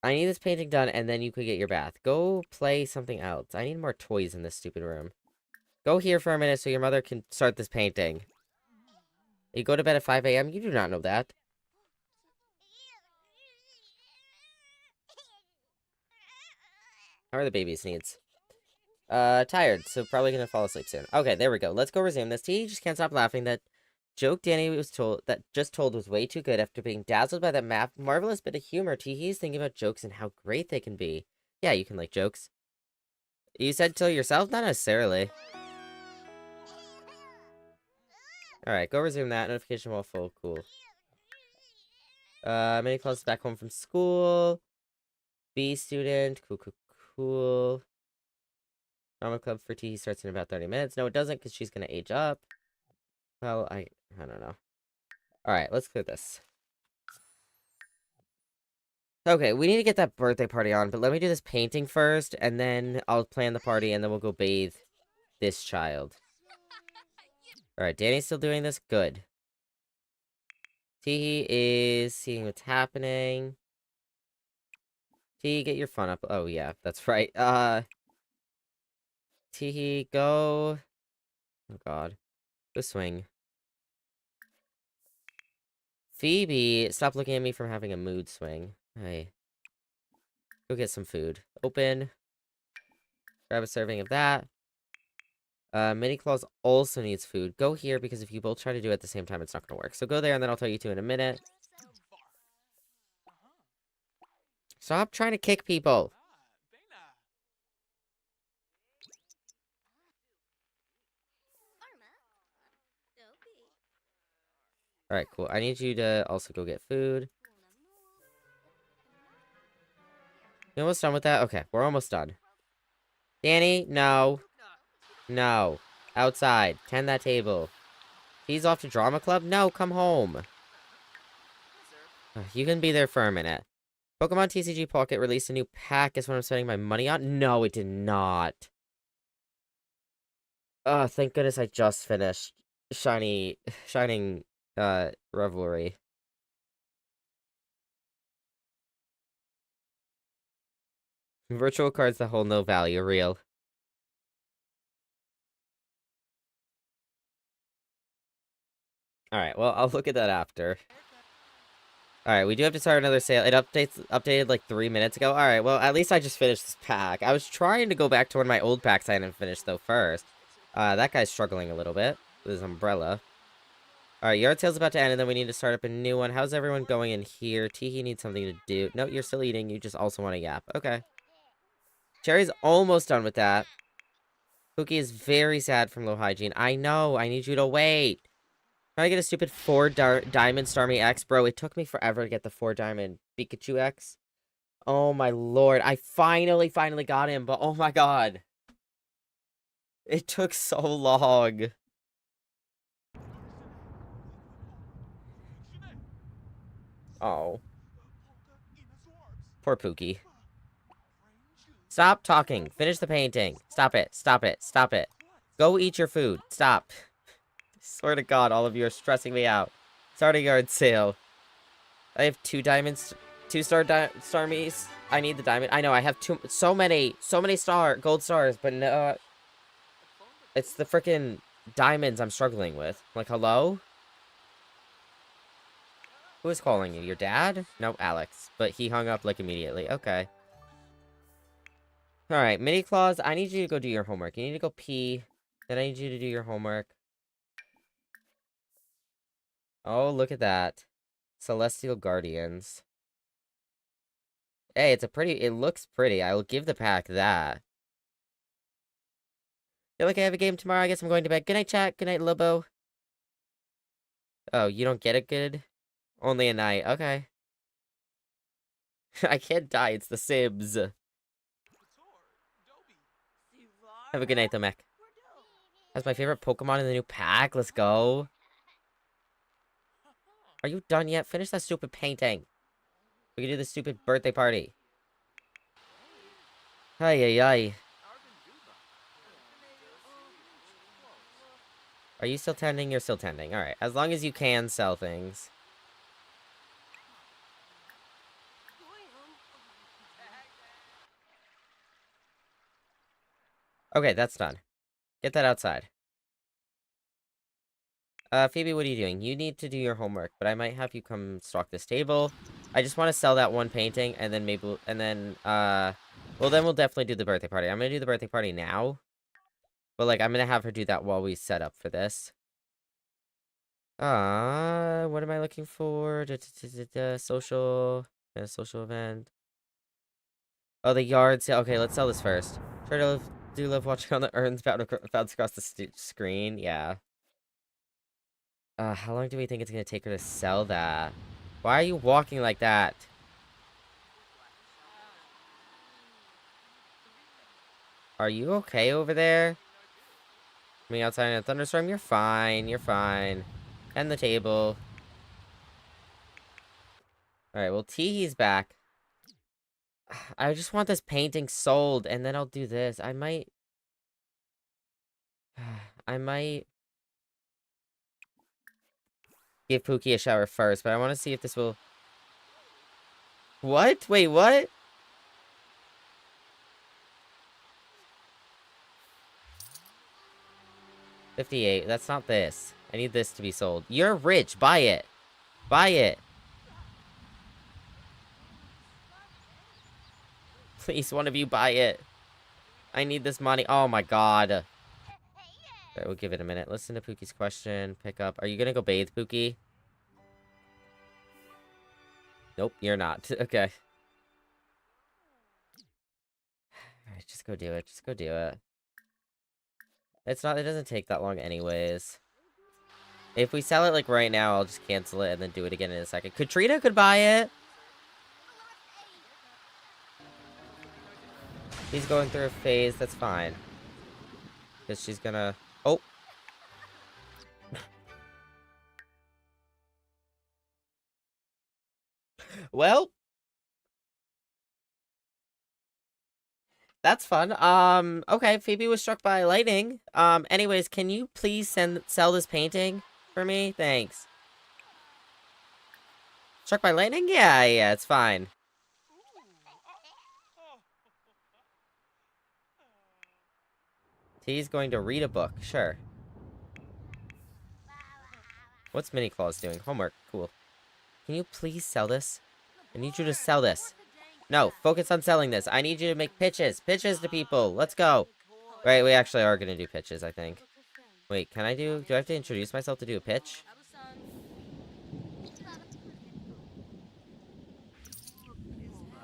I need this painting done, and then you could get your bath. Go play something else. I need more toys in this stupid room. Go here for a minute so your mother can start this painting. You go to bed at 5 a.m.? You do not know that. How are the baby's needs? Tired, so probably gonna fall asleep soon. Okay, there we go. Let's go resume this. T just can't stop laughing. That joke Danny just told was way too good after being dazzled by that marvelous bit of humor. He's thinking about jokes and how great they can be. Yeah, you can like jokes. You said to yourself? Not necessarily. Alright, go resume that. Notification while full. Cool. Mini Claus back home from school. B student. Cool. Drama club for T starts in about 30 minutes. No, it doesn't, because she's gonna age up. Well, I don't know. Alright, let's clear this. Okay, we need to get that birthday party on, but let me do this painting first, and then I'll plan the party, and then we'll go bathe this child. Alright, Danny's still doing this? Good. T is seeing what's happening. T, get your fun up. Oh, yeah, that's right. T, go... Oh, God. Go swing. Phoebe, stop looking at me from having a mood swing. Hey. Go get some food. Open. Grab a serving of that. Mini Claus also needs food. Go here, because if you both try to do it at the same time, it's not going to work. So go there, and then I'll tell you to in a minute. Stop trying to kick people. Alright, cool. I need you to also go get food. You almost done with that? Okay, we're almost done. Danny, no. No. Outside. Tend that table. He's off to drama club? No, come home. You can be there for a minute. Pokemon TCG Pocket released a new pack. Is what I'm spending my money on? No, it did not. Oh, thank goodness I just finished Shining, Revelry. Virtual cards that hold no value, real. Alright, well, I'll look at that after. Alright, we do have to start another sale. It updated like 3 minutes ago. Alright, well, at least I just finished this pack. I was trying to go back to one of my old packs I hadn't finished, though, first. That guy's struggling a little bit with his umbrella. Alright, yard sale's about to end, and then we need to start up a new one. How's everyone going in here? Teehee needs something to do. No, you're still eating. You just also want a yap. Okay. Cherry's almost done with that. Pookie is very sad from low hygiene. I know. I need you to wait. Trying to get a stupid 4-diamond Starmie X. Bro, it took me forever to get the 4-diamond Pikachu X. Oh my lord. I finally got him, but oh my god. It took so long. Oh. Poor Pookie. Stop talking. Finish the painting. Stop it. Stop it. Stop it. Go eat your food. Stop. Swear to God, all of you are stressing me out. Starting yard sale. I have 2 diamonds, 2-star Starmies. I need the diamond. I know, I have so many gold stars, but no, it's the freaking diamonds I'm struggling with. Like, hello? Who is calling you? Your dad? No, Alex. But he hung up, like, immediately. Okay. Alright, Mini Claus, I need you to go do your homework. You need to go pee. Then I need you to do your homework. Oh, look at that. Celestial Guardians. Hey, it looks pretty. I will give the pack that. Feel like I have a game tomorrow. I guess I'm going to bed. Good night, chat. Good night, Lobo. Oh, you don't get it good? Only a night. Okay. I can't die. It's the Sims. Have a good night, though, Mech. That's my favorite Pokemon in the new pack. Let's go. Are you done yet? Finish that stupid painting. We can do the stupid birthday party. Ay, ay, ay. Are you still tending? You're still tending. Alright. As long as you can sell things. Okay, that's done. Get that outside. Phoebe, what are you doing? You need to do your homework, but I might have you come stock this table. I just want to sell that one painting, and then maybe, well, then we'll definitely do the birthday party. I'm gonna do the birthday party now. But, like, I'm gonna have her do that while we set up for this. What am I looking for? Social, social event. Oh, the yard sale. Okay, let's sell this first. Try to love watching all the urns bounce across the screen. Yeah. How long do we think it's gonna take her to sell that? Why are you walking like that? Are you okay over there? Coming outside in a thunderstorm? You're fine. You're fine. And the table. Alright, well, Teehee's back. I just want this painting sold, and then I'll do this. I might give Pookie a shower first, but I want to see if this will... What? Wait, what? $58. That's not this. I need this to be sold. You're rich. Buy it. Buy it. Please, one of you buy it. I need this money. Oh my god. Alright, we'll give it a minute. Listen to Pookie's question. Pick up. Are you gonna go bathe, Pookie? Nope, you're not. Okay. Alright, just go do it. Just go do it. It doesn't take that long anyways. If we sell it, like, right now, I'll just cancel it and then do it again in a second. Katrina could buy it! He's going through a phase, that's fine. Because she's gonna... Oh! Well, that's fun. Okay, Phoebe was struck by lightning. Anyways, can you please sell this painting for me? Thanks. Struck by lightning? Yeah, it's fine. He's going to read a book. Sure. What's Mini Claus doing? Homework. Cool. Can you please sell this? I need you to sell this. No, focus on selling this. I need you to make pitches. Pitches to people. Let's go. Right, we actually are going to do pitches, I think. Wait, do I have to introduce myself to do a pitch?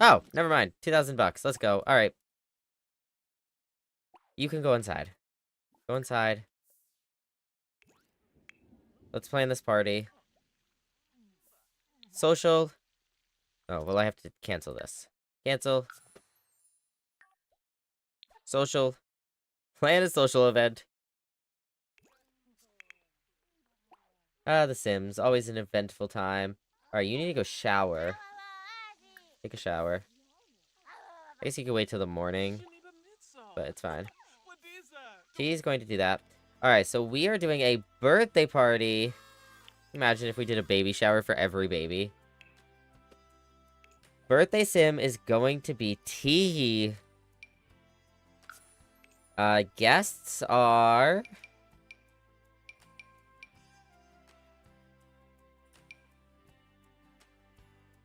Oh, never mind. 2,000 bucks. Let's go. All right. You can go inside. Go inside. Let's plan this party. Social. Oh, well, I have to cancel this. Cancel. Social. Plan a social event. The Sims. Always an eventful time. Alright, you need to go shower. Take a shower. I guess you can wait till the morning, but it's fine. He's going to do that. Alright, so we are doing a birthday party. Imagine if we did a baby shower for every baby. Birthday sim is going to be Teehee. Guests are...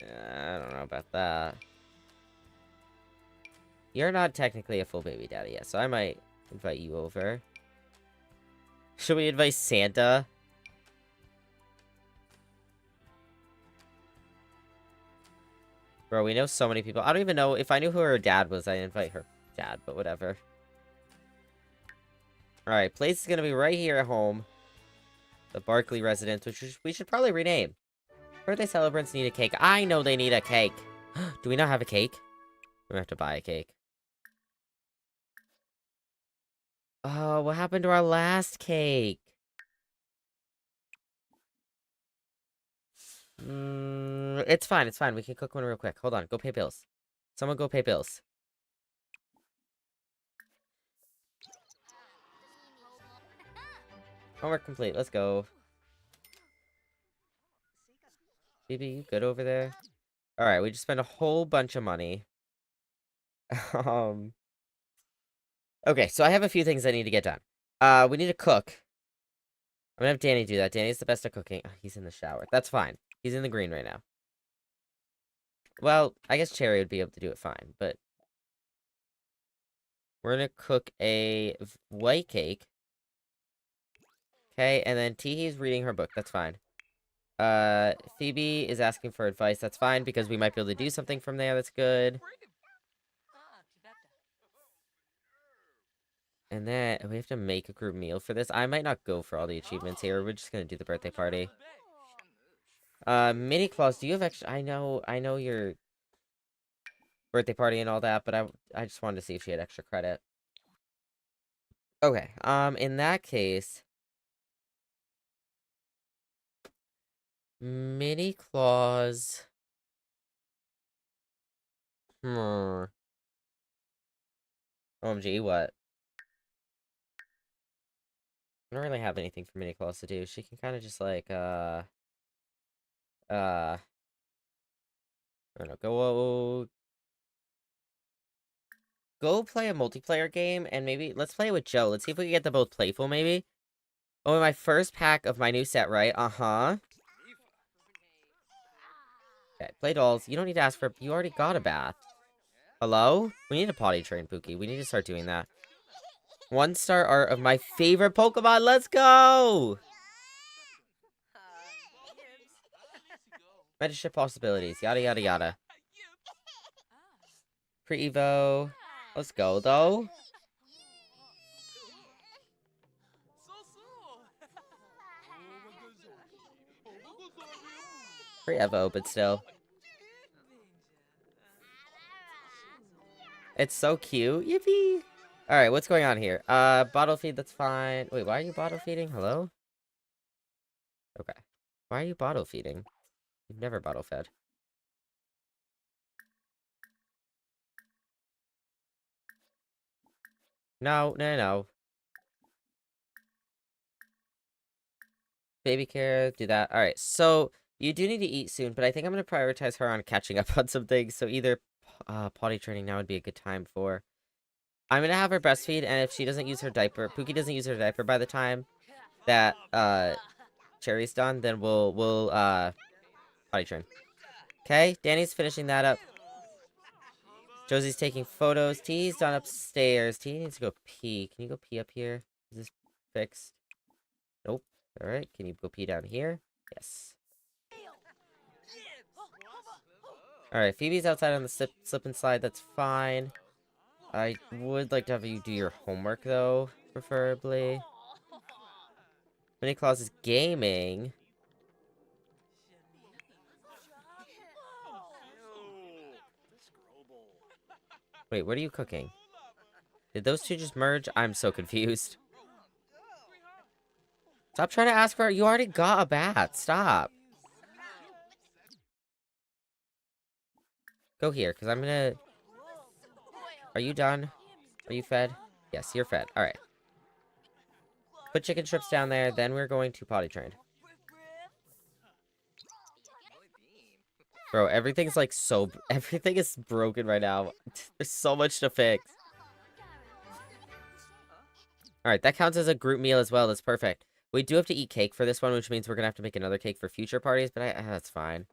I don't know about that. You're not technically a full baby daddy yet, so I might invite you over. Should we invite Santa? Bro, we know so many people. I don't even know if I knew who her dad was. I'd invite her dad, but whatever. Alright, place is gonna be right here at home. The Barkley residence, which we should probably rename. Birthday celebrants need a cake. I know they need a cake. Do we not have a cake? We have to buy a cake. Oh, what happened to our last cake? It's fine, it's fine. We can cook one real quick. Hold on, go pay bills. Someone go pay bills. Homework complete, let's go. Phoebe, you good over there? Alright, we just spent a whole bunch of money. Okay, so I have a few things I need to get done. We need to cook. I'm gonna have Danny do that. Danny's the best at cooking. Oh, he's in the shower. That's fine. He's in the green right now. Well, I guess Cherry would be able to do it fine, but... We're gonna cook a white cake. Okay, and then Teehee's reading her book. That's fine. Phoebe is asking for advice. That's fine, because we might be able to do something from there. That's good. And then we have to make a group meal for this. I might not go for all the achievements here. We're just gonna do the birthday party. Mini Claus, do you have extra? I know your birthday party and all that, but I just wanted to see if she had extra credit. Okay. In that case, Mini Claus. OMG, what? I don't really have anything for Mini Claus to do. She can kind of just like, I don't know, go play a multiplayer game, and maybe, let's play it with Joe. Let's see if we can get them both playful, maybe. Oh, my first pack of my new set, right? Uh-huh. Okay, play dolls. You don't need to ask for, you already got a bath. Hello? We need a potty train, Pookie. We need to start doing that. 1-star art of my favorite Pokemon. Let's go! Mentorship possibilities. Yada, yada, yada. Pre-Evo. Let's go, though. Pre-Evo, but still. It's so cute. Yippee! Alright, what's going on here? Bottle feed, that's fine. Wait, why are you bottle feeding? Hello? Okay. Why are you bottle feeding? You've never bottle fed. No, no, no. Baby care, do that. Alright, so you do need to eat soon, but I think I'm going to prioritize her on catching up on some things. So either potty training now would be a good time for. I'm going to have her breastfeed, and if she doesn't use her diaper, Pookie doesn't use her diaper by the time that Cherry's done, then we'll potty train. Okay, Danny's finishing that up. Josie's taking photos. T's done upstairs. T needs to go pee. Can you go pee up here? Is this fixed? Nope. Alright, can you go pee down here? Yes. Alright, Phoebe's outside on the slip and slide. That's fine. I would like to have you do your homework, though, preferably. Mini Claus is gaming. Wait, what are you cooking? Did those two just merge? I'm so confused. Stop trying to ask for it. You already got a bat. Stop. Go here, because I'm gonna... Are you done? Are you fed? Yes, you're fed. Alright. Put chicken strips down there, then we're going to potty train. Bro, everything's like so... Everything is broken right now. There's so much to fix. Alright, that counts as a group meal as well. That's perfect. We do have to eat cake for this one, which means we're gonna have to make another cake for future parties, but that's fine.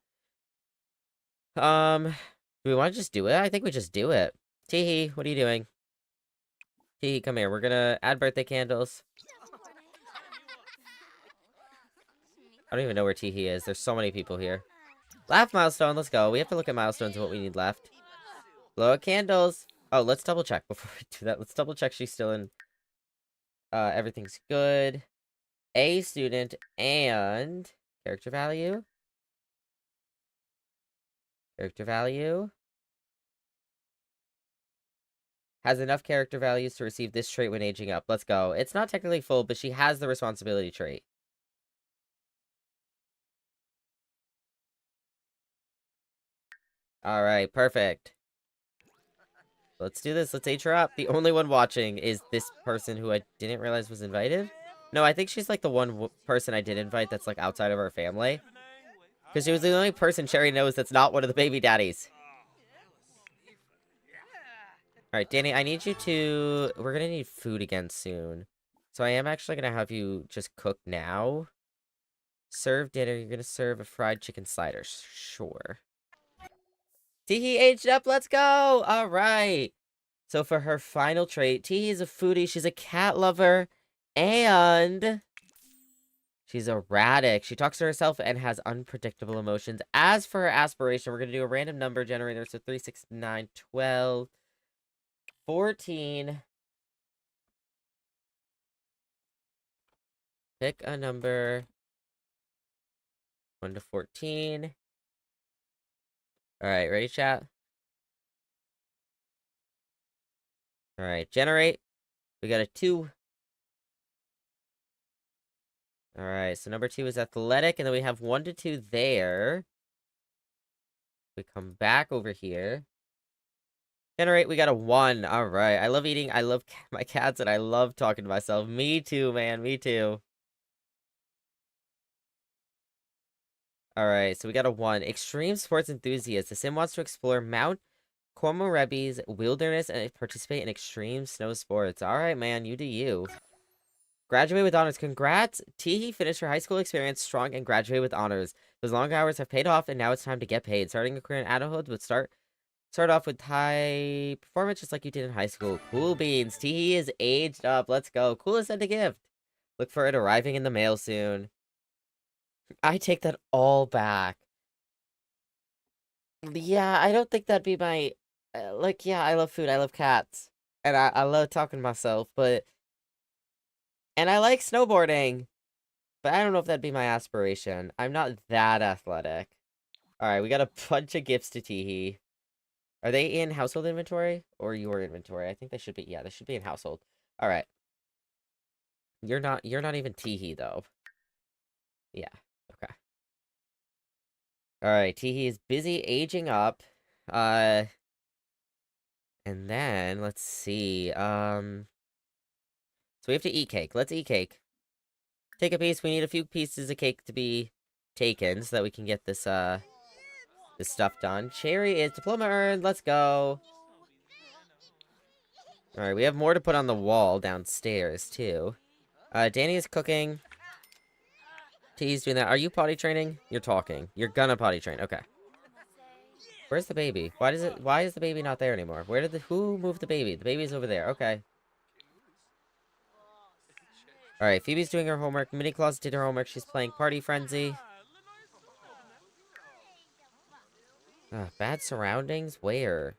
Do we want to just do it? I think we just do it. Teehee, what are you doing? Teehee, come here. We're gonna add birthday candles. I don't even know where Teehee is. There's so many people here. Laugh milestone, let's go. We have to look at milestones and what we need left. Blow out candles. Oh, let's double check before we do that. Let's double check she's still in. Everything's good. A student and character value. Character value. Has enough character values to receive this trait when aging up. Let's go. It's not technically full, but she has the responsibility trait. Alright, perfect. Let's do this. Let's age her up. The only one watching is this person who I didn't realize was invited. No, I think she's like the one person I did invite that's like outside of our family. Because she was the only person Cherry knows that's not one of the baby daddies. Alright, Danny, I need you to... We're gonna need food again soon. So I am actually gonna have you just cook now. Serve dinner. You're gonna serve a fried chicken slider. Sure. Teehee aged up. Let's go. All right. So for her final trait, Teehee is a foodie. She's a cat lover. And she's erratic. She talks to herself and has unpredictable emotions. As for her aspiration, we're going to do a random number generator. So 3, 6, 9, 12, 14. Pick a number. 1 to 14. Alright, ready, chat? Alright, generate. We got a 2. Alright, so number 2 is athletic, and then we have 1 to 2 there. We come back over here. Generate, we got a 1. Alright, I love eating, I love my cats, and I love talking to myself. Me too, man, me too. Alright, so we got a 1. Extreme sports enthusiast. The sim wants to explore Mount Komorebi's wilderness and participate in extreme snow sports. Alright, man, you do you. Graduate with honors. Congrats! Teehee finished her high school experience strong and graduated with honors. Those long hours have paid off, and now it's time to get paid. Starting a career in adulthood would start off with high performance just like you did in high school. Cool beans. Teehee is aged up. Let's go. Coolest send a gift. Look for it arriving in the mail soon. I take that all back. Yeah, I don't think that'd be my... like, yeah, I love food. I love cats. And I love talking to myself, but... And I like snowboarding. But I don't know if that'd be my aspiration. I'm not that athletic. Alright, we got a bunch of gifts to Teehee. Are they in household inventory? Or your inventory? I think they should be... Yeah, they should be in household. Alright. You're not even Teehee, though. Yeah, okay. Alright, Teehee is busy aging up. And then, let's see, So we have to eat cake. Let's eat cake. Take a piece. We need a few pieces of cake to be taken so that we can get this, this stuff done. Cherry is diploma earned. Let's go. Alright, we have more to put on the wall downstairs, too. Danny is cooking. T's doing that. Are you potty training? You're talking. You're gonna potty train. Okay. Where's the baby? Why is the baby not there anymore? Who moved the baby? The baby's over there. Okay. Alright, Phoebe's doing her homework. Mini Claus did her homework. She's playing Party Frenzy. Bad surroundings? Where?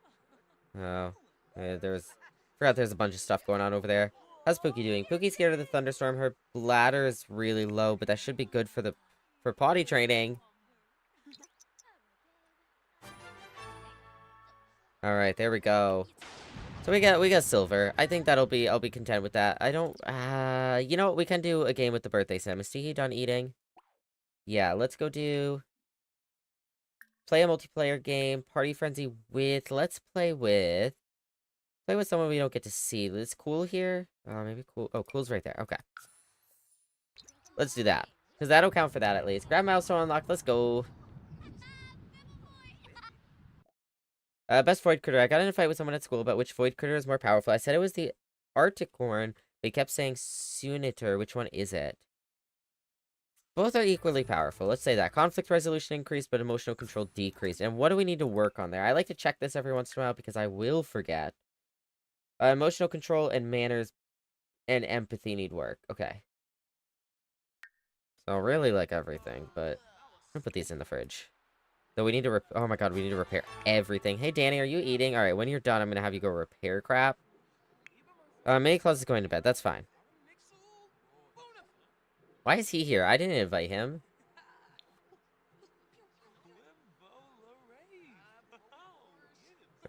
Oh. Forgot there's a bunch of stuff going on over there. How's Pookie doing? Pookie's scared of the thunderstorm. Her bladder is really low, but that should be good for potty training. Alright, there we go. So we got silver. I think I'll be content with that. I don't you know what, we can do a game with the birthday sim. Is Teehee done eating? Yeah, let's go play a multiplayer game, Party Frenzy with play with someone we don't get to see. Is Cool here? Maybe Cool. Oh, Cool's right there. Okay. Let's do that. Because that'll count for that at least. Grab milestone unlocked. Let's go. Best void critter. I got in a fight with someone at school about which void critter is more powerful. I said it was the Articorn. They kept saying Sunitor. Which one is it? Both are equally powerful. Let's say that. Conflict resolution increased, but emotional control decreased. And what do we need to work on there? I like to check this every once in a while because I will forget. Emotional control and manners and empathy need work. Okay. So really like everything, but I'm gonna put these in the fridge. So we need to oh my god, we need to repair everything. Hey Danny, are you eating? Alright, when you're done, I'm gonna have you go repair crap. Mini Claus is going to bed. That's fine. Why is he here? I didn't invite him.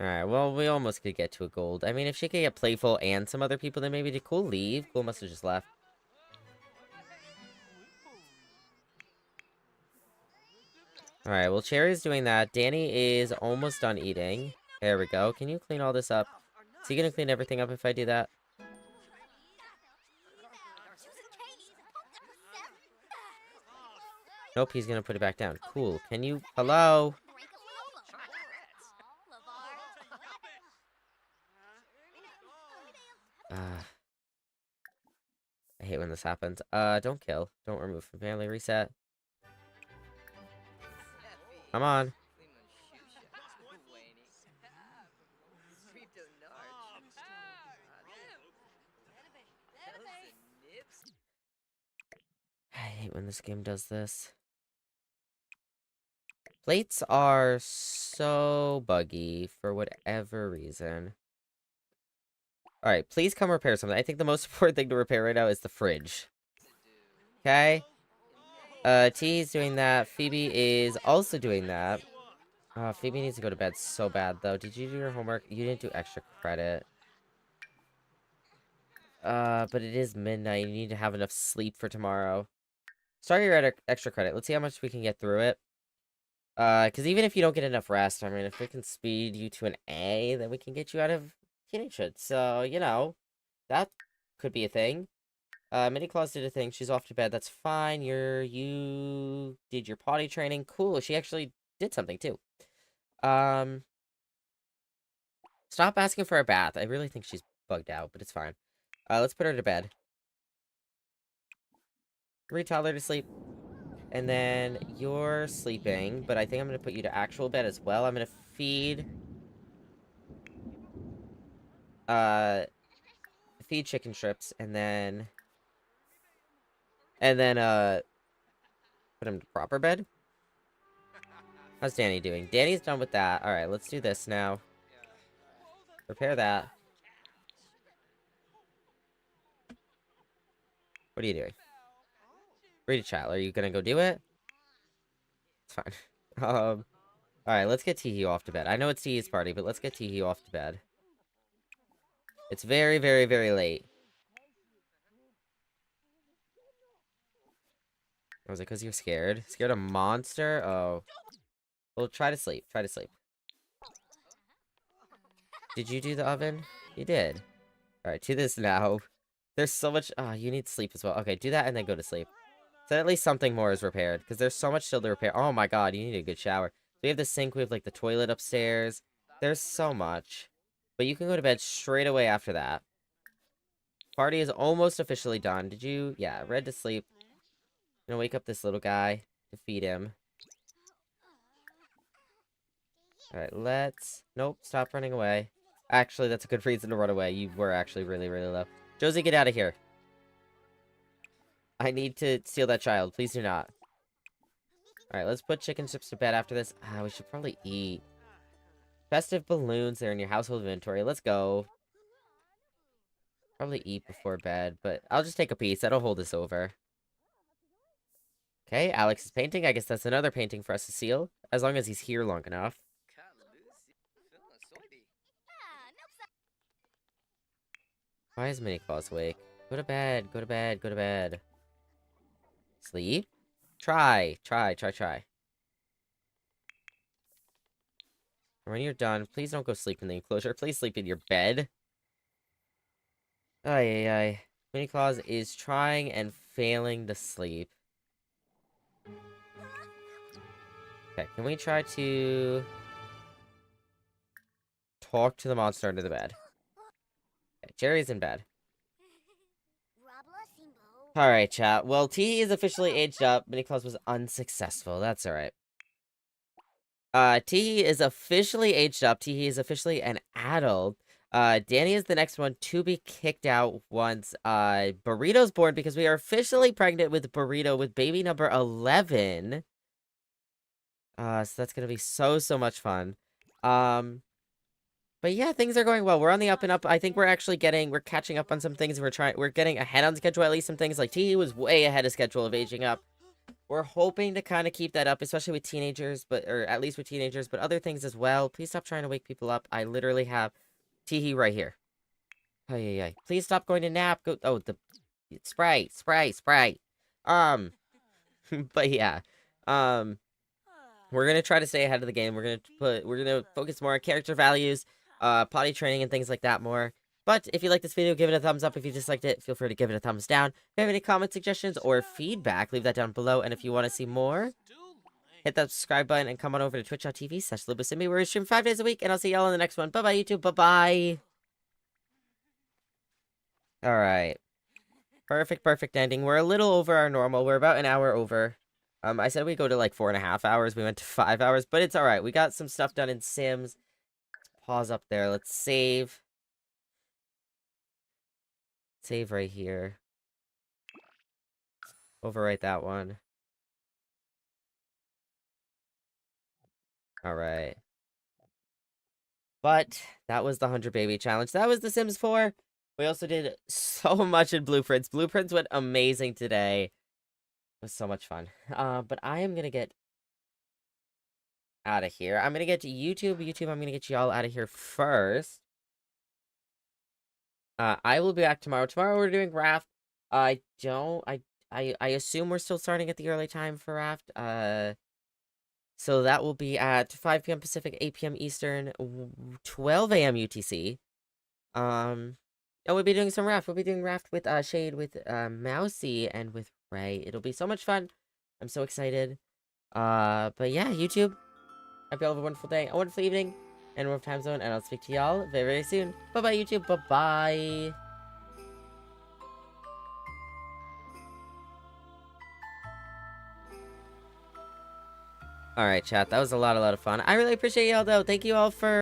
Alright, well, we almost could get to a gold. I mean, if she could get Playful and some other people, then maybe did Cool leave? Cool must have just left. Alright, well, Cherry's doing that. Danny is almost done eating. There we go. Can you clean all this up? Is he gonna clean everything up if I do that? Nope, he's gonna put it back down. Cool. Can you... Hello? I hate when this happens. Don't kill. Don't remove from family. Reset. Come on. I hate when this game does this. Plates are so buggy for whatever reason. Alright, please come repair something. I think the most important thing to repair right now is the fridge. Okay? T's doing that. Phoebe is also doing that. Phoebe needs to go to bed so bad, though. Did you do your homework? You didn't do extra credit. But it is midnight. You need to have enough sleep for tomorrow. Start your extra credit. Let's see how much we can get through it. Because even if you don't get enough rest, I mean, if we can speed you to an A, then we can get you out of teenagehood. So, you know, that could be a thing. Mini Claus did a thing. She's off to bed. That's fine. You did your potty training. Cool. She actually did something, too. Stop asking for a bath. I really think she's bugged out, but it's fine. Let's put her to bed. Read toddler to sleep. And then you're sleeping, but I think I'm going to put you to actual bed as well. I'm going to feed chicken strips, and then put him to proper bed. How's Danny doing? Danny's done with that. Alright, let's do this now. Repair that. What are you doing? Read a chat. Are you gonna go do it? It's fine. Alright, let's get Teehee off to bed. I know it's Teehee's party, but let's get Teehee off to bed. It's very, very, very late. Was it because you're scared? Scared of monster? Oh. Well, try to sleep. Try to sleep. Did you do the oven? You did. Alright, do this now. There's so much... Oh, you need sleep as well. Okay, do that and then go to sleep. So at least something more is repaired. Because there's so much still to repair. Oh my god, you need a good shower. So we have the sink. We have, like, the toilet upstairs. There's so much. But you can go to bed straight away after that. Party is almost officially done. Did you... Yeah, Red to sleep. Gonna wake up this little guy to feed him. Alright, let's... Nope, stop running away. Actually, that's a good reason to run away. You were actually really, really low. Josie, get out of here. I need to steal that child. Please do not. Alright, let's put chicken strips to bed after this. Ah, we should probably eat. Festive balloons, they're in your household inventory. Let's go. Probably eat before bed, but I'll just take a piece. That'll hold us over. Okay, Alex is painting. I guess that's another painting for us to seal. As long as he's here long enough. Why is Mini Claus awake? Go to bed, go to bed, go to bed. Sleep? Try. When you're done, please don't go sleep in the enclosure. Please sleep in your bed. Ay. Mini Claus is trying and failing to sleep. Okay, can we try to... talk to the monster under the bed? Okay, Jerry's in bed. Alright, chat. Well, T is officially aged up. Mini Claus was unsuccessful. That's alright. T is officially aged up. T is officially an adult. Danny is the next one to be kicked out once, Burrito's born, because we are officially pregnant with Burrito with baby number 11. So that's gonna be so much fun. But yeah, things are going well. We're on the up and up. I think we're catching up on some things. We're getting ahead on schedule, at least some things. Like, T was way ahead of schedule of aging up. We're hoping to kind of keep that up, especially with teenagers, or at least with teenagers, but other things as well. Please stop trying to wake people up. I literally have Teehee right here. Ay. Please stop going to nap. Go. Oh, the Sprite. But yeah. We're gonna try to stay ahead of the game. We're gonna focus more on character values, potty training and things like that more. But if you like this video, give it a thumbs up. If you disliked it, feel free to give it a thumbs down. If you have any comment suggestions or feedback, leave that down below. And if you want to see more, hit that subscribe button and come on over to twitch.tv/LoboSimbi, where we stream 5 days a week. And I'll see y'all in the next one. Bye-bye, YouTube. Bye-bye. Alright. Perfect ending. We're a little over our normal. We're about an hour over. I said we'd go to like 4.5 hours. We went to 5 hours, but it's alright. We got some stuff done in Sims. Let's pause up there. Let's save. Save right here. Overwrite that one. Alright. But that was the 100 Baby Challenge. That was The Sims 4. We also did so much in Blueprints. Blueprints went amazing today. It was so much fun. But I am gonna get out of here. I'm gonna get to YouTube. I'm gonna get y'all out of here first. I will be back tomorrow. Tomorrow we're doing Raft. I assume we're still starting at the early time for Raft. So that will be at 5 p.m. Pacific, 8 p.m. Eastern, 12 a.m. UTC. And we'll be doing some Raft. We'll be doing Raft with Shade, with Mousy, and with Ray. It'll be so much fun. I'm so excited. But yeah, YouTube. Hope y'all have a wonderful day, a wonderful evening, and a wonderful time zone, and I'll speak to y'all very, very soon. Bye-bye, YouTube. Bye-bye. Alright, chat. That was a lot of fun. I really appreciate y'all, though. Thank you all for...